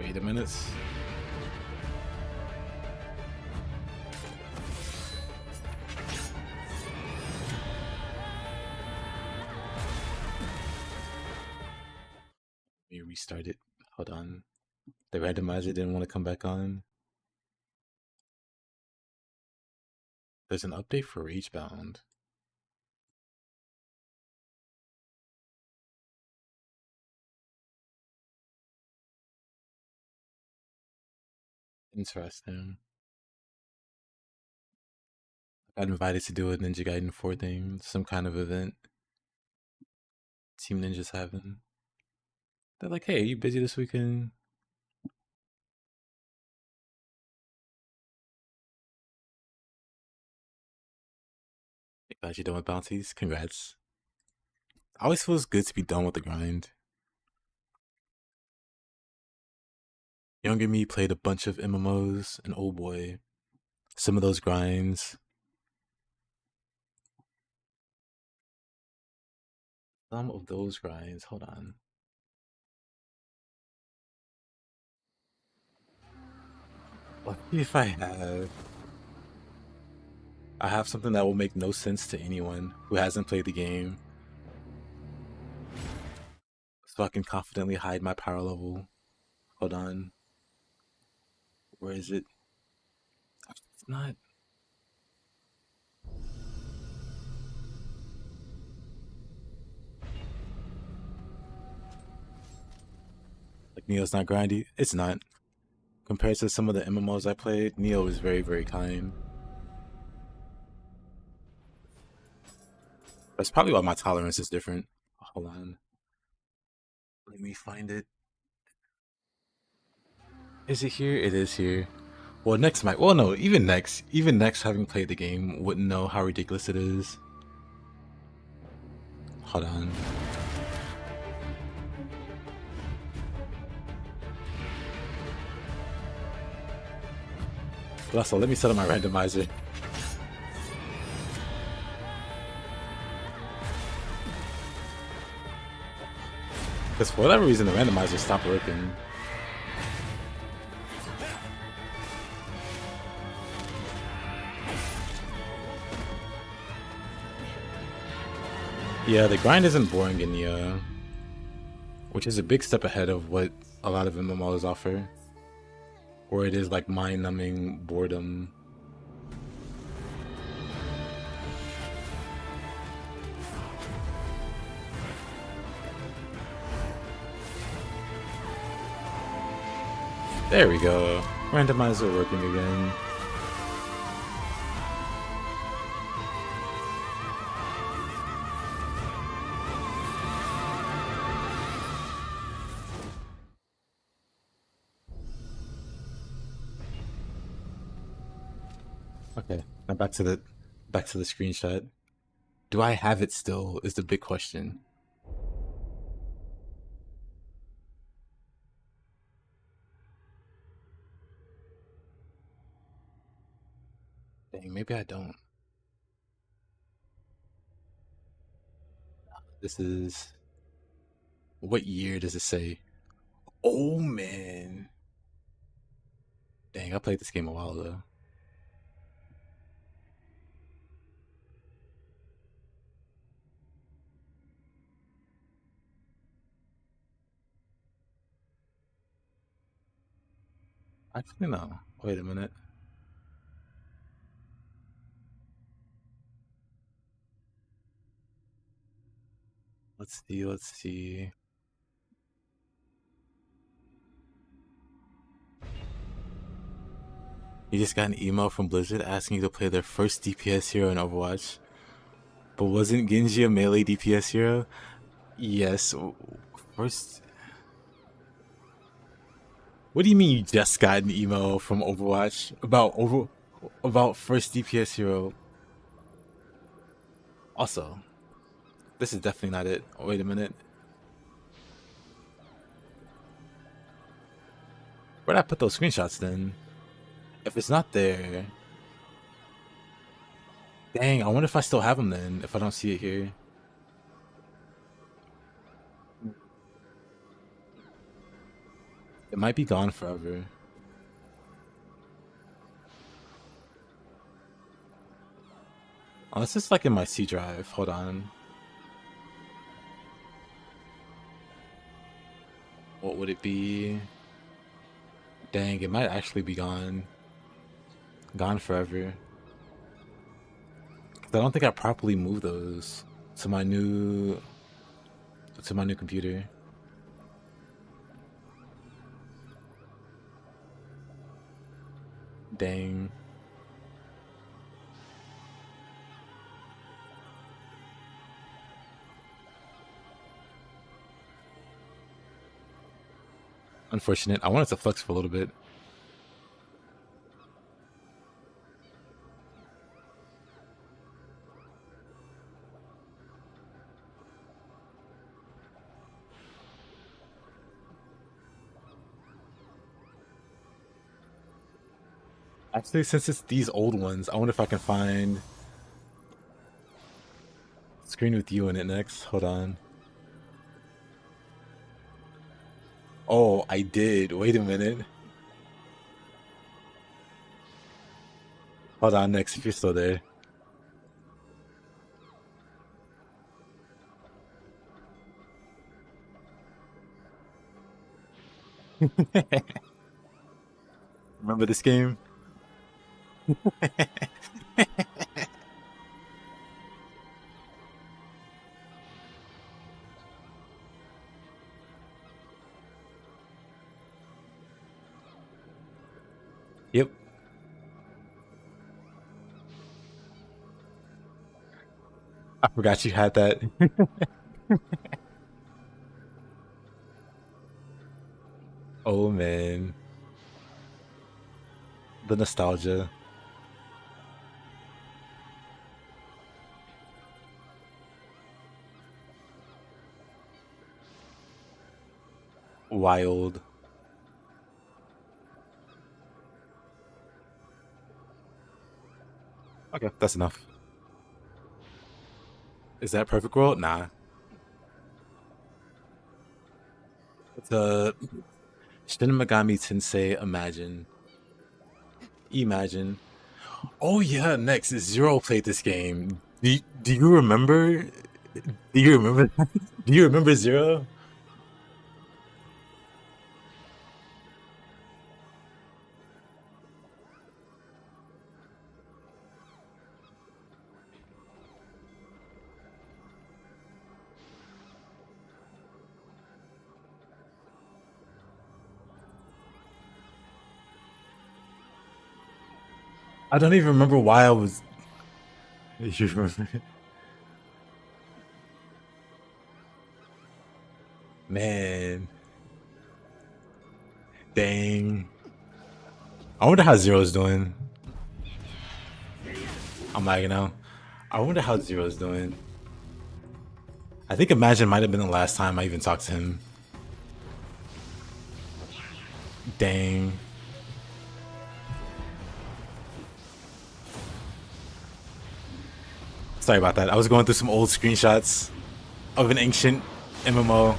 Wait a minute. Let me restart it. Hold on. The randomizer didn't want to come back on. There's an update for Ragebound. Interesting. I got invited to do a Ninja Gaiden 4 thing, some kind of event. Team Ninja's having. They're like, hey, are you busy this weekend? Glad you're done with bounties. Congrats. Always feels good to be done with the grind. Younger me played a bunch of MMOs, and oh boy, some of those grinds. Hold on. Let's see if I have something that will make no sense to anyone who hasn't played the game. So I can confidently hide my power level. Hold on. Where is it? It's not. Like Nioh's not grindy? It's not. Compared to some of the MMOs I played, Nioh is very, very kind. That's probably why my tolerance is different. Hold on. Let me find it. Is it here? It is here. Well, next might. Well, no, even next, having played the game, wouldn't know how ridiculous it is. Hold on. But also, let me set up my randomizer. Because for whatever reason, the randomizer stopped working. Yeah, the grind isn't boring in Nioh, which is a big step ahead of what a lot of MMOs offer, where it is like mind-numbing boredom. There we go. Randomizer working again. Okay, now back to the screenshot. Do I have it still? Is the big question. Dang, maybe I don't. This is... What year does it say? Oh, man. Dang, I played this game a while ago. Actually, no. Wait a minute. Let's see. You just got an email from Blizzard asking you to play their first DPS hero in Overwatch. But wasn't Genji a melee DPS hero? Yes. First... What do you mean you just got an email from Overwatch about first DPS hero? Also, this is definitely not it. Oh, wait a minute. Where'd I put those screenshots then? If it's not there... Dang, I wonder if I still have them then, if I don't see it here. It might be gone forever. Unless it's like in my C drive. Hold on. What would it be? Dang, it might actually be gone. Gone forever. 'Cause I don't think I properly moved those to my new computer. Dang. Unfortunate. I wanted to flex for a little bit. Actually, since it's these old ones, I wonder if I can find screen with you in it next. Hold on. Oh, I did. Wait a minute. Hold on, next, if you're still there. Remember this game? Yep. I forgot you had that. Oh man. The nostalgia. Wild. Okay, that's enough. Is that perfect world? Nah. It's a Shin Megami Tensei Imagine. Imagine. Oh yeah, next is Zero played this game. Do you remember? Do you remember? Do you remember Zero? I don't even remember why I was. You remember? Man. Dang. I wonder how Zero's doing. I'm lagging out. I wonder how Zero's doing. I think Imagine might have been the last time I even talked to him. Dang. Sorry about that. I was going through some old screenshots of an ancient MMO.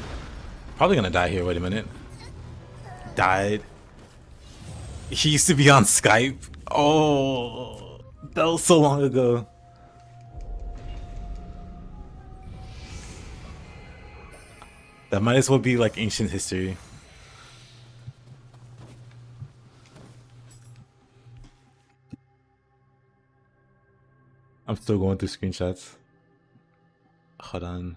Probably gonna die here. Wait a minute. Died. He used to be on Skype. Oh, that was so long ago. That might as well be like ancient history. I'm still going through screenshots. Hold on.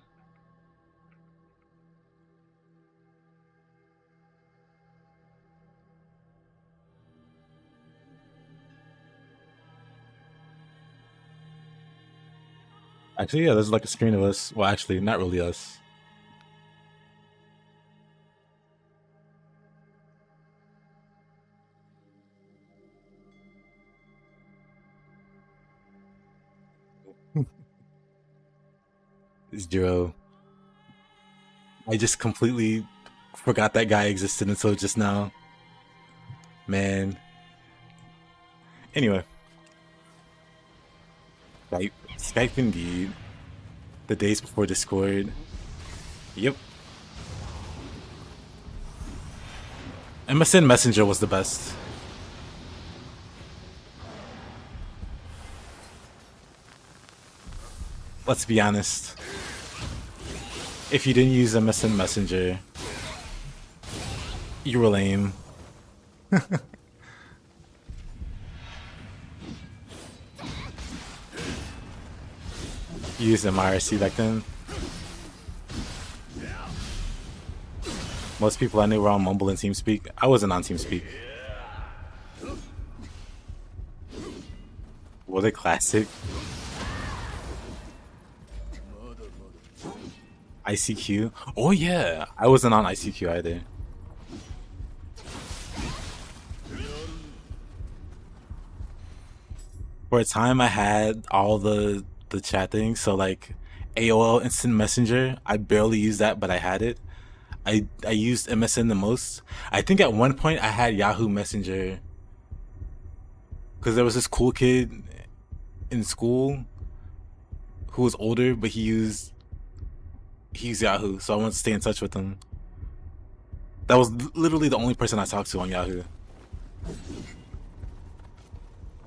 Actually, yeah, there's like a screen of us. Well, actually, not really us. Zero. I just completely forgot that guy existed until just now. Man. Anyway. Skype indeed. The days before Discord. Yep. MSN Messenger was the best. Let's be honest. If you didn't use MSN Messenger, you were lame. You used MIRC back then? Most people I knew were on Mumble and TeamSpeak. I wasn't on TeamSpeak. What a classic. ICQ? Oh yeah, I wasn't on ICQ either. For a time I had all the chat things, so like AOL Instant Messenger, I barely used that, but I had it. I used MSN the most. I think at one point I had Yahoo Messenger because there was this cool kid in school who was older, but he used Yahoo, so I wanted to stay in touch with him. That was literally the only person I talked to on Yahoo.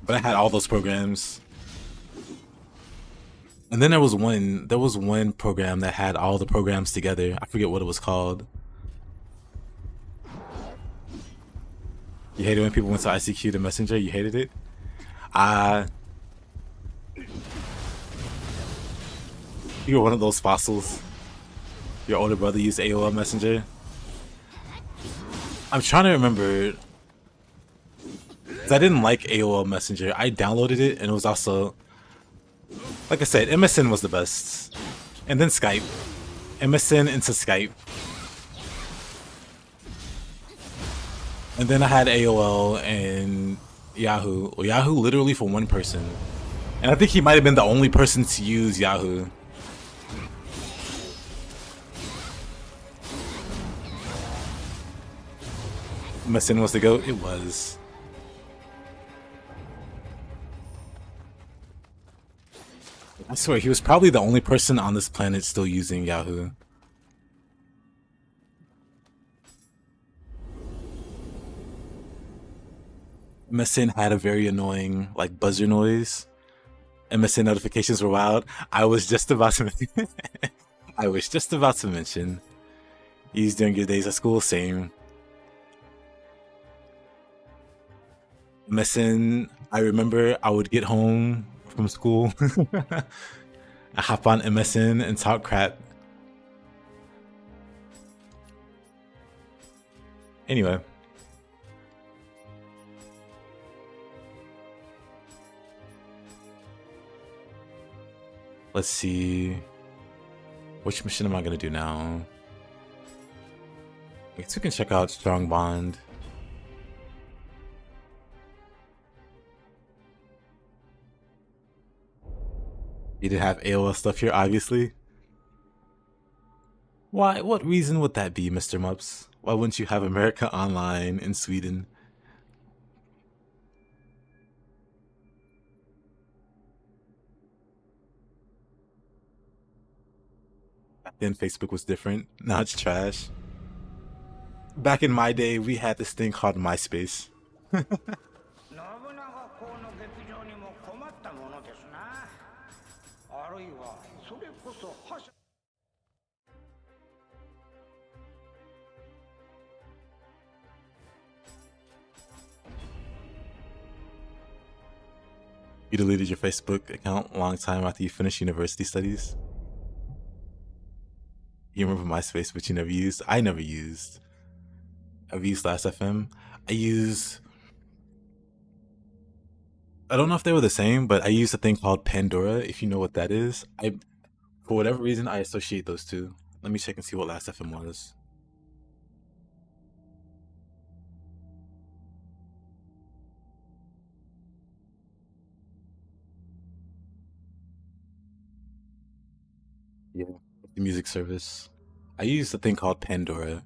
But I had all those programs. And then there was one program that had all the programs together. I forget what it was called. You hated when people went to ICQ to Messenger? You hated it? You were one of those fossils. Your older brother used AOL Messenger. I'm trying to remember. 'Cause I didn't like AOL Messenger. I downloaded it and it was also, like I said, MSN was the best. And then Skype. MSN into Skype. And then I had AOL and Yahoo. Well, Yahoo literally for one person. And I think he might have been the only person to use Yahoo. MSN was the GOAT? It was. I swear, he was probably the only person on this planet still using Yahoo. MSN had a very annoying, like, buzzer noise. MSN notifications were wild. I was just about to mention. Used during your days at school, same. MSN, I remember I would get home from school. I hop on MSN and talk crap. Anyway. Let's see. Which mission am I gonna do now? I guess we can check out Strong Bond. You didn't have AOL stuff here, obviously. Why? What reason would that be, Mr. Mups? Why wouldn't you have America Online in Sweden? Back then, Facebook was different. Now it's trash. Back in my day, we had this thing called MySpace. You deleted your Facebook account a long time after you finished university studies? You remember MySpace, but you never used? I never used. I've used Last.fm. I don't know if they were the same, but I used a thing called Pandora, if you know what that is. For whatever reason, I associate those two. Let me check and see what Last.fm was. Yeah, the music service. I used a thing called Pandora.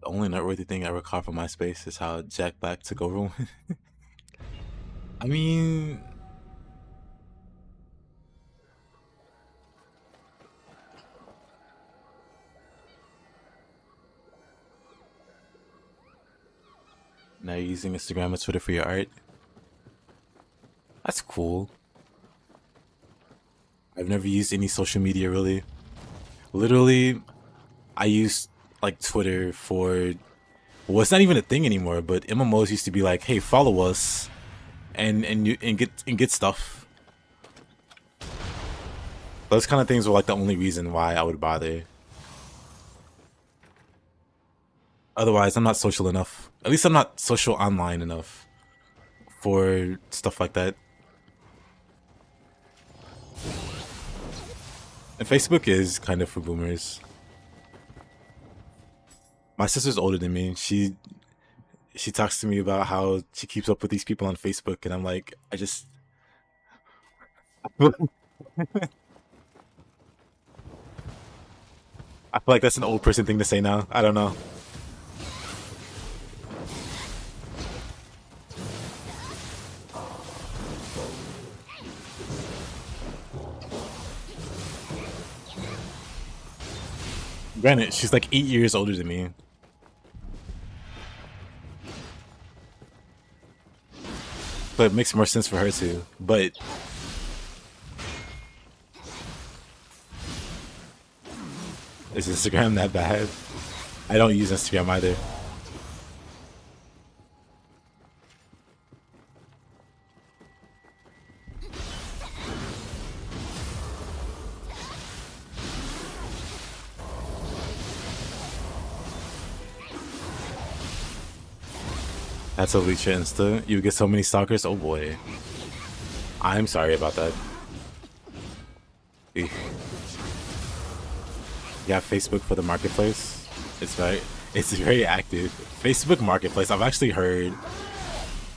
The only noteworthy thing I recall from MySpace is how Jack Black took over. I mean, Are you using Instagram or Twitter for your art? That's cool. I've never used any social media really. Literally, I use like Twitter for, well, it's not even a thing anymore, but MMOs used to be like, hey, follow us and get stuff. Those kind of things were like the only reason why I would bother. Otherwise, I'm not social enough. At least I'm not social online enough for stuff like that. And Facebook is kind of for boomers. My sister's older than me. She talks to me about how she keeps up with these people on Facebook, and I'm like, I just I feel like that's an old person thing to say now. I don't know. Granted, she's like 8 years older than me. So it makes more sense for her too. But is Instagram that bad? I don't use Instagram either. That's a leech Insta. You get so many stalkers. Oh boy. I'm sorry about that. Eek. Yeah, Facebook for the marketplace. It's very active. Facebook Marketplace. I've actually heard.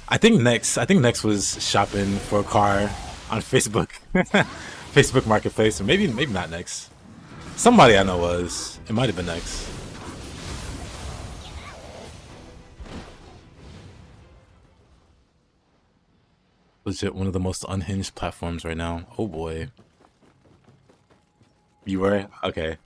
I think Next was shopping for a car on Facebook. Facebook Marketplace, or maybe not Next. Somebody I know was. It might have been Next. Legit one of the most unhinged platforms right now. Oh boy. You were? Okay.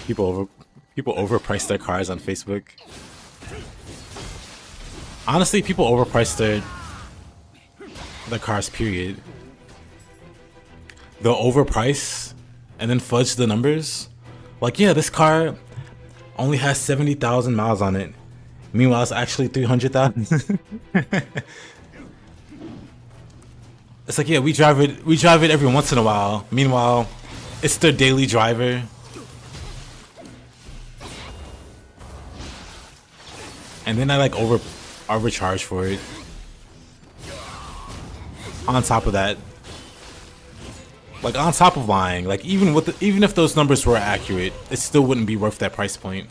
People overprice their cars on Facebook. Honestly, people overprice their cars, period. They'll overprice and then fudge the numbers. Like, yeah, this car only has 70,000 miles on it. Meanwhile, it's actually 300,000. It's like, yeah, we drive it every once in a while. Meanwhile, it's their daily driver. And then I like overcharge for it. On top of that, like on top of lying, like even if those numbers were accurate, it still wouldn't be worth that price point.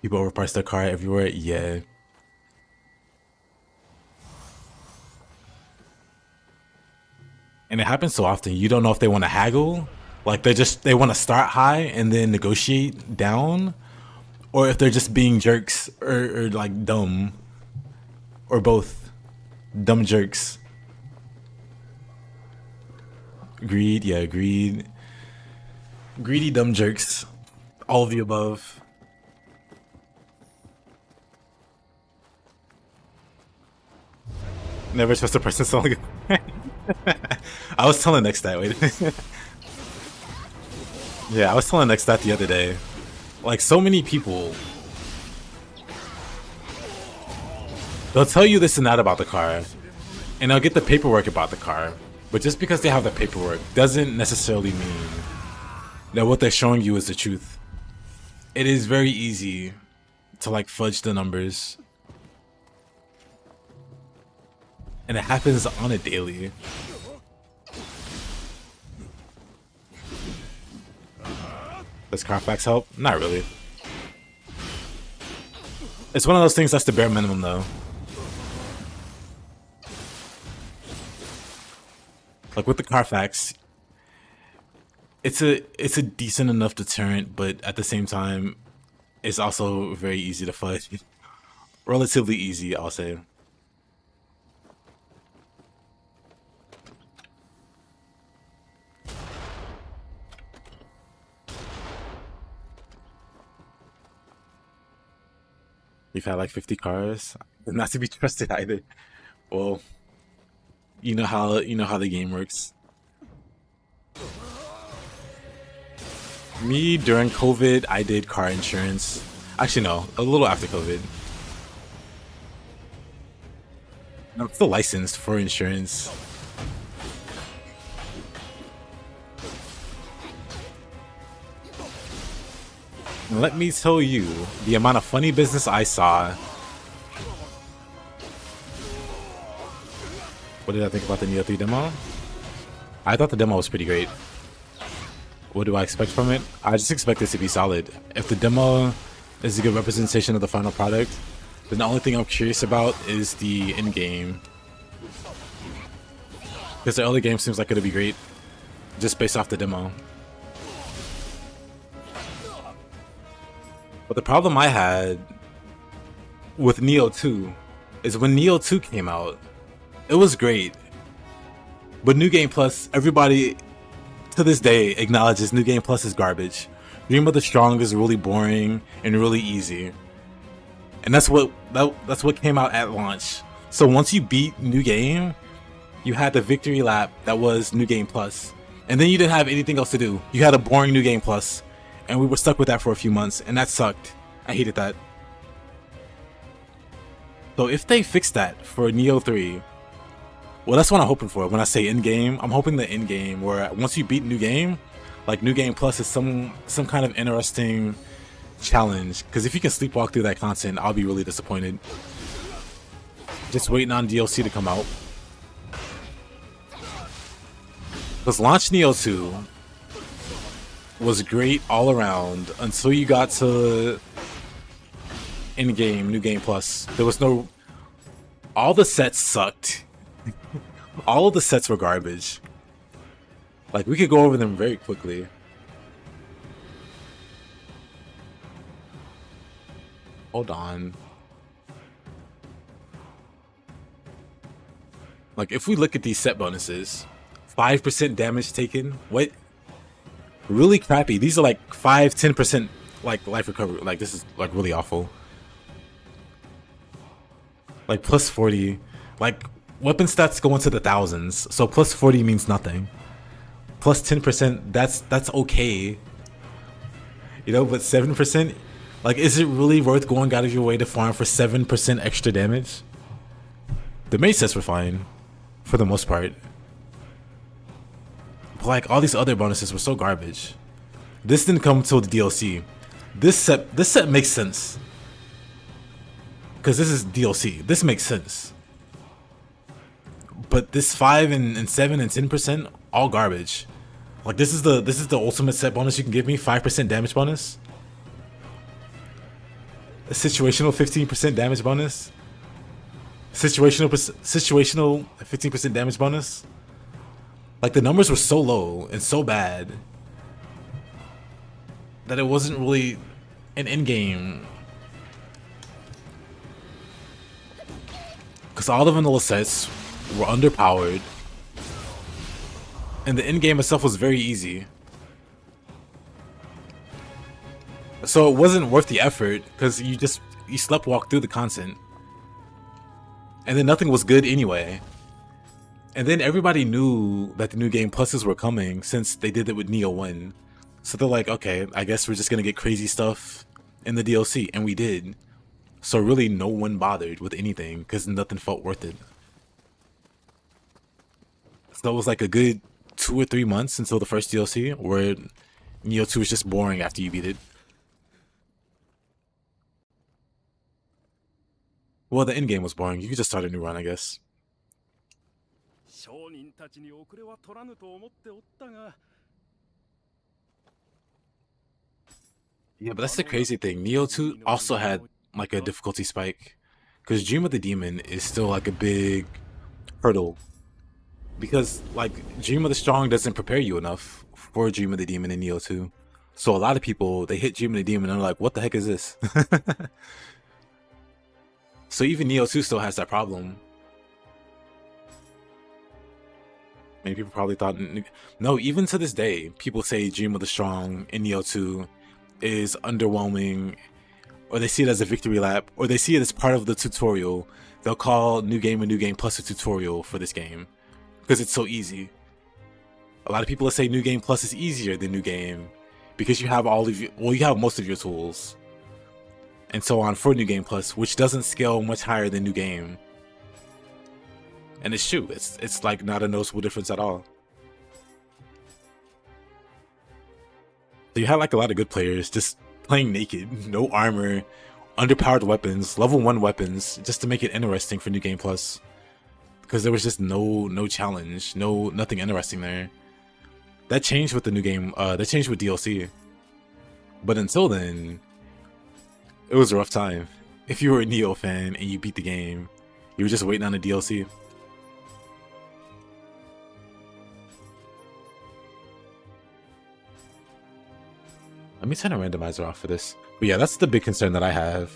People overprice their car everywhere, yeah. And it happens so often, you don't know if they want to haggle, like they want to start high and then negotiate down, or if they're just being jerks or like dumb, or both. Dumb jerks. Greed, yeah, greed. Greedy dumb jerks. All of the above. Never trust a person selling a I was telling Next that, wait. Yeah, I was telling Next that the other day. Like, so many people, they'll tell you this and that about the car, and they'll get the paperwork about the car, but just because they have the paperwork doesn't necessarily mean that what they're showing you is the truth. It is very easy to like fudge the numbers, and it happens on a daily. Does Carfax help? Not really. It's one of those things that's the bare minimum though. Like with the Carfax, it's a decent enough deterrent, but at the same time, it's also very easy to fight. Relatively easy, I'll say. You've had like 50 cars, not to be trusted either. Well, you know how the game works. Me during COVID, I did car insurance. Actually, no, a little after COVID. I'm still licensed for insurance. And let me tell you, the amount of funny business I saw. What did I think about the Nioh 3 demo? I thought the demo was pretty great. What do I expect from it? I just expect it to be solid. If the demo is a good representation of the final product, then the only thing I'm curious about is the end game. Because the early game seems like it'll be great, just based off the demo. But the problem I had with Nioh 2 is when Nioh 2 came out, it was great. But New Game Plus, everybody to this day acknowledges New Game Plus is garbage. Dream of the Strong is really boring and really easy. And that's what came out at launch. So once you beat New Game, you had the victory lap that was New Game Plus. And then you didn't have anything else to do. You had a boring New Game Plus. And we were stuck with that for a few months, and that sucked. I hated that. So if they fix that for Nioh 3, well, that's what I'm hoping for. When I say in-game, I'm hoping the in-game, where once you beat New Game, like New Game Plus is some kind of interesting challenge. Because if you can sleepwalk through that content, I'll be really disappointed. Just waiting on DLC to come out. Because launch Nioh 2 was great all around until you got to in-game, New Game Plus. There was no... All the sets sucked. All of the sets were garbage. Like, we could go over them very quickly. Hold on. Like, if we look at these set bonuses, 5% damage taken. What? Really crappy. These are like 5-10% like life recovery. Like, this is like really awful. Like plus 40. Like, weapon stats go into the thousands, so plus 40 means nothing. Plus 10%, that's okay. You know, but 7%, like, is it really worth going out of your way to farm for 7% extra damage? The main sets were fine, for the most part. But like, all these other bonuses were so garbage. This didn't come until the DLC. This set makes sense. Because this is DLC. This makes sense. But this 5 and 7 and 10%, all garbage. Like, this is the ultimate set bonus you can give me, 5% damage bonus. A situational 15% damage bonus. Situational 15% damage bonus. Like, the numbers were so low and so bad that it wasn't really an endgame. Because all the vanilla sets were underpowered. And the endgame itself was very easy. So it wasn't worth the effort, because you sleptwalked through the content. And then nothing was good anyway. And then everybody knew that the New Game Pluses were coming since they did it with Nioh 1. So they're like, okay, I guess we're just gonna get crazy stuff in the DLC. And we did. So really no one bothered with anything because nothing felt worth it. So it was like a good 2 or 3 months until the first DLC where Nioh 2 was just boring after you beat it. Well, the endgame was boring. You could just start a new run, I guess. Yeah, but that's the crazy thing. Nioh 2 also had like a difficulty spike. Because Dream of the Demon is still like a big hurdle. Because like Dream of the Strong doesn't prepare you enough for Dream of the Demon in Nioh 2. So a lot of people, they hit Dream of the Demon and they're like, what the heck is this? So even Nioh 2 still has that problem. Many people probably thought, no, even to this day, people say Dream of the Strong in Nioh 2 is underwhelming, or they see it as a victory lap, or they see it as part of the tutorial. They'll call New Game and New Game Plus a tutorial for this game because it's so easy. A lot of people say New Game Plus is easier than New Game because you have all of you, well, you have most of your tools and so on for New Game Plus, which doesn't scale much higher than New Game. And it's true, it's like not a noticeable difference at all. So you had like a lot of good players just playing naked, no armor, underpowered weapons, level 1 weapons, just to make it interesting for New Game Plus. Because there was just no challenge, nothing interesting there. That changed with the new game, that changed with DLC. But until then, it was a rough time. If you were a Nioh fan and you beat the game, you were just waiting on the DLC. Let me turn a randomizer off for this. But yeah, that's the big concern that I have.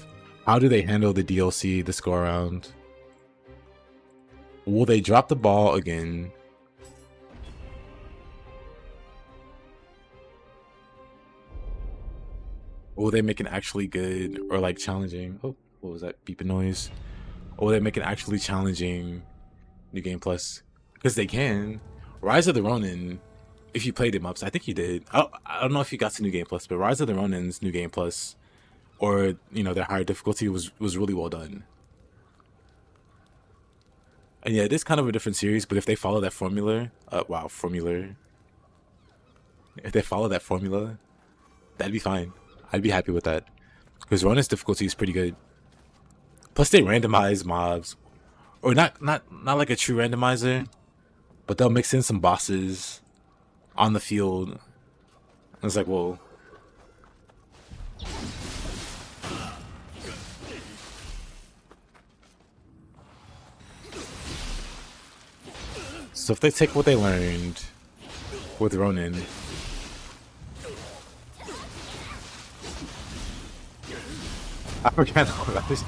How do they handle the DLC this go around? Will they drop the ball again? Or will they make it actually good or like challenging? Oh, what was that beeping noise? Or will they make it actually challenging New Game Plus? Because they can. Rise of the Ronin, if you played it, Mups, I think you did. I don't know if you got to New Game Plus, but Rise of the Ronin's New Game Plus, or you know, their higher difficulty was really well done. And yeah, it is kind of a different series, but if they follow that formula, if they follow that formula, that'd be fine. I'd be happy with that, because Ronin's difficulty is pretty good. Plus they randomize mobs, or not like a true randomizer, but they'll mix in some bosses on the field. And it's like, whoa. So if they take what they learned with Ronin, I forgot about this.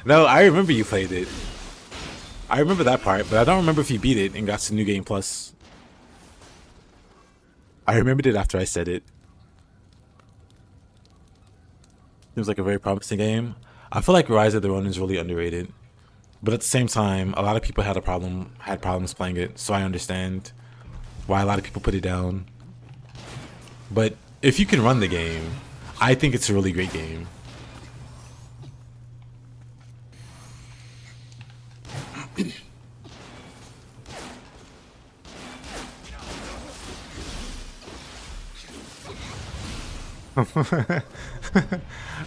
No, I remember you played it. I remember that part, but I don't remember if you beat it and got to New Game Plus. I remembered it after I said it. Seems like a very promising game. I feel like Rise of the Ronin is really underrated. But at the same time, a lot of people had problems playing it, so I understand why a lot of people put it down. But if you can run the game, I think it's a really great game.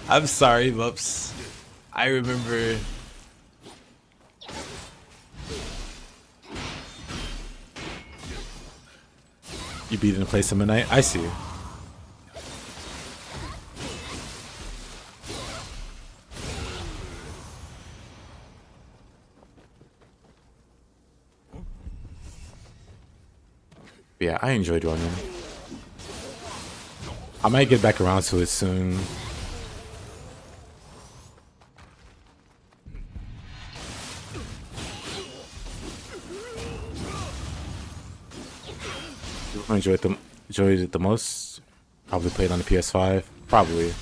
I'm sorry, Mups. I remember. You beat it in play Summon Night? I see. Yeah, I enjoyed running. I might get back around to it soon. I enjoyed it the most. Probably played on the PS5. Probably.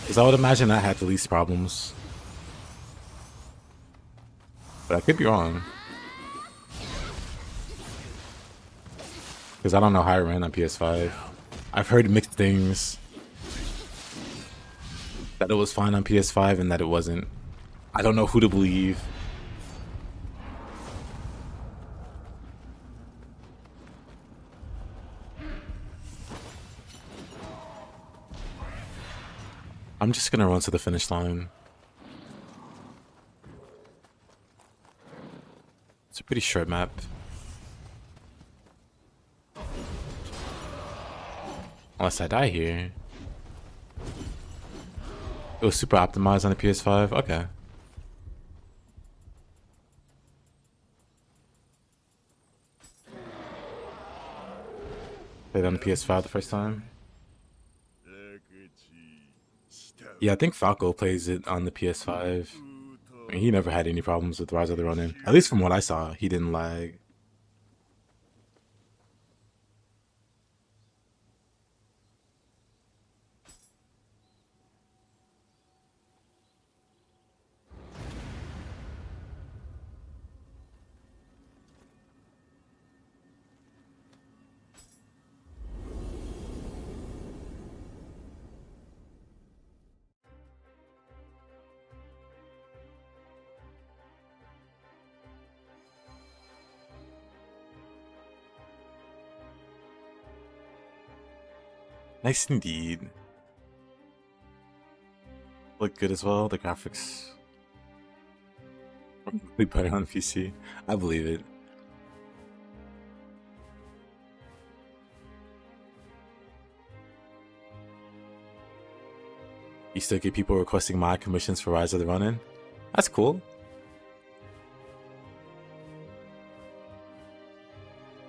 Because I would imagine that had the least problems. But I could be wrong. Because I don't know how it ran on PS5. I've heard mixed things. That it was fine on PS5 and that it wasn't. I don't know who to believe. I'm just gonna run to the finish line. It's a pretty short map. Unless I die here. It was super optimized on the PS5. Okay. Played on the PS5 the first time. Yeah, I think Falco plays it on the PS5. I mean, he never had any problems with Rise of the Ronin. At least from what I saw, he didn't lag. Nice indeed. Look good as well. The graphics probably better on PC. I believe it. You still get people requesting mod commissions for Rise of the Ronin? That's cool.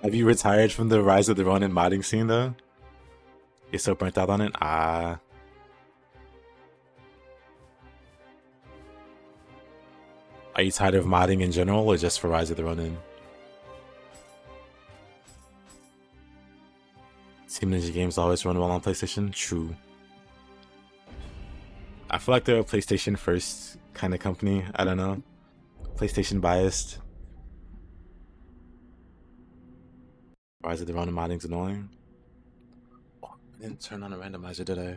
Have you retired from the Rise of the Ronin modding scene though? You're so burnt out on it? Ah. Are you tired of modding in general or just for Rise of the Ronin? Team Ninja games always run well on PlayStation? True. I feel like they're a PlayStation first kind of company. I don't know. PlayStation biased. Rise of the Ronin modding's annoying. Oh, I didn't turn on a randomizer, did I?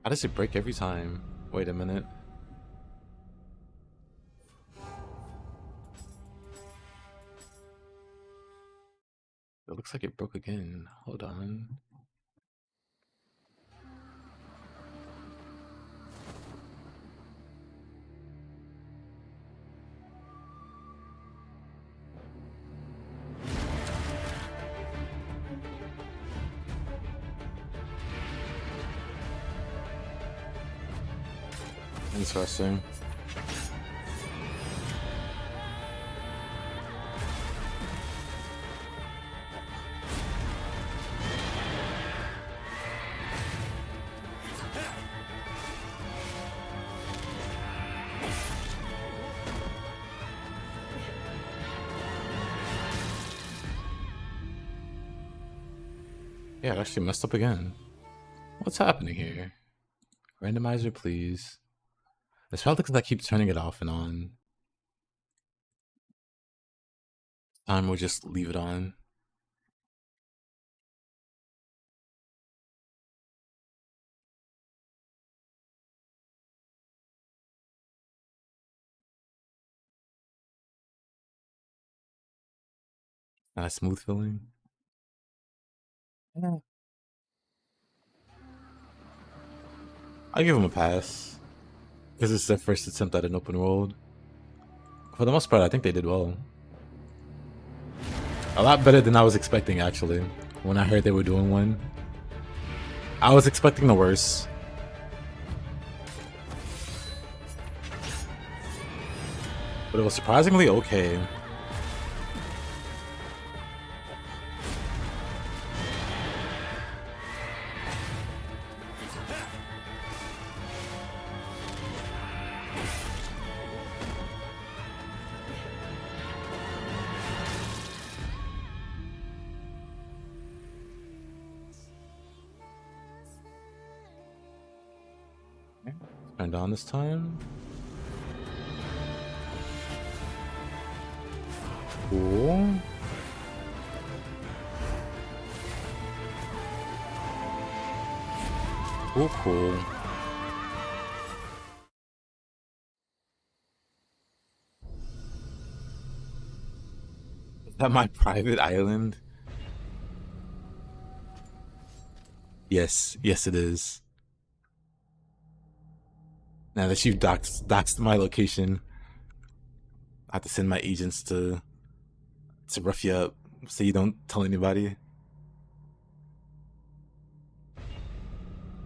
How does it break every time? Wait a minute. It looks like it broke again. Hold on. Interesting. Yeah, it actually messed up again. What's happening here? Randomizer, please. It's probably because I keep turning it off and on. Time we'll just leave it on. Not a smooth feeling. Yeah. I'll give them a pass. Because it's their first attempt at an open world. For the most part, I think they did well. A lot better than I was expecting, actually. When I heard they were doing one. I was expecting the worst. But it was surprisingly okay. Turned on this time. Cool. Cool. Is that my private island? Yes, it is. Now that you've doxed my location, I have to send my agents to rough you up so you don't tell anybody.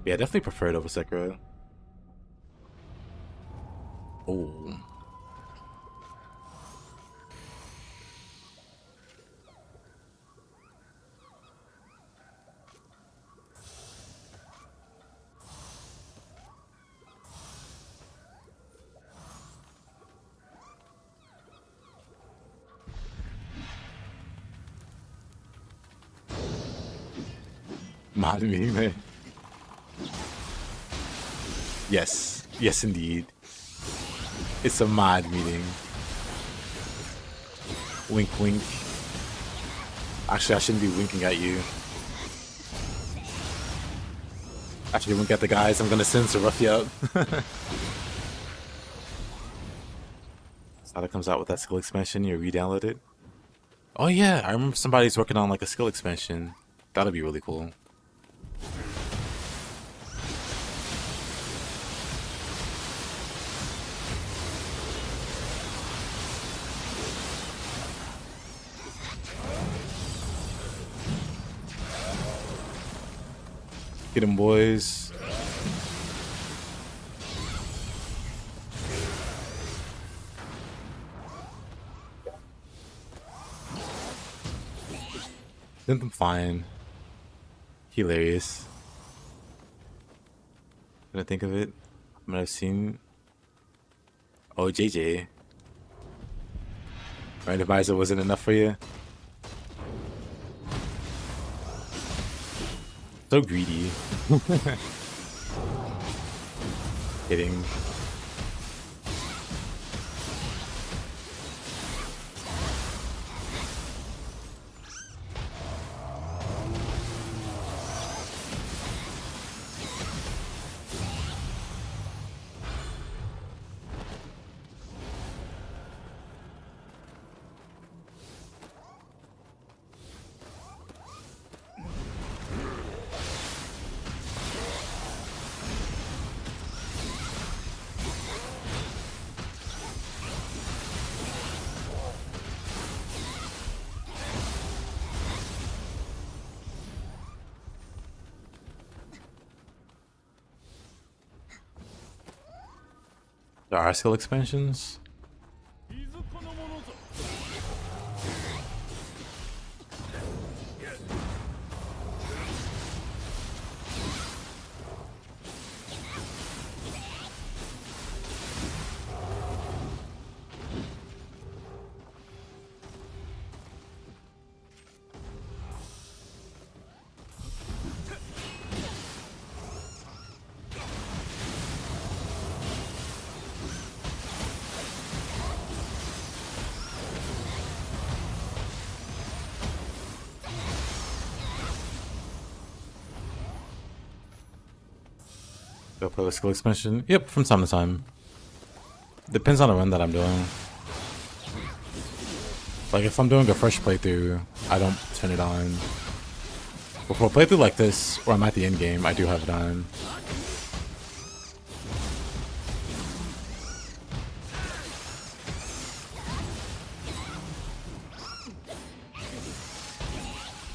Yeah, I definitely prefer it over Sekiro. Oh. Mod meeting there. Yes. Yes, indeed. It's a mod meeting. Wink, wink. Actually, I shouldn't be winking at you. Actually, wink at the guys. I'm gonna send to rough you up. So that comes out with that skill expansion. You re-download it. Oh yeah, I remember somebody's working on like a skill expansion. That'll be really cool. Get them, boys. Sent them fine. Hilarious. When I think of it, I mean, I've seen. Oh, JJ. Randomizer wasn't enough for you. So greedy. Kidding. There are skill expansions. Go play with skill expansion? Yep, from time to time. Depends on the run that I'm doing. Like if I'm doing a fresh playthrough, I don't turn it on. But for a playthrough like this, where I'm at the end game, I do have it on.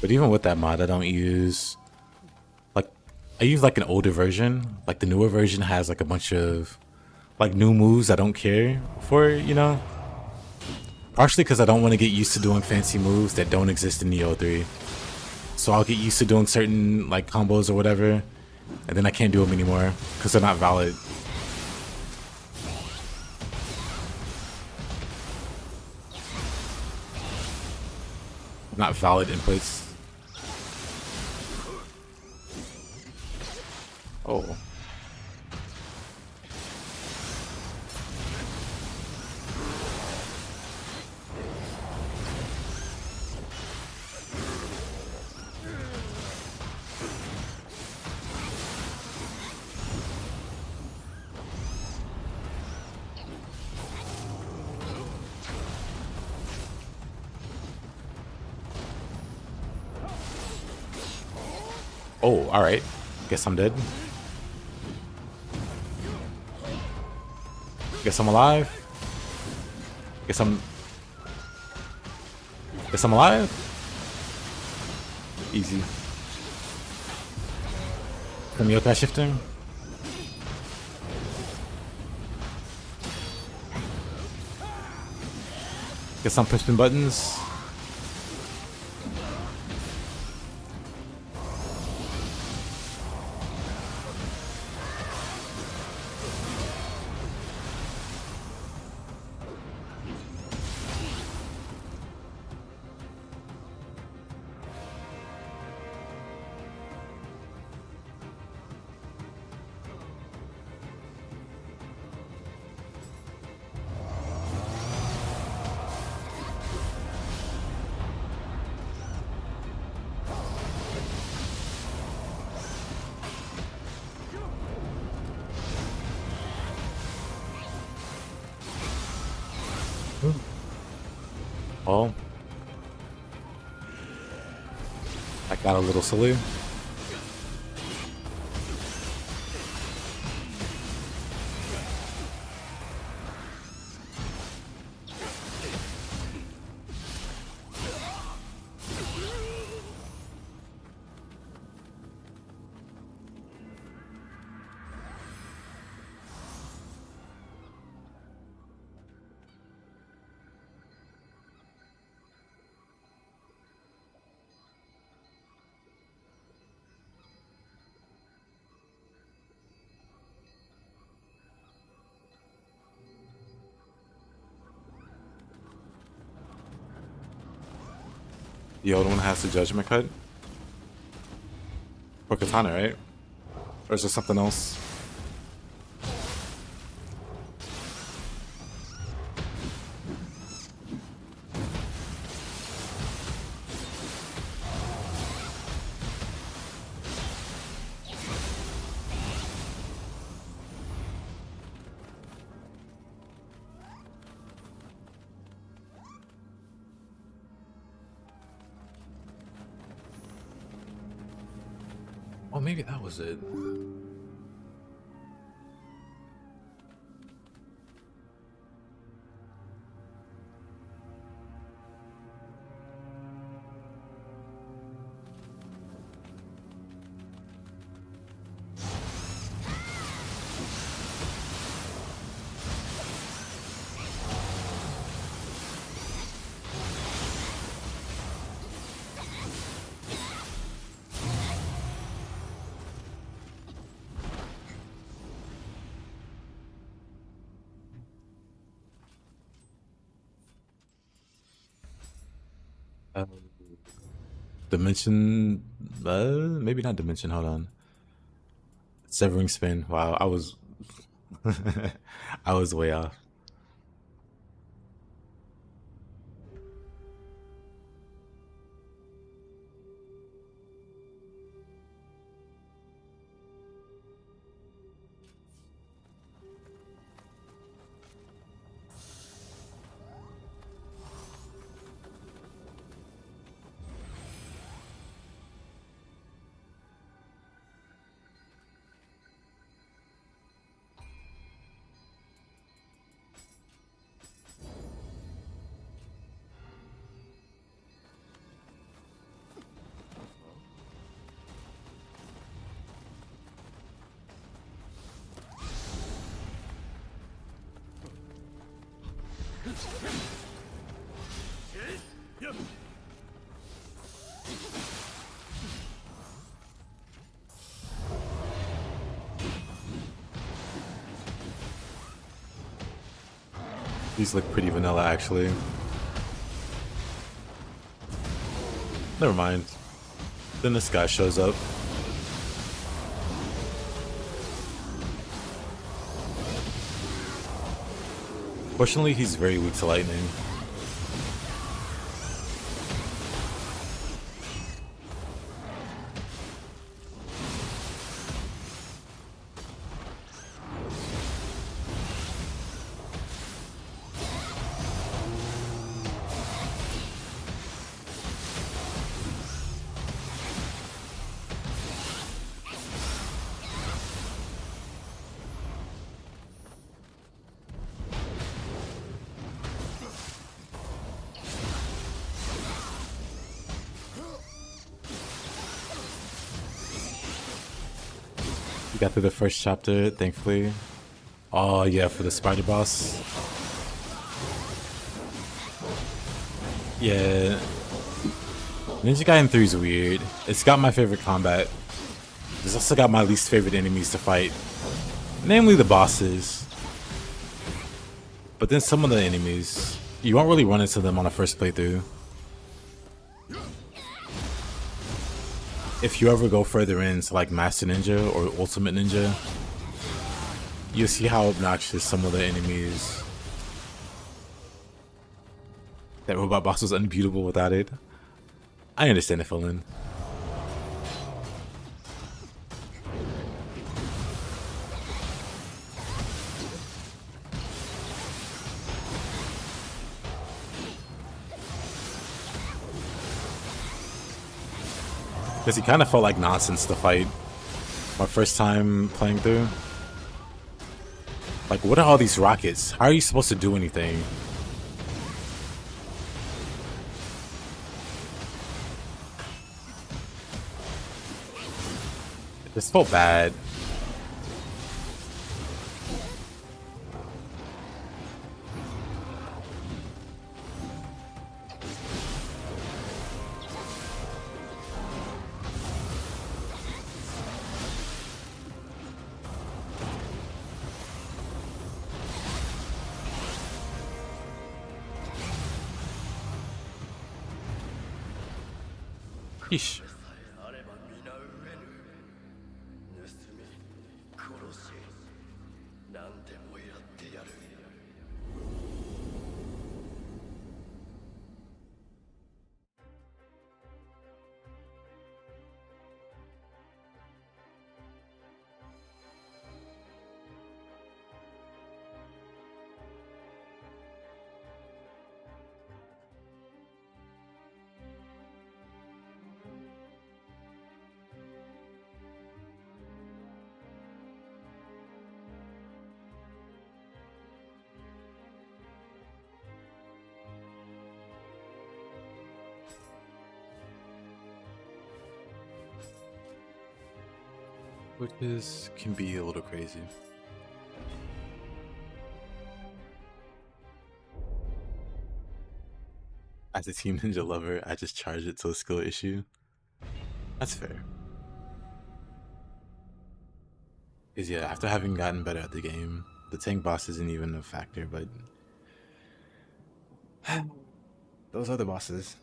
But even with that mod, I don't use... I use like an older version. Like the newer version has like a bunch of like new moves I don't care for, you know? Partially because I don't want to get used to doing fancy moves that don't exist in Nioh 3. So I'll get used to doing certain like combos or whatever, and then I can't do them anymore because they're not valid. Not valid inputs. Oh. Oh, alright. Guess I'm dead. Guess I'm alive. Guess I'm alive. Easy. Some yokai shifting. Guess I'm pushing buttons. Oh. I got a little silly. The old one has the judgment cut? For Katana, right? Or is there something else? Oh, maybe that was it. Dimension, maybe not dimension. Hold on. Severing spin. Wow, I was, I was way off. These look pretty vanilla, actually. Never mind. Then this guy shows up. Fortunately, he's very weak to lightning. got through the first chapter, thankfully. Oh yeah, for the spider boss. Yeah. Ninja Gaiden 3 is weird. It's got my favorite combat. It's also got my least favorite enemies to fight. Namely the bosses. But then some of the enemies, you won't really run into them on a first playthrough. If you ever go further into like Master Ninja or Ultimate Ninja, you'll see how obnoxious some of the enemies. That robot boss was unbeatable without it. I understand the feeling. Because he kind of felt like nonsense to fight my first time playing through. Like, what are all these rockets? How are you supposed to do anything? It just felt bad. Yeesh. Which can be a little crazy. As a Team Ninja lover, I just charge it to a skill issue. That's fair. Because yeah, after having gotten better at the game, the tank boss isn't even a factor, but those other bosses.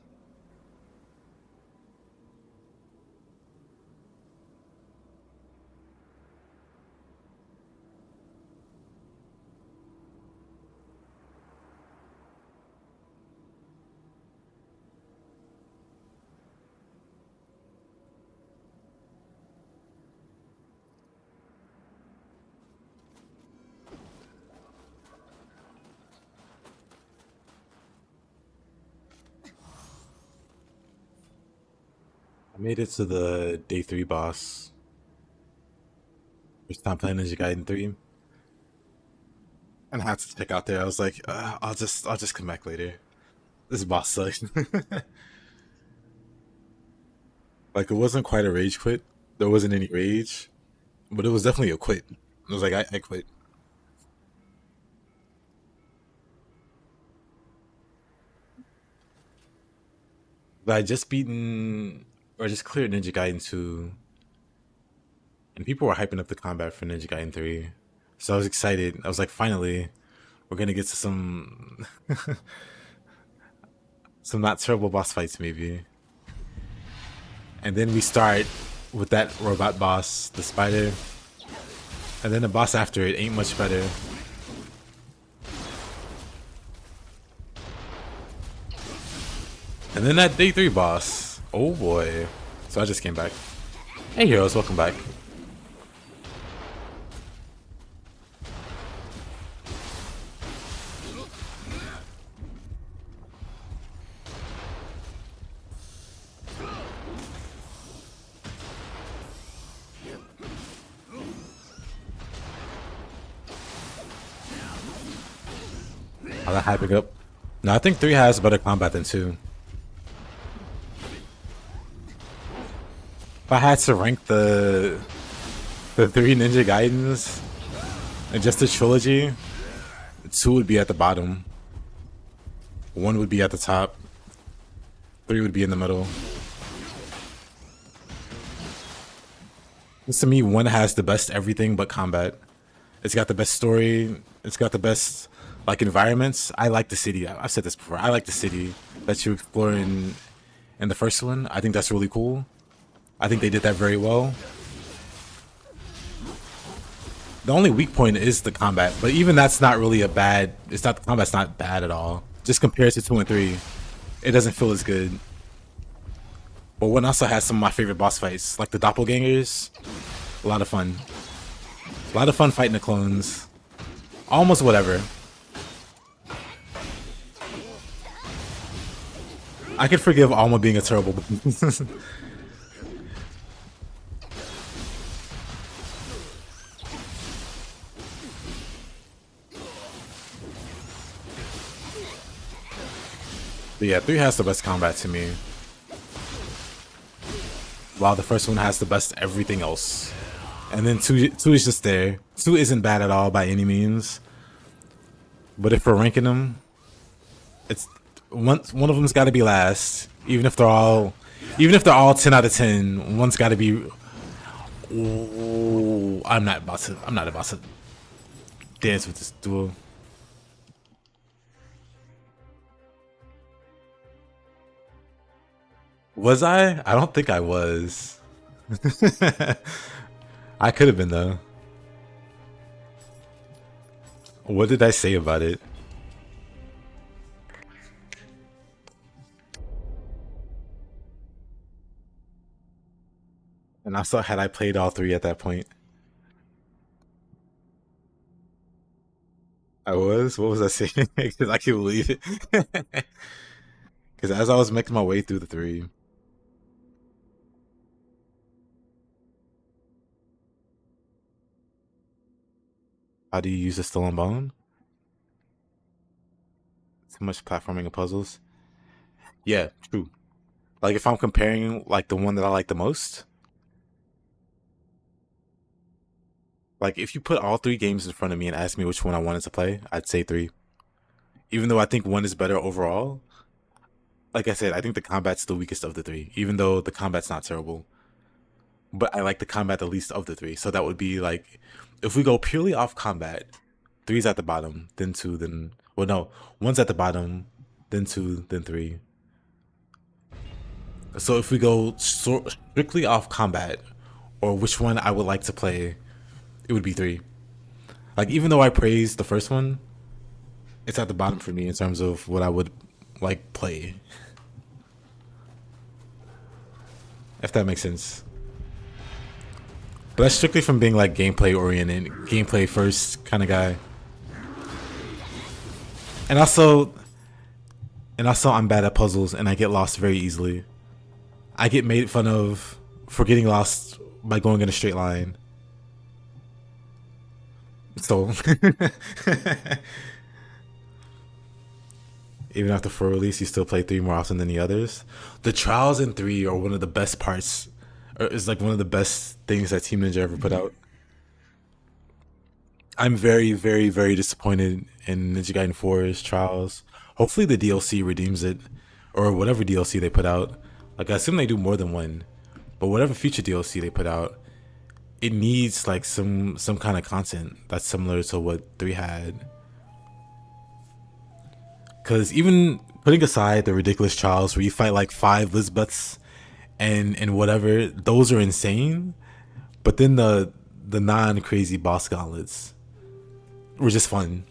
I made it to the day 3 boss. First time playing Ninja Gaiden 3. And I had to check out there. I was like, I'll just come back later. This boss sucks. Like, it wasn't quite a rage quit. There wasn't any rage. But it was definitely a quit. I was like, I quit. But I just beaten, or just cleared Ninja Gaiden 2. And people were hyping up the combat for Ninja Gaiden 3. So I was excited. I was like, finally, we're gonna get to some some not terrible boss fights maybe. And then we start with that robot boss, the spider. And then the boss after it ain't much better. And then that day 3 boss. Oh boy. So I just came back. Hey heroes, welcome back. I'm not hyping up. No, I think 3 has better combat than 2. If I had to rank the the 3 Ninja Gaidens and just the trilogy, 2 would be at the bottom, 1 would be at the top, 3 would be in the middle. To me, 1 has the best everything but combat. It's got the best story. It's got the best like environments. I like the city. I've said this before. I like the city that you explore in the first one. I think that's really cool. I think they did that very well. The only weak point is the combat, but even that's not really a bad. It's not, the combat's not bad at all. Just compared to 2 and 3, it doesn't feel as good. But 1 also has some of my favorite boss fights, like the doppelgangers. A lot of fun. A lot of fun fighting the clones. Almost whatever. I could forgive Alma being a terrible. But yeah, 3 has the best combat to me, while the first one has the best everything else. And then 2 is just there. 2 isn't bad at all by any means. But if we're ranking them, it's one of them's got to be last. Even if they're all 10 out of 10, one's got to be. Ooh, I'm not about to dance with this duel. Was I? I don't think I was. I could have been though. What did I say about it? And also, had I played all 3 at that point? I was? What was I saying? Because I can't believe it. Because as I was making my way through the 3. How do you use a stolen bone? Too much platforming and puzzles. Yeah, true. Like if I'm comparing like the one that I like the most, like if you put all 3 games in front of me and ask me which one I wanted to play, I'd say 3. Even though I think 1 is better overall. Like I said, I think the combat's the weakest of the 3, even though the combat's not terrible. But I like the combat the least of the 3. So that would be like, if we go purely off combat, 3's at the bottom, then 2, then... Well, no. 1's at the bottom, then 2, then 3. So if we go strictly off combat, or which one I would like to play, it would be 3. Like, even though I praised the first one, it's at the bottom for me in terms of what I would, like, play. If that makes sense. But that's strictly from being like gameplay oriented, gameplay first kind of guy. And also I'm bad at puzzles and I get lost very easily. I get made fun of for getting lost by going in a straight line. So even after 4 release, you still play 3 more often than the others. The trials in 3 are one of the best parts. It's like one of the best things that Team Ninja ever put out. I'm very, very, very disappointed in Ninja Gaiden 4's trials. Hopefully the DLC redeems it, or whatever DLC they put out. Like I assume they do more than 1, but whatever future DLC they put out, it needs like some kind of content that's similar to what 3 had. Because even putting aside the ridiculous trials where you fight like 5 Lisbeths and whatever, those are insane. But then the non-crazy boss gauntlets were just fun.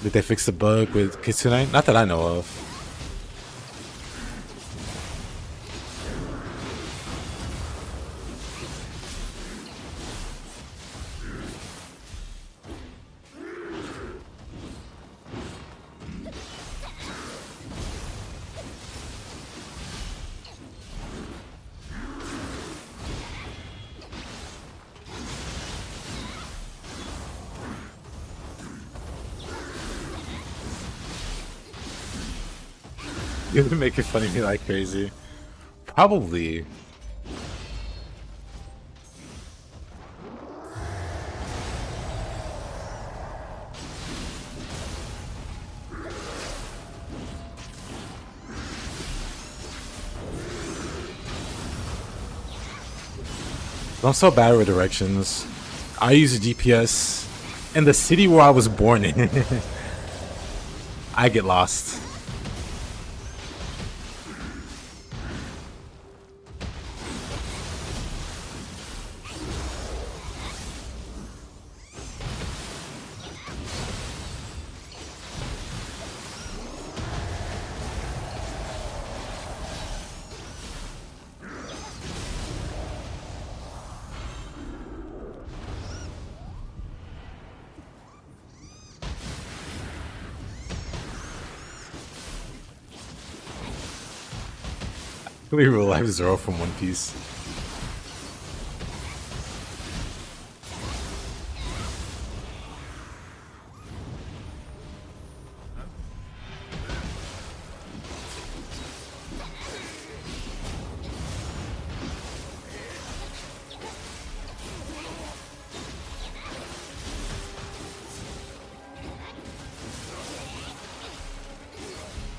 Did they fix the bug with Kitsune? Not that I know of. You would make it funny me like crazy. Probably. I'm so bad with directions. I use a GPS in the city where I was born in. I get lost. We real life Zero from One Piece.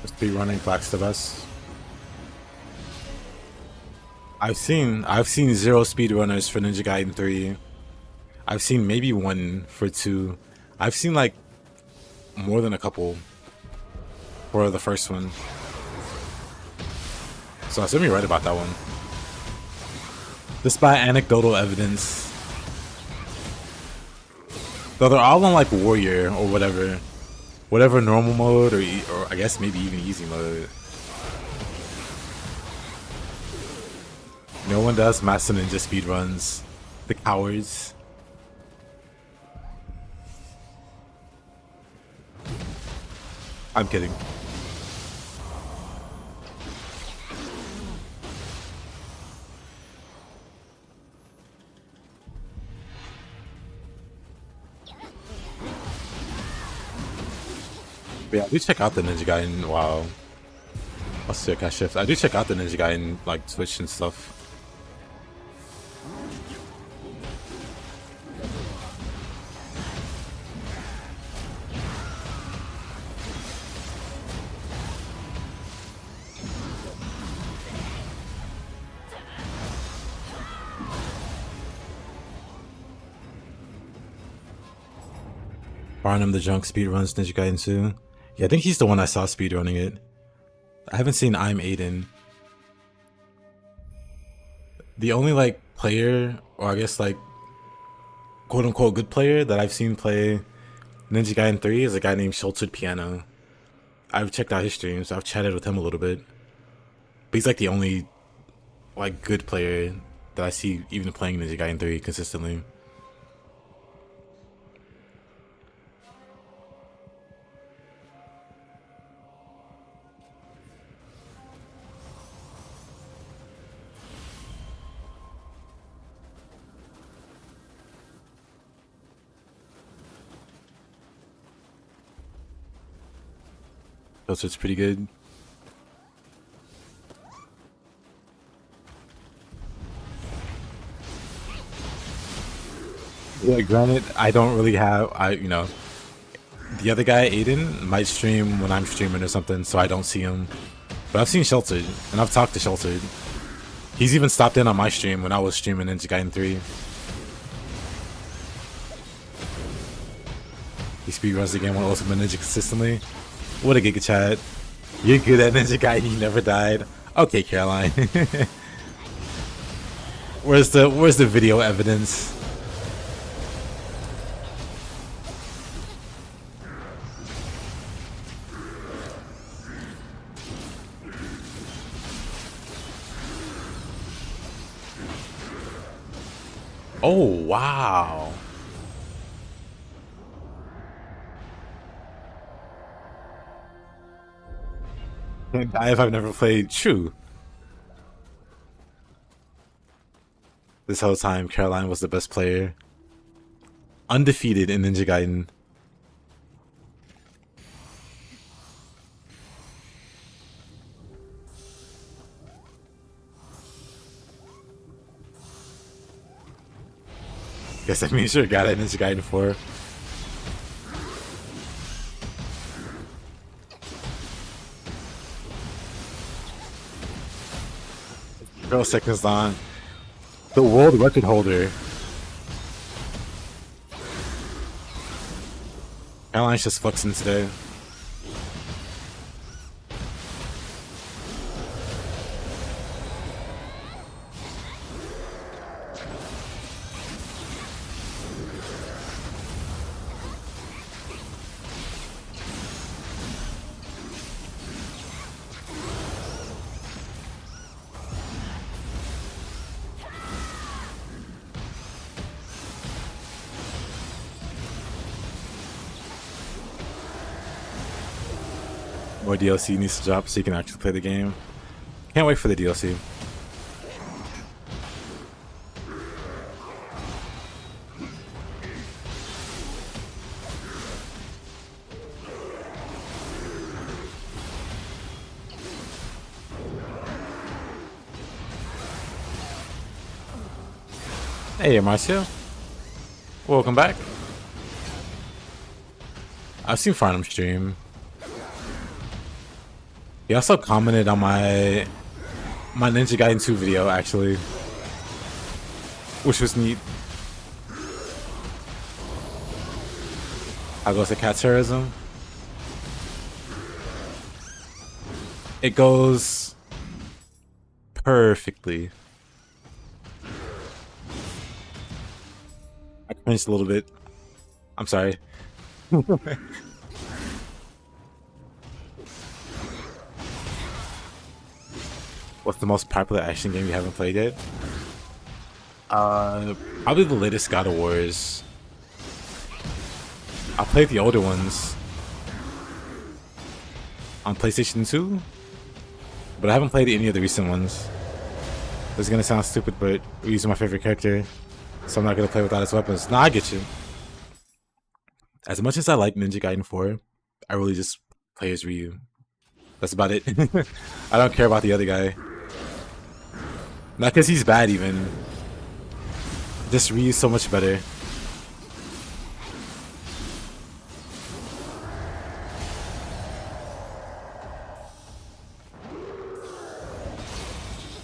Speed running Black's the best. I've seen zero speedrunners for Ninja Gaiden 3. I've seen maybe one for 2. I've seen like more than a couple for the first one. So I assume you're right about that one. Despite anecdotal evidence. Though they're all on like warrior or whatever. Whatever normal mode or I guess maybe even easy mode. No one does Master Ninja speedruns. The cowards. I'm kidding. But yeah, I do check out the Ninja Gaiden. Wow. I'll see a shift. I do check out the Ninja Gaiden like Twitch and stuff. Barnum the Junk speedruns Ninja Gaiden 2. Yeah, I think he's the one I saw speedrunning it. I haven't seen I'm Aiden. The only like player, or I guess like quote unquote good player that I've seen play Ninja Gaiden 3 is a guy named Sheltered Piano. I've checked out his streams, I've chatted with him a little bit. But he's like the only like good player that I see even playing Ninja Gaiden 3 consistently. So it's pretty good. Yeah, granted, I don't really have, the other guy, Aiden, might stream when I'm streaming or something, so I don't see him. But I've seen Sheltered, and I've talked to Sheltered. He's even stopped in on my stream when I was streaming Ninja Gaiden 3. He speedruns the game on Ultimate Ninja consistently. What a Giga Chat. You're good at Ninja Gaiden, you never died. Okay, Caroline. Where's the video evidence? Oh, wow. Can't die if I've never played. True. This whole time, Caroline was the best player. Undefeated in Ninja Gaiden. Guess that means you're a guy that Ninja Gaiden 4. Girl seconds on. The world record holder. Caroline's just flexing today. More DLC needs to drop so you can actually play the game. Can't wait for the DLC. Hey, Marcio. Welcome back. I've seen Farnham stream. He also commented on my Ninja Gaiden 2 video, actually, which was neat. How goes the cat terrorism? It goes perfectly. I cringed a little bit. I'm sorry. What's the most popular action game you haven't played yet? Probably the latest God of Wars. I played the older ones on PlayStation 2, but I haven't played any of the recent ones. This is gonna sound stupid, but Ryu's my favorite character, so I'm not gonna play without his weapons. Nah, I get you. As much as I like Ninja Gaiden 4, I really just play as Ryu. That's about it. I don't care about the other guy. Not because he's bad, even. Just Ryu's so much better.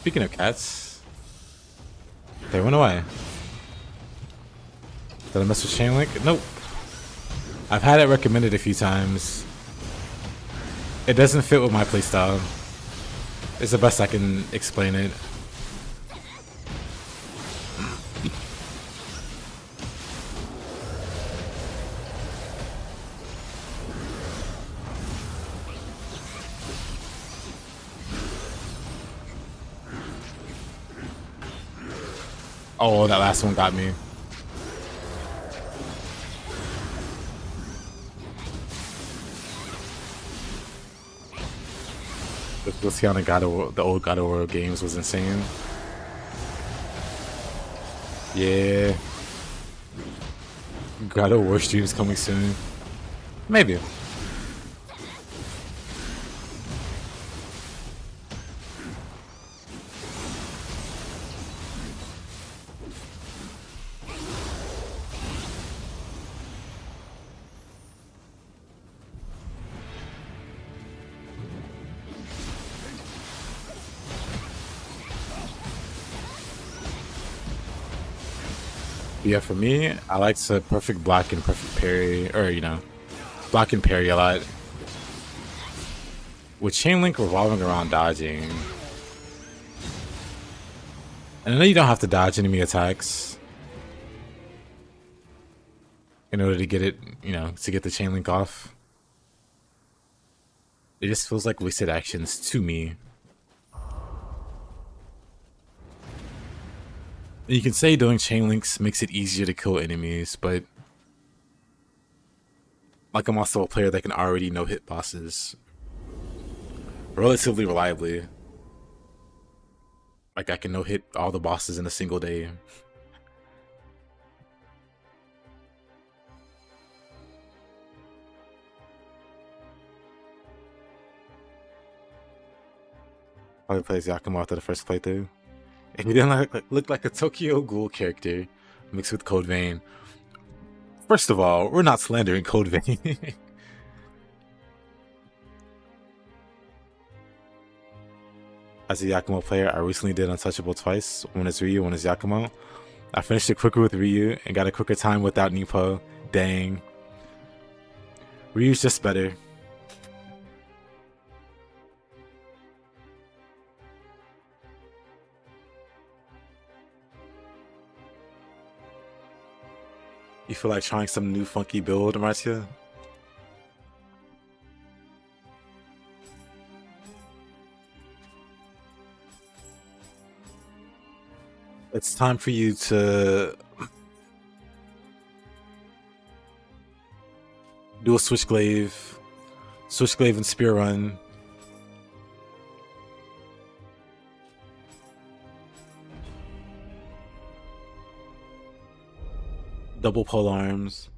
Speaking of cats, they went away. Did I mess with Chain Link? Nope. I've had it recommended a few times. It doesn't fit with my playstyle. It's the best I can explain it. Oh, that last one got me. The Luciana the old God of War games was insane. Yeah. God of War streams coming soon. Maybe. Yeah, for me, I like to perfect block and perfect parry, or you know, block and parry a lot. With Chain Link revolving around dodging. And I know you don't have to dodge enemy attacks in order to get it, you know, to get the Chain Link off. It just feels like wasted actions to me. You can say doing chain links makes it easier to kill enemies, but like I'm also a player that can already no-hit bosses relatively reliably. Like I can no-hit all the bosses in a single day. Probably plays Yakima after the first playthrough. If he didn't look like a Tokyo Ghoul character, mixed with Code Vein. First of all, we're not slandering Code Vein. As a Yakumo player, I recently did Untouchable twice. One is Ryu, one is Yakumo. I finished it quicker with Ryu and got a quicker time without Nepo. Dang. Ryu's just better. You feel like trying some new funky build, Marcia? It's time for you to do a switch glaive and spear run. Double pole arms.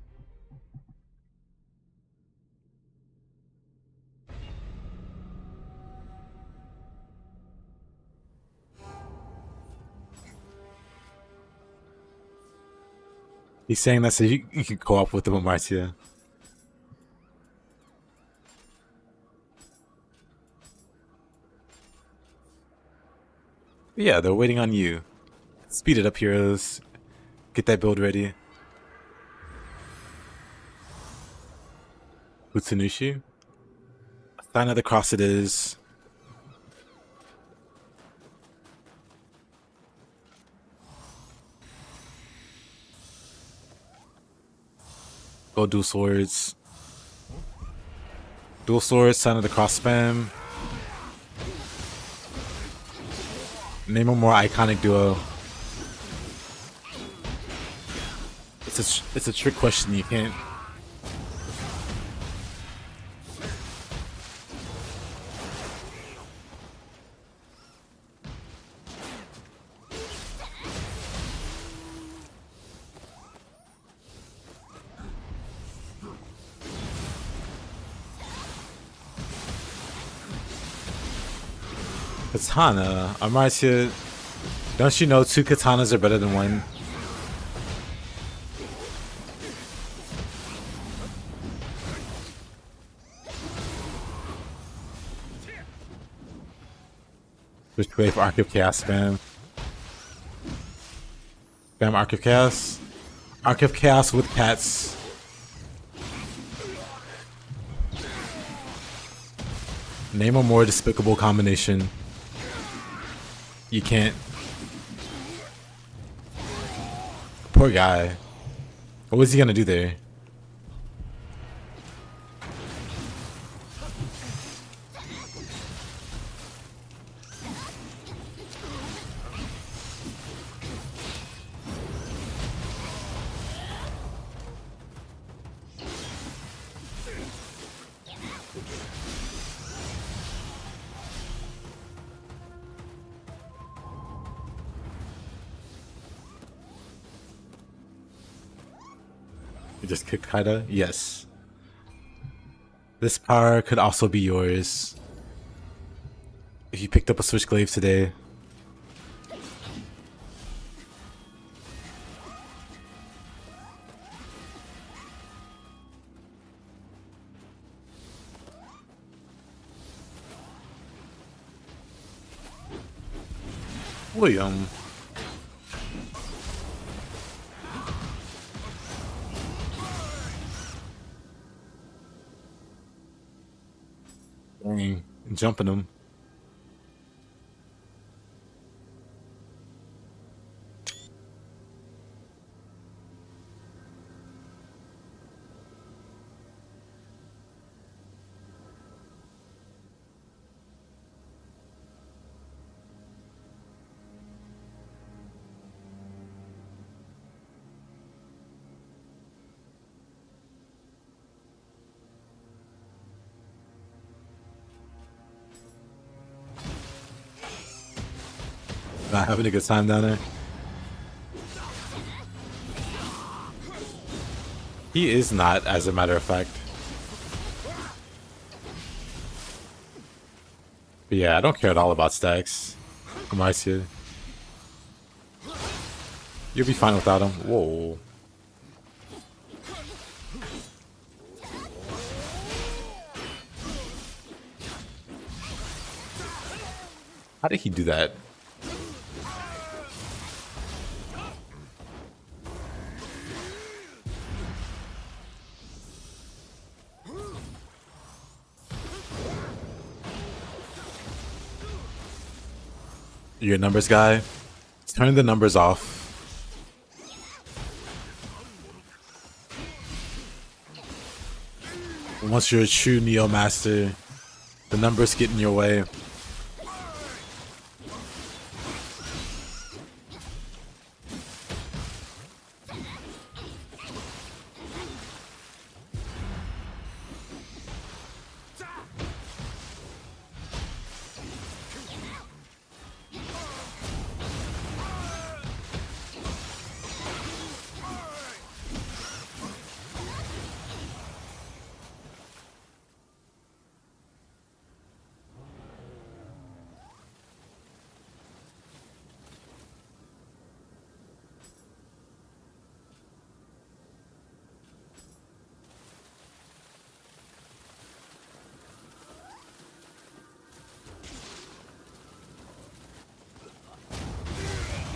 He's saying that so you can co-op with him, Marcia. Yeah, they're waiting on you. Speed it up, heroes. Get that build ready. Utsunushi. Sign of the Cross it is. Go dual swords. Dual swords, Sign of the Cross spam. Name a more iconic duo. It's a trick question, you can't. Katana, Amartya, don't you know 2 katanas are better than 1? Switch wave for Arc of Chaos spam. Spam Arc of Chaos. Arc of Chaos with cats. Name a more despicable combination. You can't. Poor guy. What was he gonna do there? You just kick Kaida? Yes. This power could also be yours if you picked up a Switch Glaive today. William. Dang, jumping him. Not having a good time down there. He is not, as a matter of fact. But yeah, I don't care at all about stacks. Amartya. You'll be fine without him. Whoa. How did he do that? You're a numbers guy? Turn the numbers off. Once you're a true Nioh master, the numbers get in your way.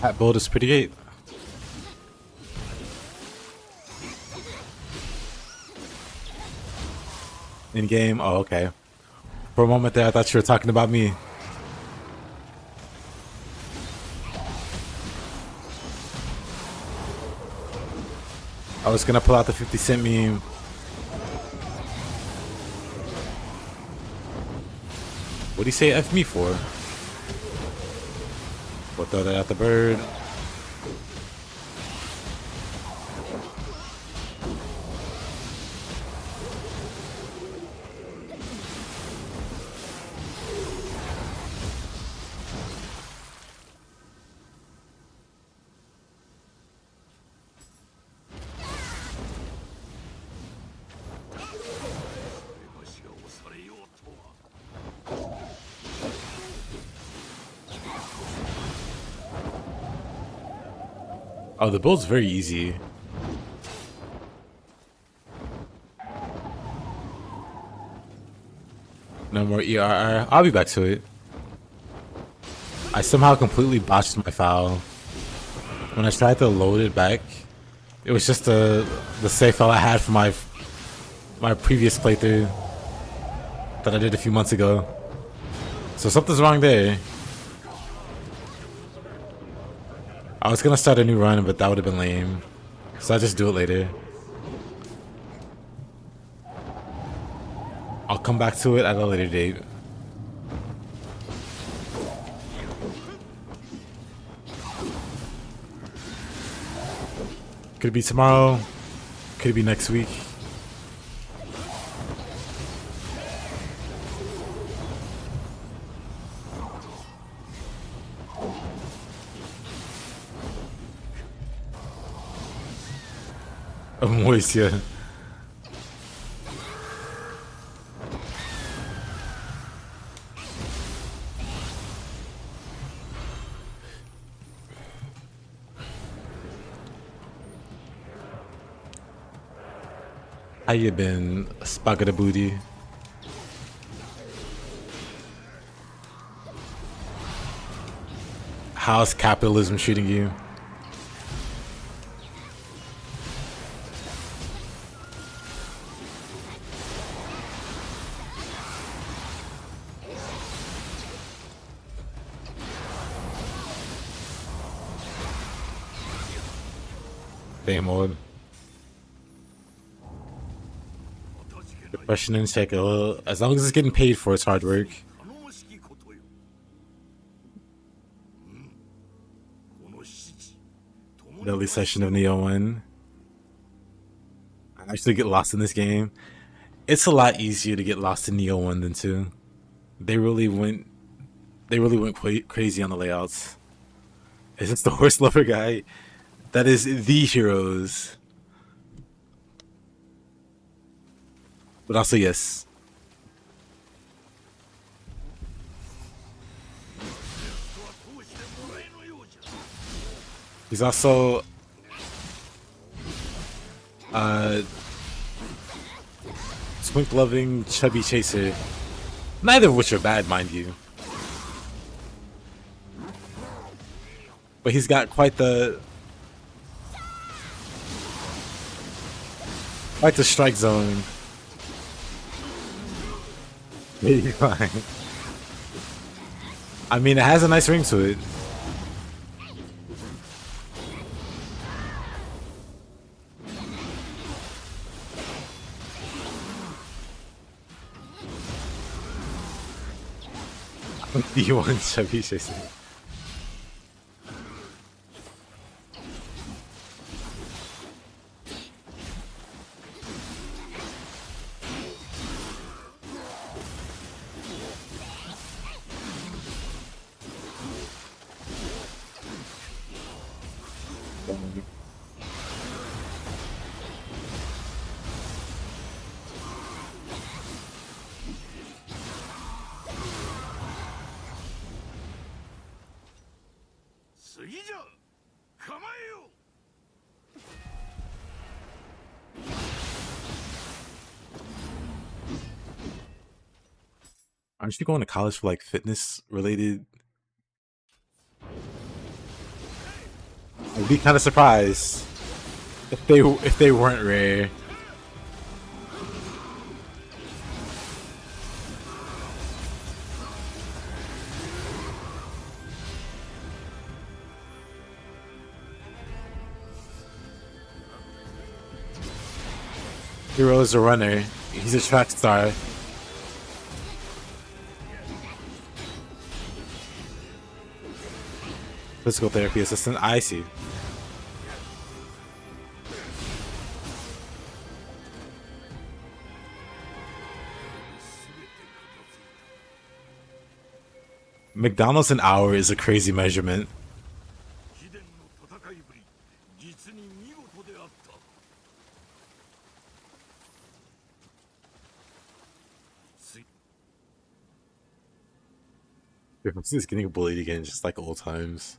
That build is pretty great. In game? Oh, okay. For a moment there, I thought you were talking about me. I was gonna pull out the 50 cent meme. What'd he say F me for? We'll throw that at the bird. Oh, the build's very easy. No more ERR. I'll be back to it. I somehow completely botched my file. When I tried to load it back, it was just the save file I had from my previous playthrough that I did a few months ago. So something's wrong there. I was gonna start a new run, but that would have been lame. So I'll just do it later. I'll come back to it at a later date. Could be tomorrow. Could be next week. Moist, yeah. How you been, Spaghetti Booty? How's capitalism treating you? Game mode. Depression and check. As long as it's getting paid for its hard work. Daily session of Nioh 1. I actually get lost in this game. It's a lot easier to get lost in Nioh 1 than 2. They really went crazy on the layouts. Is this the horse lover guy? That is the heroes. But also, yes. He's also twink loving chubby chaser. Neither of which are bad, mind you. But he's got quite the strike zone. Maybe fine. I mean, it has a nice ring to it. D1 chubby chaser. Aren't you going to college for like fitness related? I'd be kind of surprised if they weren't rare. Hero is a runner. He's a track star. Physical therapy assistant. I see. McDonald's an hour is a crazy measurement. He's getting bullied again, just like old times.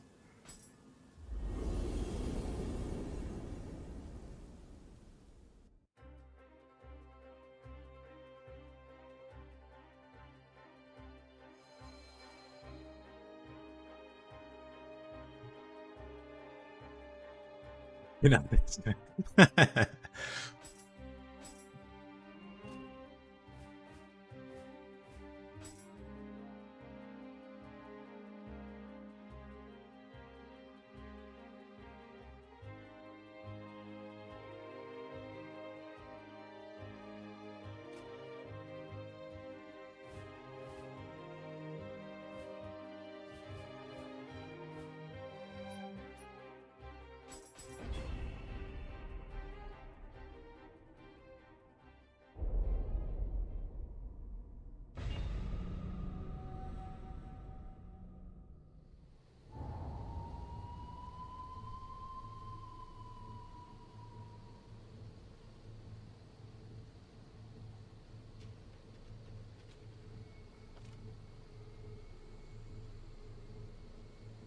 You're not this guy.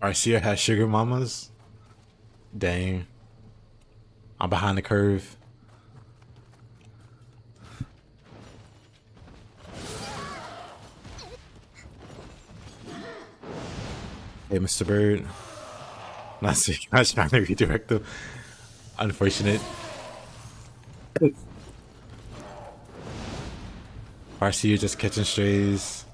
Arcia has sugar mamas? Dang. I'm behind the curve. Hey, Mr. Bird. Not sick. I was trying to redirect them. Unfortunate. Arcia just catching strays.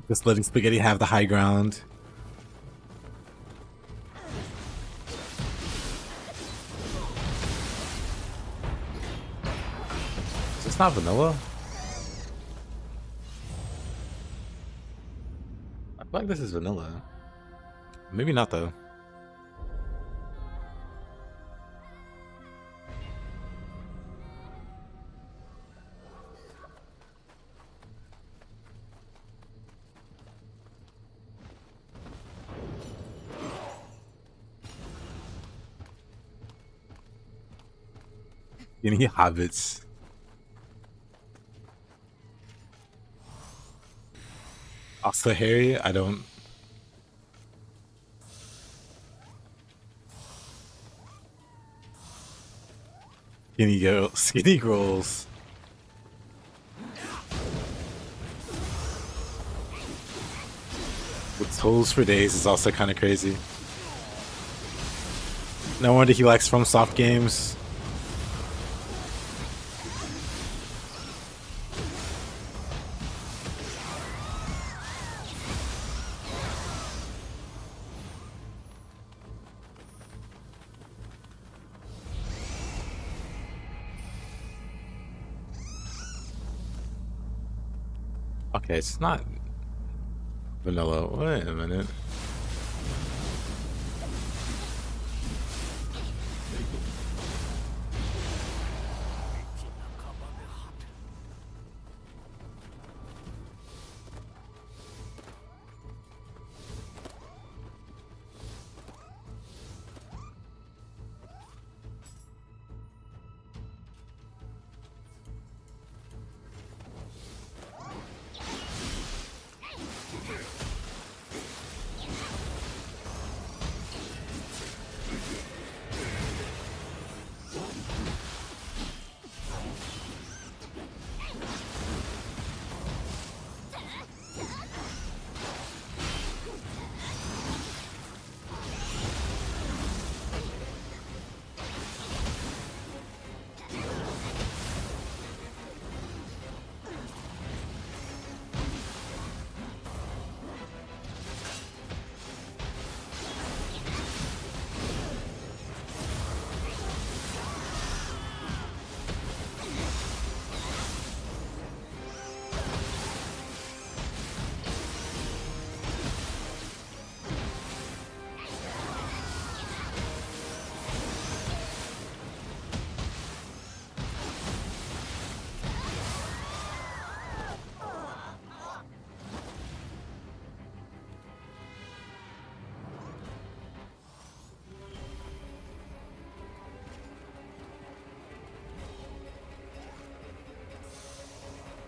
Just letting Spaghetti have the high ground. Is this not vanilla? like this is vanilla. Maybe not though. Any habits? Also, Harry, I don't. Skinny girls. With toes for days is also kind of crazy. No wonder he likes FromSoft games. Okay, it's not vanilla. Wait a minute.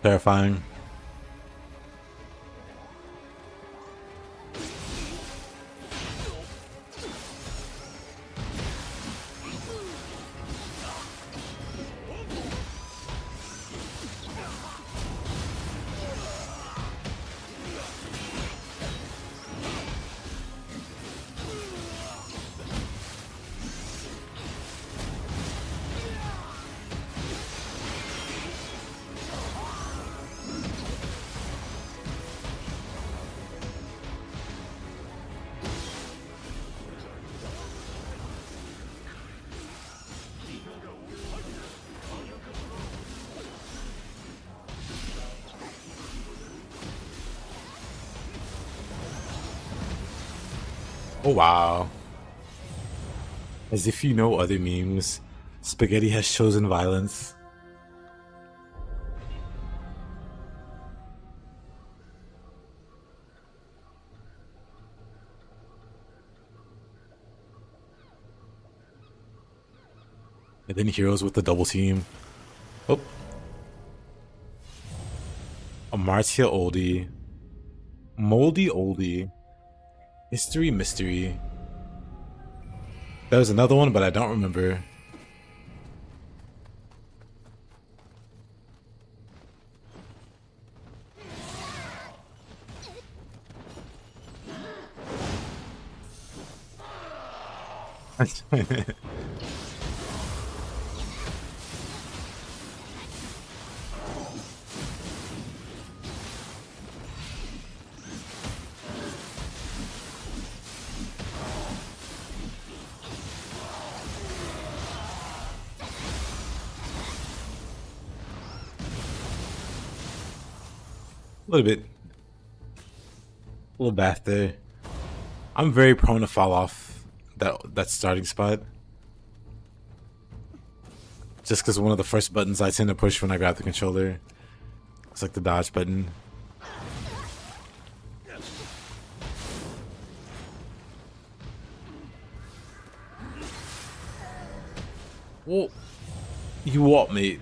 Terrifying. Oh wow. As if you know other memes, spaghetti has chosen violence. And then heroes with the double team. Oh. Amartya oldie. Moldy oldie. History mystery. There's another one, but I don't remember. A little bit. little bath there. I'm very prone to fall off that starting spot. Just because one of the first buttons I tend to push when I grab the controller. It's like the dodge button. Whoa. You what, mate?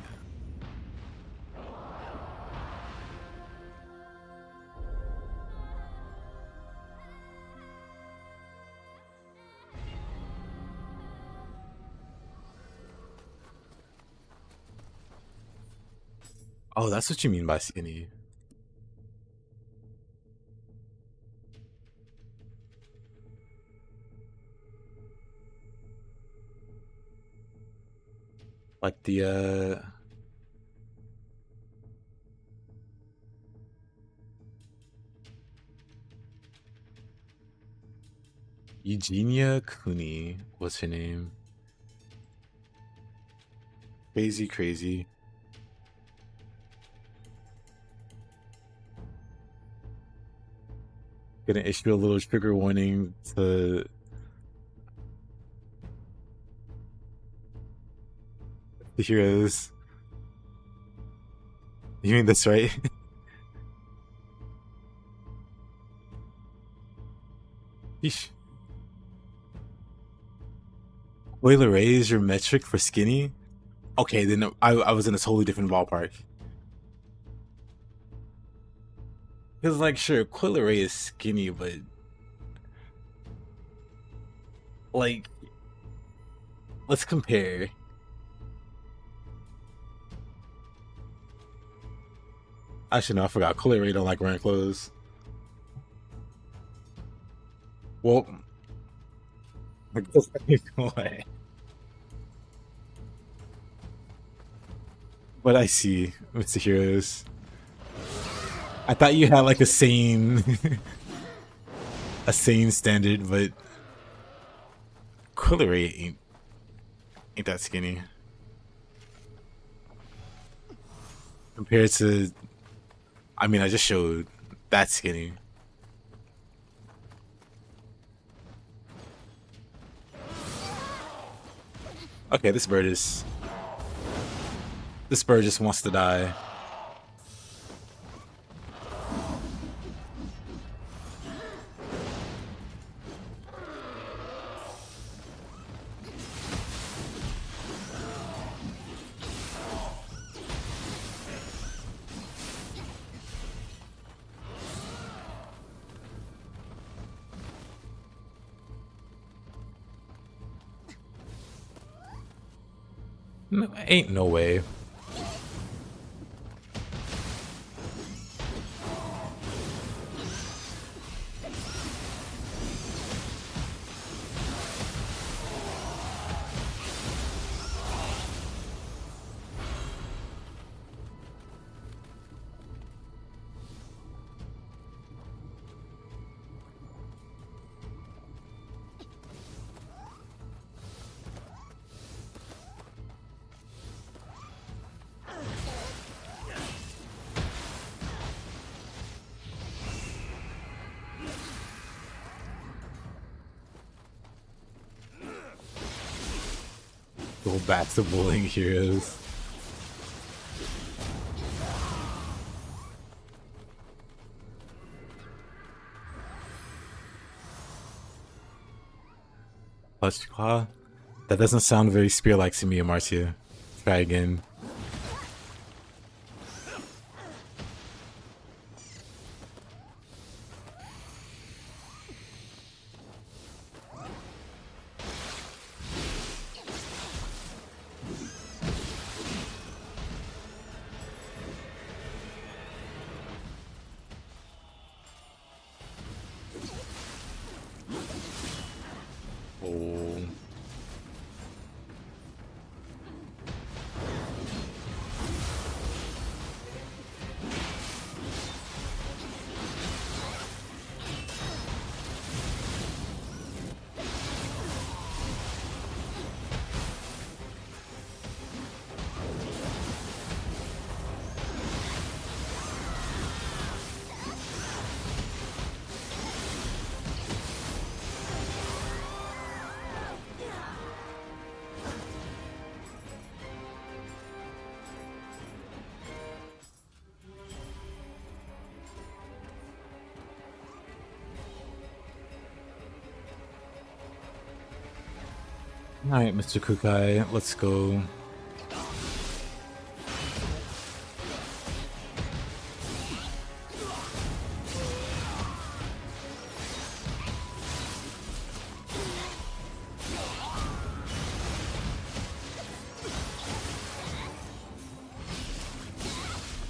Oh, that's what you mean by skinny. Like the Eugenia Cooney, what's her name? Crazy. Gonna issue a little trigger warning to the heroes. You mean this, right? Yeesh. Coil array is your metric for skinny? Okay, then I was in a totally different ballpark. Because, like, sure, Coil array is skinny, but like, let's compare. Actually, no, I forgot. Coil array don't like wearing clothes. Well, I guess away. But I see, Mr. Heroes. I thought you had like a sane a sane standard, but Coil array ain't that skinny. Compared to, I mean, I just showed that skinny. Okay, this bird just wants to die. No, ain't no way. Go back to bullying heroes. Clutch Claw? That doesn't sound very spear-like to me, Amartia. Try again. Alright, Mr. Kukai, let's go.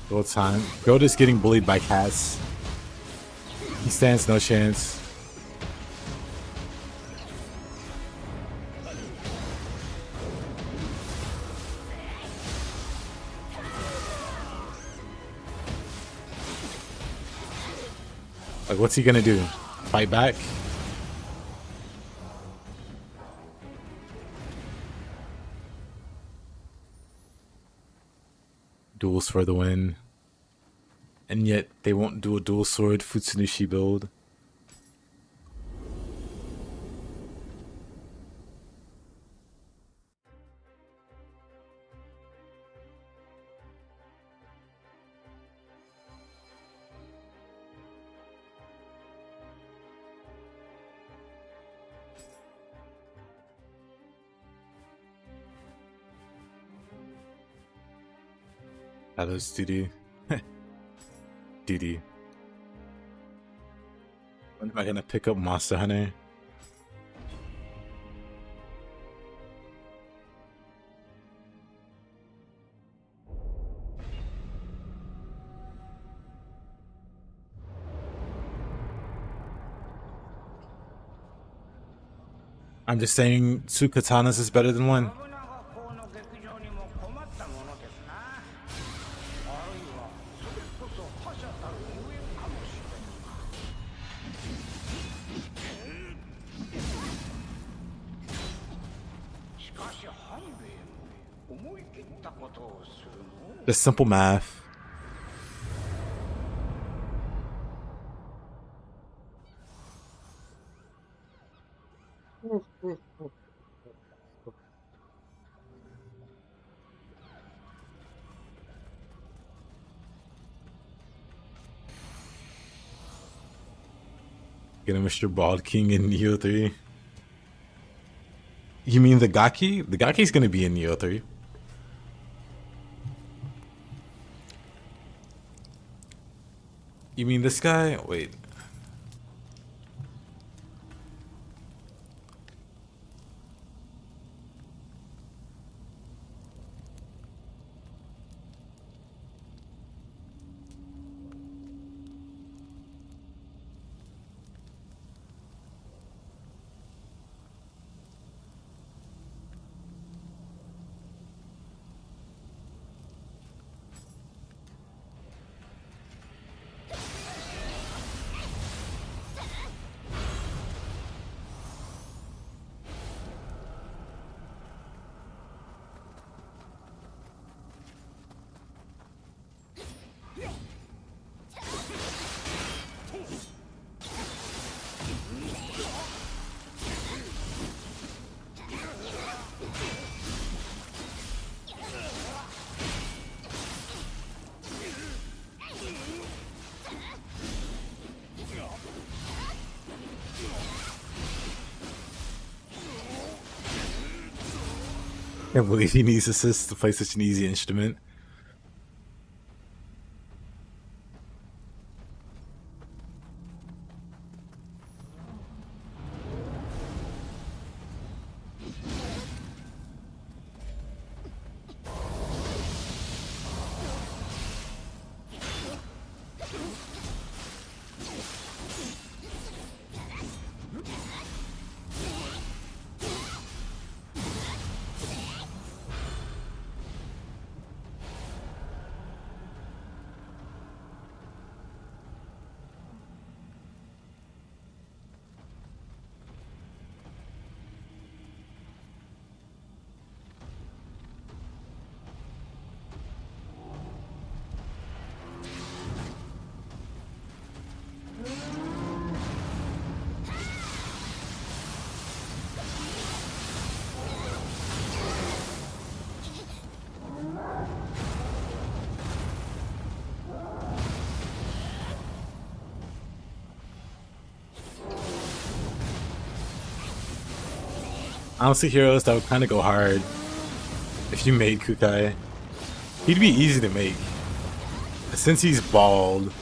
Go time. Goat is getting bullied by cats. He stands no chance. Like, what's he gonna do? Fight back? Duels for the win. And yet, they won't do a dual sword Futsunushi build. Shadow's duty. Duty. When am I gonna pick up Monster Hunter? I'm just saying 2 katanas is better than 1. 信長公の劇場にも困ったものですな。あるいはそれこそ覇者たるゆえんかもしれん。しかし半兵衛も思い切ったことをするの。 Just simple math. Get a Mr. Bald King in Nioh 3. You mean the Gaki? The Gaki's gonna be in Nioh 3. You mean this guy? Wait. Can't believe he needs assists to play such an easy instrument. Honestly, heroes that would kind of go hard if you made Kukai. He'd be easy to make. Since he's bald.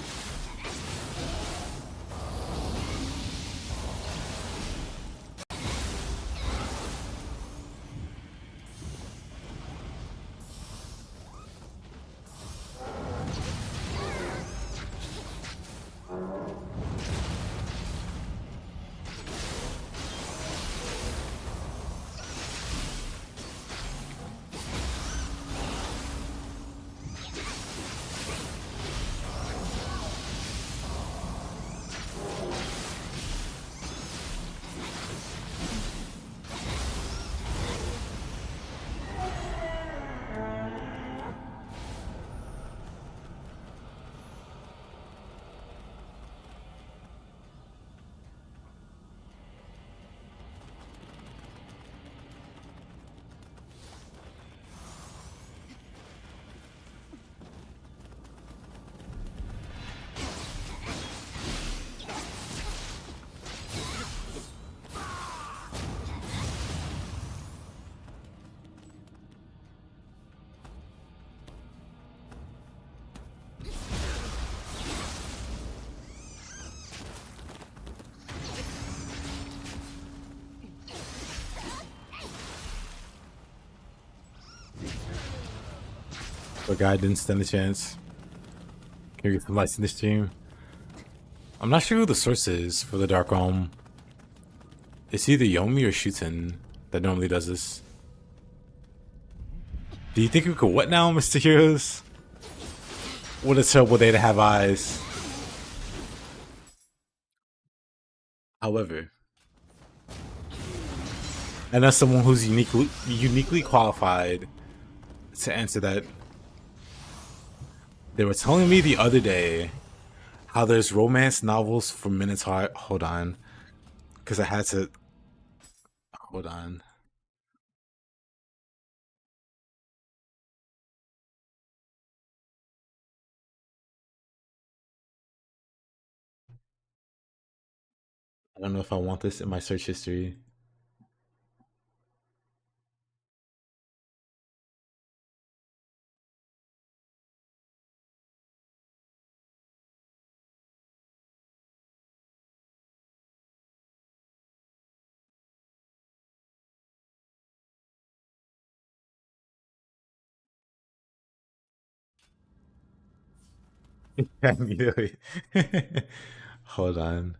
The guy didn't stand a chance. Can we get some lights in the stream? I'm not sure who the source is for the Dark Realm. It's either Yomi or Shuten that normally does this. Do you think we could what now, Mr. Heroes? What a terrible day to have eyes. However, and as someone who's uniquely qualified to answer that, they were telling me the other day how there's romance novels for Minotaur. Hold on, because I had to. Hold on. I don't know if I want this in my search history. Immediately. Hold on.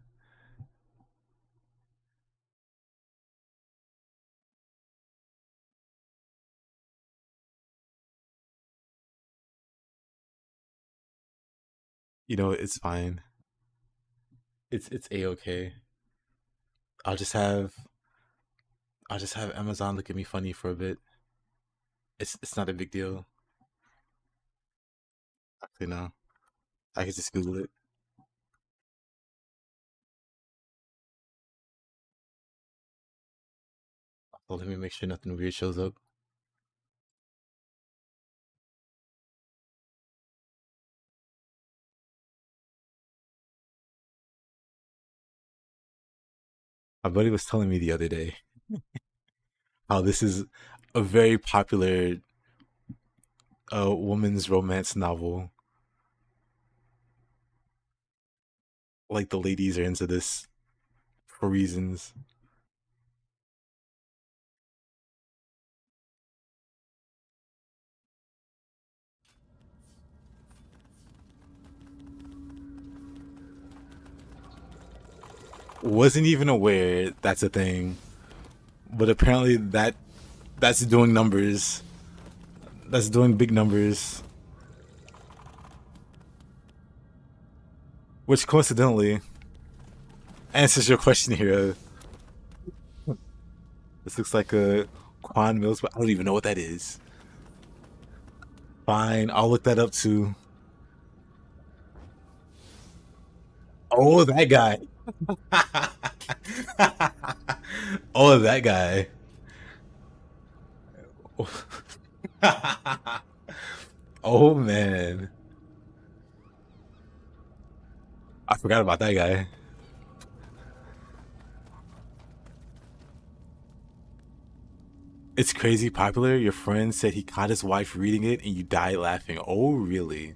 You know, it's fine. It's a-okay. I'll just have Amazon look at me funny for a bit. It's not a big deal. Actually, no. I can just Google it. So let me make sure nothing weird shows up. My buddy was telling me the other day how this is a very popular woman's romance novel. Like the ladies are into this for reasons. Wasn't even aware that's a thing, but apparently that's doing numbers. That's doing big numbers. Which coincidentally answers your question here. This looks like a Quan Mills, but I don't even know what that is. Fine, I'll look that up too. Oh, that guy. Oh, that guy. Oh man, I forgot about that guy. It's crazy popular. Your friend said he caught his wife reading it and you died laughing. Oh, really?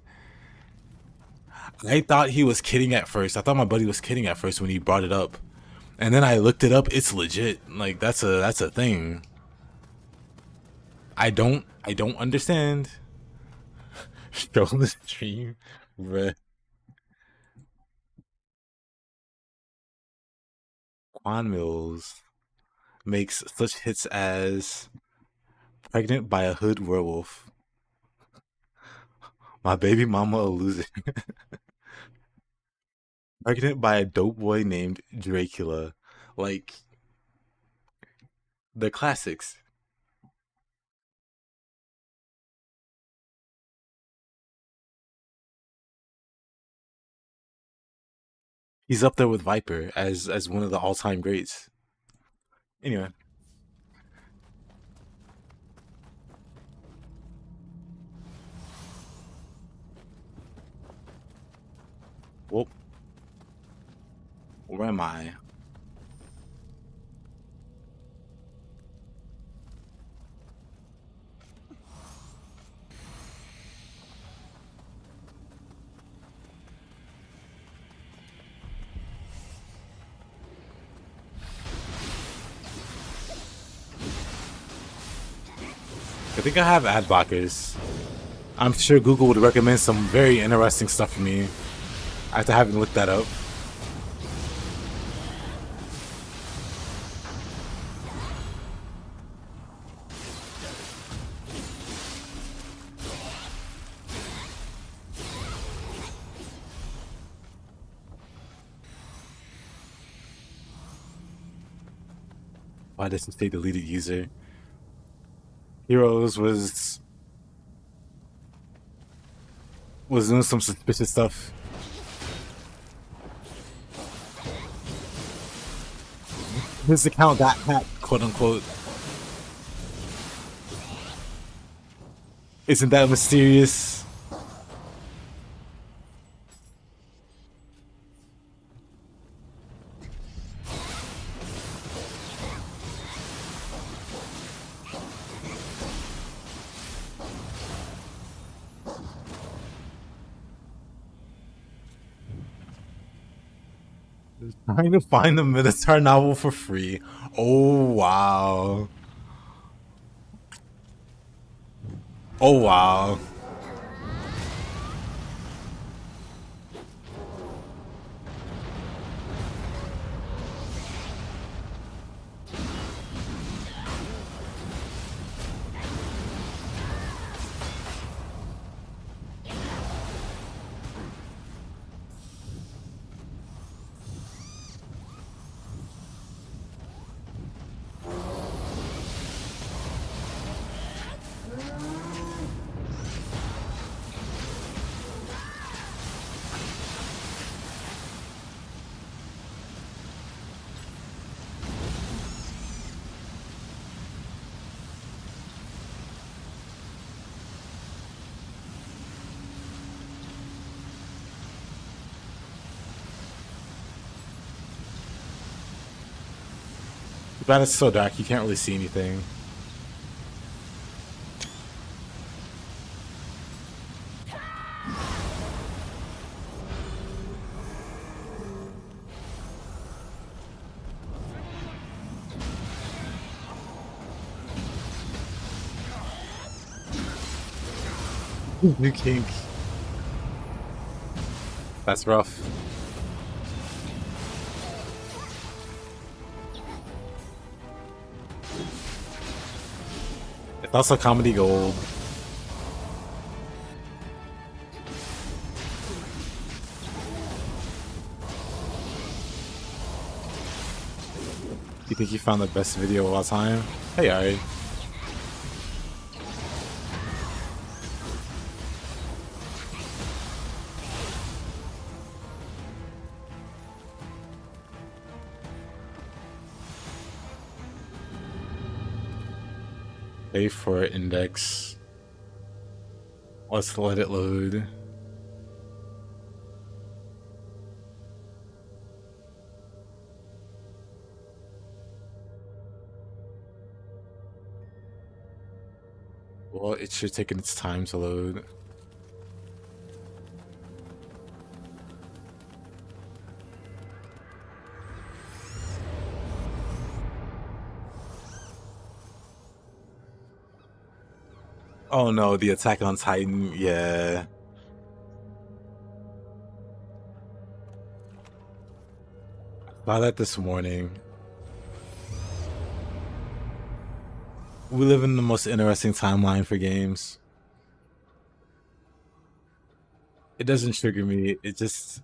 I thought he was kidding at first. I thought my buddy was kidding at first when he brought it up. And then I looked it up. It's legit. Like that's a thing. I don't understand. Show the stream, bruh. Quan Mills makes such hits as "Pregnant by a Hood Werewolf," "My Baby Mama a Loser," "Pregnant by a Dope Boy Named Dracula." Like the classics. He's up there with Viper as one of the all-time greats. Anyway. Well, where am I? I think I have ad blockers. I'm sure Google would recommend some very interesting stuff for me after having looked that up. Why doesn't it say deleted user? Heroes was doing some suspicious stuff. His account got hacked, quote unquote. Isn't that mysterious? Trying to find the Minotaur novel for free. Oh wow. Oh wow. But it's so dark, you can't really see anything. New kink. That's rough. It's also comedy gold. You think you found the best video of all time? Hey, Ari. Pay for index. Let's let it load. Well, it should take its time to load. Oh no, the Attack on Titan, yeah. Saw that this morning. We live in the most interesting timeline for games. It doesn't trigger me, it just...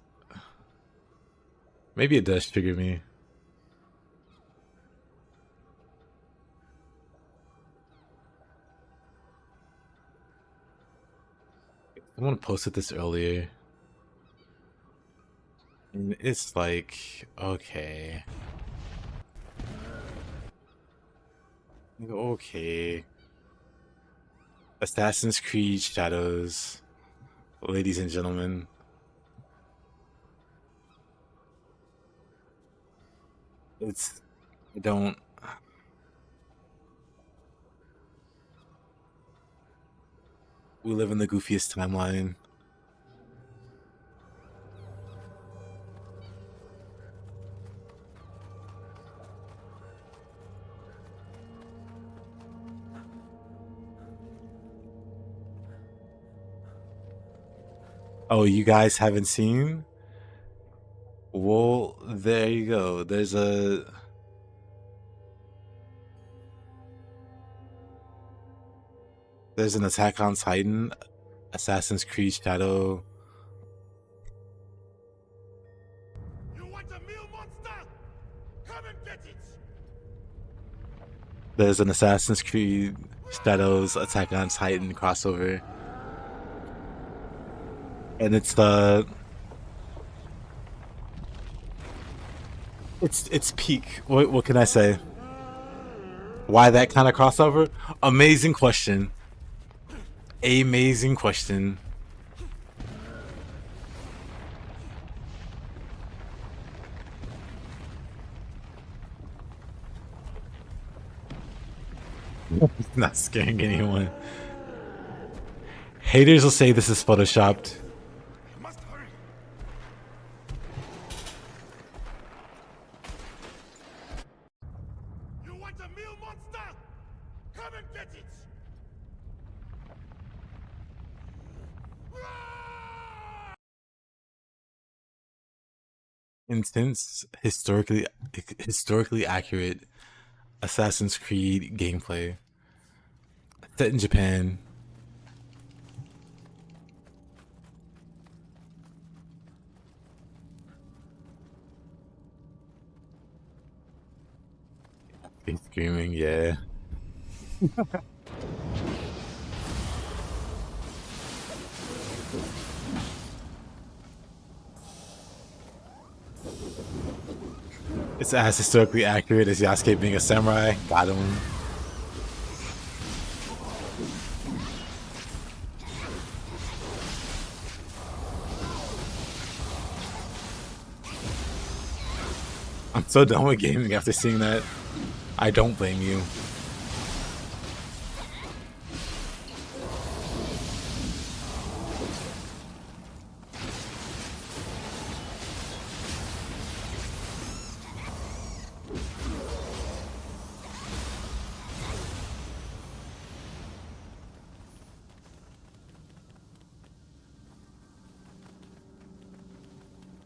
Maybe it does trigger me. Someone posted this earlier. And it's like, okay. Okay. Assassin's Creed Shadows, ladies and gentlemen. It's... I don't... We live in the goofiest timeline. Oh, you guys haven't seen? Well, there you go. There's an Attack on Titan, Assassin's Creed Shadow. You want a meal monster? Come and get it! There's an Assassin's Creed Shadows Attack on Titan crossover. And it's the... It's peak. What can I say? Why that kind of crossover? Amazing question. Amazing question. Not scaring anyone. Haters will say this is photoshopped. I must hurry. You want a meal monster? Come and get it! Intense, historically accurate Assassin's Creed gameplay set in Japan. He's screaming, yeah. It's as historically accurate as Yasuke being a samurai. Got him. I'm so done with gaming after seeing that. I don't blame you.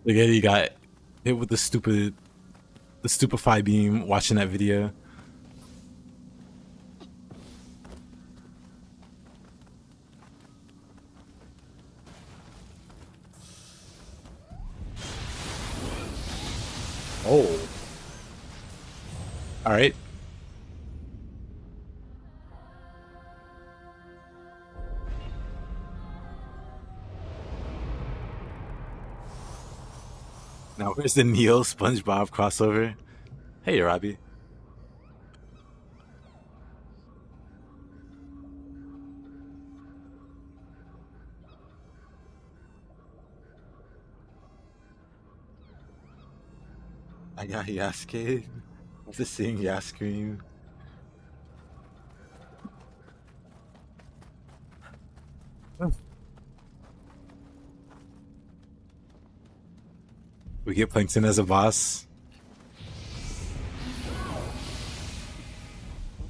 Again, you got hit with the stupefy beam watching that video. Oh. All right. Now, where's the Nioh SpongeBob crossover? Hey, Robbie. I got Yasuke. After seeing Yasuke. We get Plankton as a boss.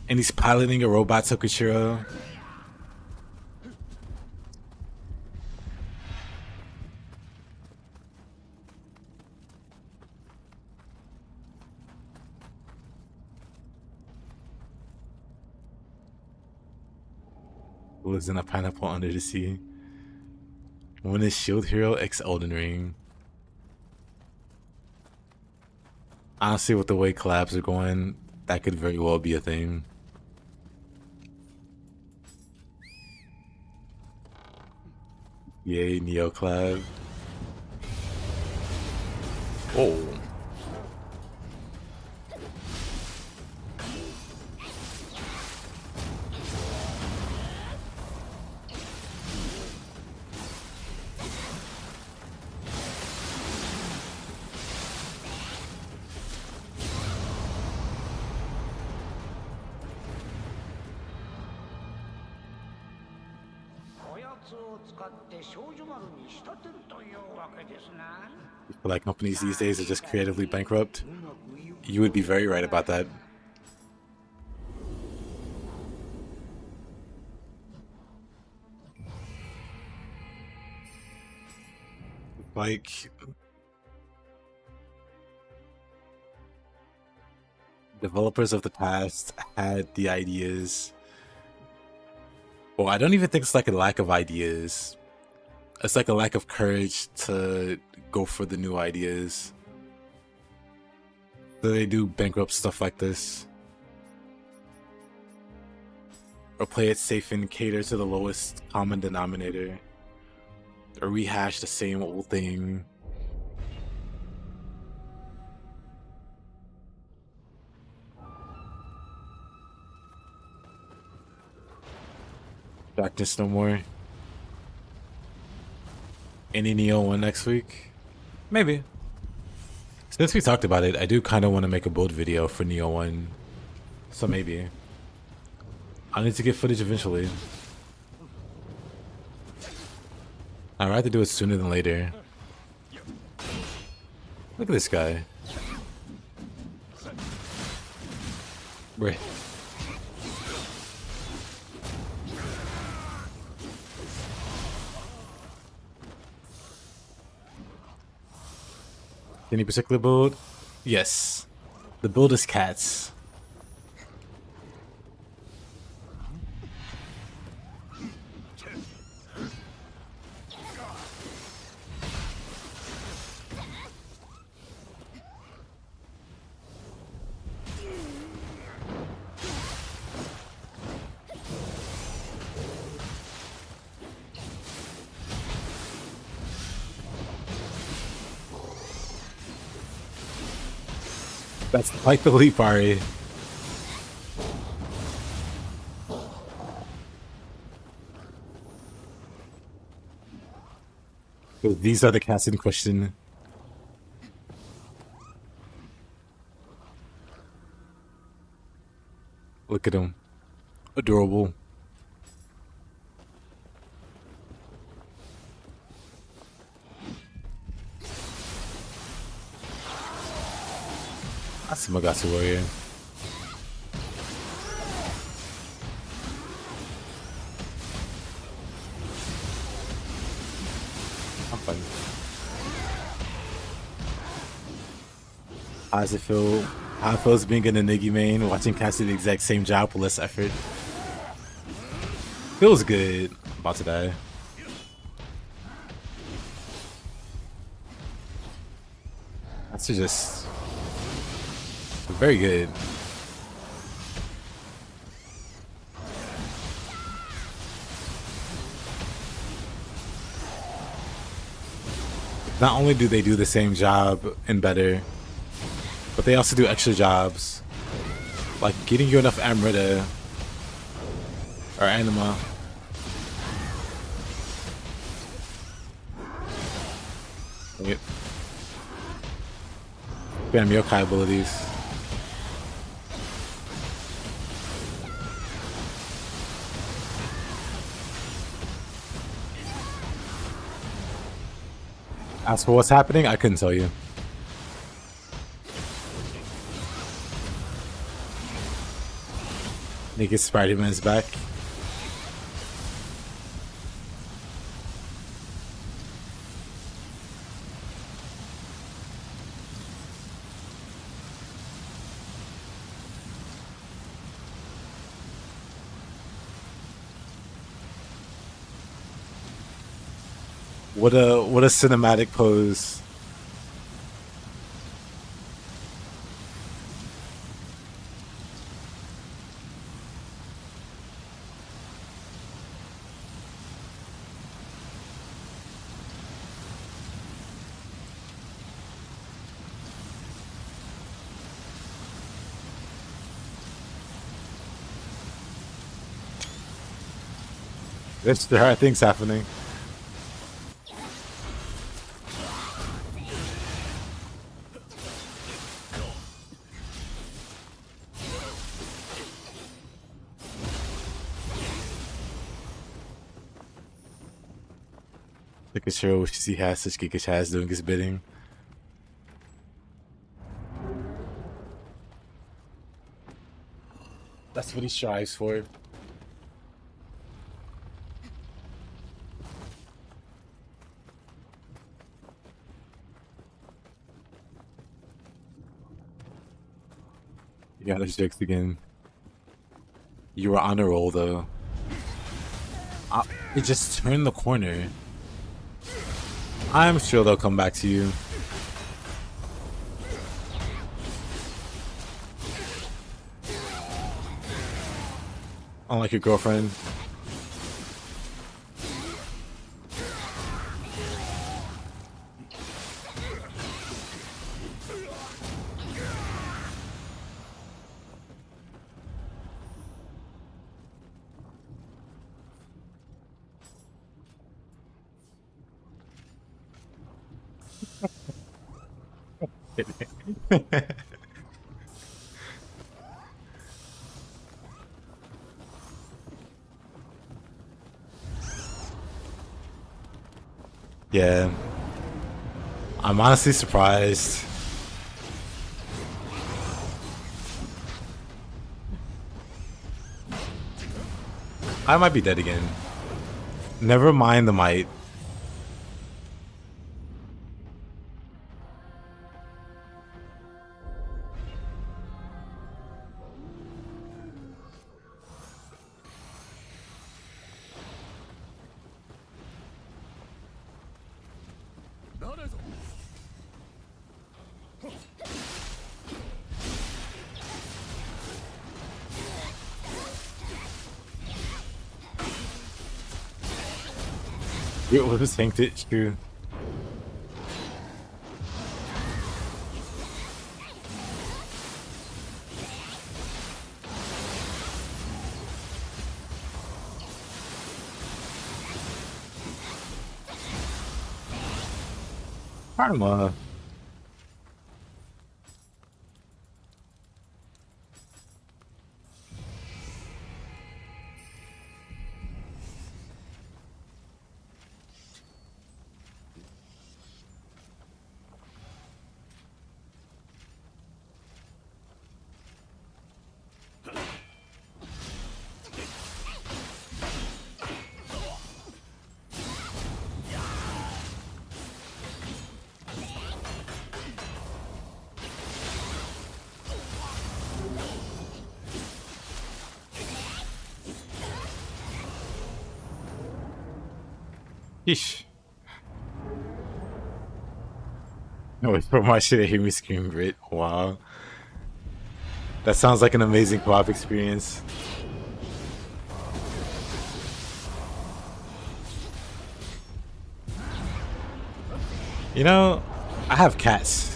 And he's piloting a robot Tokushiro. Who lives in a pineapple under the sea? When is Shield Hero X Elden Ring? Honestly, with the way collabs are going, that could very well be a thing. Yay, Nioh collab. Oh. You feel like companies these days are just creatively bankrupt? You would be very right about that. Like, developers of the past had the ideas. Well, I don't even think it's like a lack of ideas. It's like a lack of courage to go for the new ideas. So they do bankrupt stuff like this. Or play it safe and cater to the lowest common denominator. Or rehash the same old thing. Darkness no more. Any Nioh 1 next week? Maybe. Since we talked about it, I do kind of want to make a build video for Nioh 1. So maybe. I'll need to get footage eventually. I'd rather do it sooner than later. Look at this guy. Right. Any particular build? Yes. The build is cats. That's quite the leap, Ari. So these are the cats in question. Look at them. Adorable. That's Magatsu Warrior. I'm fine. How does it feel? How it feels being in a Niggy main, watching cats do the exact same job with less effort? Feels good. I'm about to die. That's just very good. Not only do they do the same job and better, but they also do extra jobs. Like getting you enough Amrita or Anima. Yep. Spam Yokai Abilities. As for what's happening, I couldn't tell you. Naked Spider-Man's back. What a cinematic pose. There are things happening. Look at Shiro wishes he has such Giga Chaz doing his bidding. That's what he strives for. You got his jokes again. You were on a roll though. It just turned the corner. I'm sure they'll come back to you. Unlike your girlfriend. Yeah. I'm honestly surprised. I might be dead again. Never mind the might. It was tanked it too. Anima. Yeesh. No, wait, for my shit, hear me scream grit. Wow. That sounds like an amazing co-op experience. You know, I have cats.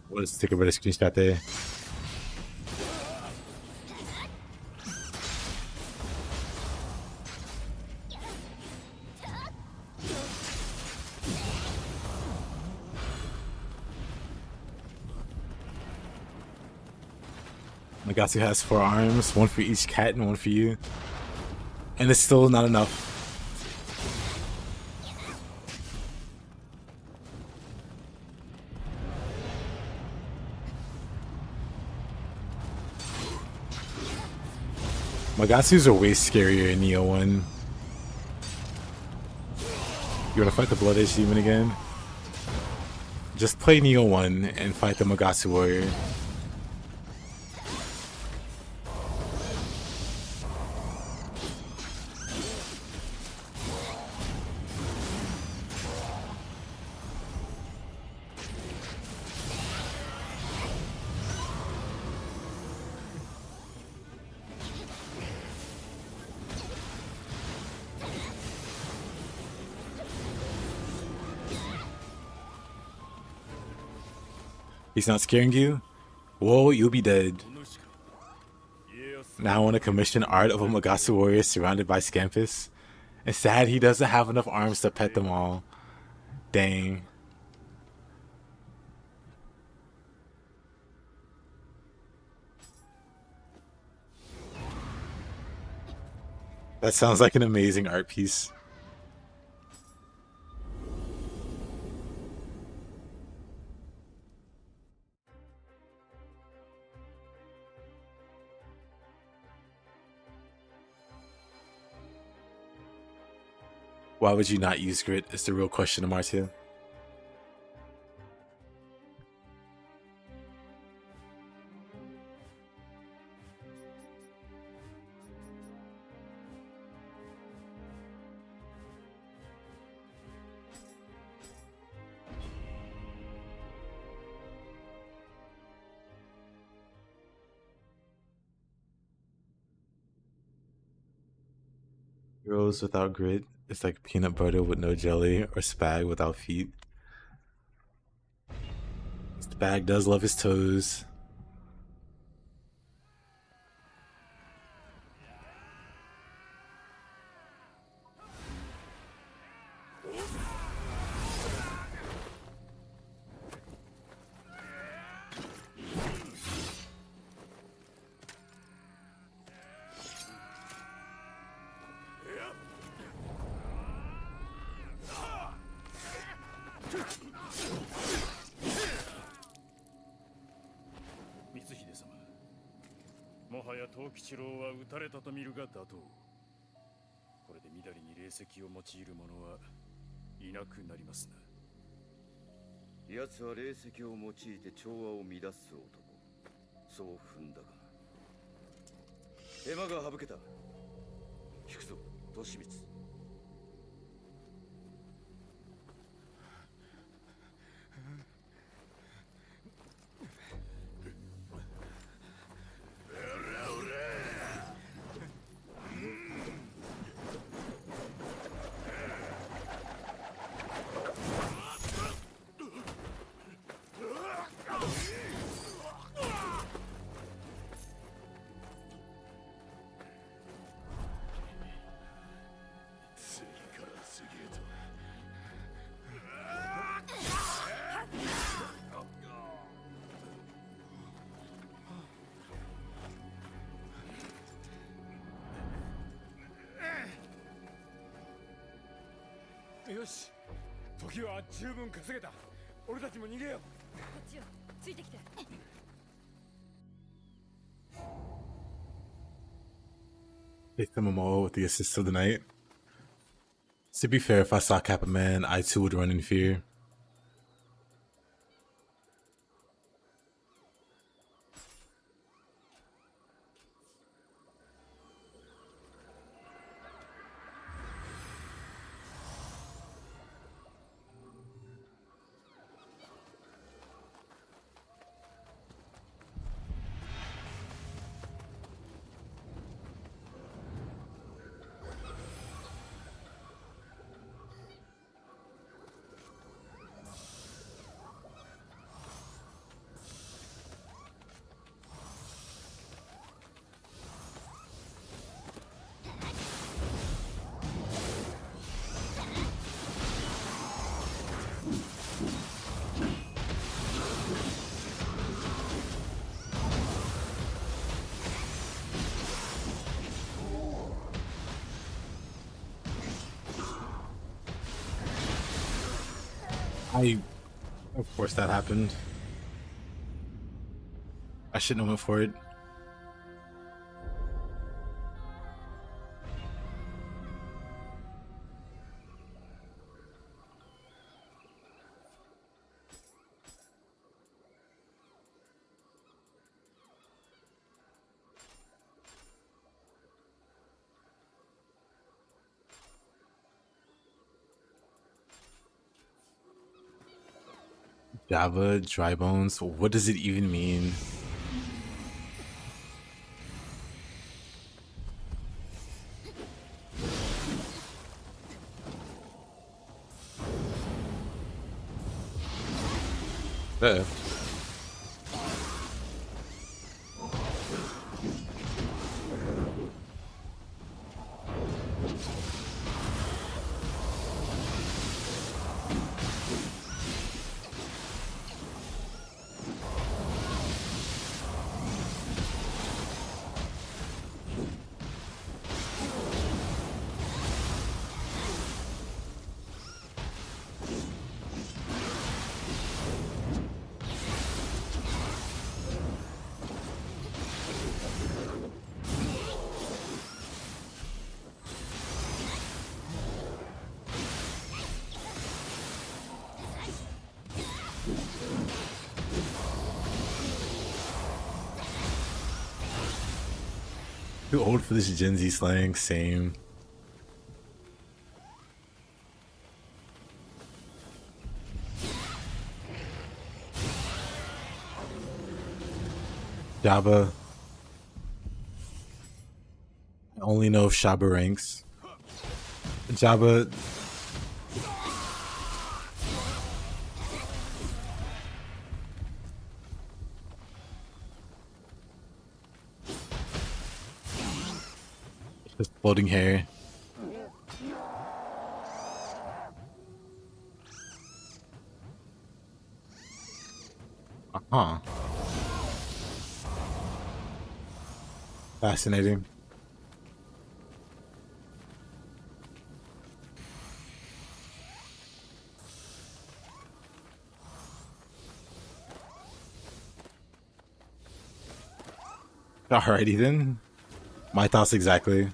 Let's take a better screenshot there. Nagasu has 4 arms, 1 for each cat and 1 for you. And it's still not enough. Magasus are way scarier in Nioh 1. You wanna fight the Blood Edge Demon again? Just play Nioh 1 and fight the Magasu Warrior. He's not scaring you? Whoa, you'll be dead. Now I want to commission art of a Magasu warrior surrounded by Scampuss. It's sad he doesn't have enough arms to pet them all. Dang. That sounds like an amazing art piece. Why would you not use grit is the real question, Amartya. Heroes without grit is like peanut butter with no jelly or spag without feet. Spag does love his toes.よし、時は十分稼げた。俺たちも逃げよう。こっちよ、ついてきて。Take them all with the assist of the night. To be fair, if I saw Kappa Man, I too would run in fear. Of course that happened. I shouldn't have went for it. Java, dry bones. What does it even mean? There. Too old for this Gen Z slang, same. Jabba. I only know Shaba ranks. Jabba. Just floating hair. Uh-huh. Fascinating. Alrighty then. My thoughts exactly.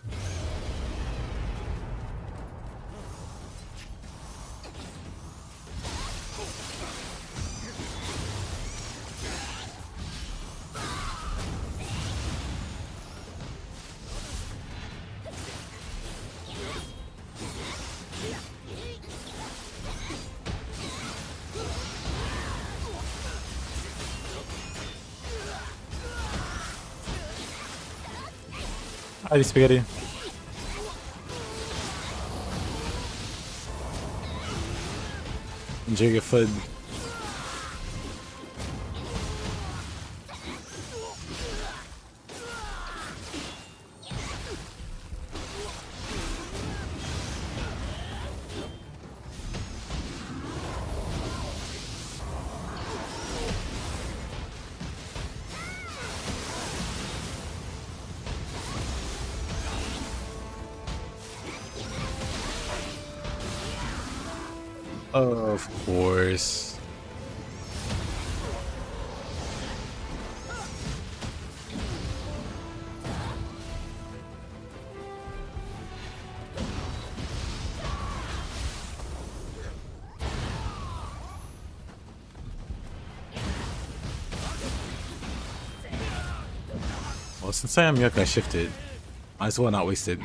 Hi, spaghetti. Enjoy your food. Of course. Well, since I am Yokai shifted, might as well not waste it.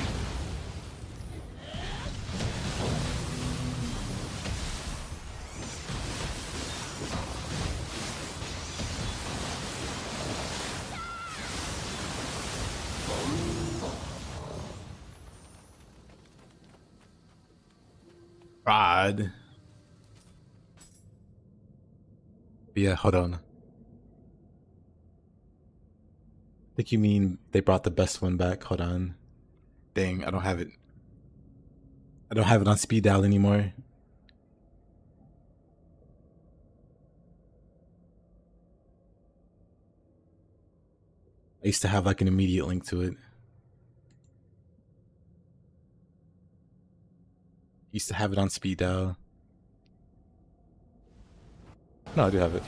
Rod. Yeah, hold on. I think you mean they brought the best one back. Hold on. Dang, I don't have it. I don't have it on speed dial anymore. I used to have like an immediate link to it. Used to have it on speed dial. No, I do have it.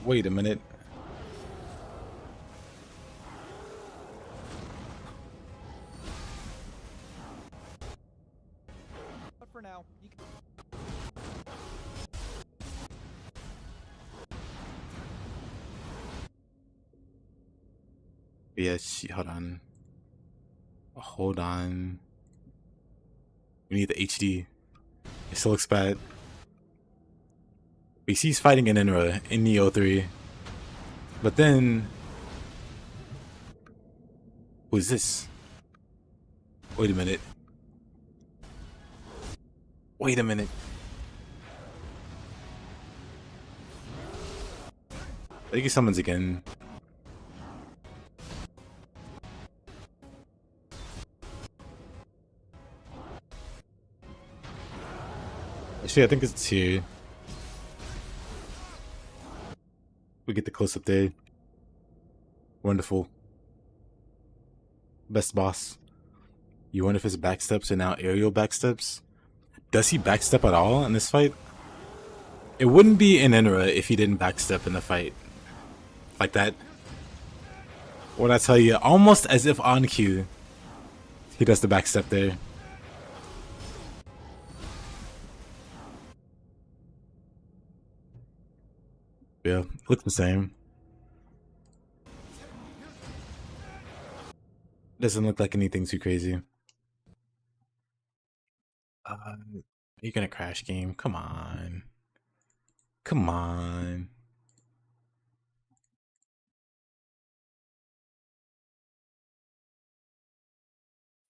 Wait a minute. But for now, you can... Yeah, hold on. Hold on. We need the HD. It still looks bad. We see he's fighting an Enra in Nioh 3. But then... Who is this? Wait a minute. Wait a minute. I think he summons again. Actually, I think it's here. We get the close up there. Wonderful. Best boss. You wonder if his backsteps are now aerial backsteps? Does he backstep at all in this fight? It wouldn't be an Enra if he didn't backstep in the fight. Like that. What I tell you, almost as if on cue, he does the backstep there. Yeah, looks the same. Doesn't look like anything too crazy. You're gonna crash game? Come on. Come on.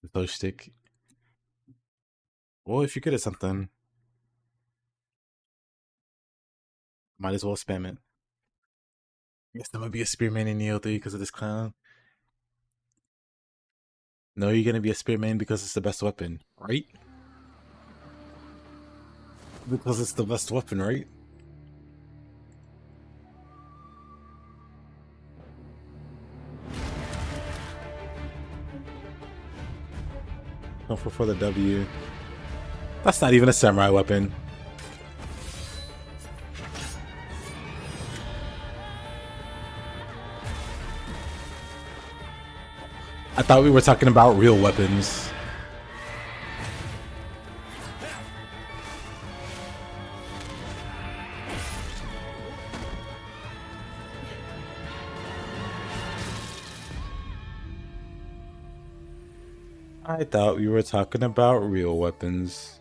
The toe stick. Well, if you're good at something, might as well spam it. I guess I'm gonna be a spearman in Nioh 3 because of this clown. No, you're gonna be a spearman because it's the best weapon, right? Because it's the best weapon, right? Go for the W. That's not even a samurai weapon. I thought we were talking about real weapons. I thought we were talking about real weapons.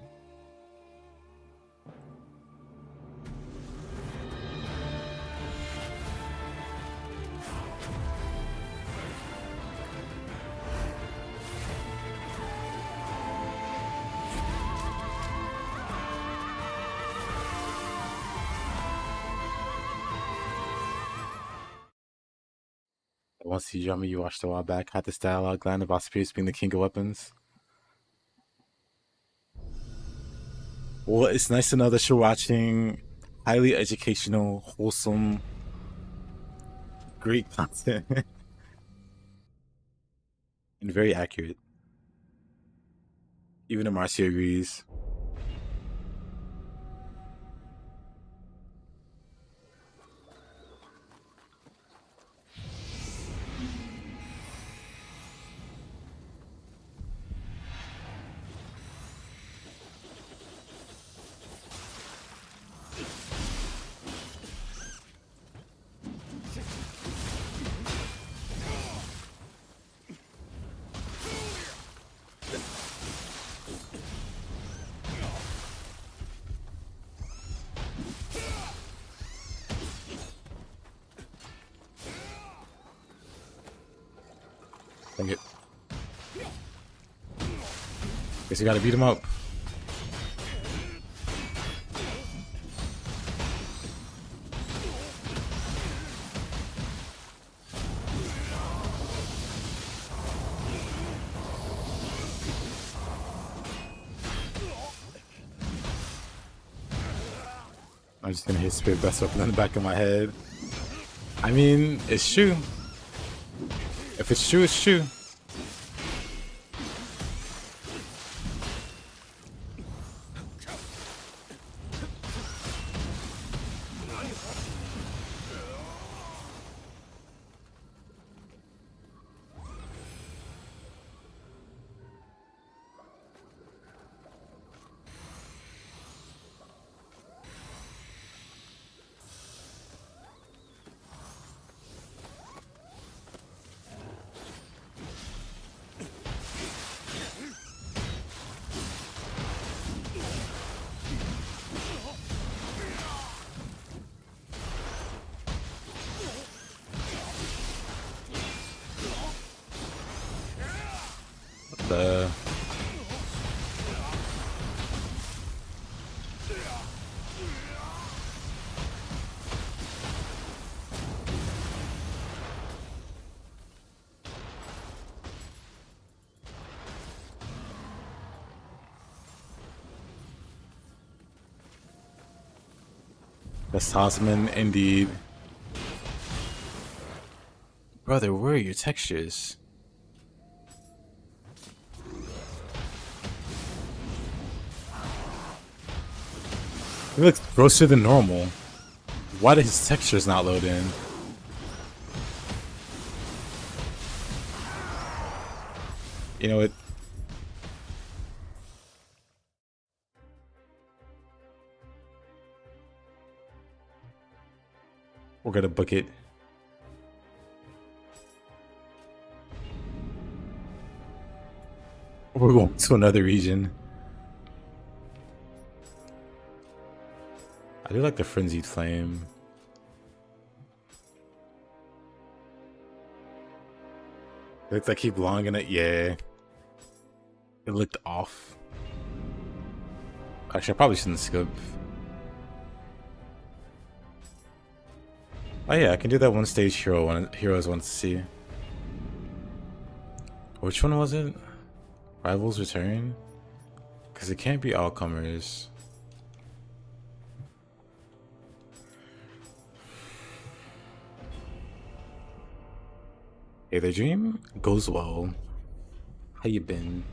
One C drama you watched a while back had this dialogue line about Spears being the king of weapons. Well, it's nice to know that you're watching highly educational, wholesome, great content. And very accurate. Even Marcia agrees. Dang it. Guess you gotta beat him up. I'm just gonna hit Spirit Best Weapon in the back of my head. I mean, it's true. If it's true, it's true. the... The Sosman, indeed. Brother, where are your textures? He looks grosser than normal. Why did his textures not load in? You know what? We're gonna book it. We're going to another region. I do like the Frenzied Flame. It looks like I keep longing it. Yeah. It looked off. Actually, I probably shouldn't skip. Oh yeah, I can do that one stage Heroes wants to see. Which one was it? Rivals Return? Because it can't be all comers. Hey, the dream goes well. How you been?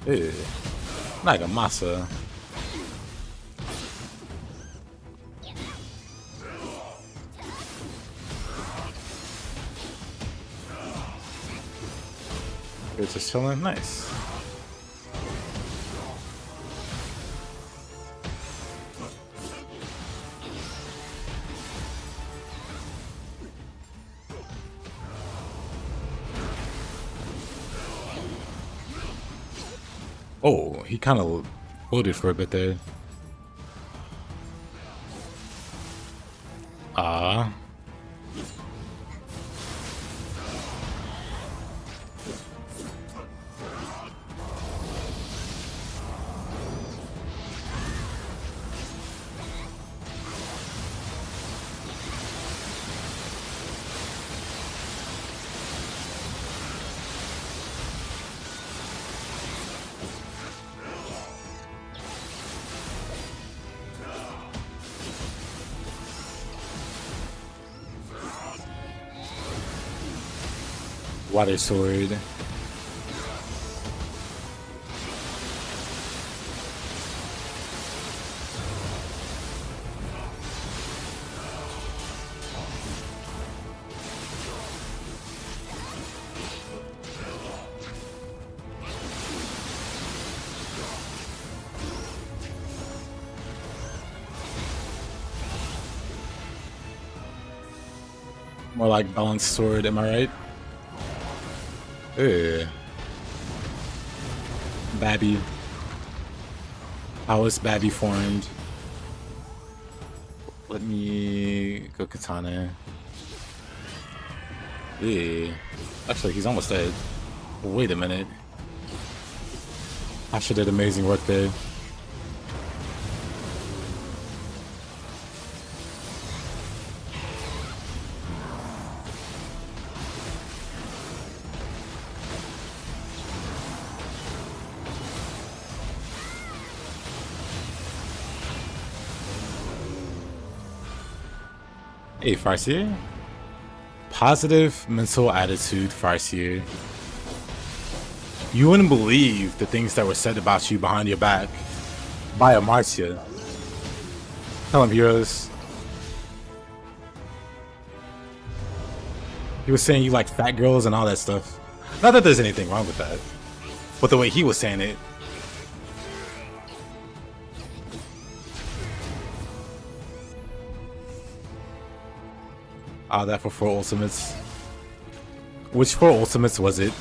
Ew. Like a masa. It's just chilling. Nice. Oh, he kind of loaded for a bit there. Ah. Water sword. More like balanced sword, am I right? Ugh. Babby. How is Babby formed? Let me go katana. Ugh. Actually, he's almost dead. Wait a minute. Asha did amazing work there. Hey, Farseer. Positive mental attitude, Farseer. You wouldn't believe the things that were said about you behind your back by Amartya. Tell him, heroes. He was saying you like fat girls and all that stuff. Not that there's anything wrong with that, but the way he was saying it. Ah, that for 4 ultimates. Which 4 ultimates was it?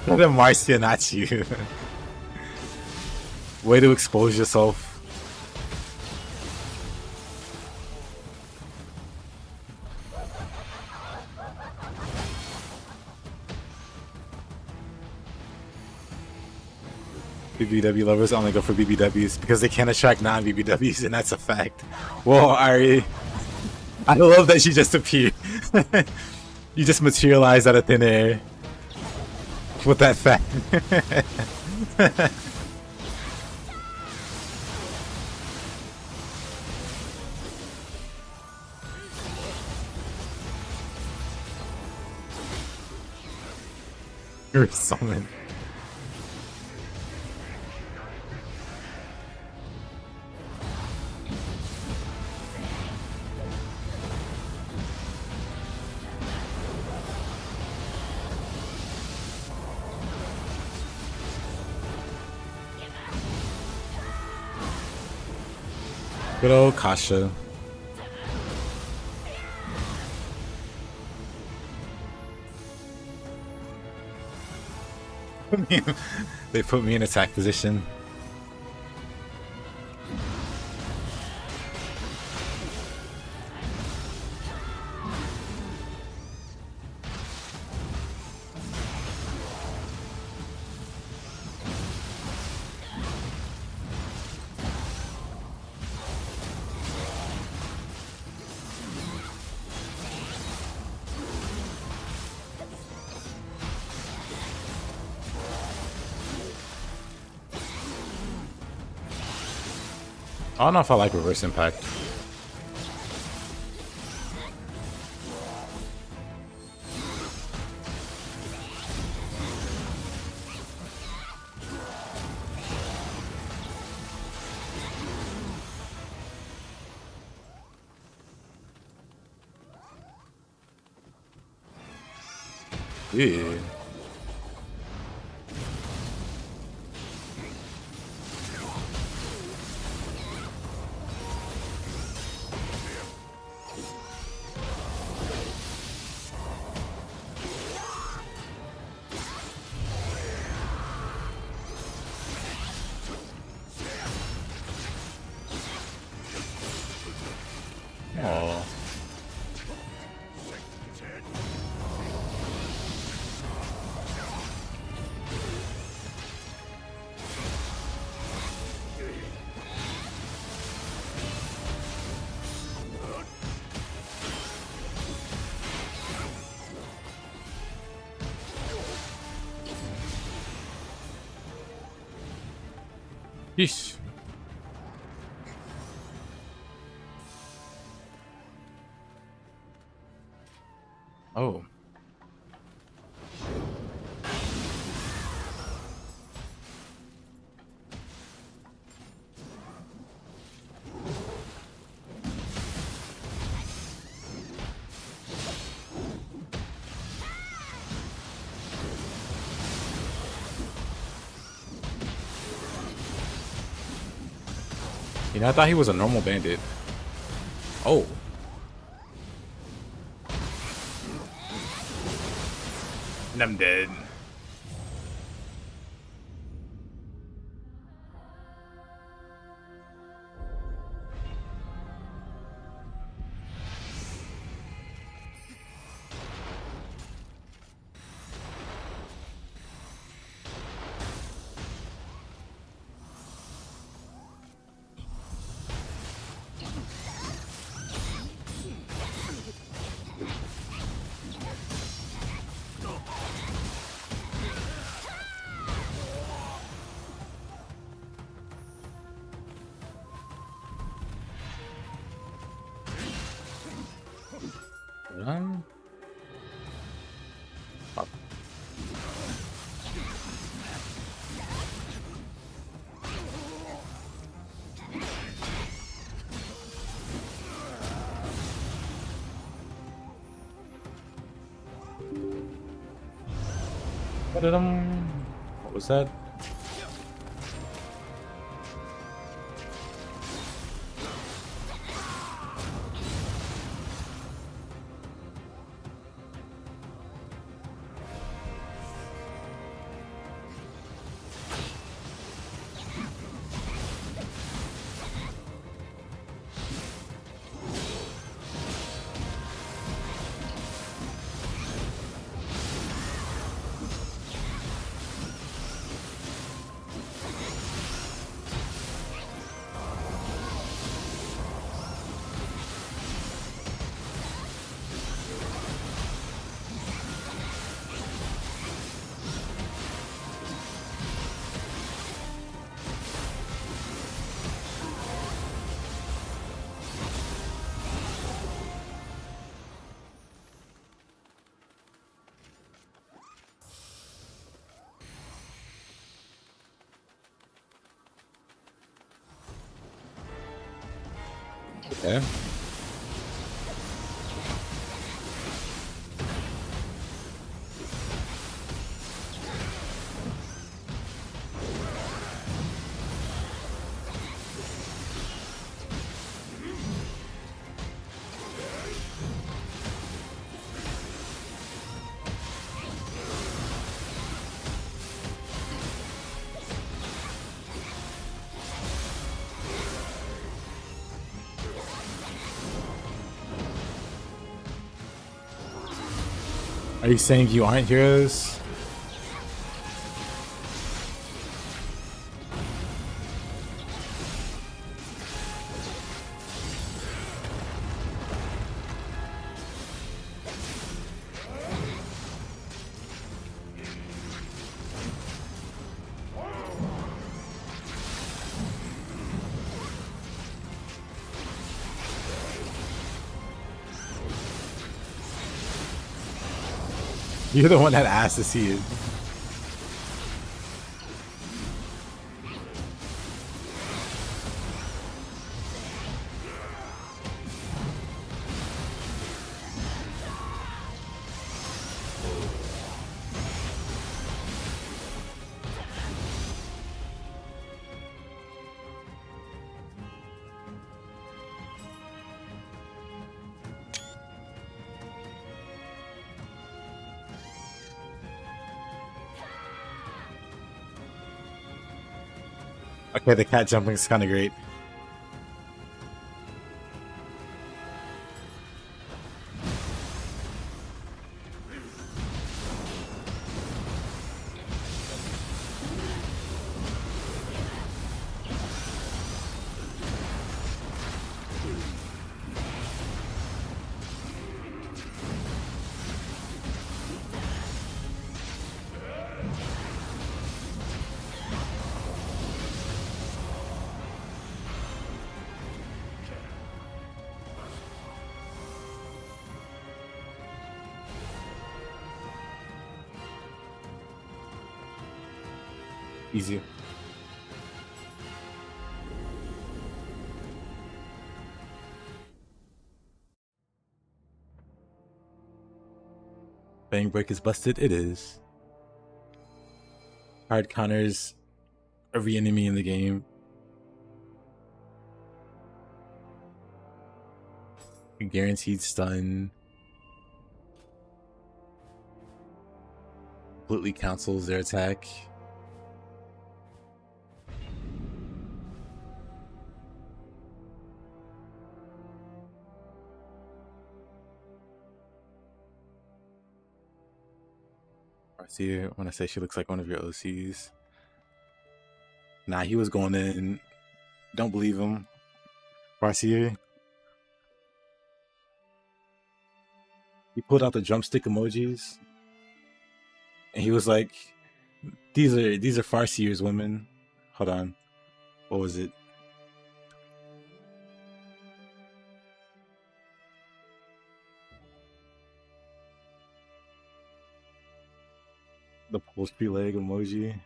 Let him Marcian at you. Way to expose yourself. BBW lovers only go for BBWs because they can't attract non-BBWs, and that's a fact. Whoa, Ari. I love that she just appeared. You just materialized out of thin air. With that fact. You're summoned. Good old Kasha. They put me in attack position. I don't know if I like reverse impact. Yeah. Oh. Yeesh. Oh. You know, I thought he was a normal bandit. Oh. And I'm dead. Up. What was that? Okay. Are you saying you aren't heroes? You're the one that asked to see it. Okay, the cat jumping is kind of great. Easy. Bang break is busted. It is. Hard counters every enemy in the game. Guaranteed stun. Completely cancels their attack. See, when I say she looks like one of your OCs. Nah, he was going in. Don't believe him. Farsier. He pulled out the drumstick emojis. And he was like, these are Farsier's women. Hold on. What was it? The poultry leg emoji.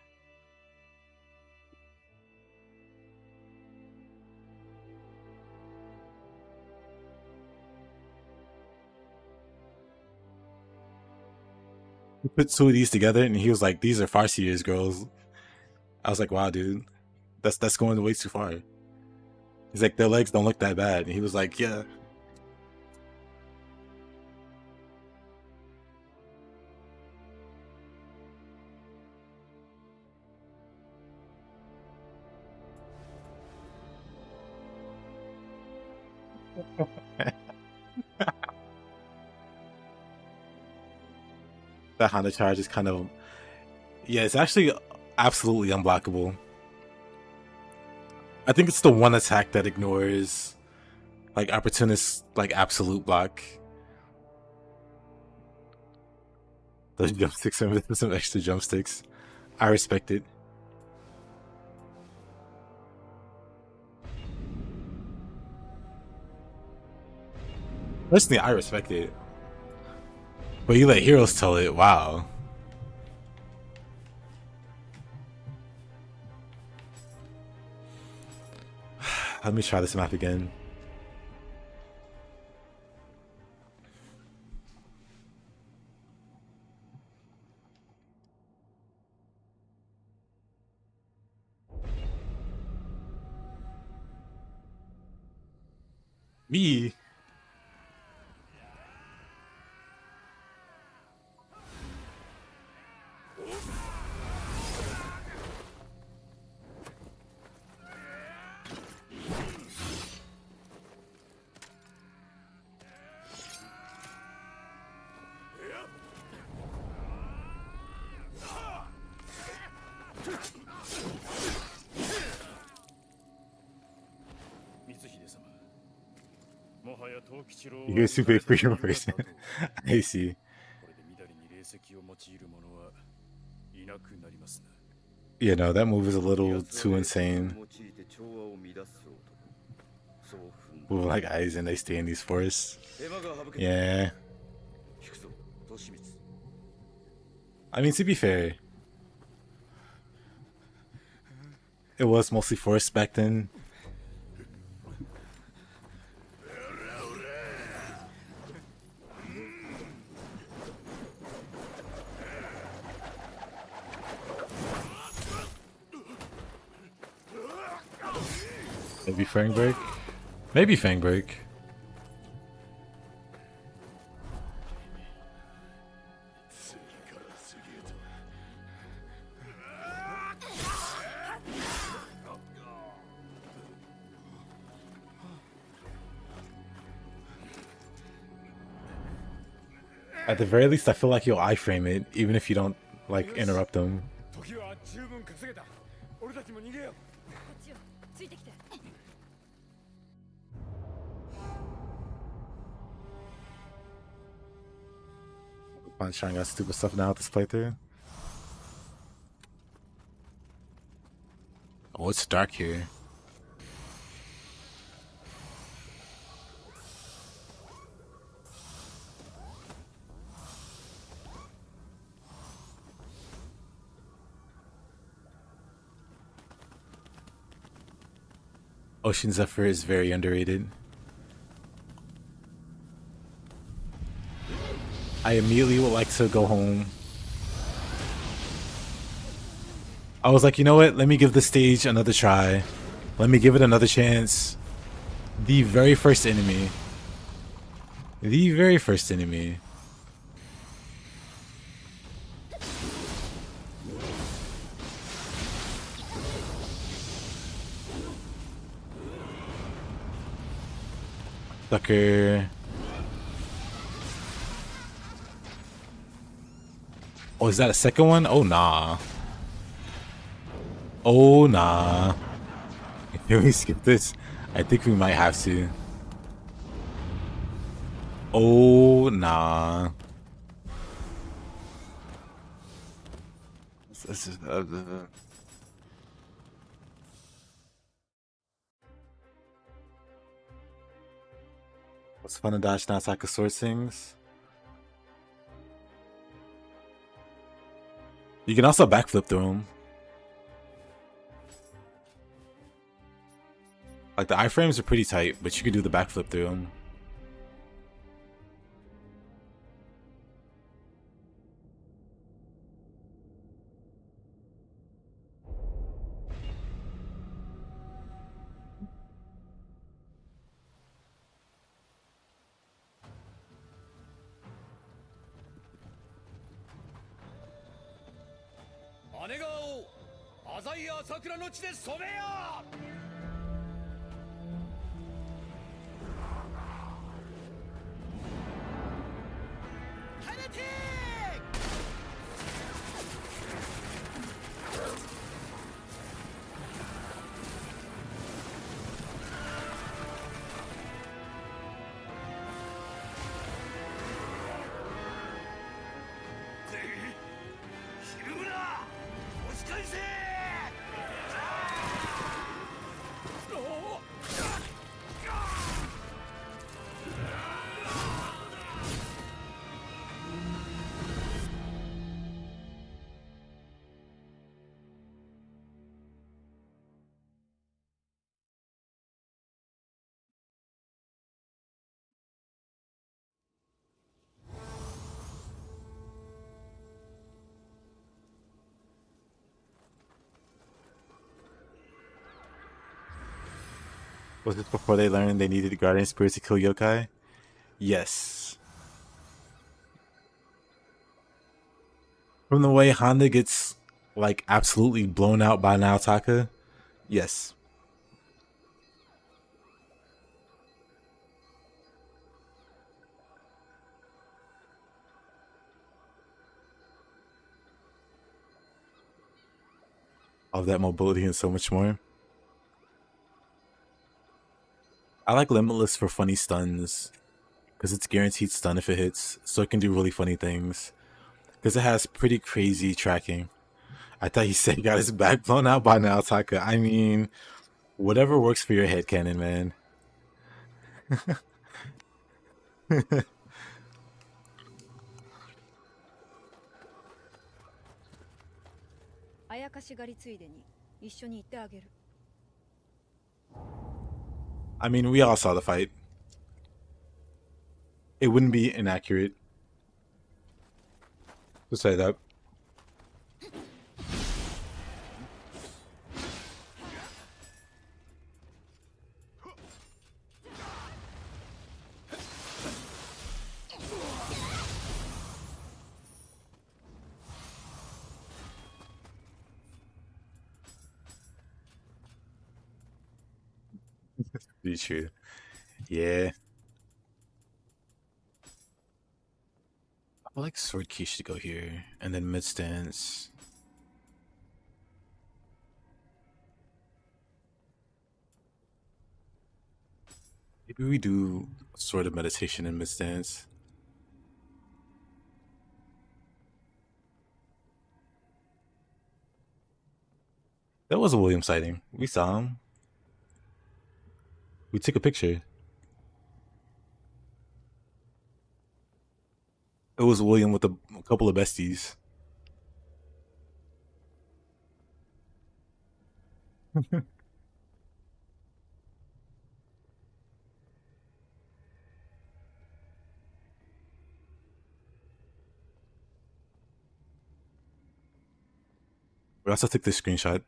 He put two of these together and he was like, these are Farsier's girls. I was like, wow, dude. That's going way too far. He's like, their legs don't look that bad. And he was like, yeah. That Honda charge is kind of, yeah, it's actually absolutely unblockable. I think it's the one attack that ignores like opportunist, like absolute block. Those jumpsticks are some extra jumpsticks. I respect it. Personally, I respect it. But you let heroes tell it, wow. Let me try this map again. Me? You guys too big for your person. I see. Yeah, no, that move is a little too insane. With like eyes and they stay in these forests. Yeah. I mean, to be fair, it was mostly forest back then. Maybe Fang Break? Maybe Fang Break. At the very least, I feel like you'll iframe it, even if you don't, like, interrupt them. I'm trying out stupid stuff now with this playthrough. Oh, it's dark here. Ocean Zephyr is very underrated. I immediately would like to go home. I was like, you know what? Let me give the stage another try. Let me give it another chance. The very first enemy. The very first enemy. Sucker. Oh, is that a second one? Oh, nah. Oh, nah. Can we skip this? I think we might have to. Oh, nah. This is, what's fun to dodge now attack of sword things? You can also backflip through them. Like the iframes are pretty tight, but you can do the backflip through them. Was this before they learned they needed guardian spirits to kill yokai? Yes. From the way Honda gets like absolutely blown out by Naotaka, yes. All that mobility and so much more. I like Limitless for funny stuns because it's guaranteed stun if it hits, so it can do really funny things. Because it has pretty crazy tracking. I thought he said he got his back blown out by Naotaka. I mean, whatever works for your headcanon, man. あやかし狩りついでに一緒に行ってあげる。 I mean, we all saw the fight. It wouldn't be inaccurate to say that. Be true. Yeah. I like Sword Quiche to go here, and then mid stance. Maybe we do Sword of Meditation in mid stance. That was a William sighting. We saw him. We took a picture. It was William with a couple of besties. We also took this screenshot.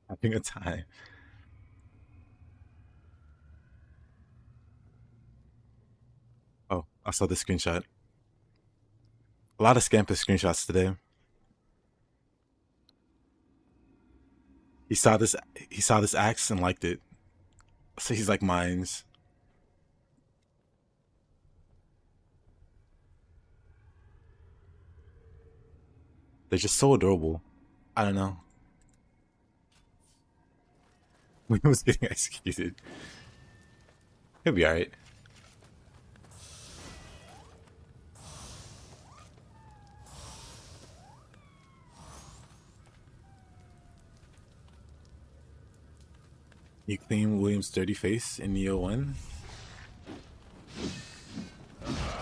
Having a time. Oh, I saw this screenshot. A lot of Scampuss screenshots today. He saw this axe and liked it. So he's like mines. They're just so adorable. I don't know. When he was getting executed. He'll be alright. You claim William's dirty face in Nioh 1?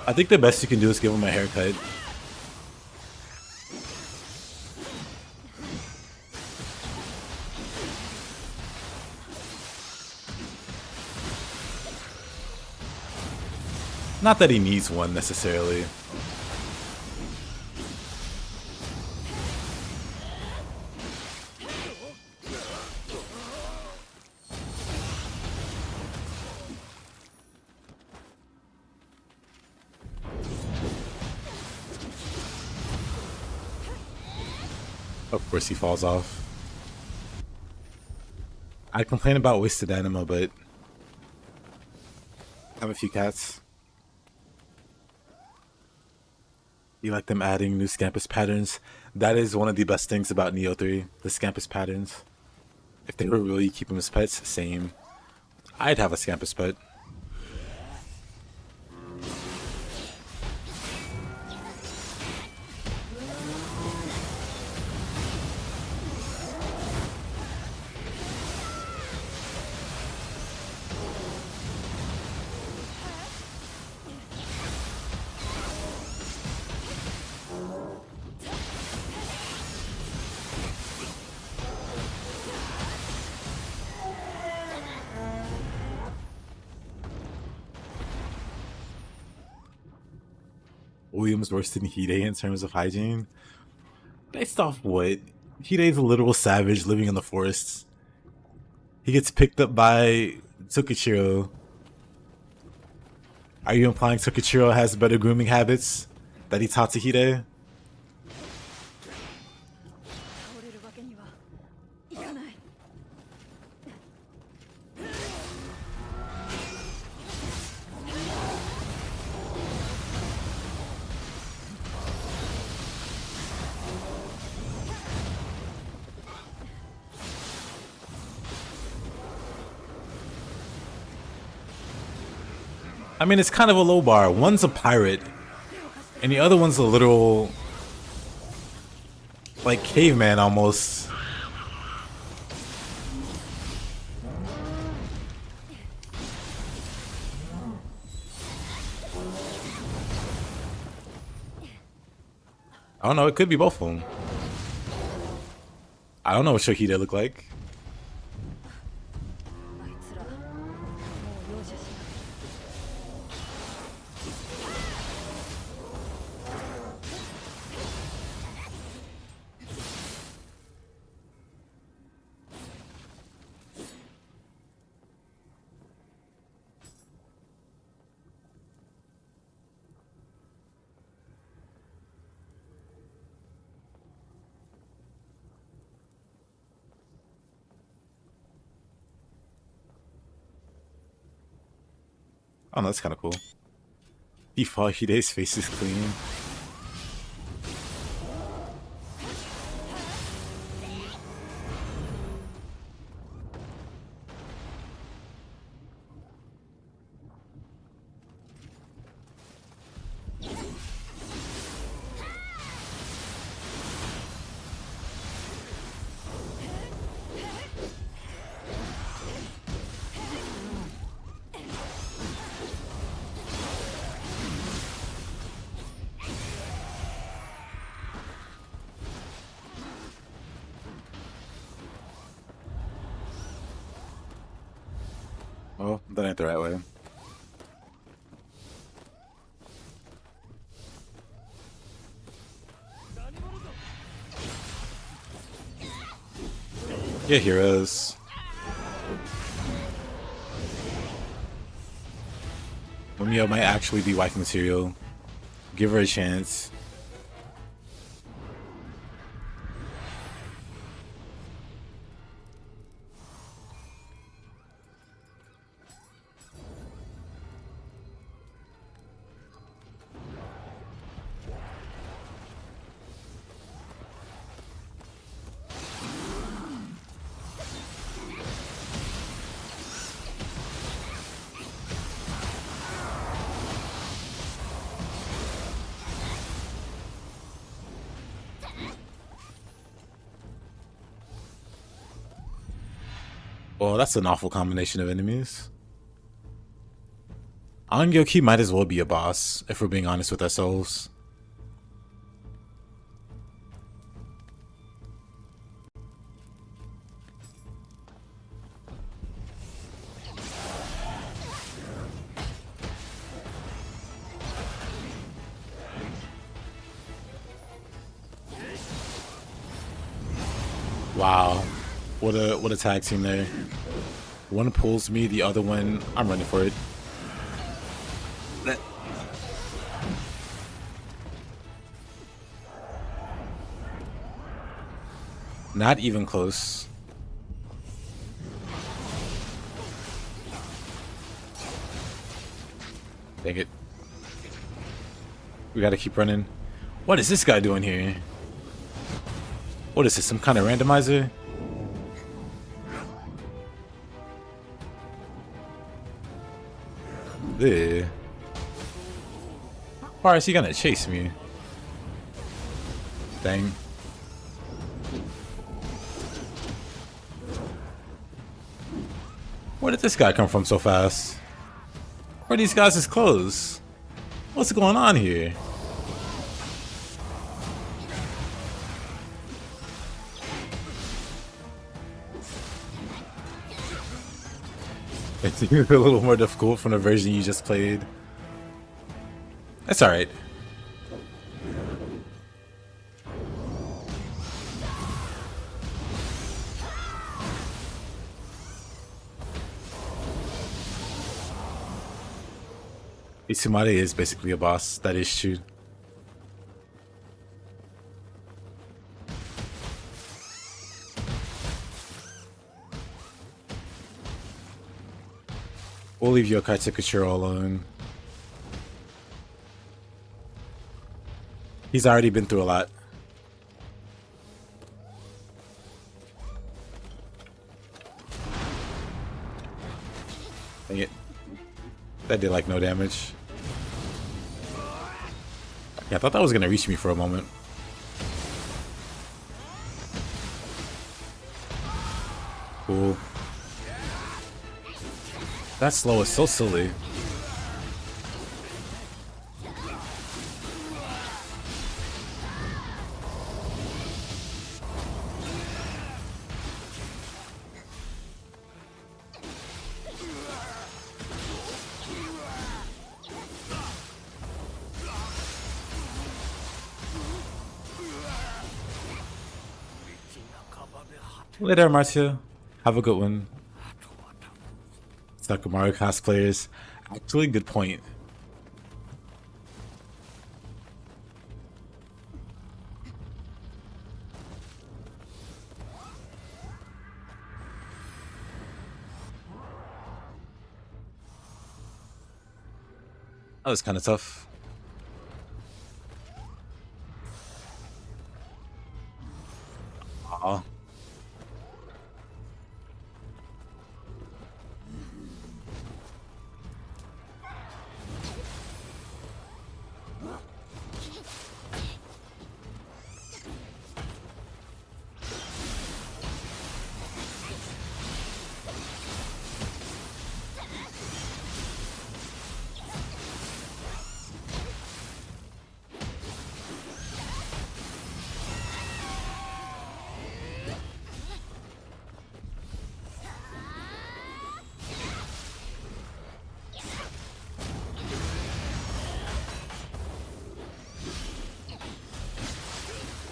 I think the best you can do is give him a haircut. Not that he needs one necessarily. Of course he falls off. I complain about wasted anima, but I have a few cats. You like them adding new Scampuss patterns? That is one of the best things about Nioh 3, the Scampuss patterns. If they were really keep them as pets, same. I'd have a Scampuss pet. William's worse than Hide in terms of hygiene. Based off what? Hide's a literal savage living in the forests. He gets picked up by Tokichiro. Are you implying Tokichiro has better grooming habits that he taught Tahide? I mean, it's kind of a low bar. One's a pirate, and the other one's a literal, like, caveman almost. I don't know, it could be both of them. I don't know what Shohide look like. Oh no, that's kind of cool. Default Hide's face is clean. Oh, that ain't the right way. Yeah, heroes. Lumio might actually be wife material. Give her a chance. Well, that's an awful combination of enemies. Angyoki might as well be a boss, if we're being honest with ourselves. Wow. What a tag team there. One pulls me, the other one, I'm running for it. Not even close. Dang it. We gotta keep running. What is this guy doing here? What is this, some kind of randomizer? Ugh. Why is he gonna chase me? Dang. Where did this guy come from so fast? Where are these guys' clothes? What's going on here? It's a little more difficult from the version you just played. That's alright. Isumare is basically a boss. That is true. We'll leave Yokai Tsukishiro alone. He's already been through a lot. Dang it. That did like no damage. Yeah, I thought that was gonna reach me for a moment. Cool. That slow is so silly. Later, Marcia. Have a good one. Sakamaru cosplayers. Actually, good point. That was kind of tough. Aw.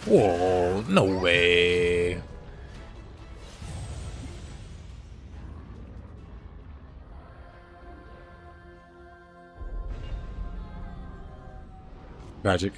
Whoa, no way. Tragic.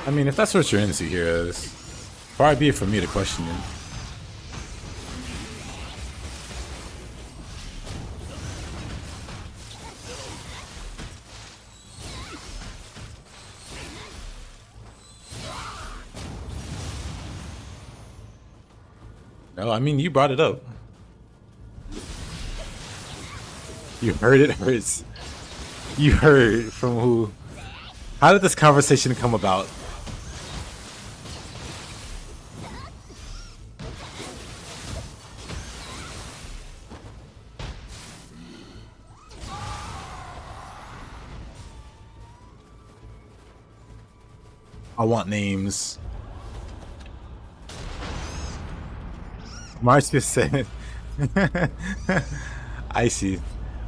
I mean, if that's what you're into here is, far be it from me to question you. No, I mean, you brought it up. You heard it hurts. You heard from who? How did this conversation come about? I want names. Marcia said. I see.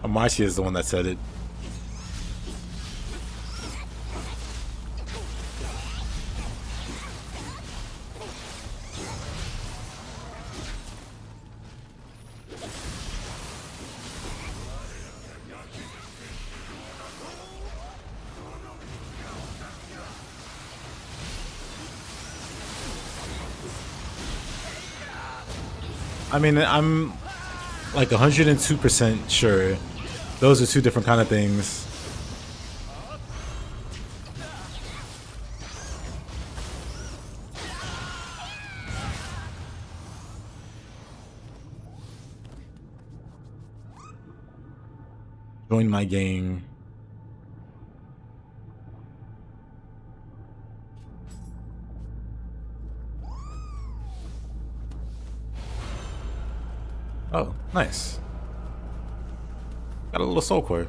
Marcia is the one that said it. I mean, I'm like 102% sure those are two different kind of things. Join my gang. Oh, nice. Got a little soul core.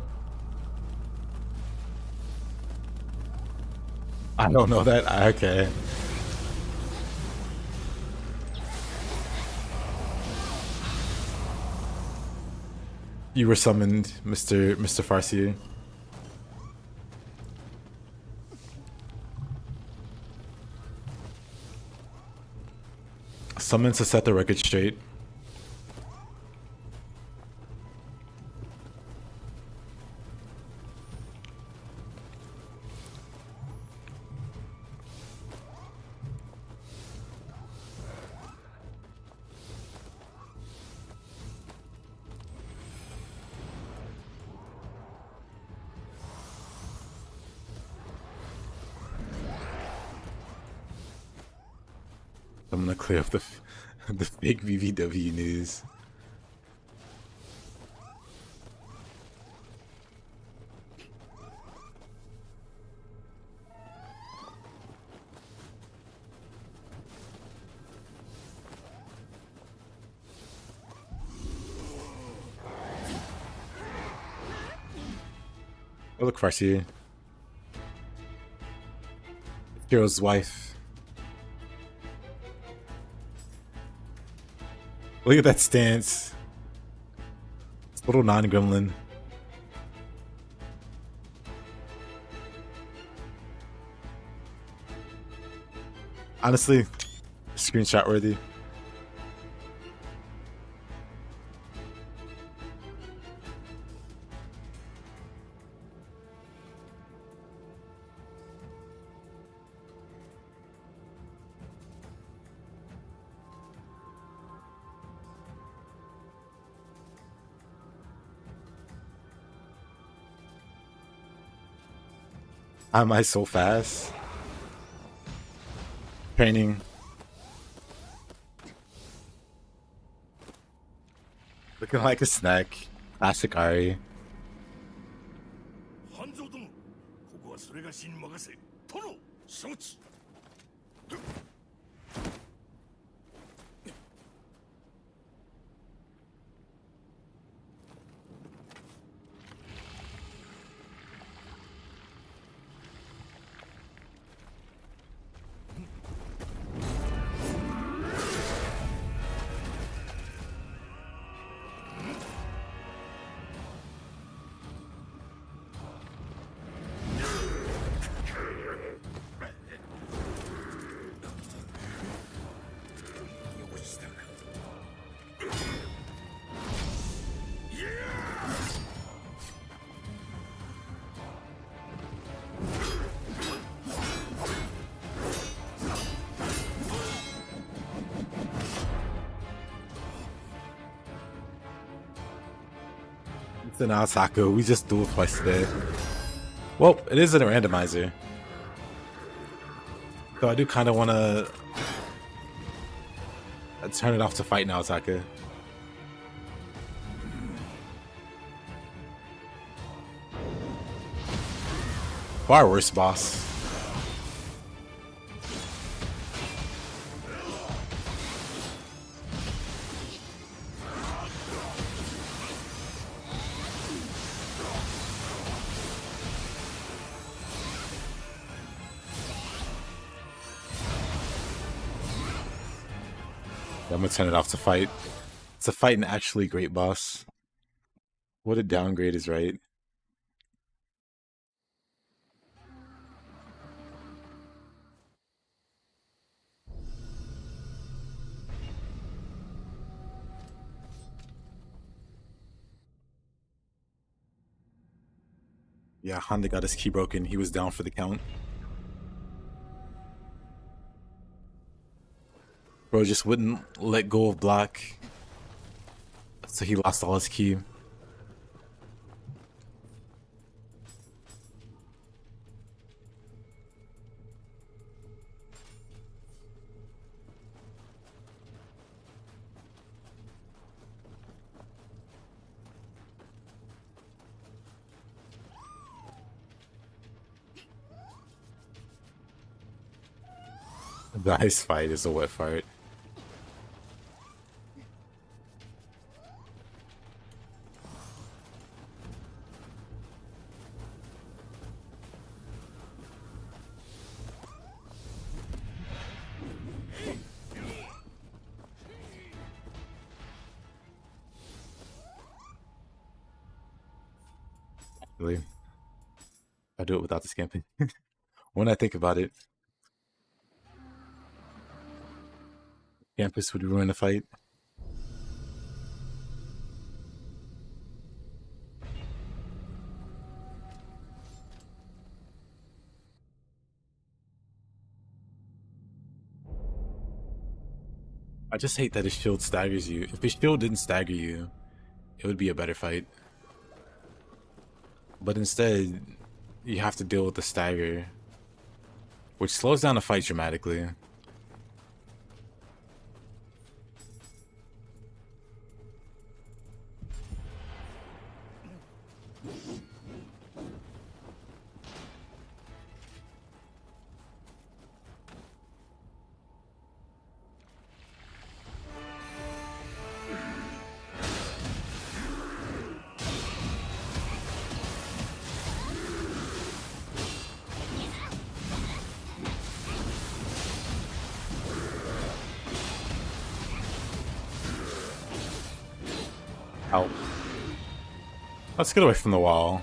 I don't know that. Okay. You were summoned, Mr. Farsi. Summoned to set the record straight. I'm gonna clear up the the fake VVW news. Oh, look, Farsi. Hero's wife. Look at that stance. It's a little non-gremlin. Honestly, screenshot worthy. Am I so fast? Training. Looking like a snack. Classic Ari. 半蔵殿、ここはそれがしに任せ。殿、承知。It's an Asako. We just dueled twice today. Well, it is in a randomizer. So I do kind of want to turn it off to fight now, Osaka. Far worse, boss. I'm gonna turn it off to fight. It's a fight and actually great boss. What a downgrade is right. Yeah, Honda got his key broken. He was down for the count. Bro just wouldn't let go of block. So he lost all his key. The ice fight is a wet fart. Really. I do it without the scamping. When I think about it. Scampuss would ruin the fight. I just hate that his shield staggers you. If his shield didn't stagger you, it would be a better fight. But instead, you have to deal with the stagger, which slows down the fight dramatically. Ow. Let's get away from the wall.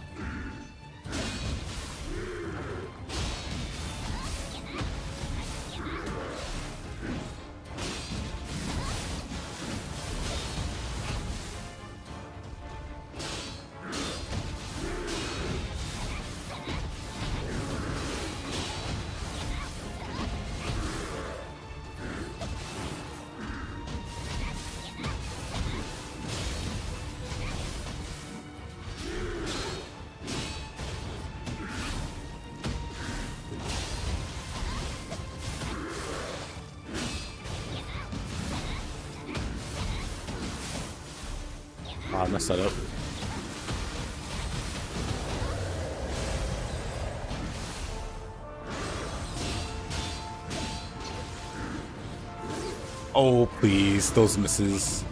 I messed that up. Oh, please, those misses.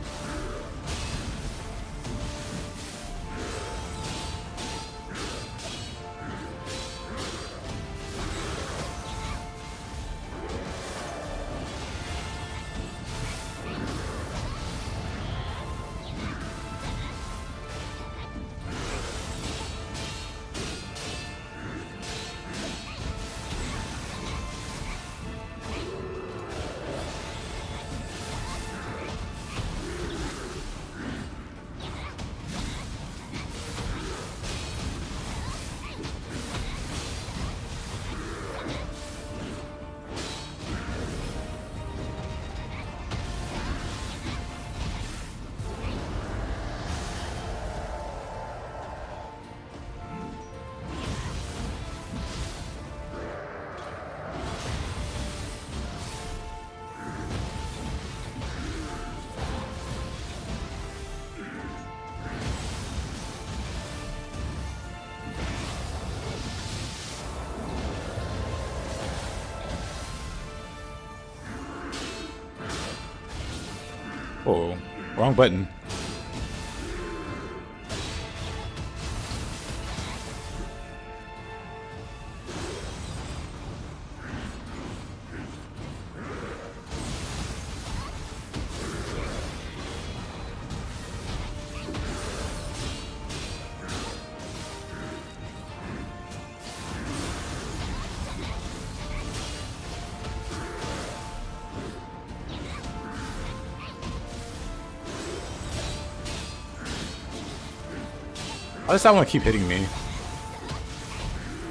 Oh, wrong button. Why does that one keep hitting me?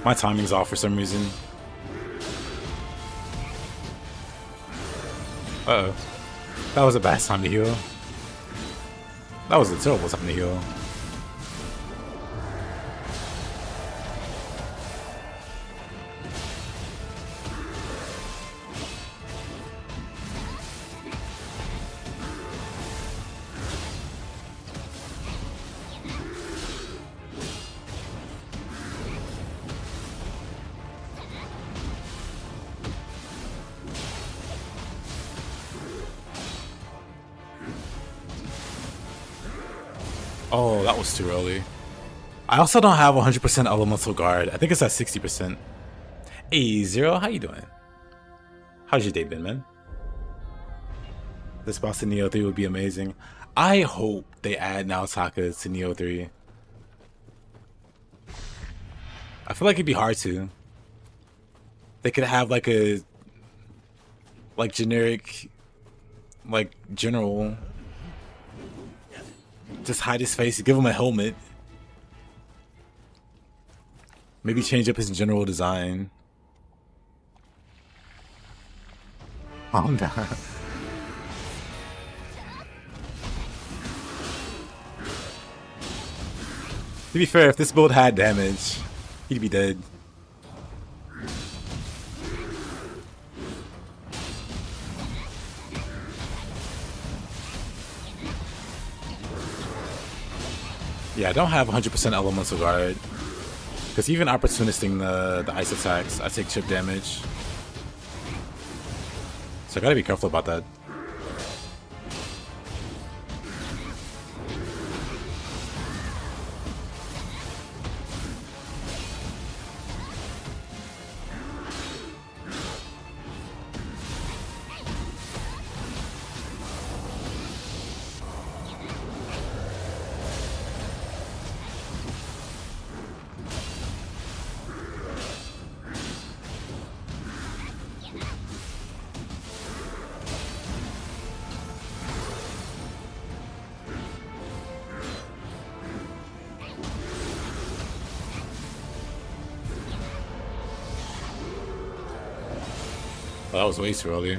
My timing's off for some reason. Uh-oh. That was a bad time to heal. That was a terrible time to heal. Oh, that was too early. I also don't have 100% elemental guard. I think it's at 60%. Hey, Zero, how you doing? How's your day been, man? This boss in Nioh 3 would be amazing. I hope they add Naotaka to Nioh 3. I feel like it'd be hard to. They could have like a generic general. Just hide his face, give him a helmet. Maybe change up his general design. Oh no. To be fair, if this build had damage, he'd be dead. Yeah, I don't have 100% elemental guard. Because even opportunisting the ice attacks, I take chip damage. So I gotta be careful about that. Oh, that was way too early.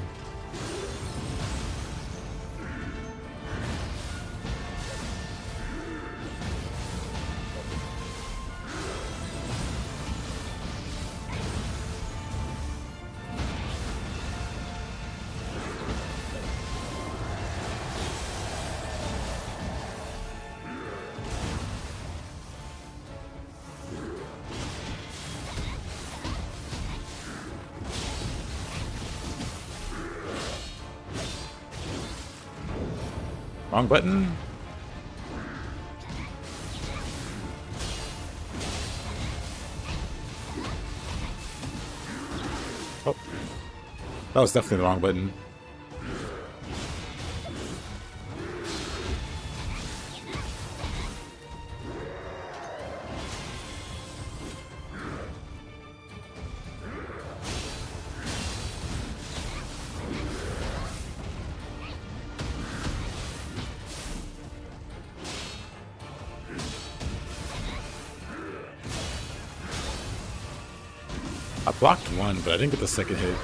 Wrong button. Oh, that was definitely the wrong button. I blocked one, but I didn't get the second hit.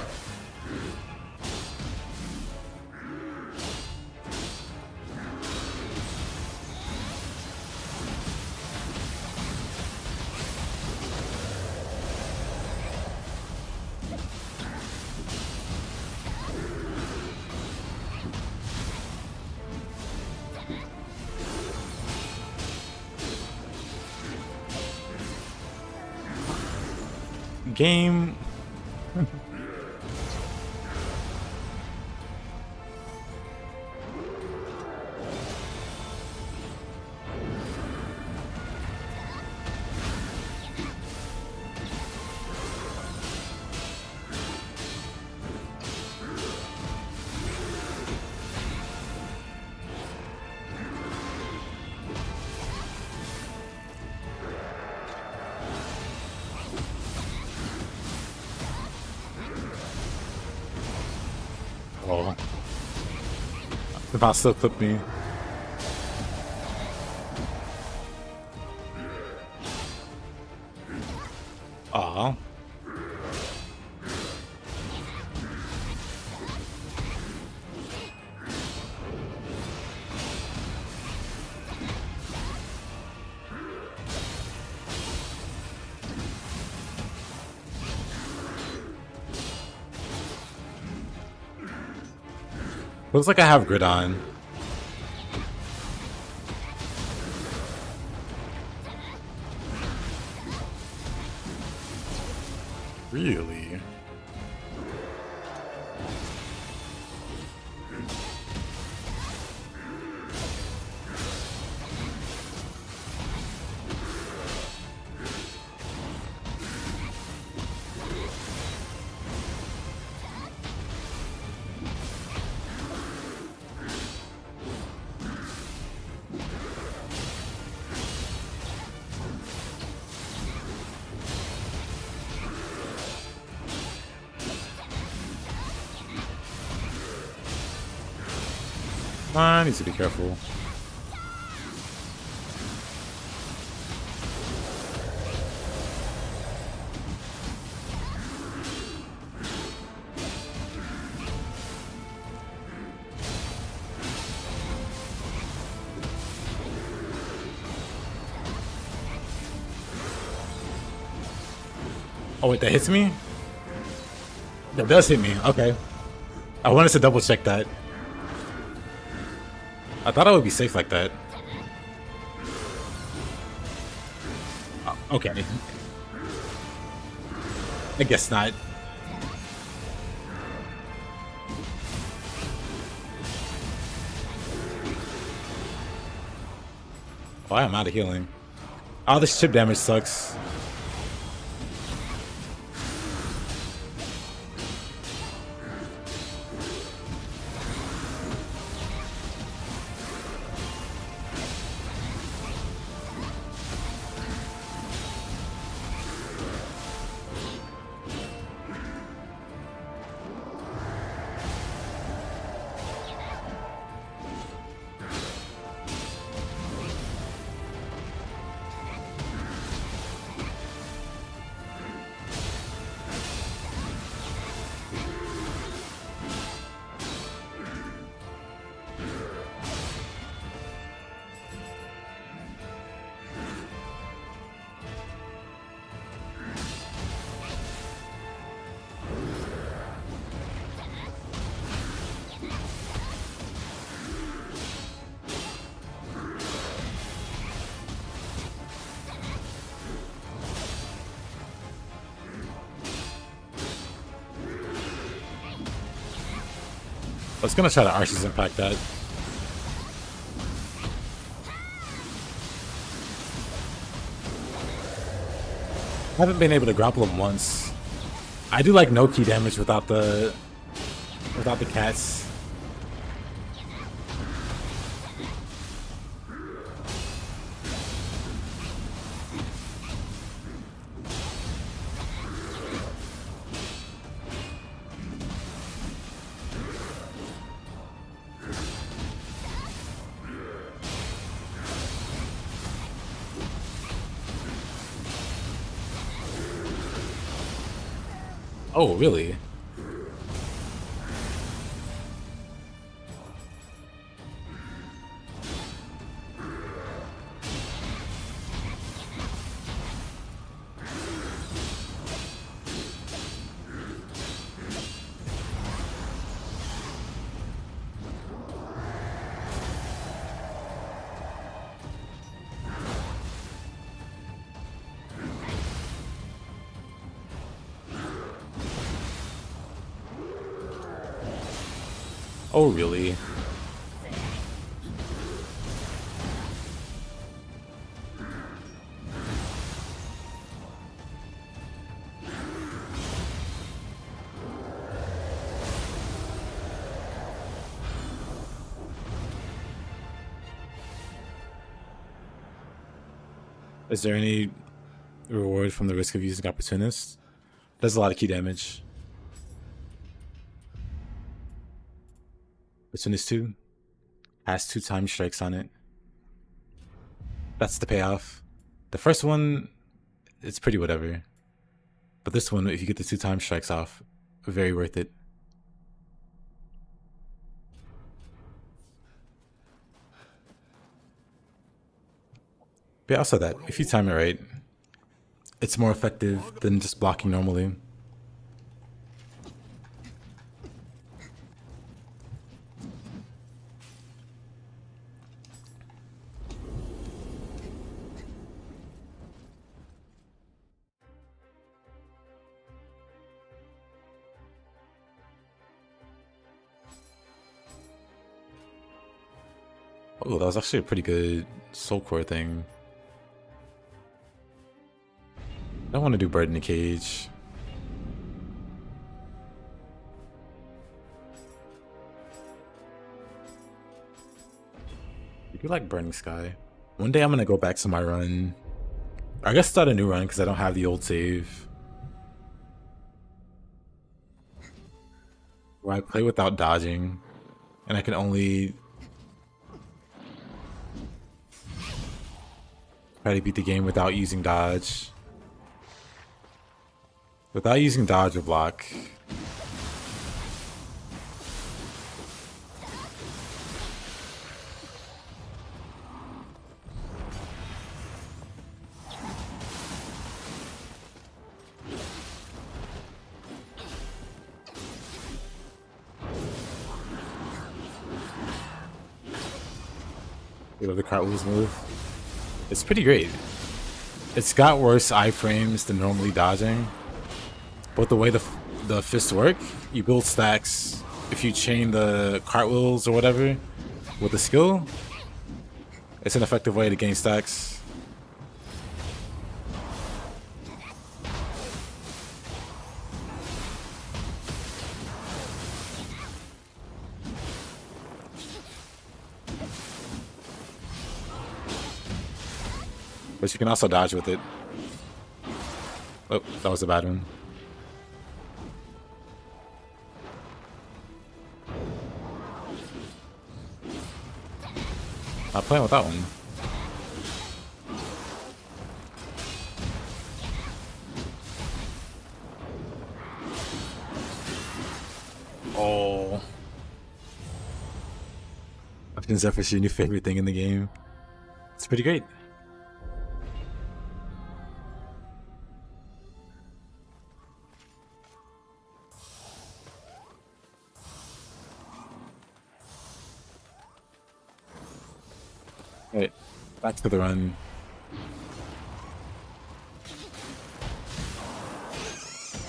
Game. Oh. The boss still clipped me. Aw. Looks like I have grid on. Really? I need to be careful. Oh wait, that hits me? That does hit me, okay. I wanted to double check that. I thought I would be safe like that. Okay. I guess not. Oh, I am out of healing. Oh, this chip damage sucks. I was gonna try to Arceus impact that. I haven't been able to grapple him once. I do like no key damage without the cats. Oh, really? Oh, really? Is there any reward from the risk of using Opportunist? Does a lot of key damage. Opportunist 2 has 2 time strikes on it. That's the payoff. The first one, it's pretty whatever. But this one, if you get the 2 time strikes off, very worth it. But also that, if you time it right, it's more effective than just blocking normally. Oh, that was actually a pretty good soul core thing. I don't want to do bird in a cage. I do like Burning Sky. One day I'm gonna go back to my run. Or I guess start a new run because I don't have the old save. Where I play without dodging. And I can only Try to beat the game without using dodge. Without using dodge or block. You know the cartwheels move. It's pretty great. It's got worse iframes than normally dodging, but the way the fists work, you build stacks. If you chain the cartwheels or whatever with the skill, it's an effective way to gain stacks. But you can also dodge with it. Oh, that was a bad one. Not playing with that one. Oh. Option Zephyr's your new favorite thing in the game. It's pretty great. Alright, back to the run.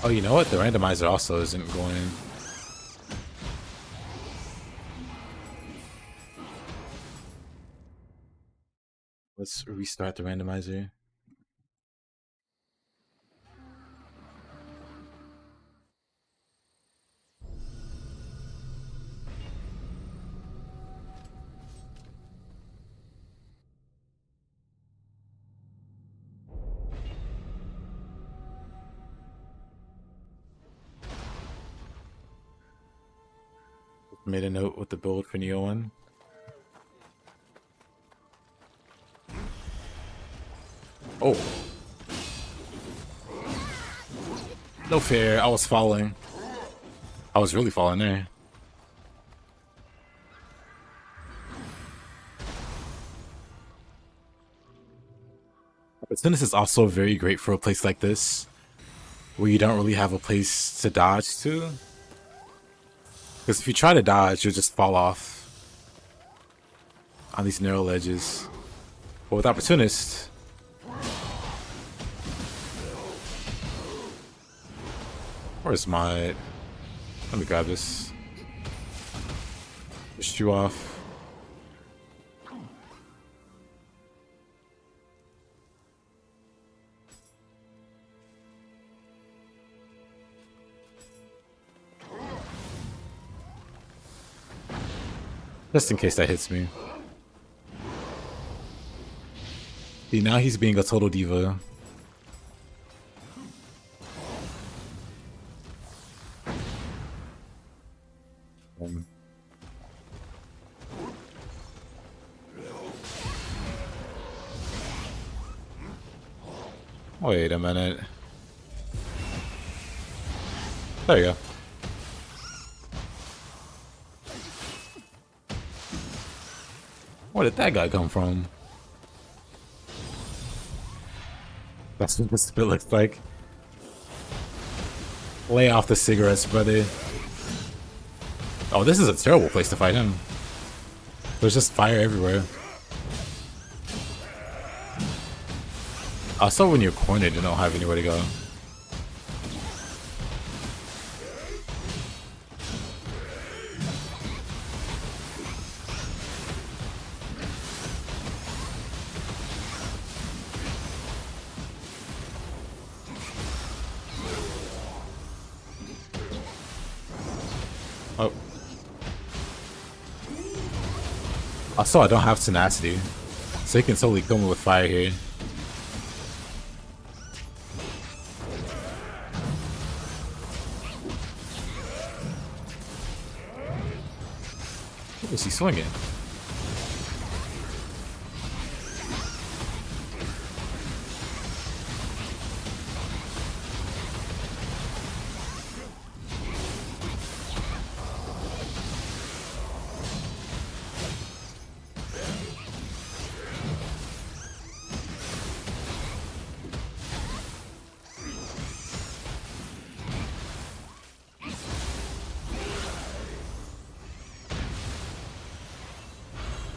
Oh, you know what? The randomizer also isn't going. Let's restart the randomizer. Made a note with the build for Nioh 1. Oh. No fair, I was falling. I was really falling there. But Sinus is also very great for a place like this, where you don't really have a place to dodge to. Because if you try to dodge, you'll just fall off on these narrow ledges. But with Opportunist, where's my... Let me grab this. Push you off. Just in case that hits me. See, now he's being a total diva. Wait a minute. There you go. Where did that guy come from? That's what this bit looks like. Lay off the cigarettes, brother. Oh, this is a terrible place to fight him. There's just fire everywhere. Also, when you're cornered, you don't have anywhere to go. Oh. Also, I don't have tenacity, so you can totally kill me with fire here. What is he swinging?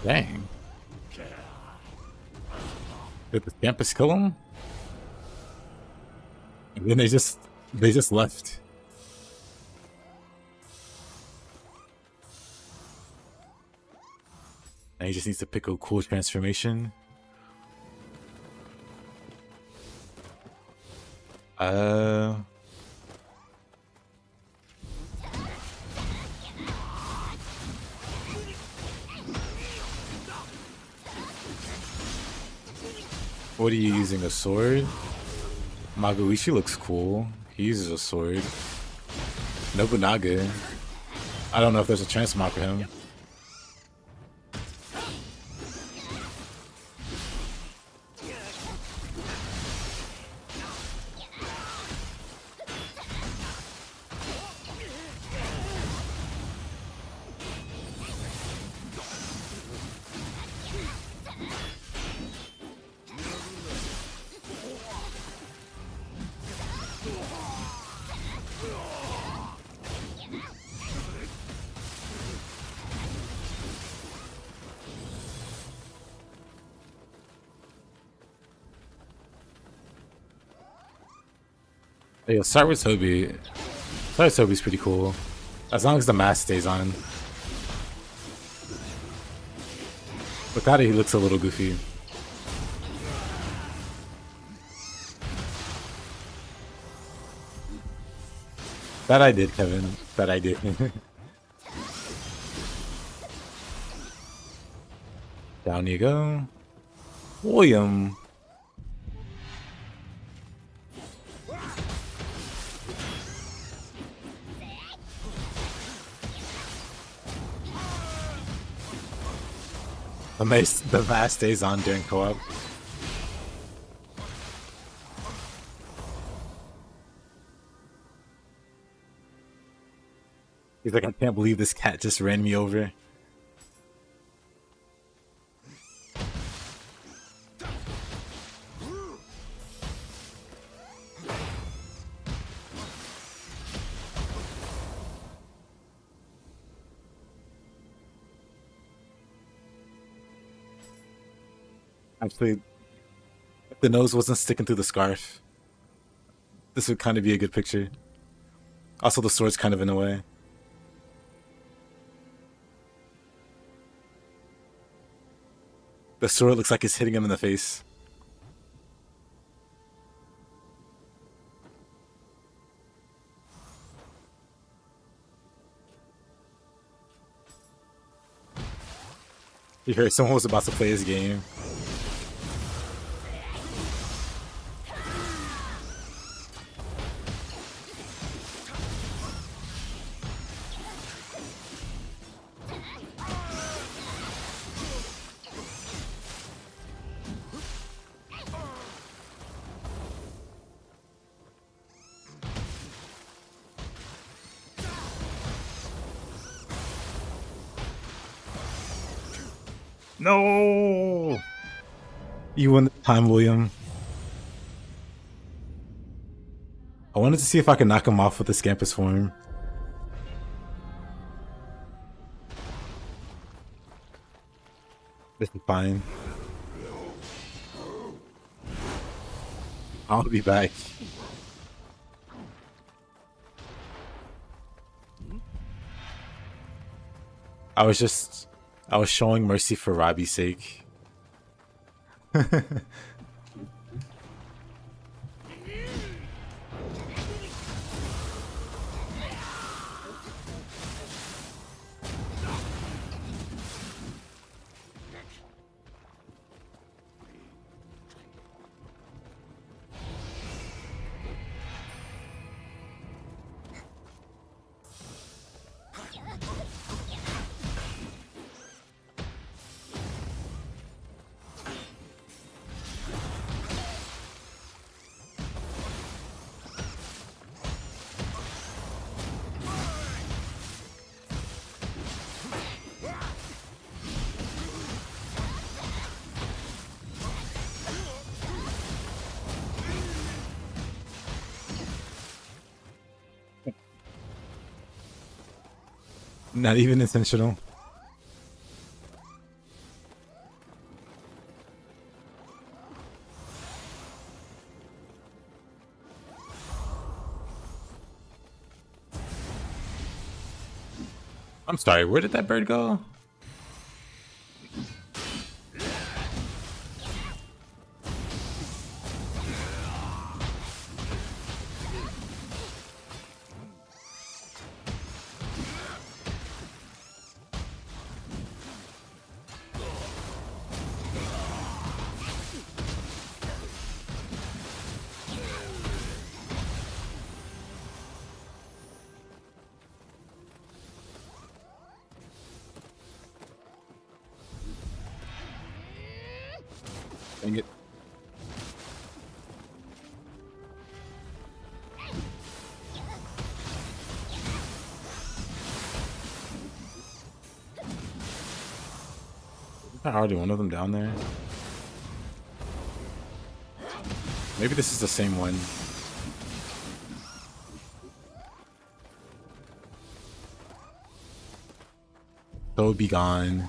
Dang. Did the Scampuss kill him? And then they just left. Now he just needs to pick a cool transformation. What are you using? A sword? Magoishi looks cool. He uses a sword. Nobunaga. I don't know if there's a transmog for him. Yeah, start with Toby. Start with Toby's pretty cool. As long as the mask stays on. Without it, he looks a little goofy. That I did, Kevin. That I did. Down you go. William. The mask stays on during co-op. He's like, I can't believe this cat just ran me over. Actually, if the nose wasn't sticking through the scarf, this would kind of be a good picture. Also, the sword's kind of in the way. The sword looks like it's hitting him in the face. You heard someone was about to play his game. No! You won the time, William. I wanted to see if I could knock him off with the Scampuss form. This is fine. I'll be back. I was showing mercy for Robbie's sake. Not even intentional. I'm sorry, where did that bird go? Dang it. Isn't there already one of them down there? Maybe this is the same one. So be gone.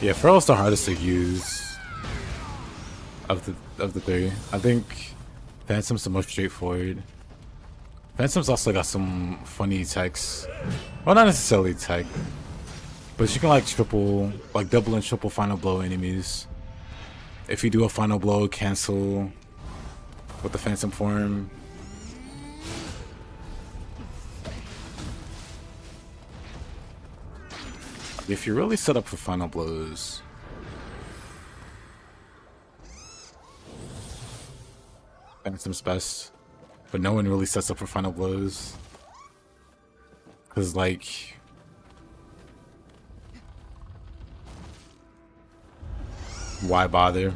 Yeah, Feral's the hardest to use of the three. I think Phantom's the most straightforward. Phantom's also got some funny techs. Well, not necessarily tech, but you can like double and triple final blow enemies. If you do a final blow, cancel with the Phantom form. If you're really set up for final blows, Phantom's best, but no one really sets up for final blows. Cause like, why bother?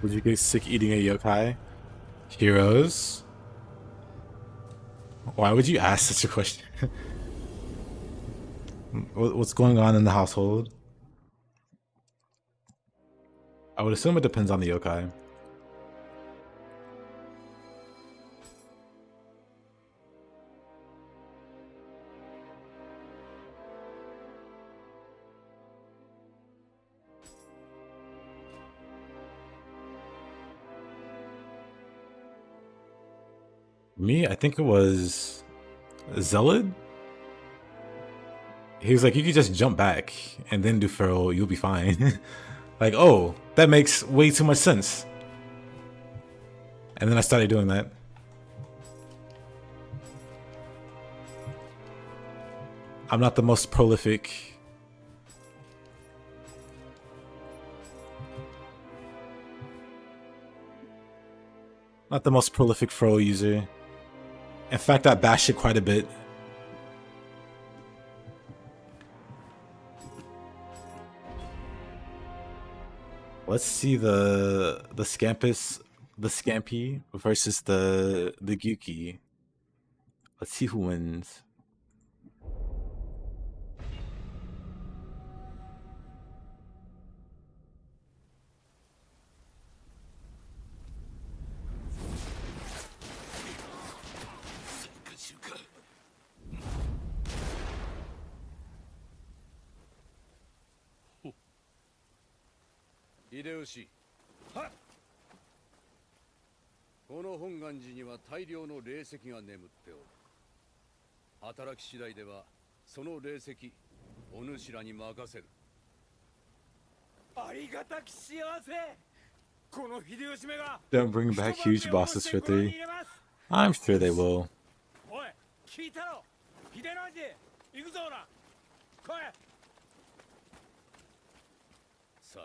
Would you get sick eating a yokai? Heroes? Why would you ask such a question? What's going on in the household? I would assume it depends on the yokai. Me, I think it was Zealot. He was like, you could just jump back and then do Feral, you'll be fine. Like, oh, that makes way too much sense. And then I started doing that. I'm not the most prolific. Not the most prolific Feral user. In fact, I bashed it quite a bit. Let's see the Scampi versus the Gyuki. Let's see who wins. 秀吉。はっ。この本願寺には大量の霊石が眠っておる。働き次第ではその霊石お主らに任せる。ありがたき幸せ。この秀吉めが Don't bring back huge bosses for 3. I'm sure they will. おい、聞いたろ。秀の字、行くぞほら。来い。さ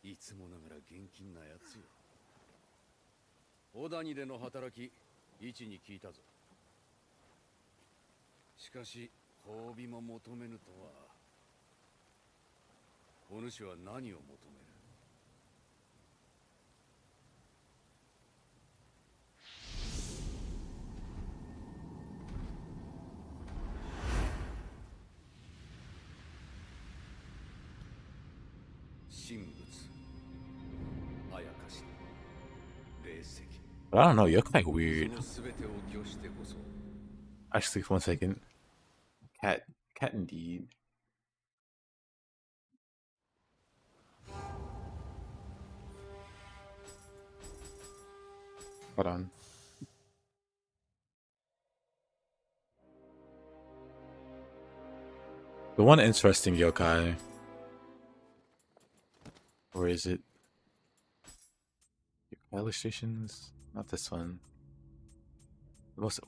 れ、いつもながら現金なやつよ。小谷での働き、一に聞いたぞ。しかし、褒美も求めぬとは。お主は何を求める？ But I don't know, you're kind of weird. Actually, 1 second. Cat indeed. Hold on. The one interesting yokai. Where is it? Yokai illustrations? Not this one. The most.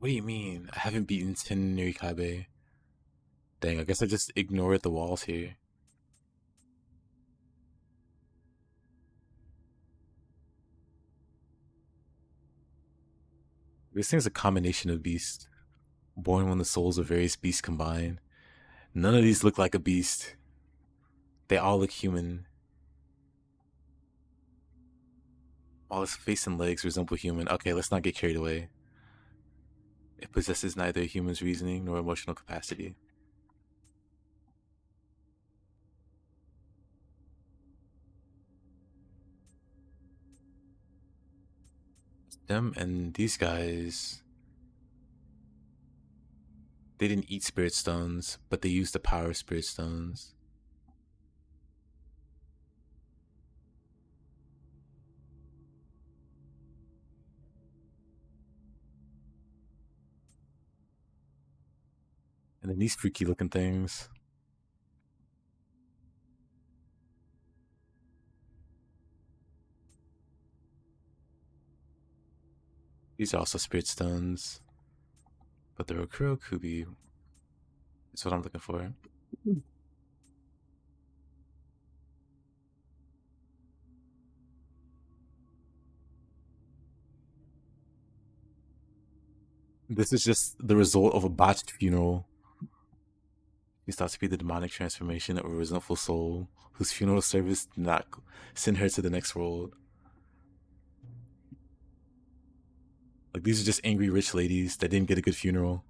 What do you mean? I haven't beaten 10 Nirikabe. Dang, I guess I just ignored the walls here. This thing's a combination of beasts. Born when the souls of various beasts combine. None of these look like a beast. They all look human. All its face and legs resemble human. Okay, let's not get carried away. It possesses neither a human's reasoning nor emotional capacity. Them and these guys, they didn't eat spirit stones, but they used the power of spirit stones. And then these freaky looking things. These are also spirit stones. But the Rokuro Kubi is what I'm looking for. This is just the result of a botched funeral. He's thought to be the demonic transformation of a resentful soul whose funeral service did not send her to the next world. Like, these are just angry rich ladies that didn't get a good funeral.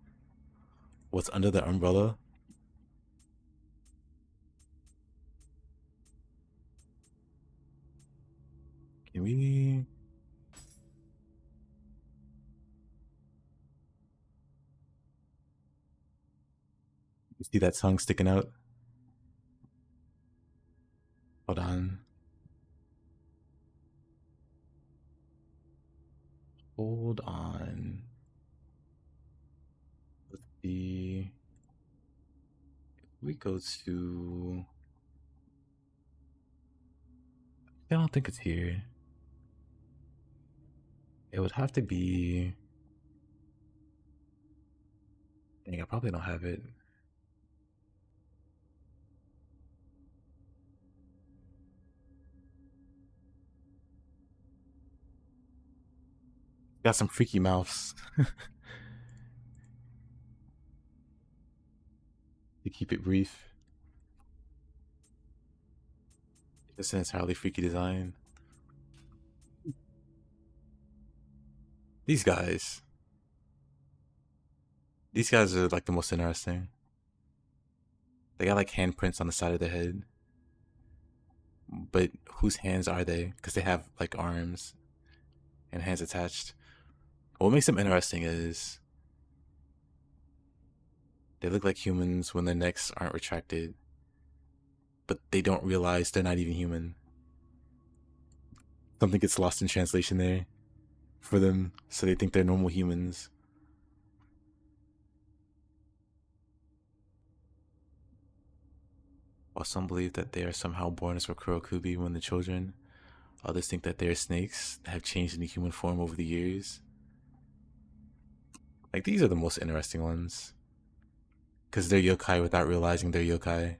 What's under the umbrella? Can we... You see that tongue sticking out? Hold on. Hold on. Let's see. If we go to... I don't think it's here. It would have to be... Dang, I probably don't have it. Got some freaky mouths. To keep it brief. It's an entirely freaky design. These guys. These guys are like the most interesting. They got like handprints on the side of their head. But whose hands are they? Because they have like arms and hands attached. What makes them interesting is they look like humans when their necks aren't retracted. but they don't realize they're not even human. Something gets lost in translation there for them, so they think they're normal humans. While some believe that they are somehow born as Kurokubi when they're children, others think that they are snakes that have changed into human form over the years. Like, these are the most interesting ones. Because they're yokai without realizing they're yokai.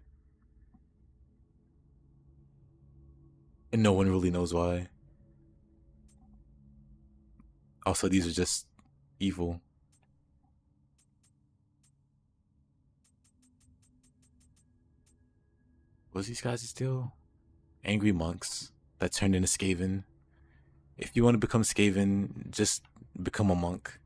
And no one really knows why. Also, these are just evil. What's these guys still? Angry monks that turned into Skaven. If you want to become Skaven, just become a monk.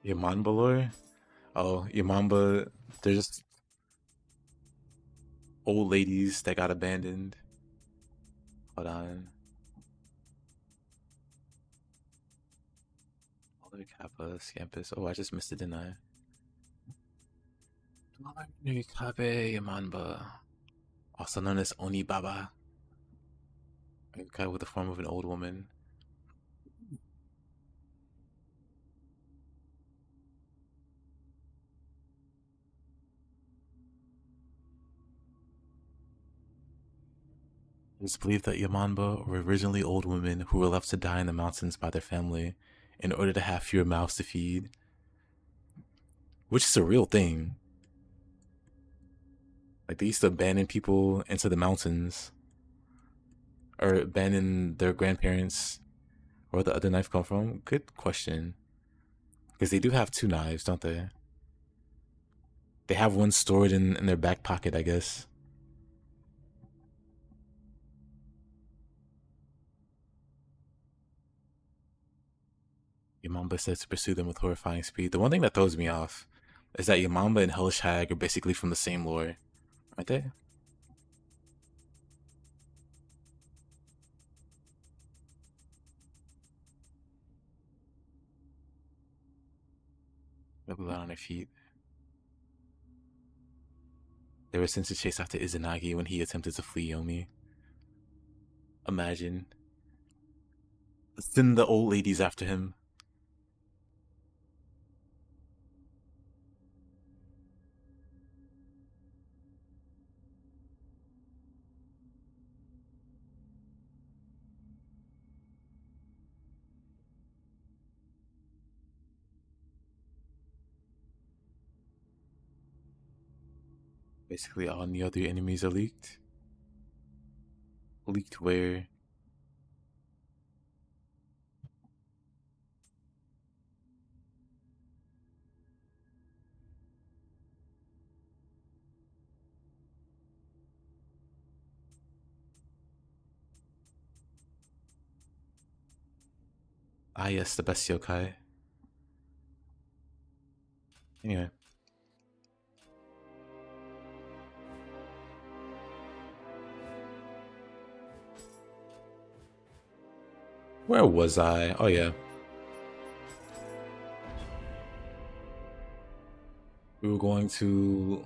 Yamamba lore? Oh, Yamamba, they're just old ladies that got abandoned. Hold on. Kappa, Scampuss. Oh, I just missed it, didn't I? Kabe Yamanba. Also known as Oni Baba. A guy with the form of an old woman. It is believed that Yamanba were originally old women who were left to die in the mountains by their family in order to have fewer mouths to feed. Which is a real thing. Like, they used to abandon people into the mountains. Or abandon their grandparents. Where the other knife come from? Good question. Because they do have two knives, don't they? They have one stored in their back pocket, I guess. Yamamba says to pursue them with horrifying speed. The one thing that throws me off is that Yamamba and Hellish Hag are basically from the same lore. Aren't they? They're blood on their feet. They were sent to chase after Izanagi when he attempted to flee Yomi. Imagine. Send the old ladies after him. Basically, all the other enemies are leaked. Leaked where? Ah, yes, the best yokai. Anyway. Where was I? Oh, yeah. We were going to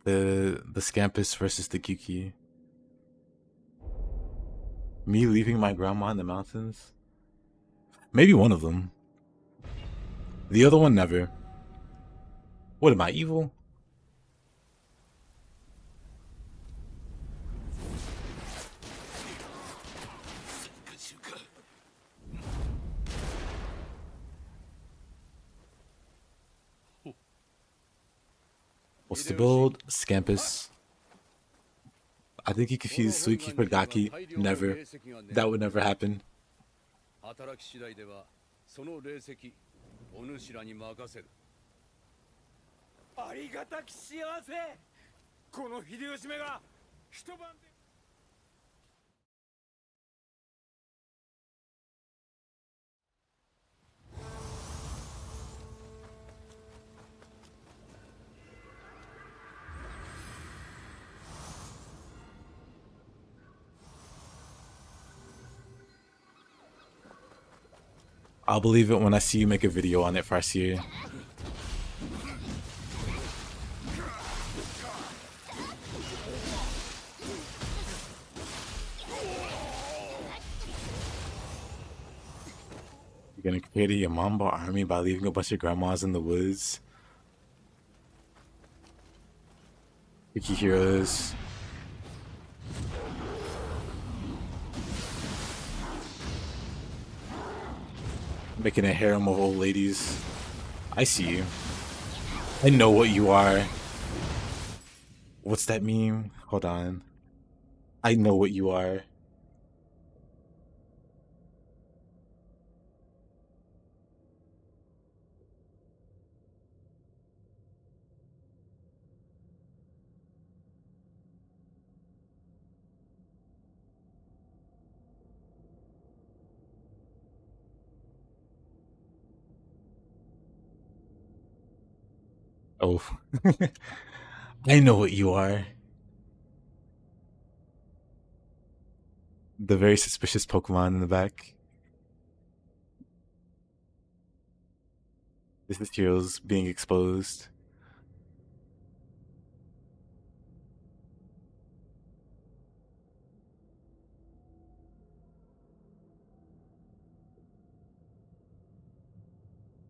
the Scampuss versus the Kyuki. Me leaving my grandma in the mountains? Maybe one of them. The other one, never. What am I, evil? What's the build? Scampuss. I think he confused Suiki for Gaki. Never. That would never happen. 働き次第ではその霊石お主らに任せる。ありがたき幸せ。この秀吉めが一晩で。I'll believe it when I see you make a video on it, Farseer. You're gonna create a Yamamba army by leaving a bunch of grandmas in the woods. Wiki heroes. Making a harem of old ladies. I see you. I know what you are. What's that meme? Hold on. I know what you are. Oh. I know what you are. The very suspicious Pokemon in the back. This is heroes being exposed.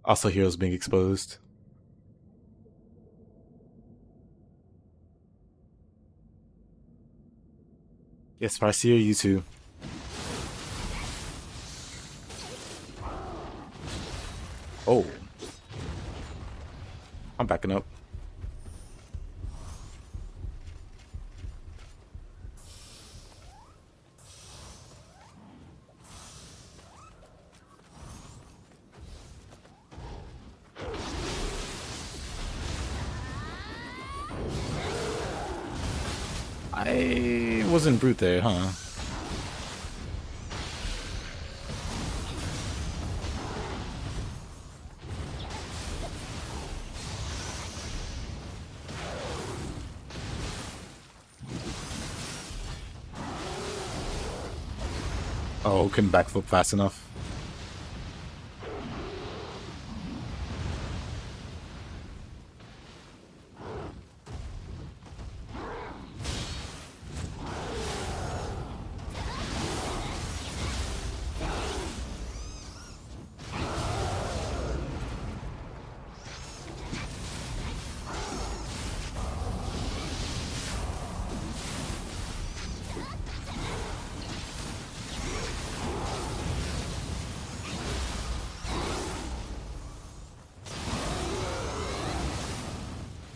Also heroes being exposed. Yes, Farseer, you too. Oh. I'm backing up. I wasn't brute there, huh? Oh, couldn't backflip fast enough.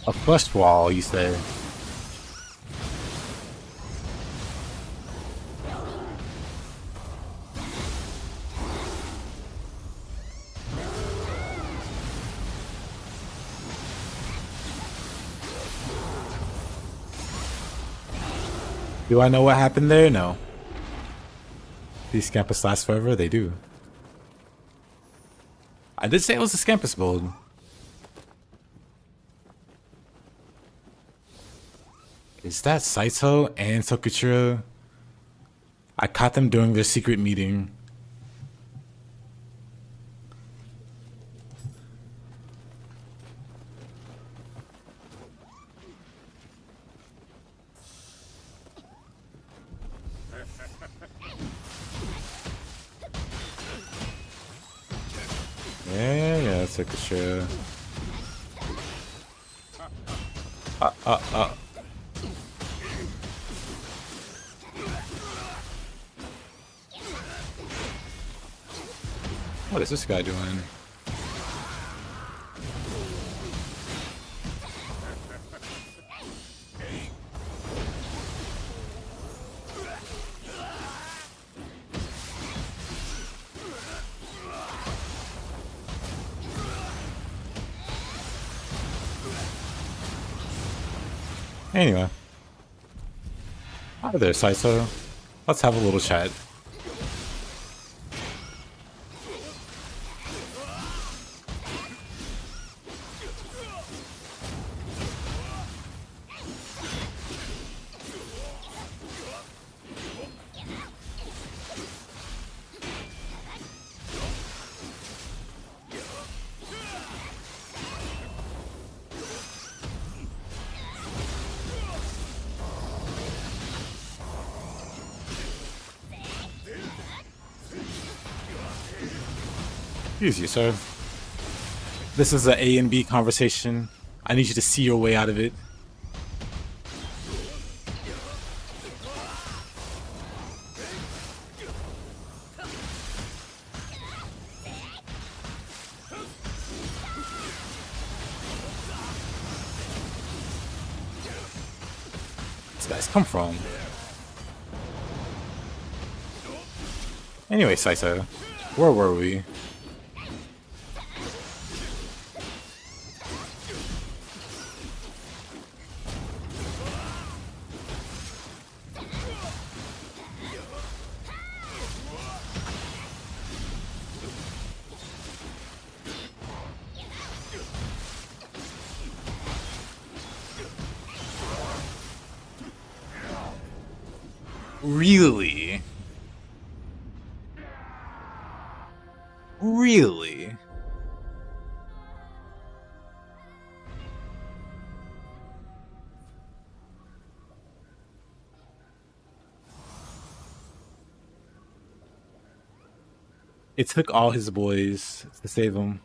A first wall, you say? Do I know what happened there? No. These Scampuss last forever? They do. I did say it was a Scampuss build. Is that Saito and Tokuchiro? I caught them during their secret meeting. Yeah, Tokuchiro. What is this guy doing? Anyway. Hi there, Saito. Let's have a little chat. Excuse you, sir. This is an A and B conversation. I need you to see your way out of it. These guys come from. Anyway, Saito, where were we? Really? Really? It took all his boys to save him.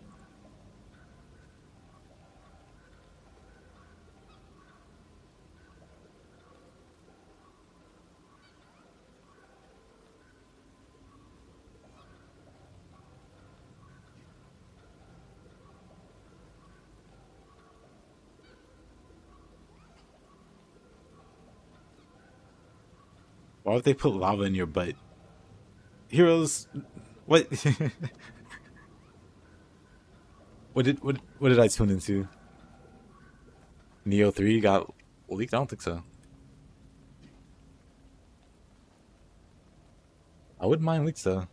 Why would they put lava in your butt? Heroes, what? what did I tune into? Nioh 3 got leaked? I don't think so. I wouldn't mind leaks though.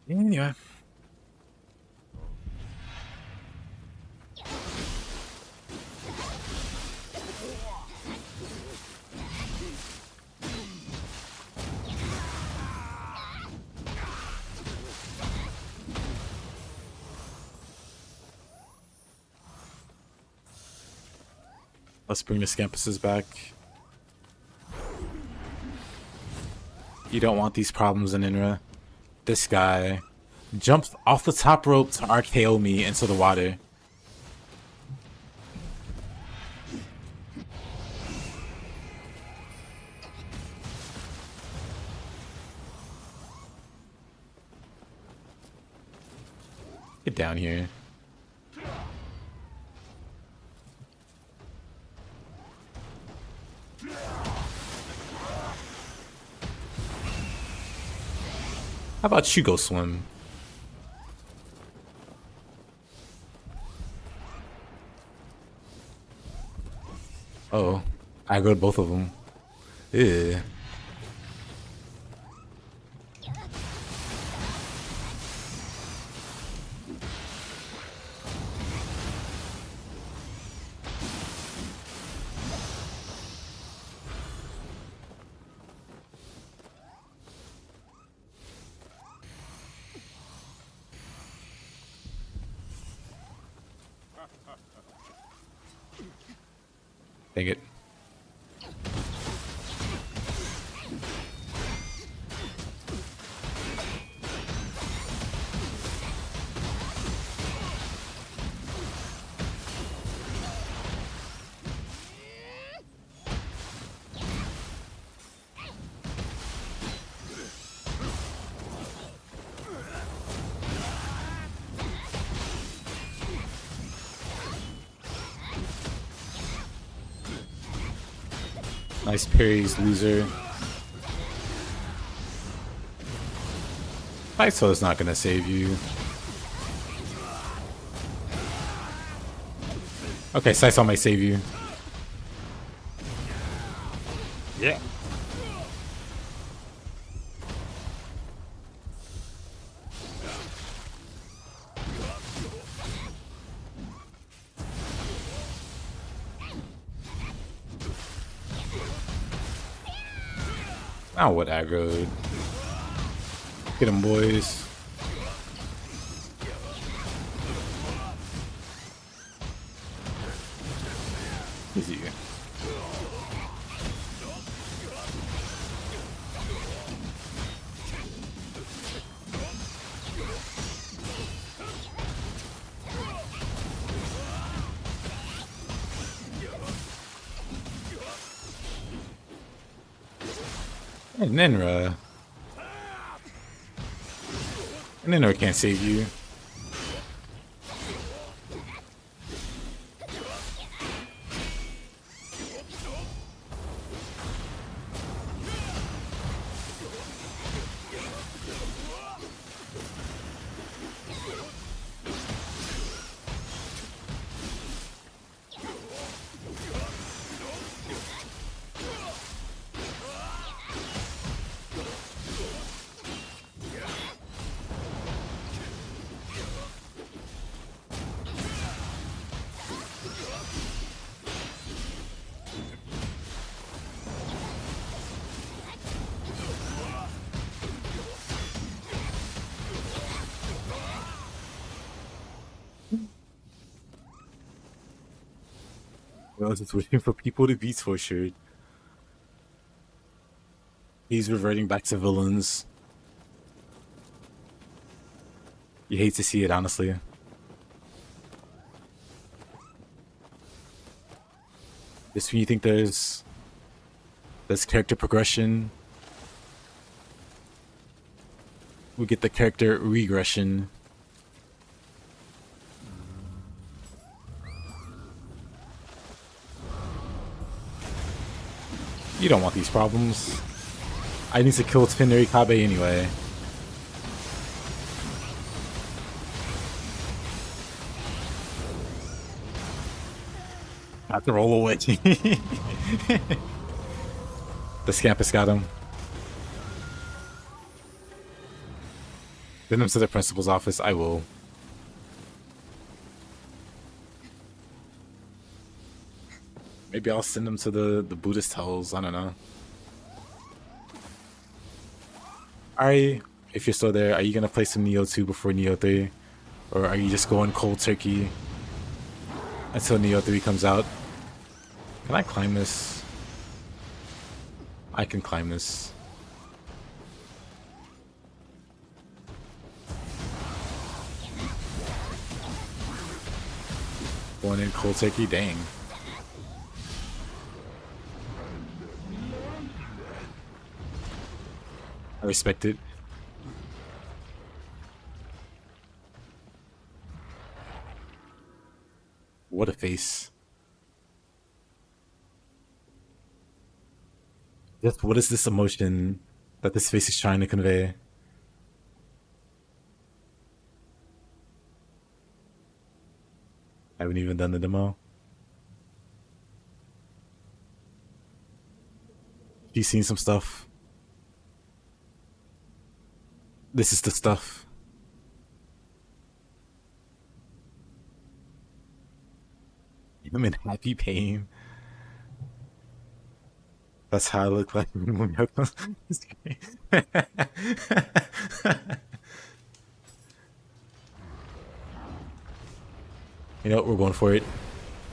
Anyway. Let's bring the Scampusses back. You don't want these problems in Inra. This guy jumped off the top rope to RKO me into the water. Get down here. How about you go swim? Oh, I aggroed both of them. Ew. Dang it. Nice parries, loser. Saito's not gonna save you. Okay, Saito might save you. Yeah. Now what aggroed? Get him, boys. Easy. Hey, Ninra. Ninra can't save you. I was just waiting for people to be tortured. He's reverting back to villains. You hate to see it, honestly. Just when you think there's character progression, we get the character regression. You don't want these problems. I need to kill Tsuneri Kabe anyway. I have to roll away. The Scampuss got him. Send him to the principal's office. I will. Maybe I'll send him to the Buddhist hells. I don't know. Alright, if you're still there, are you gonna play some Nioh 2 before Nioh 3? Or are you just going cold turkey until Nioh 3 comes out? Can I climb this? I can climb this. Going in cold turkey? Dang. I respect it. What a face. Just what is this emotion that this face is trying to convey? I haven't even done the demo. You've seen some stuff. This is the stuff. I'm in happy pain. That's how I look like when Miyako comes on the screen. You know what? We're going for it.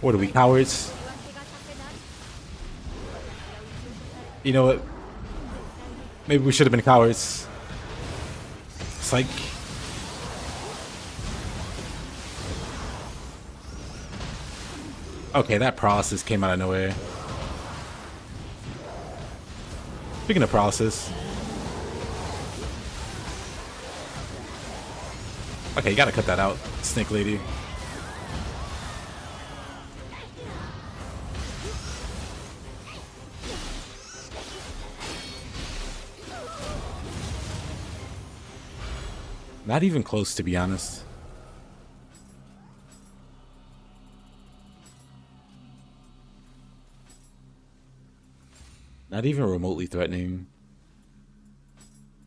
What are we, cowards? You know what? Maybe we should have been cowards. Psych. Okay, that paralysis came out of nowhere. Speaking of paralysis. Okay, you gotta cut that out, Snake Lady. Not even close, to be honest. Not even remotely threatening.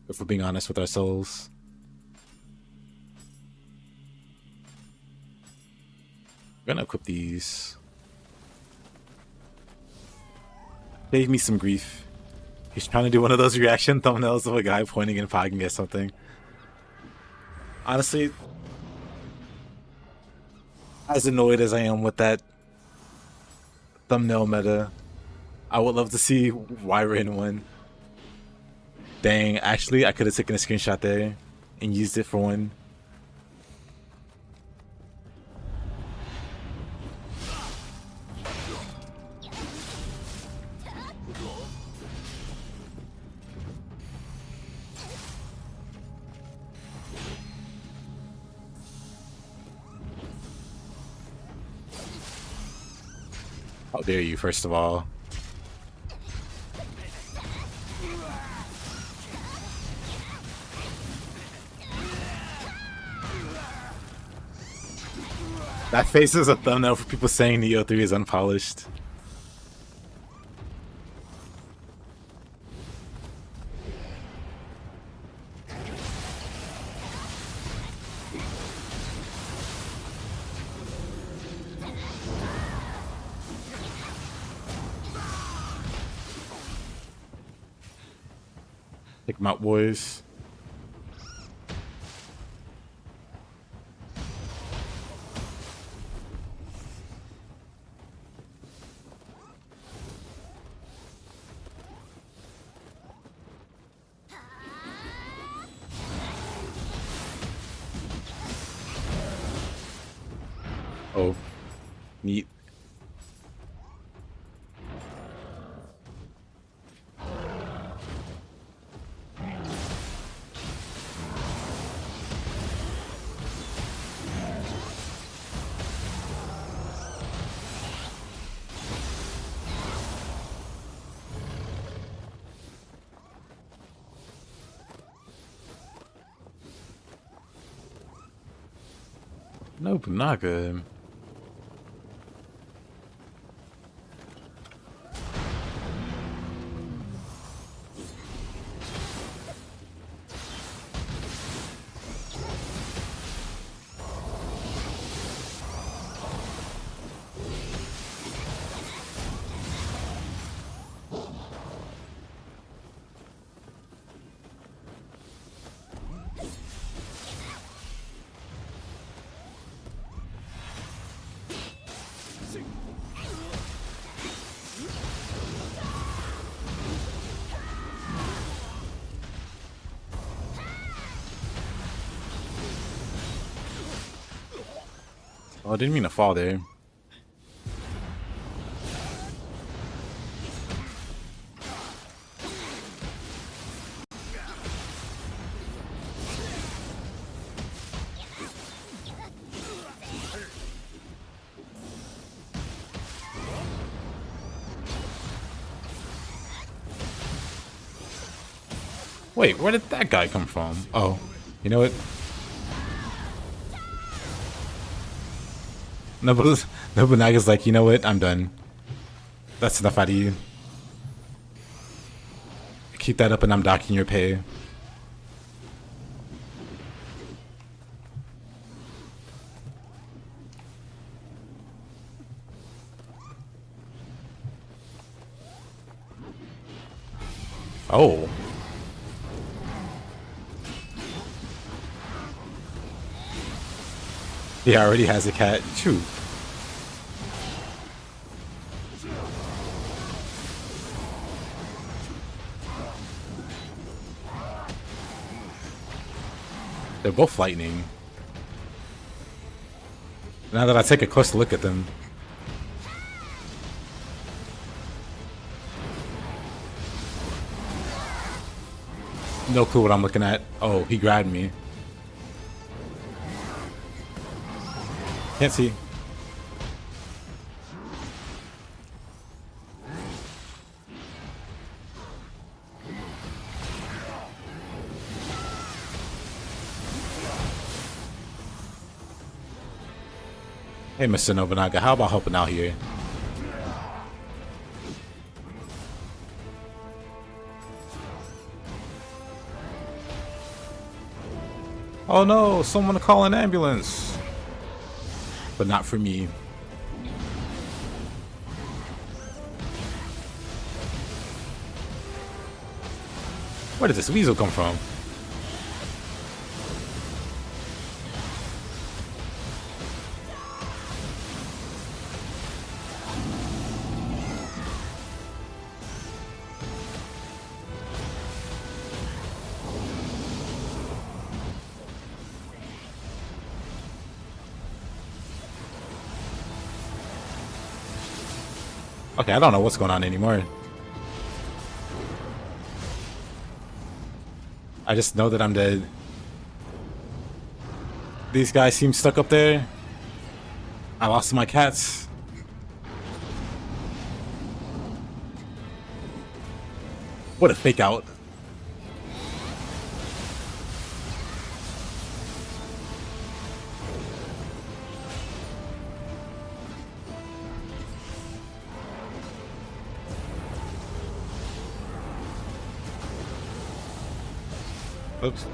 If we're being honest with ourselves. I'm gonna equip these. Save me some grief. He's trying to do one of those reaction thumbnails of a guy pointing and pogging at something. Honestly, as annoyed as I am with that thumbnail meta. I would love to see Wyron one. Dang, actually, I could have taken a screenshot there and used it for one. How dare you, first of all. That face is a thumbnail for people saying Nioh 3 is unpolished. Take him out, boys. Oh, neat. Nope, not good. Oh, I didn't mean to fall there. Wait, where did that guy come from? Oh, you know what? Nobunaga's like, you know what? I'm done. That's enough out of you. Keep that up and I'm docking your pay. Oh. He already has a cat. True. They're both lightning. Now that I take a close look at them. No clue what I'm looking at. Oh, he grabbed me. Can't see. Hey, Mr. Nobunaga, how about helping out here? Oh no, someone call an ambulance. But not for me. Where did this weasel come from? Okay, I don't know what's going on anymore. I just know that I'm dead. These guys seem stuck up there. I lost my cats. What a fake out. Oops.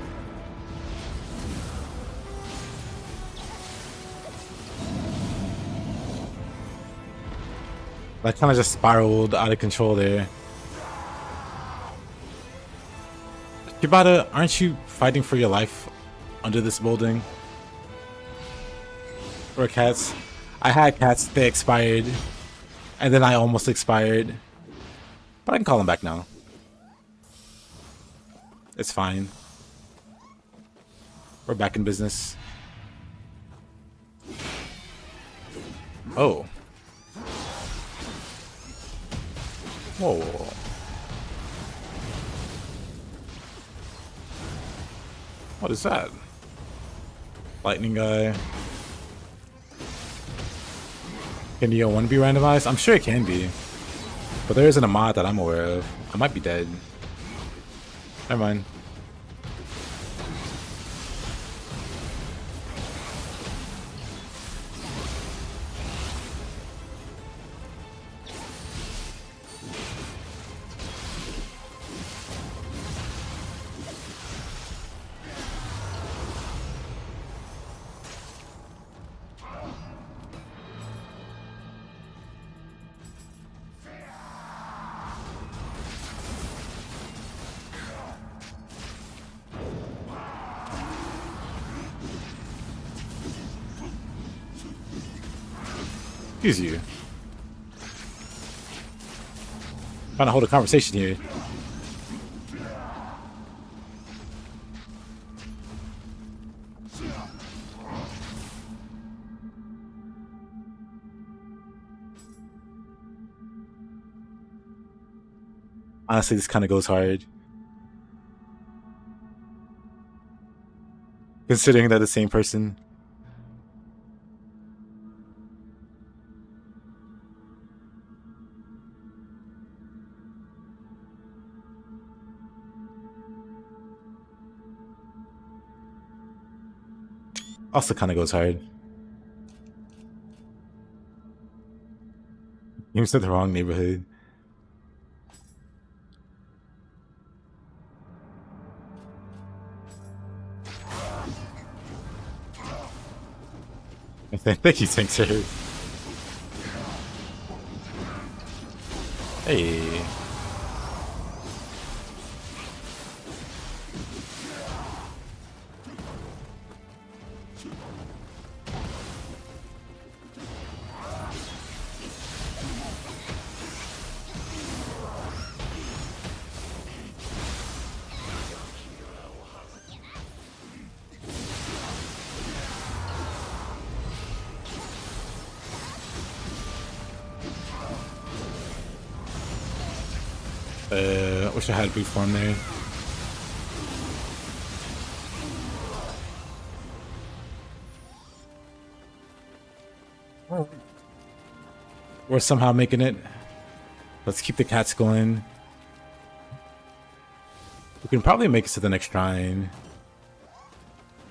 That kind of just spiraled out of control there. Kibata, aren't you fighting for your life under this building? Or cats? I had cats, they expired. And then I almost expired. But I can call them back now. It's fine. We're back in business. Oh. Whoa. What is that? Lightning guy. Can Nioh 1 be randomized? I'm sure it can be. But there isn't a mod that I'm aware of. I might be dead. Never mind. Excuse you. Trying to hold a conversation here. Honestly, this kind of goes hard. Considering they're the same person. Also kind of goes hard. You said the wrong neighborhood. Thank you, thanks, sir. Hey. Wish I had boot form there. We're somehow making it. Let's keep the cats going. We can probably make it to the next shrine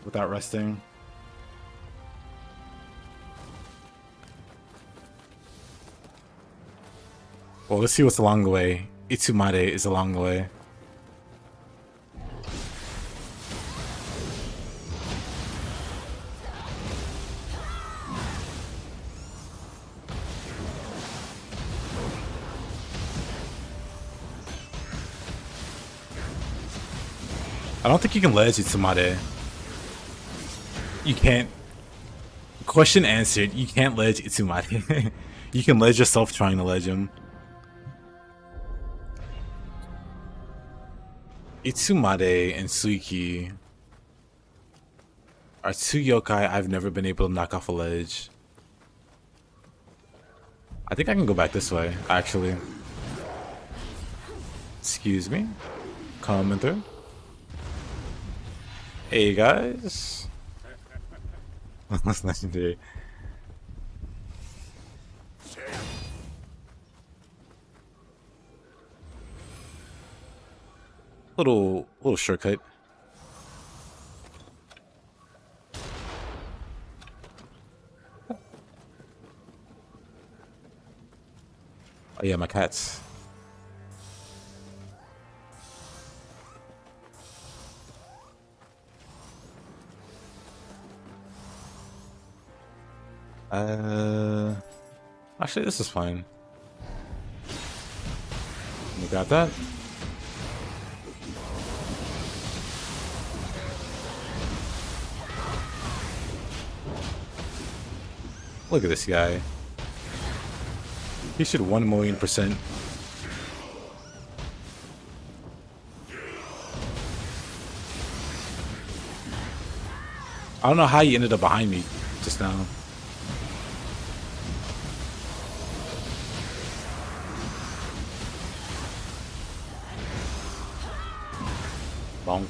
without resting. Well, let's see what's along the way. Itsumade is along the way. I don't think you can ledge Itsumade. You can't. Question answered. You can't ledge Itsumade. You can ledge yourself trying to ledge him. Itsumade and Suiki are two yokai I've never been able to knock off a ledge. I think I can go back this way, actually. Excuse me. Coming through. Hey guys. That's legendary. Little shortcut. Oh yeah, my cats. Actually, this is fine. We got that. Look at this guy. He should 1,000,000%. I don't know how he ended up behind me just now. Bonk.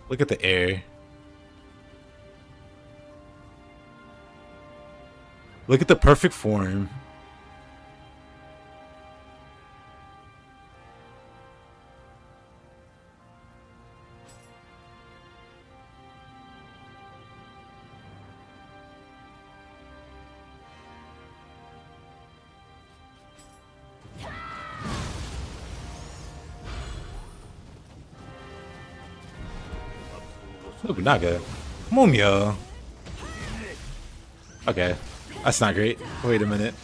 Look at the air. Look at the perfect form. Nobunaga. Momyo. Okay. That's not great. Wait a minute.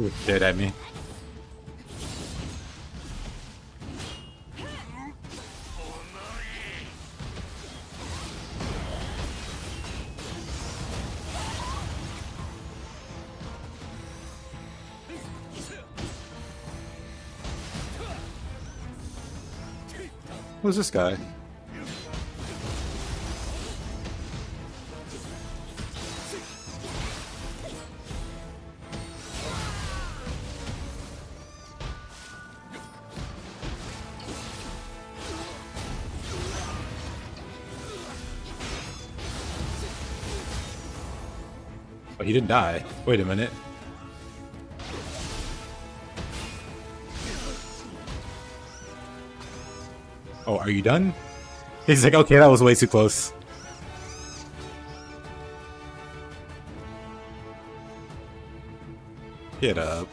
Ooh, dead at me. Who's this guy? Oh, he didn't die. Wait a minute. Oh, are you done? He's like, okay, that was way too close. Get up.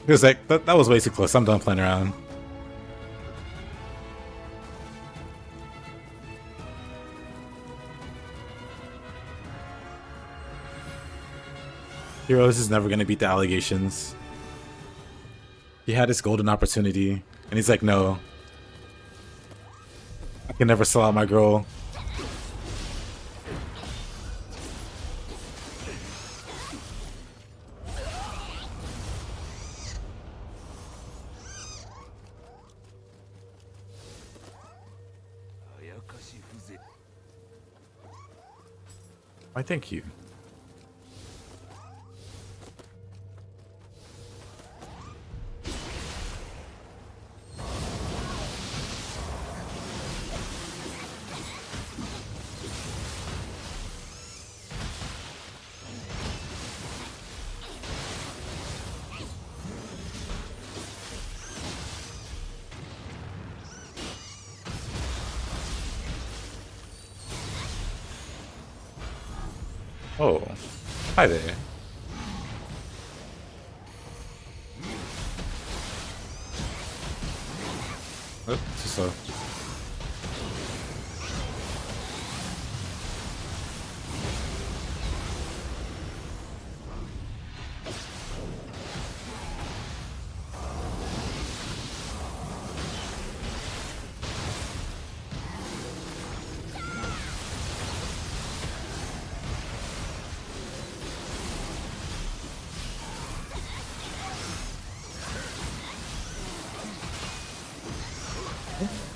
He was like, that was way too close. I'm done playing around. Heroes is never going to beat the allegations. He had his golden opportunity, and he's like, no. I can never sell out my girl. Why, thank you. Oh, hi there. Oh, too slow.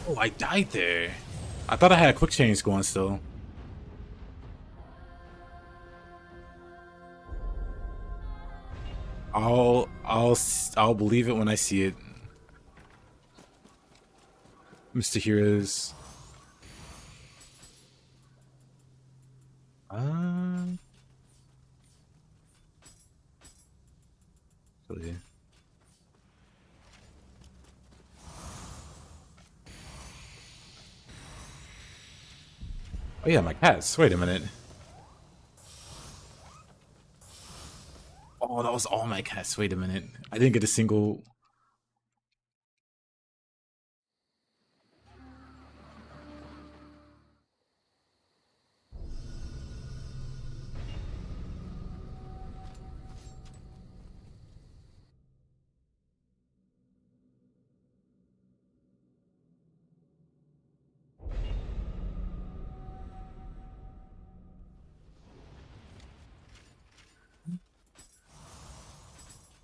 Oh, I died there. I thought I had a quick change going still. I'll believe it when I see it. Mr. Heroes. So yeah. Oh yeah, my cats. Wait a minute. Oh, that was all my cats. Wait a minute. I didn't get a single.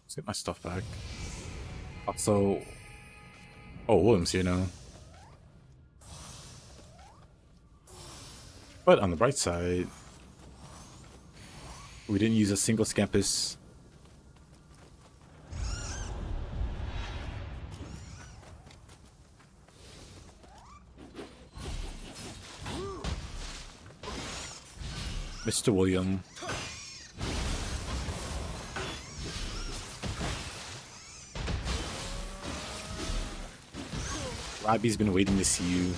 Let's get my stuff back. Also, oh, William's here now. But on the bright side, we didn't use a single Scampuss. Mr. William. Robbie's been waiting to see you.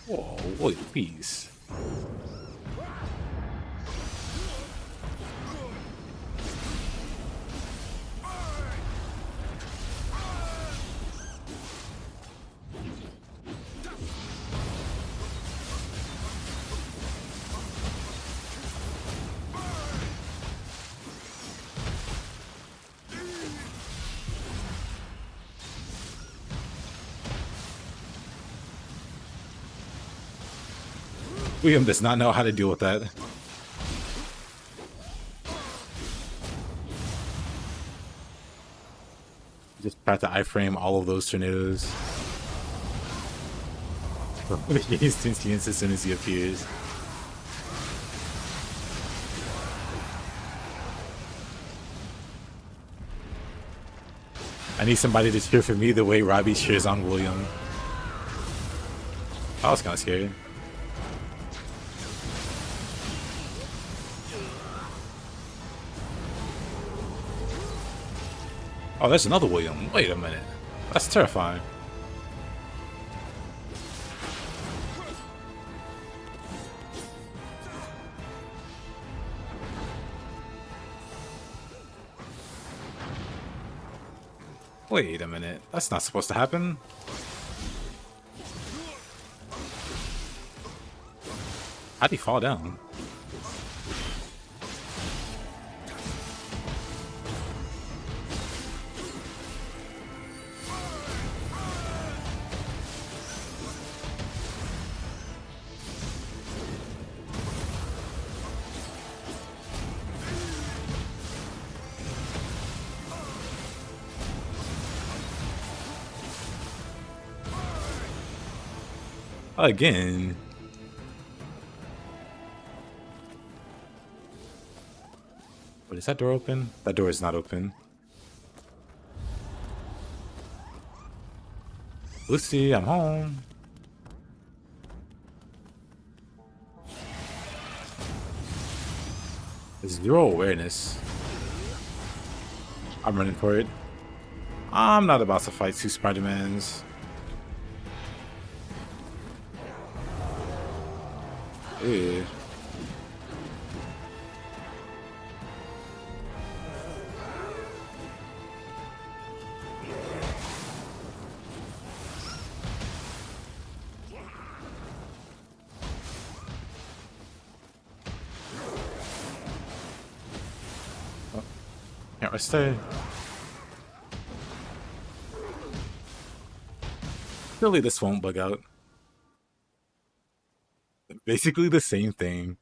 Whoa, William, please. William does not know how to deal with that. Just try to iframe all of those tornadoes. He's sentient as soon as he appears. I need somebody to cheer for me the way Robbie cheers on William. That was kind of scary. Oh, there's another William. Wait a minute. That's terrifying. Wait a minute. That's not supposed to happen. How'd he fall down? Again. Wait, is that door open? That door is not open. Lucy, I'm home. Zero awareness. I'm running for it. I'm not about to fight two Spider-Mans. Can't rest there. Surely this won't bug out. Basically the same thing.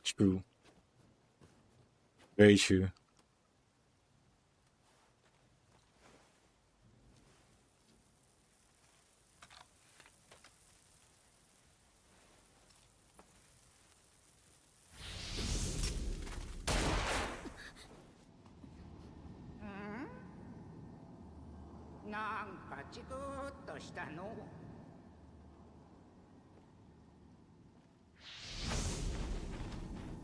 True. Very true.なんかチクッとしたの。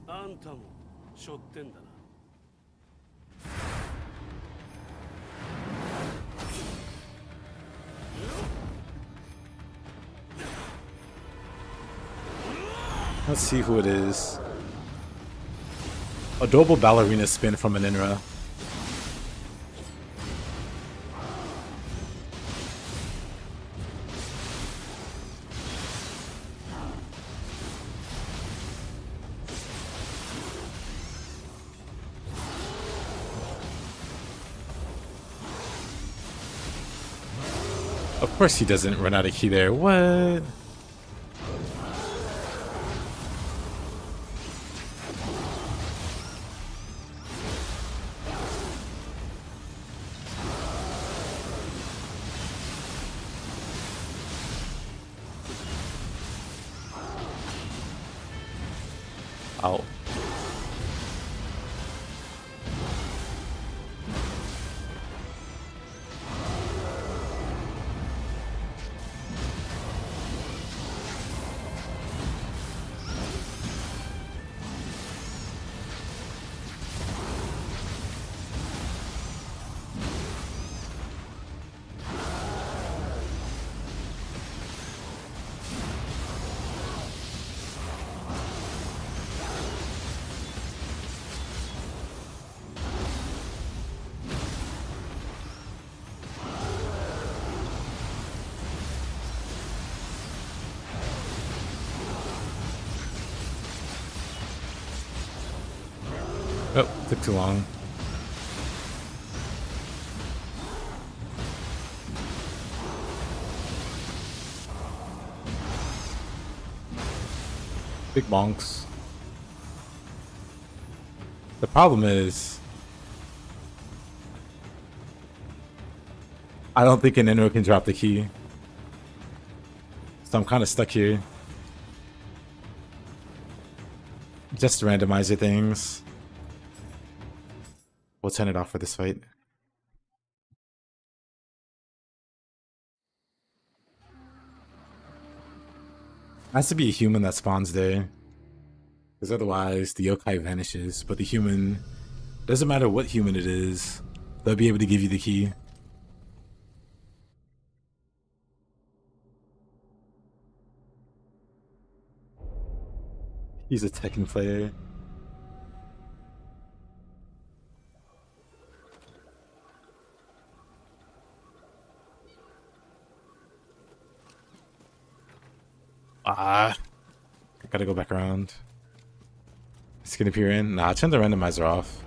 あんたもしょってんだな。Let's see who it is. Adorable ballerina spin from an Inra. Of course he doesn't run out of key there. What? Ow. Oh, took too long. Big bonks. The problem is, I don't think an Inro can drop the key. So I'm kind of stuck here. Just randomizer things. We'll turn it off for this fight. Has to be a human that spawns there. Because otherwise the yokai vanishes. But the human, doesn't matter what human it is, they'll be able to give you the key. He's a Tekken player. I gotta go back around. It's gonna appear in. Nah, turn the randomizer off.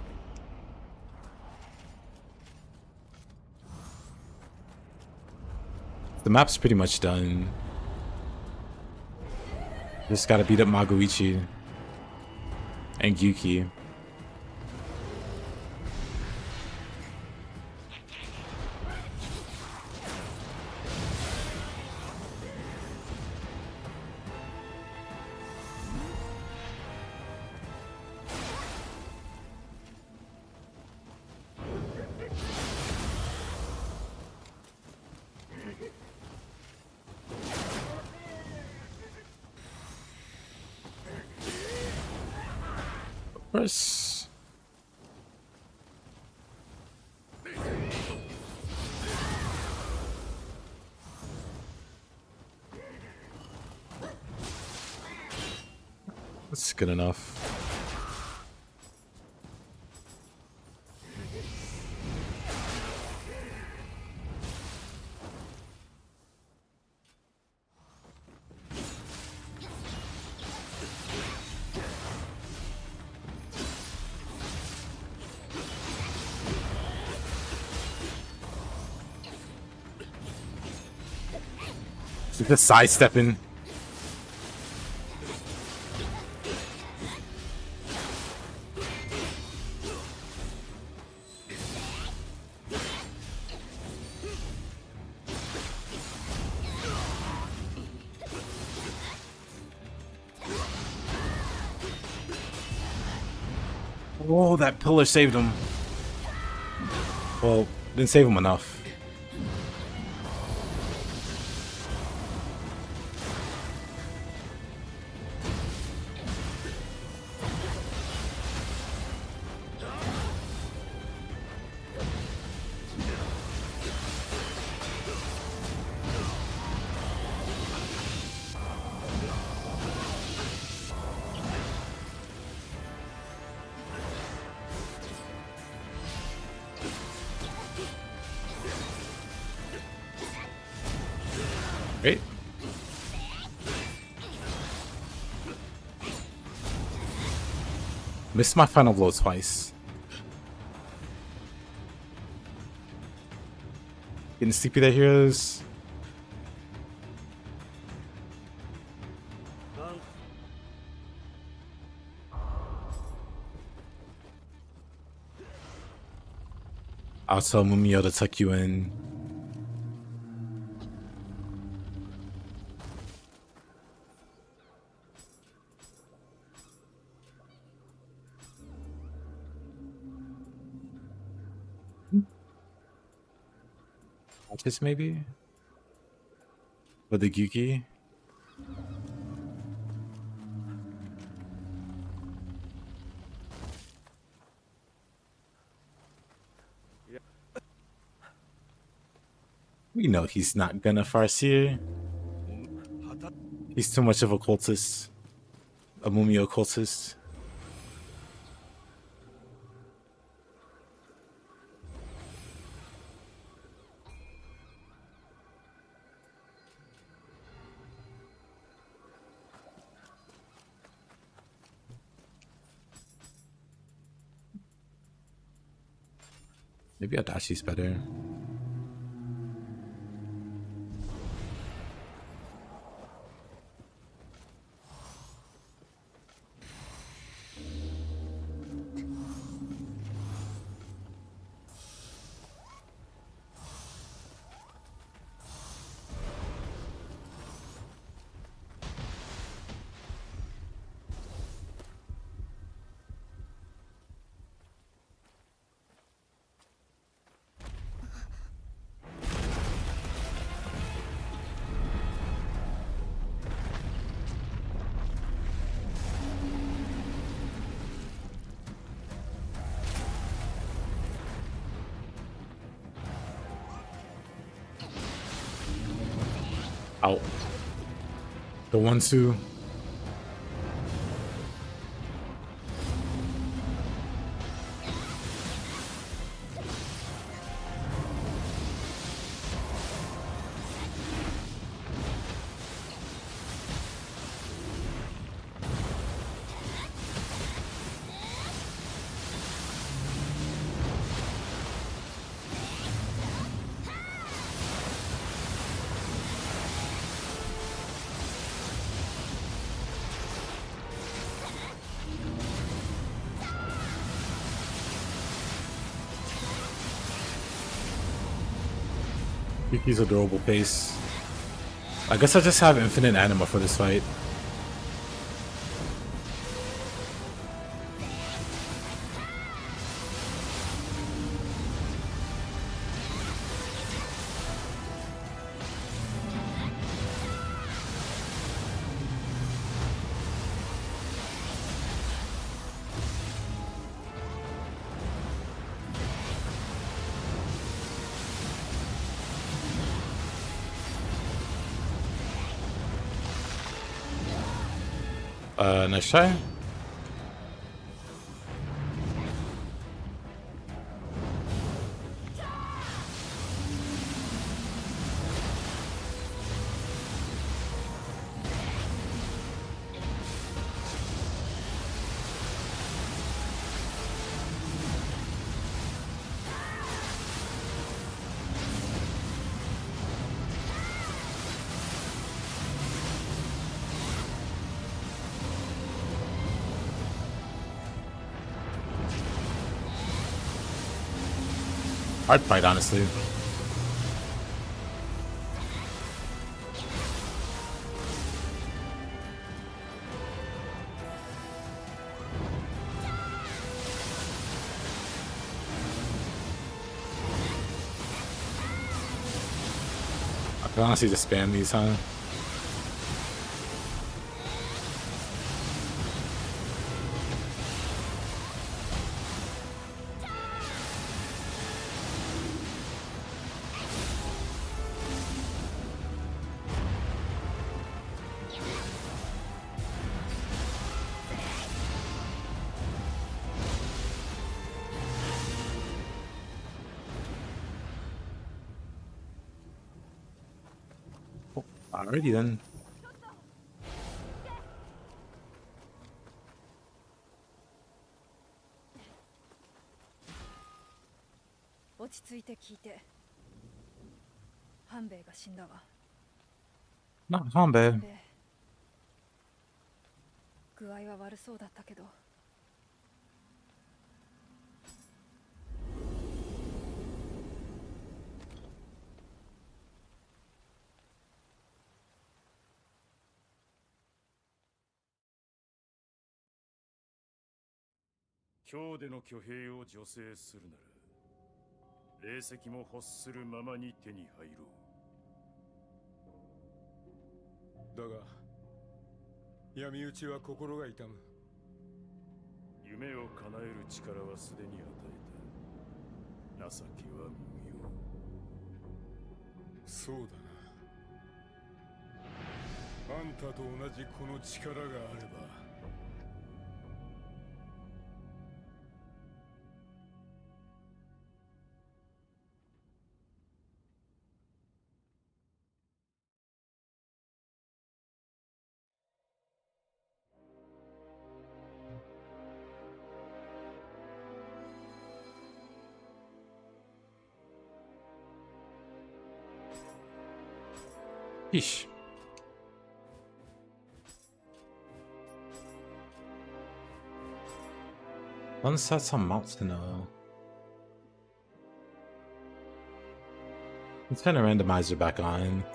The map's pretty much done. Just gotta beat up Magoichi and Gyuki. Press. That's good enough. Just sidestepping. Oh, that pillar saved him. Well, didn't save him enough. Great. Missed my final blow twice. Getting sleepy there, heroes. I'll tell Mumio to tuck you in. This maybe? With the Gyuki? We know he's not gonna Farseer. He's too much of a cultist. A Mumio cultist. Maybe Adashi's better. Out. The 1-2. He's adorable face. I guess I just have infinite anima for this fight. Nice try. Hard fight, honestly. I can honestly just spam these, huh? Alrighty then. 落ち着いて聞いて。半兵衛が死んだわ。 Not Hanbei. で具合は悪そうだったけど。今日での挙兵を助成するなら、霊石も欲するままに手に入ろう。だが闇討ちは心が痛む。夢を叶える力はすでに与えた。情けは無用。そうだな。あんたと同じこの力があれば。Yeesh. One sets on mountain. Let's turn a randomizer back on.「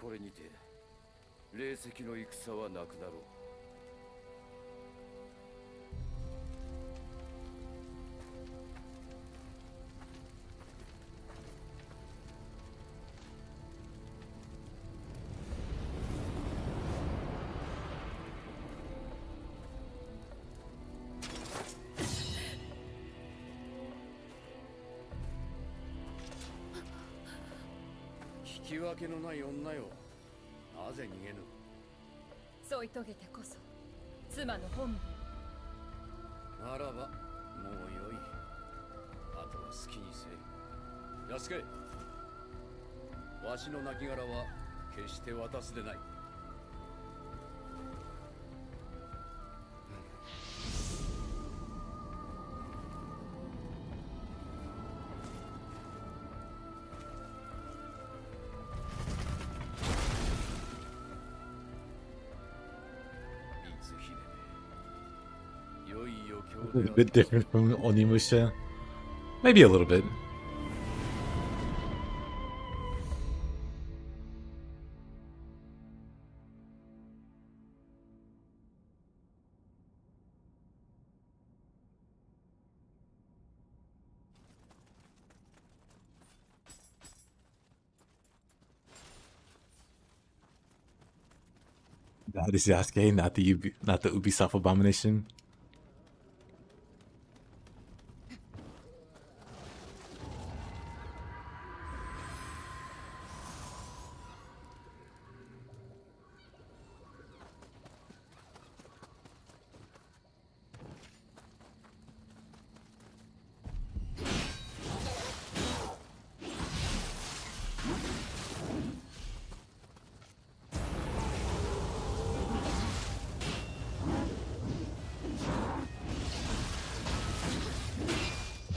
これにて霊石の戦はなくなろう。引き分けのない女よ。なぜ逃げぬ？添い遂げてこそ妻の本分。ならばもうよい。あとは好きにせえ。安け。わしの亡骸は決して渡すでない。A bit different from Onimusha. Maybe a little bit. That is Yasuke, not the Ubisoft abomination.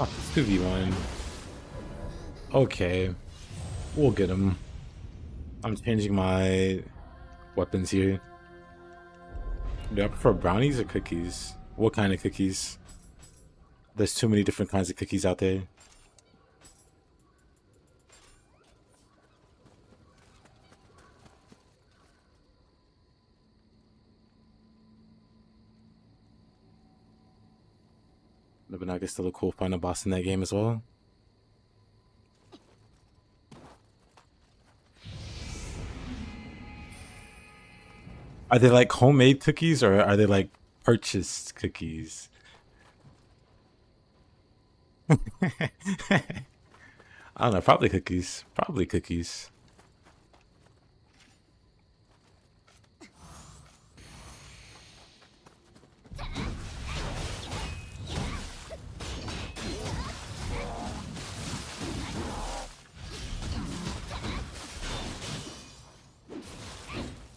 Oh, it's 2v1. Okay. We'll get him. I'm changing my weapons here. Do I prefer brownies or cookies? What kind of cookies? There's too many different kinds of cookies out there. Nobunaga's still a cool final boss in that game as well. Are they like homemade cookies or are they like purchased cookies? I don't know, probably cookies. Probably cookies.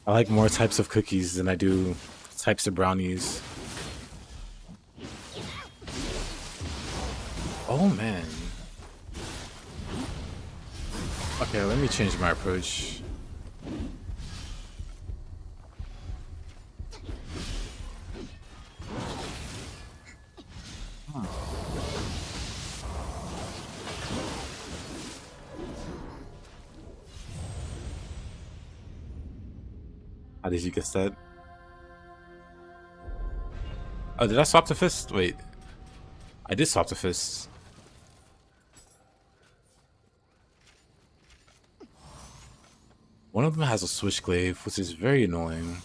I like more types of cookies than I do types of brownies. Oh man. Okay, let me change my approach. How did you guess that? Oh, did I swap to fist? Wait. I did swap to fist. One of them has a switchglaive, which is very annoying.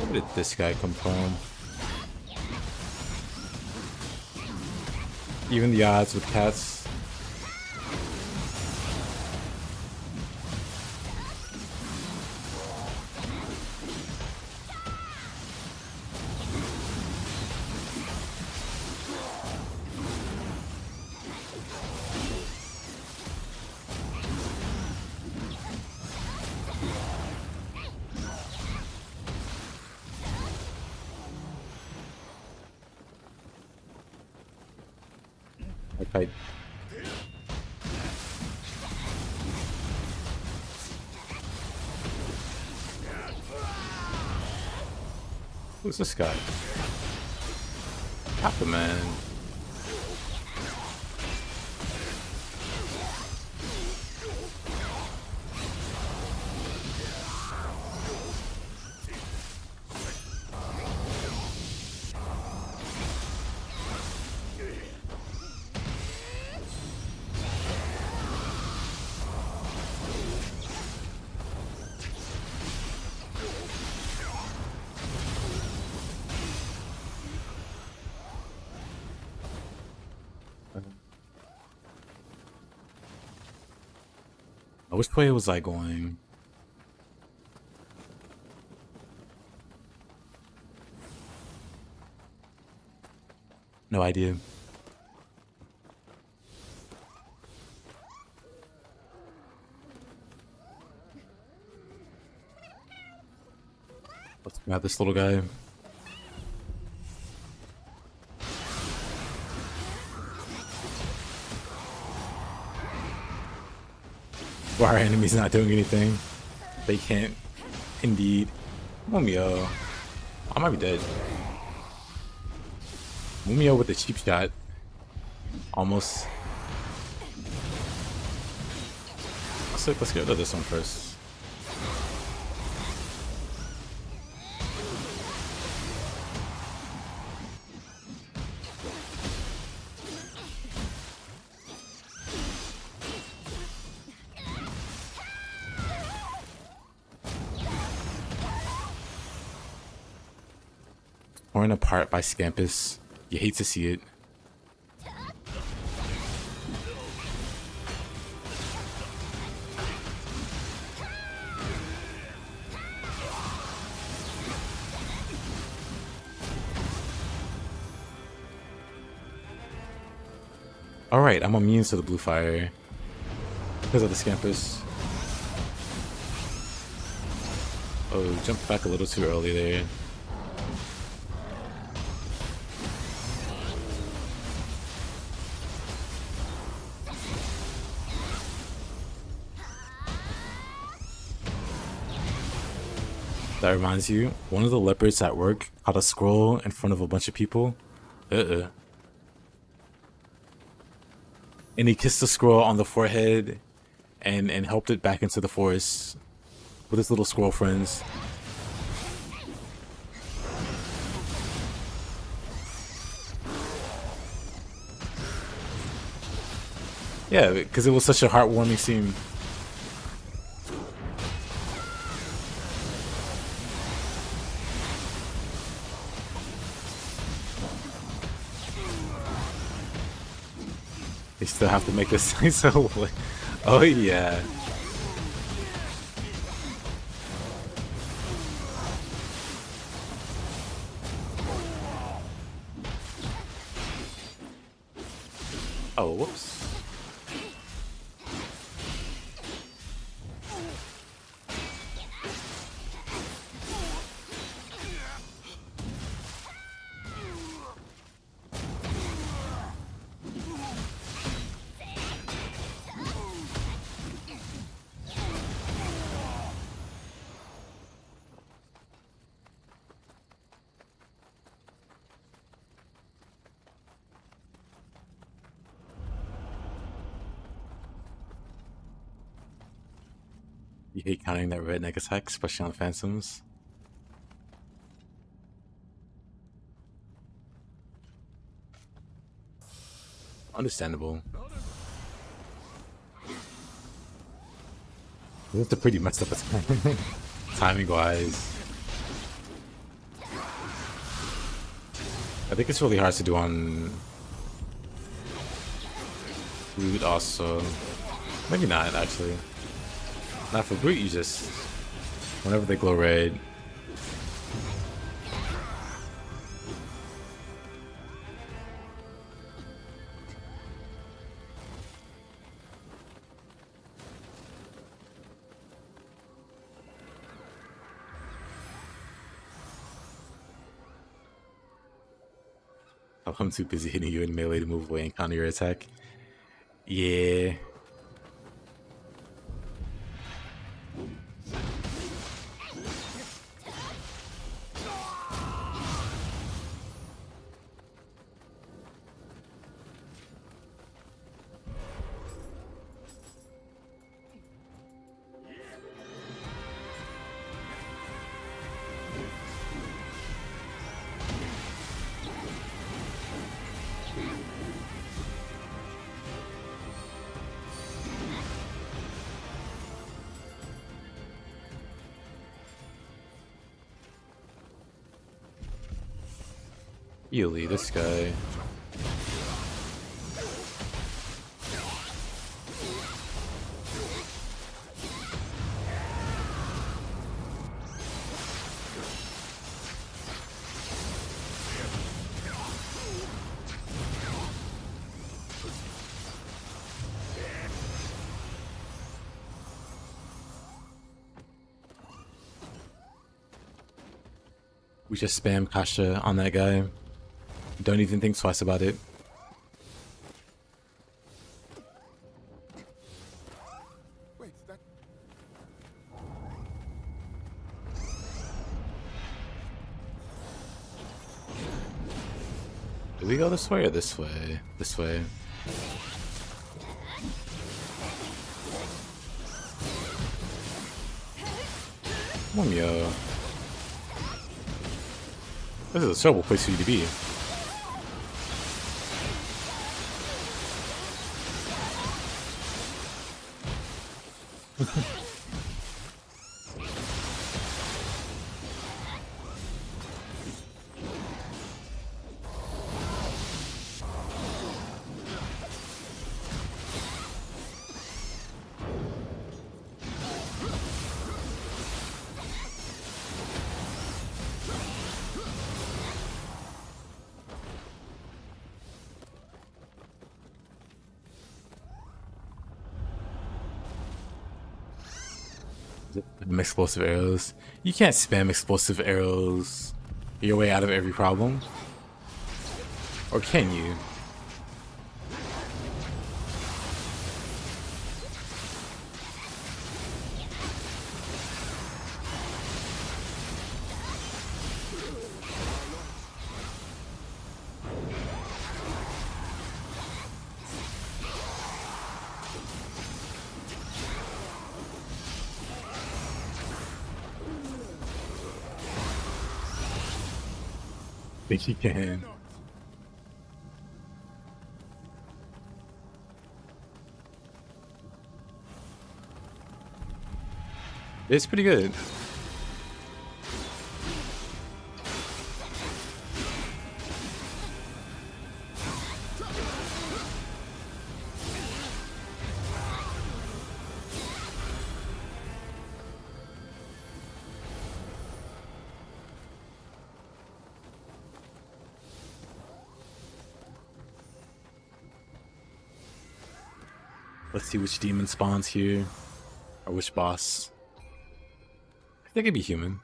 Where did this guy come from? Even the odds with cats. Okay. Who's this guy? Papa Man. Which way was I going? No idea. Let's grab this little guy. Why our enemy's not doing anything? They can't. Indeed. Mumio. I might be dead. Mumio with the cheap shot. Almost. Let's get rid of this one first. Torn apart by Scampuss. You hate to see it. Alright, I'm immune to the blue fire because of the Scampuss. Oh, jumped back a little too early there. That reminds you, one of the leopards at work caught a squirrel in front of a bunch of people. And he kissed the squirrel on the forehead and helped it back into the forest with his little squirrel friends. Yeah, because it was such a heartwarming scene. They still have to make this so. Oh yeah. Oh, whoops. You hate counting that redneck attack, especially on phantoms. Understandable. This is a pretty messed up attack. Timing wise. I think it's really hard to do on Root also. Maybe not actually. Not for Brute, you just, whenever they glow red. Oh, I'm too busy hitting you in melee to move away and counter your attack. Yeah. Eely, this guy. We just spam Kasha on that guy. Don't even think twice about it. Wait, that... Do we go this way or this way? This way. Come on, yo. This is a terrible place for you to be. Explosive arrows. You can't spam explosive arrows your way out of every problem. Or can you? Think you can. It's pretty good. Let's see which demon spawns here. Or which boss. I think it'd be human.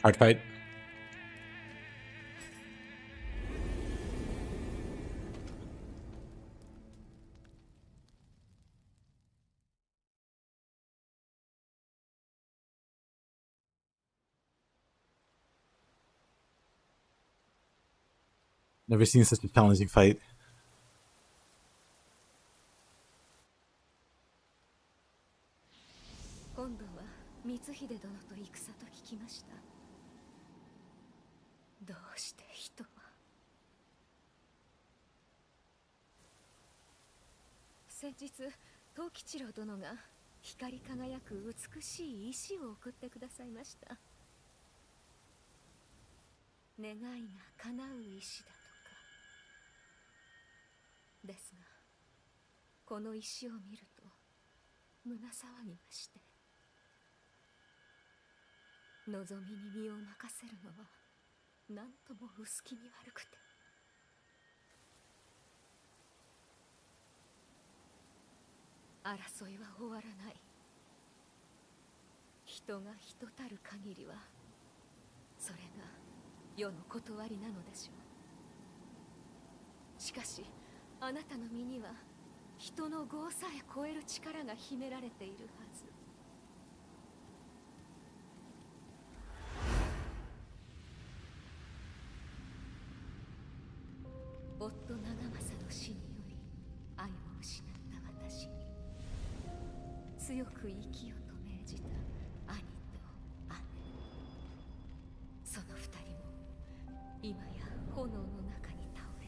Hard fight. Never seen such a challenging fight.先日藤吉郎殿が光り輝く美しい石を送ってくださいました。願いが叶う石だとか。ですがこの石を見ると胸騒ぎまして、望みに身を任せるのは何とも薄気味悪くて。争いは終わらない。人が人たる限りはそれが世の断りなのでしょう。しかしあなたの身には人の業さえ超える力が秘められているはず。夫長政の死により愛を失った私に強く生きよと命じた兄と姉、その二人も今や炎の中に倒れ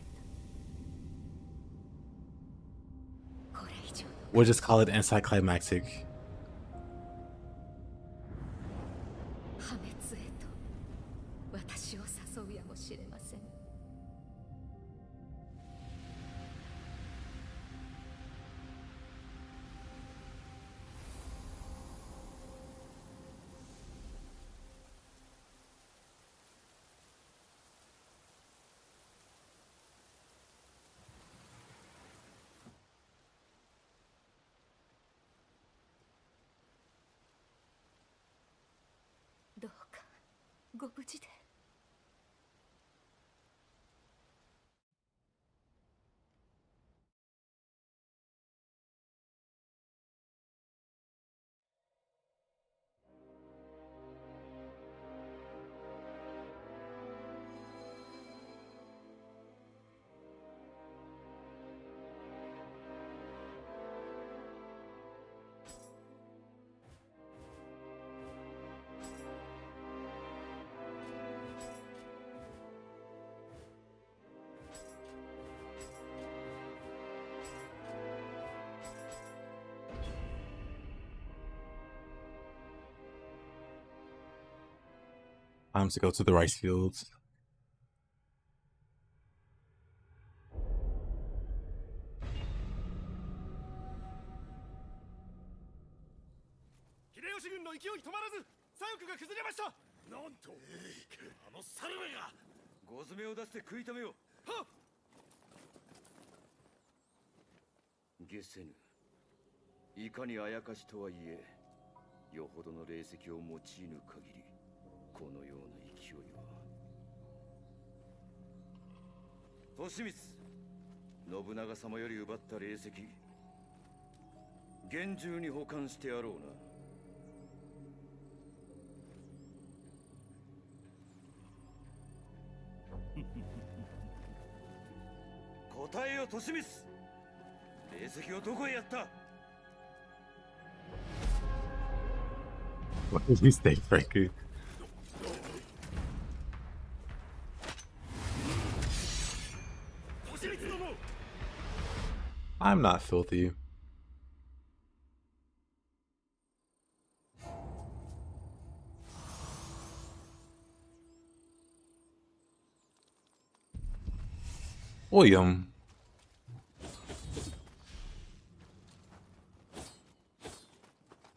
た。これ以上の We'll just call it anticlimactic. 破滅へと私を誘うやもしれません。どうかご無事で。Time to go to the rice fields. Iかにあやかしとはいえ、よほどの霊石を用いぬ限り、このような勢いは。利光、信長様より奪った霊石、厳重に保管してやろうな。答えよ、利光。霊石をどこへやった？ What did you say, Frankie? I'm not filthy. William.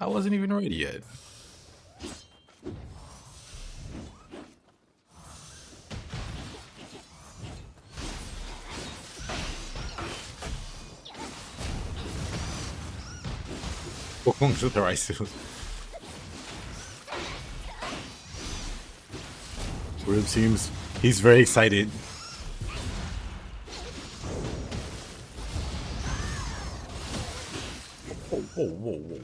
I wasn't even ready yet. Welcome to the rice field. Rube seems he's very excited. Whoa, whoa, whoa, whoa.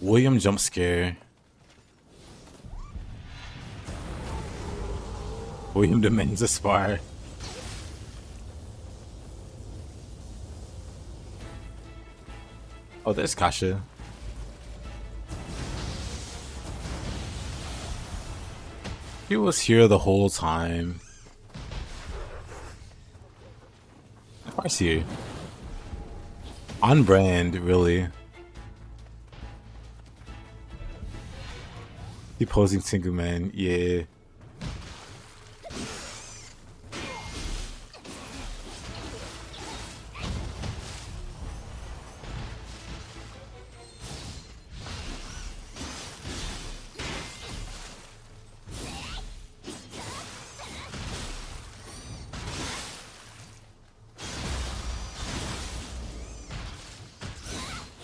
William jump scare. William demands a spar. Oh, there's Kasha. He was here the whole time. Of course, here. On brand, really. Deposing single man, yeah.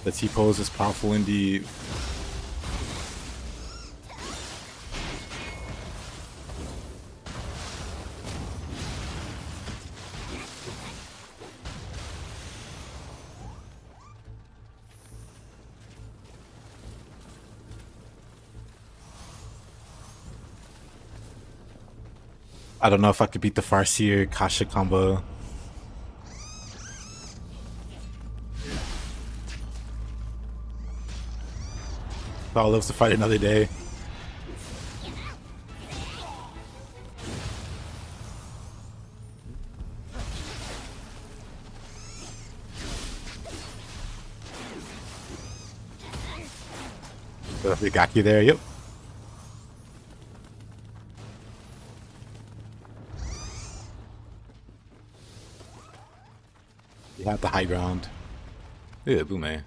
The T-pose is powerful indeed. I don't know if I could beat the Farseer Kasha combo. Paul lives to fight another day. We got you there, yep. You have the high ground. Yeah, Boomay.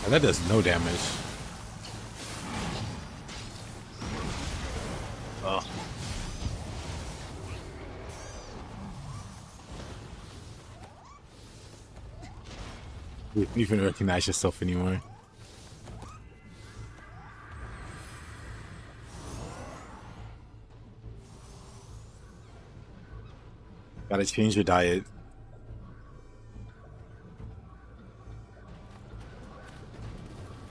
And that does no damage. Oh. You don't even recognize yourself anymore. Gotta change your diet.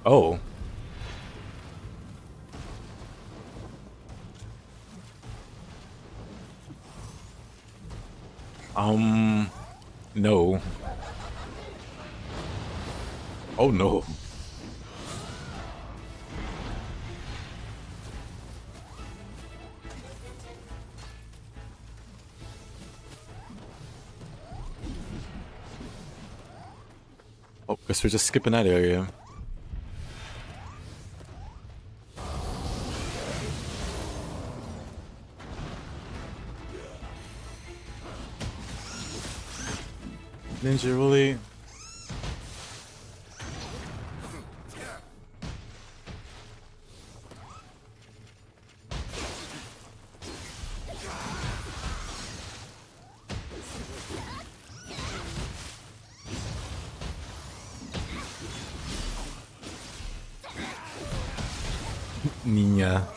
Oh. No. Oh no. Oh, guess we're just skipping that area. Ninja really? Nina.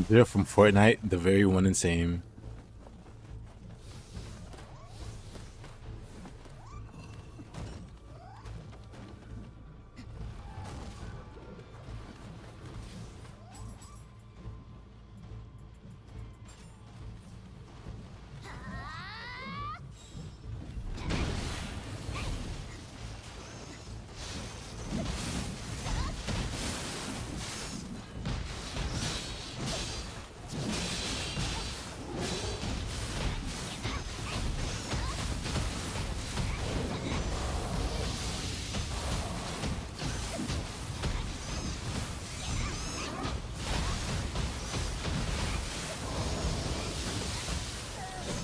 They're from Fortnite, the very one and same.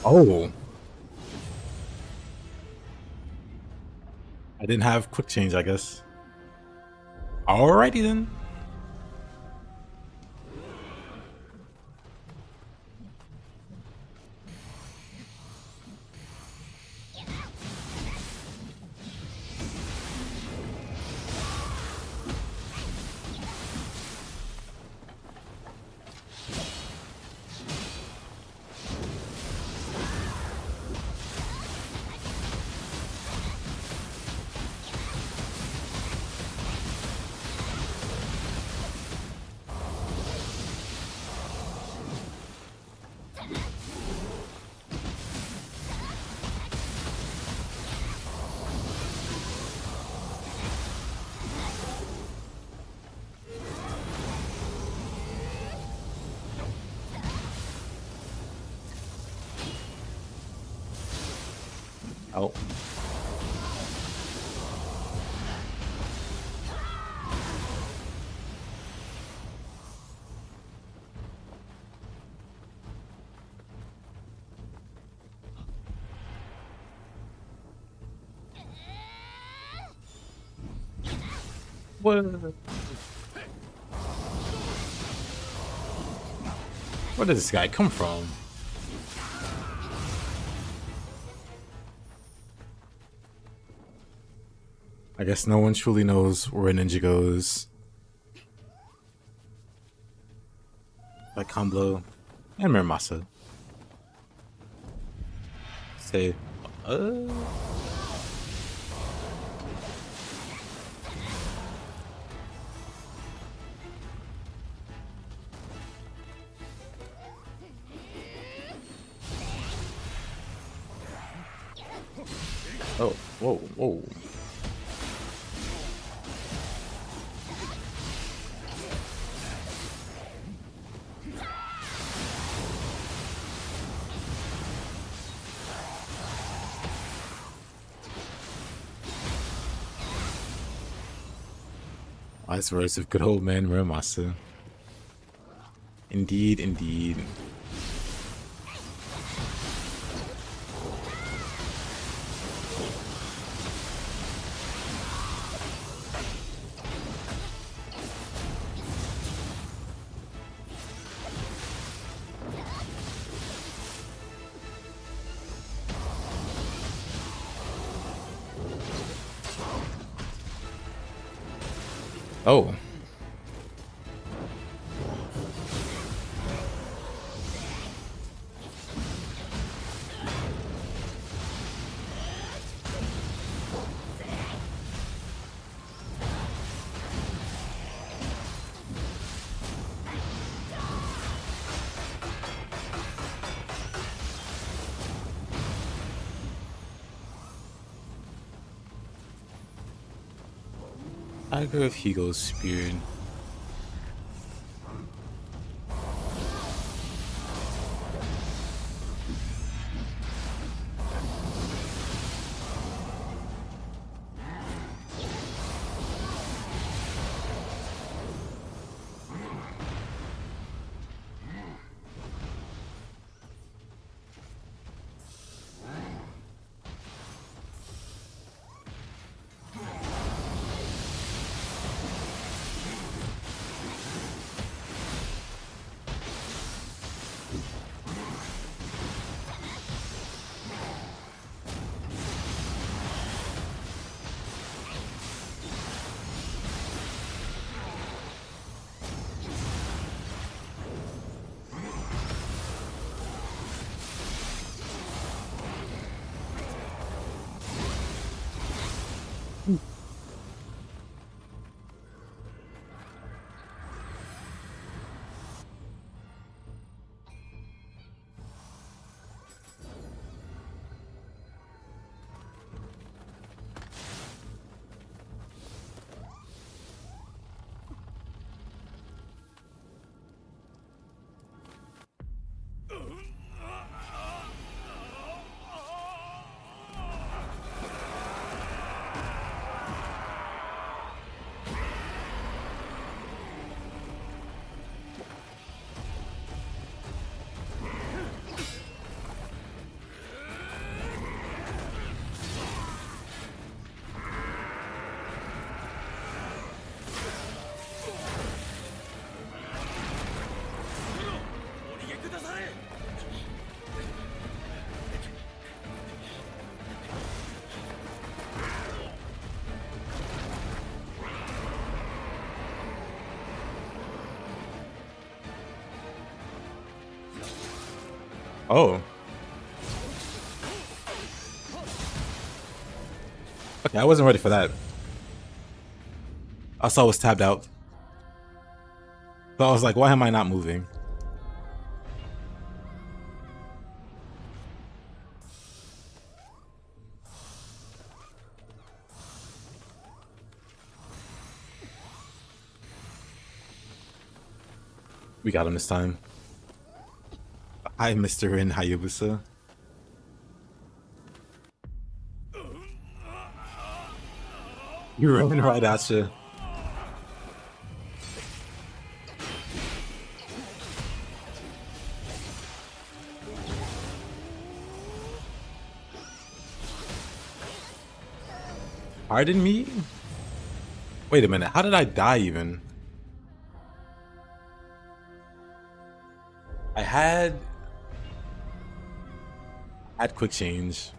Oh. I didn't have quick change, I guess. Alrighty then. Oh. Where did this guy come from? I guess no one truly knows where a ninja goes. Like Combo and Muramasa. Say, oh, whoa, whoa. Wise words of good old man Muramasa. Indeed, indeed. Oh. I agree with Higo's spear. Oh. Okay, I wasn't ready for that. I saw it was tabbed out. So I was like, why am I not moving? We got him this time. Hi, Mr. Rin Hayabusa. You're running right at you. Pardon me? Wait a minute, how did I die even? I had quick change.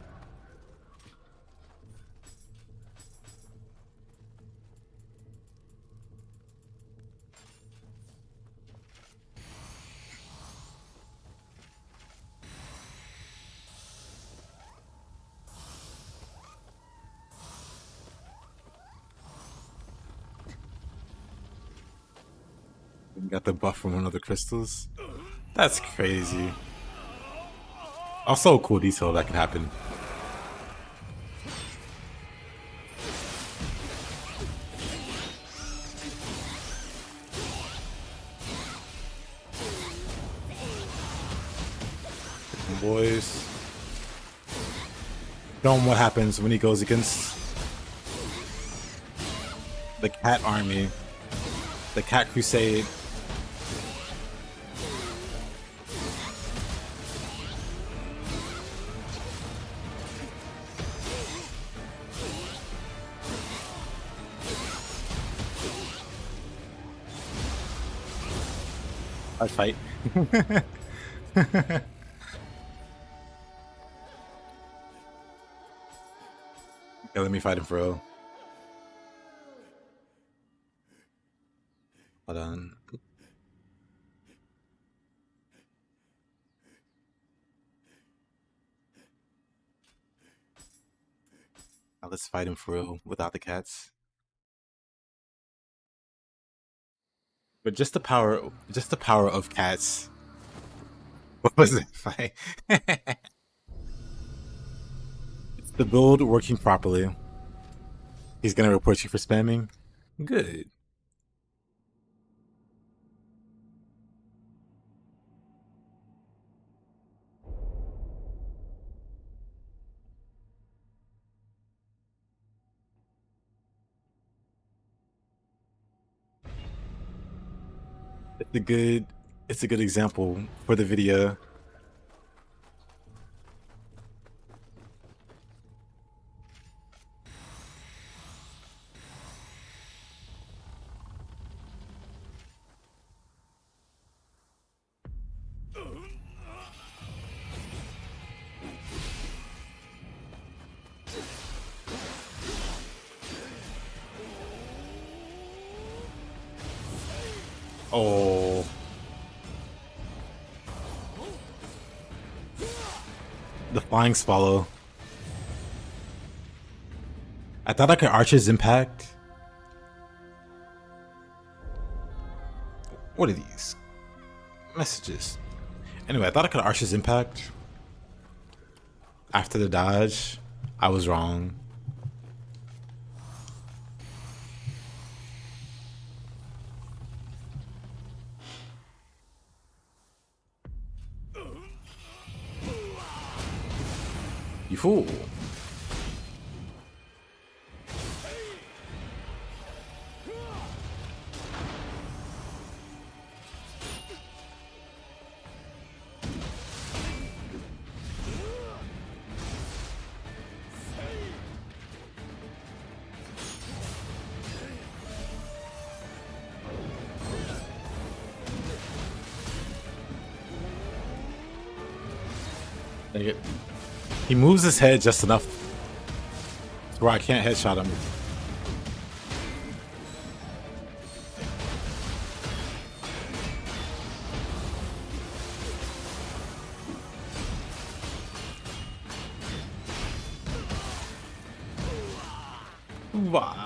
Got the buff from one of the crystals. That's crazy. Also a cool detail that can happen. Boys. Show him what happens when he goes against the cat army. The cat crusade. I fight. Okay, let me fight him for real. Hold on. Now let's fight him for real without the cats. But just the power of cats. What was that fight? It's the build working properly. He's gonna report you for spamming? Good. It's a good example for the video. Oh. The flying swallow. I thought I could Archer's Impact. What are these? Messages. Anyway, I thought I could Archer's Impact. After the dodge, I was wrong. You fool. Dang it. He moves his head just enough to where I can't headshot him. Wow.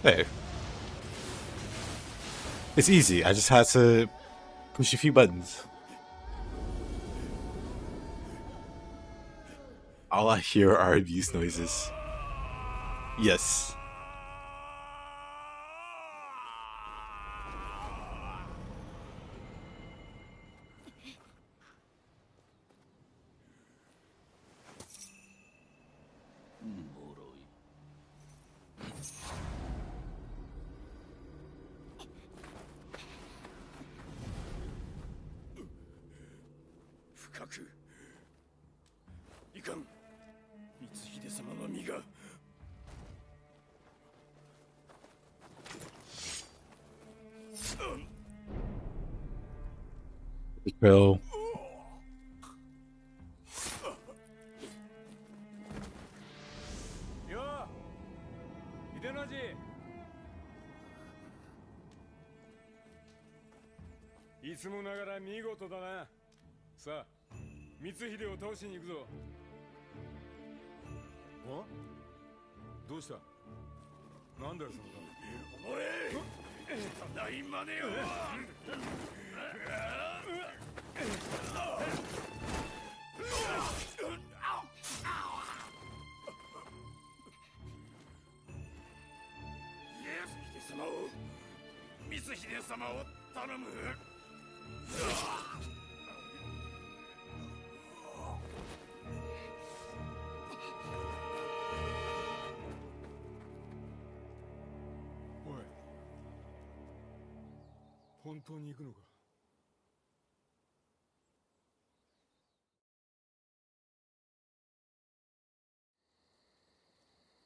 Hey. It's easy. I just had to push a few buttons. All I hear are abuse noises. Yes. Bro. Yo, Hidenoji. いつもながら見事だな。さあ、光秀を倒しに行くぞ。お？どうした？なんだよその顔。おい！ただいまねよ。秀様を頼む。おい、本当に行くのか？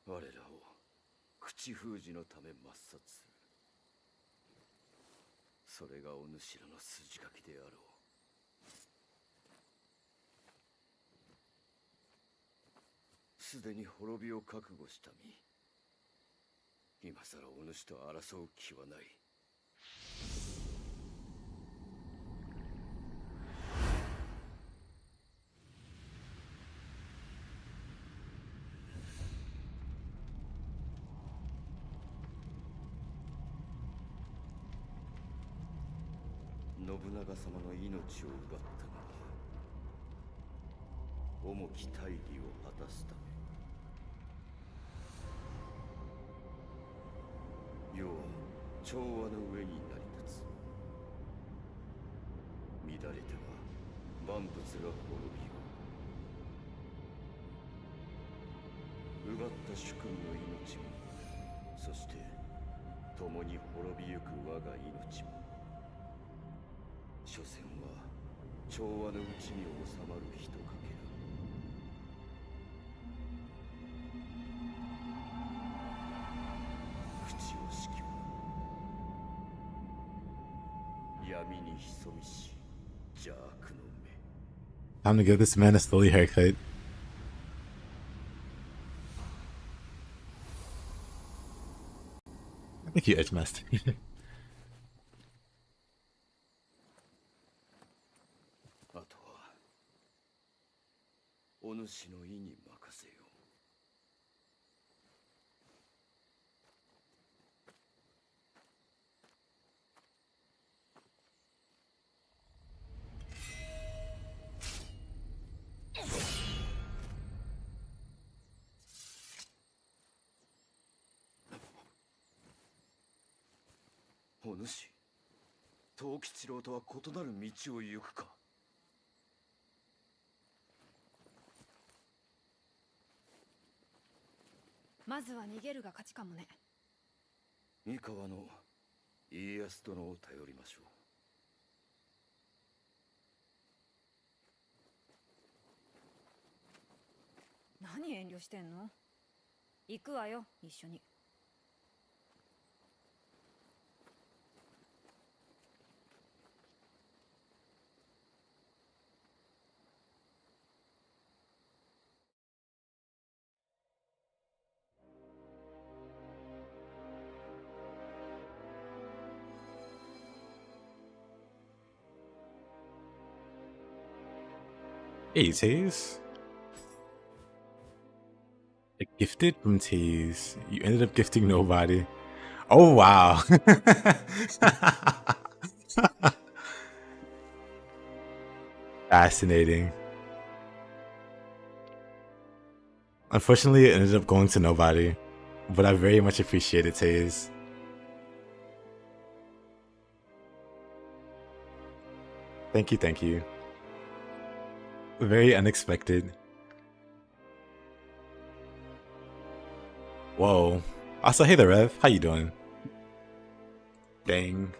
我らを口封じのため抹殺する。それがお主らの筋書きであろう。すでに滅びを覚悟した身。今さらお主と争う気はない。信長様の命を奪ったのは重き大義を果たすため。世は調和の上に成り立つ。乱れては万物が滅びよう。奪った主君の命も、そして共に滅びゆく我が命も、所詮は調和のうちに収まるひとかけら。口をしきは闇に潜みし邪悪の目。 Time to give this man a Stoli haircut. I think you edge messed. あとはお主の意に任せよう。お主、藤吉郎とは異なる道を行くか。まずは逃げるが勝ちかもね。三河の家康殿を頼りましょう。何遠慮してんの？行くわよ、一緒に。Hey, Taze. A gifted from Taze. You ended up gifting nobody. Oh, wow. Fascinating. Unfortunately, it ended up going to nobody, but I very much appreciate it, Taze. Thank you, thank you. Very unexpected. Whoa. Also, hey there, Rev. How you doing? Dang.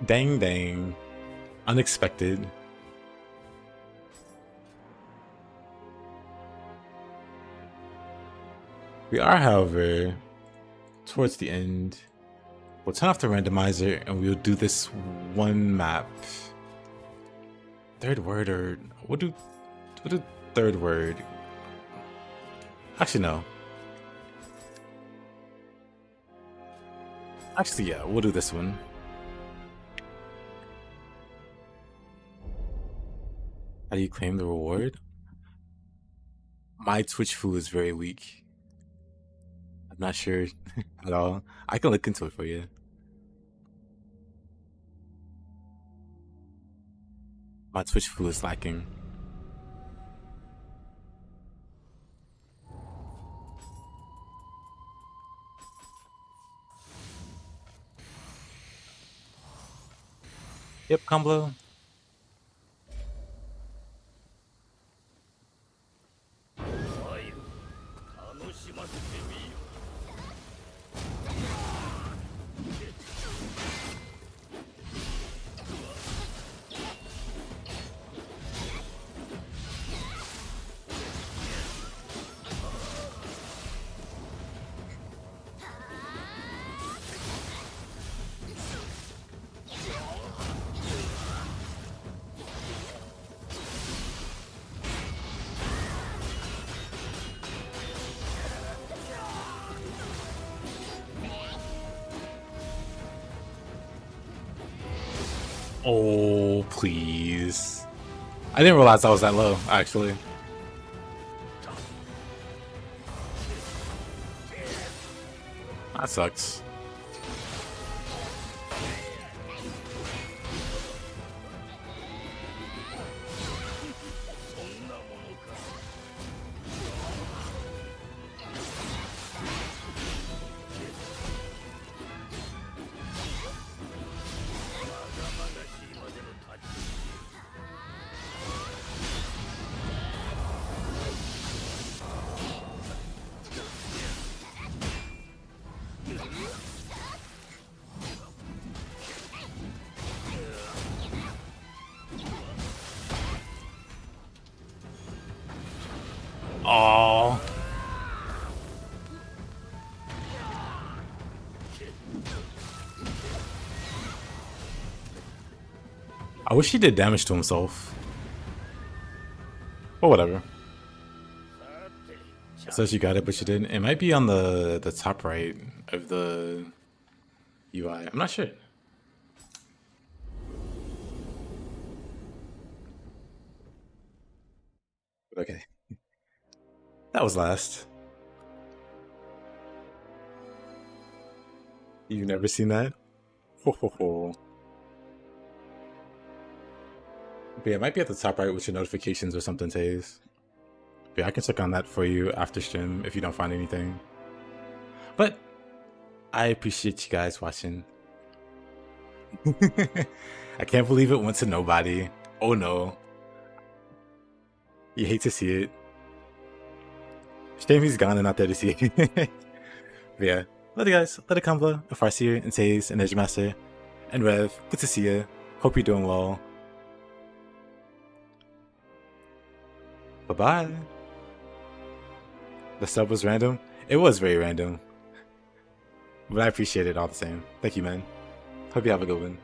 Dang, dang. Unexpected. We are, however, towards the end. We'll turn off the randomizer and we'll do this one map. Third word, or we'll do third word. Actually, no. Actually, yeah, we'll do this one. How do you claim the reward? My Twitch foo is very weak. I'm not sure at all. I can look into it for you. My Twitch foo is lacking. Yep, combo. Oh, please. I didn't realize I was that low, actually. That sucks. Oh. I wish he did damage to himself. Or whatever. It says you got it, but you didn't. It might be on the top right of the UI. I'm not sure. Okay. That was last. You've never seen that? Ho ho ho. But yeah, it might be at the top right with your notifications or something, Taze. But yeah, I can check on that for you after stream if you don't find anything. But I appreciate you guys watching. I can't believe it went to nobody. Oh no. You hate to see it. Shame he's gone and not there to see it. But yeah, later guys, later Kamla, and Farseer, and Taze, and Edgemaster, and Rev, good to see you. Hope you're doing well. Bye-bye. The sub was random? It was very random. But I appreciate it all the same. Thank you, man. Hope you have a good one.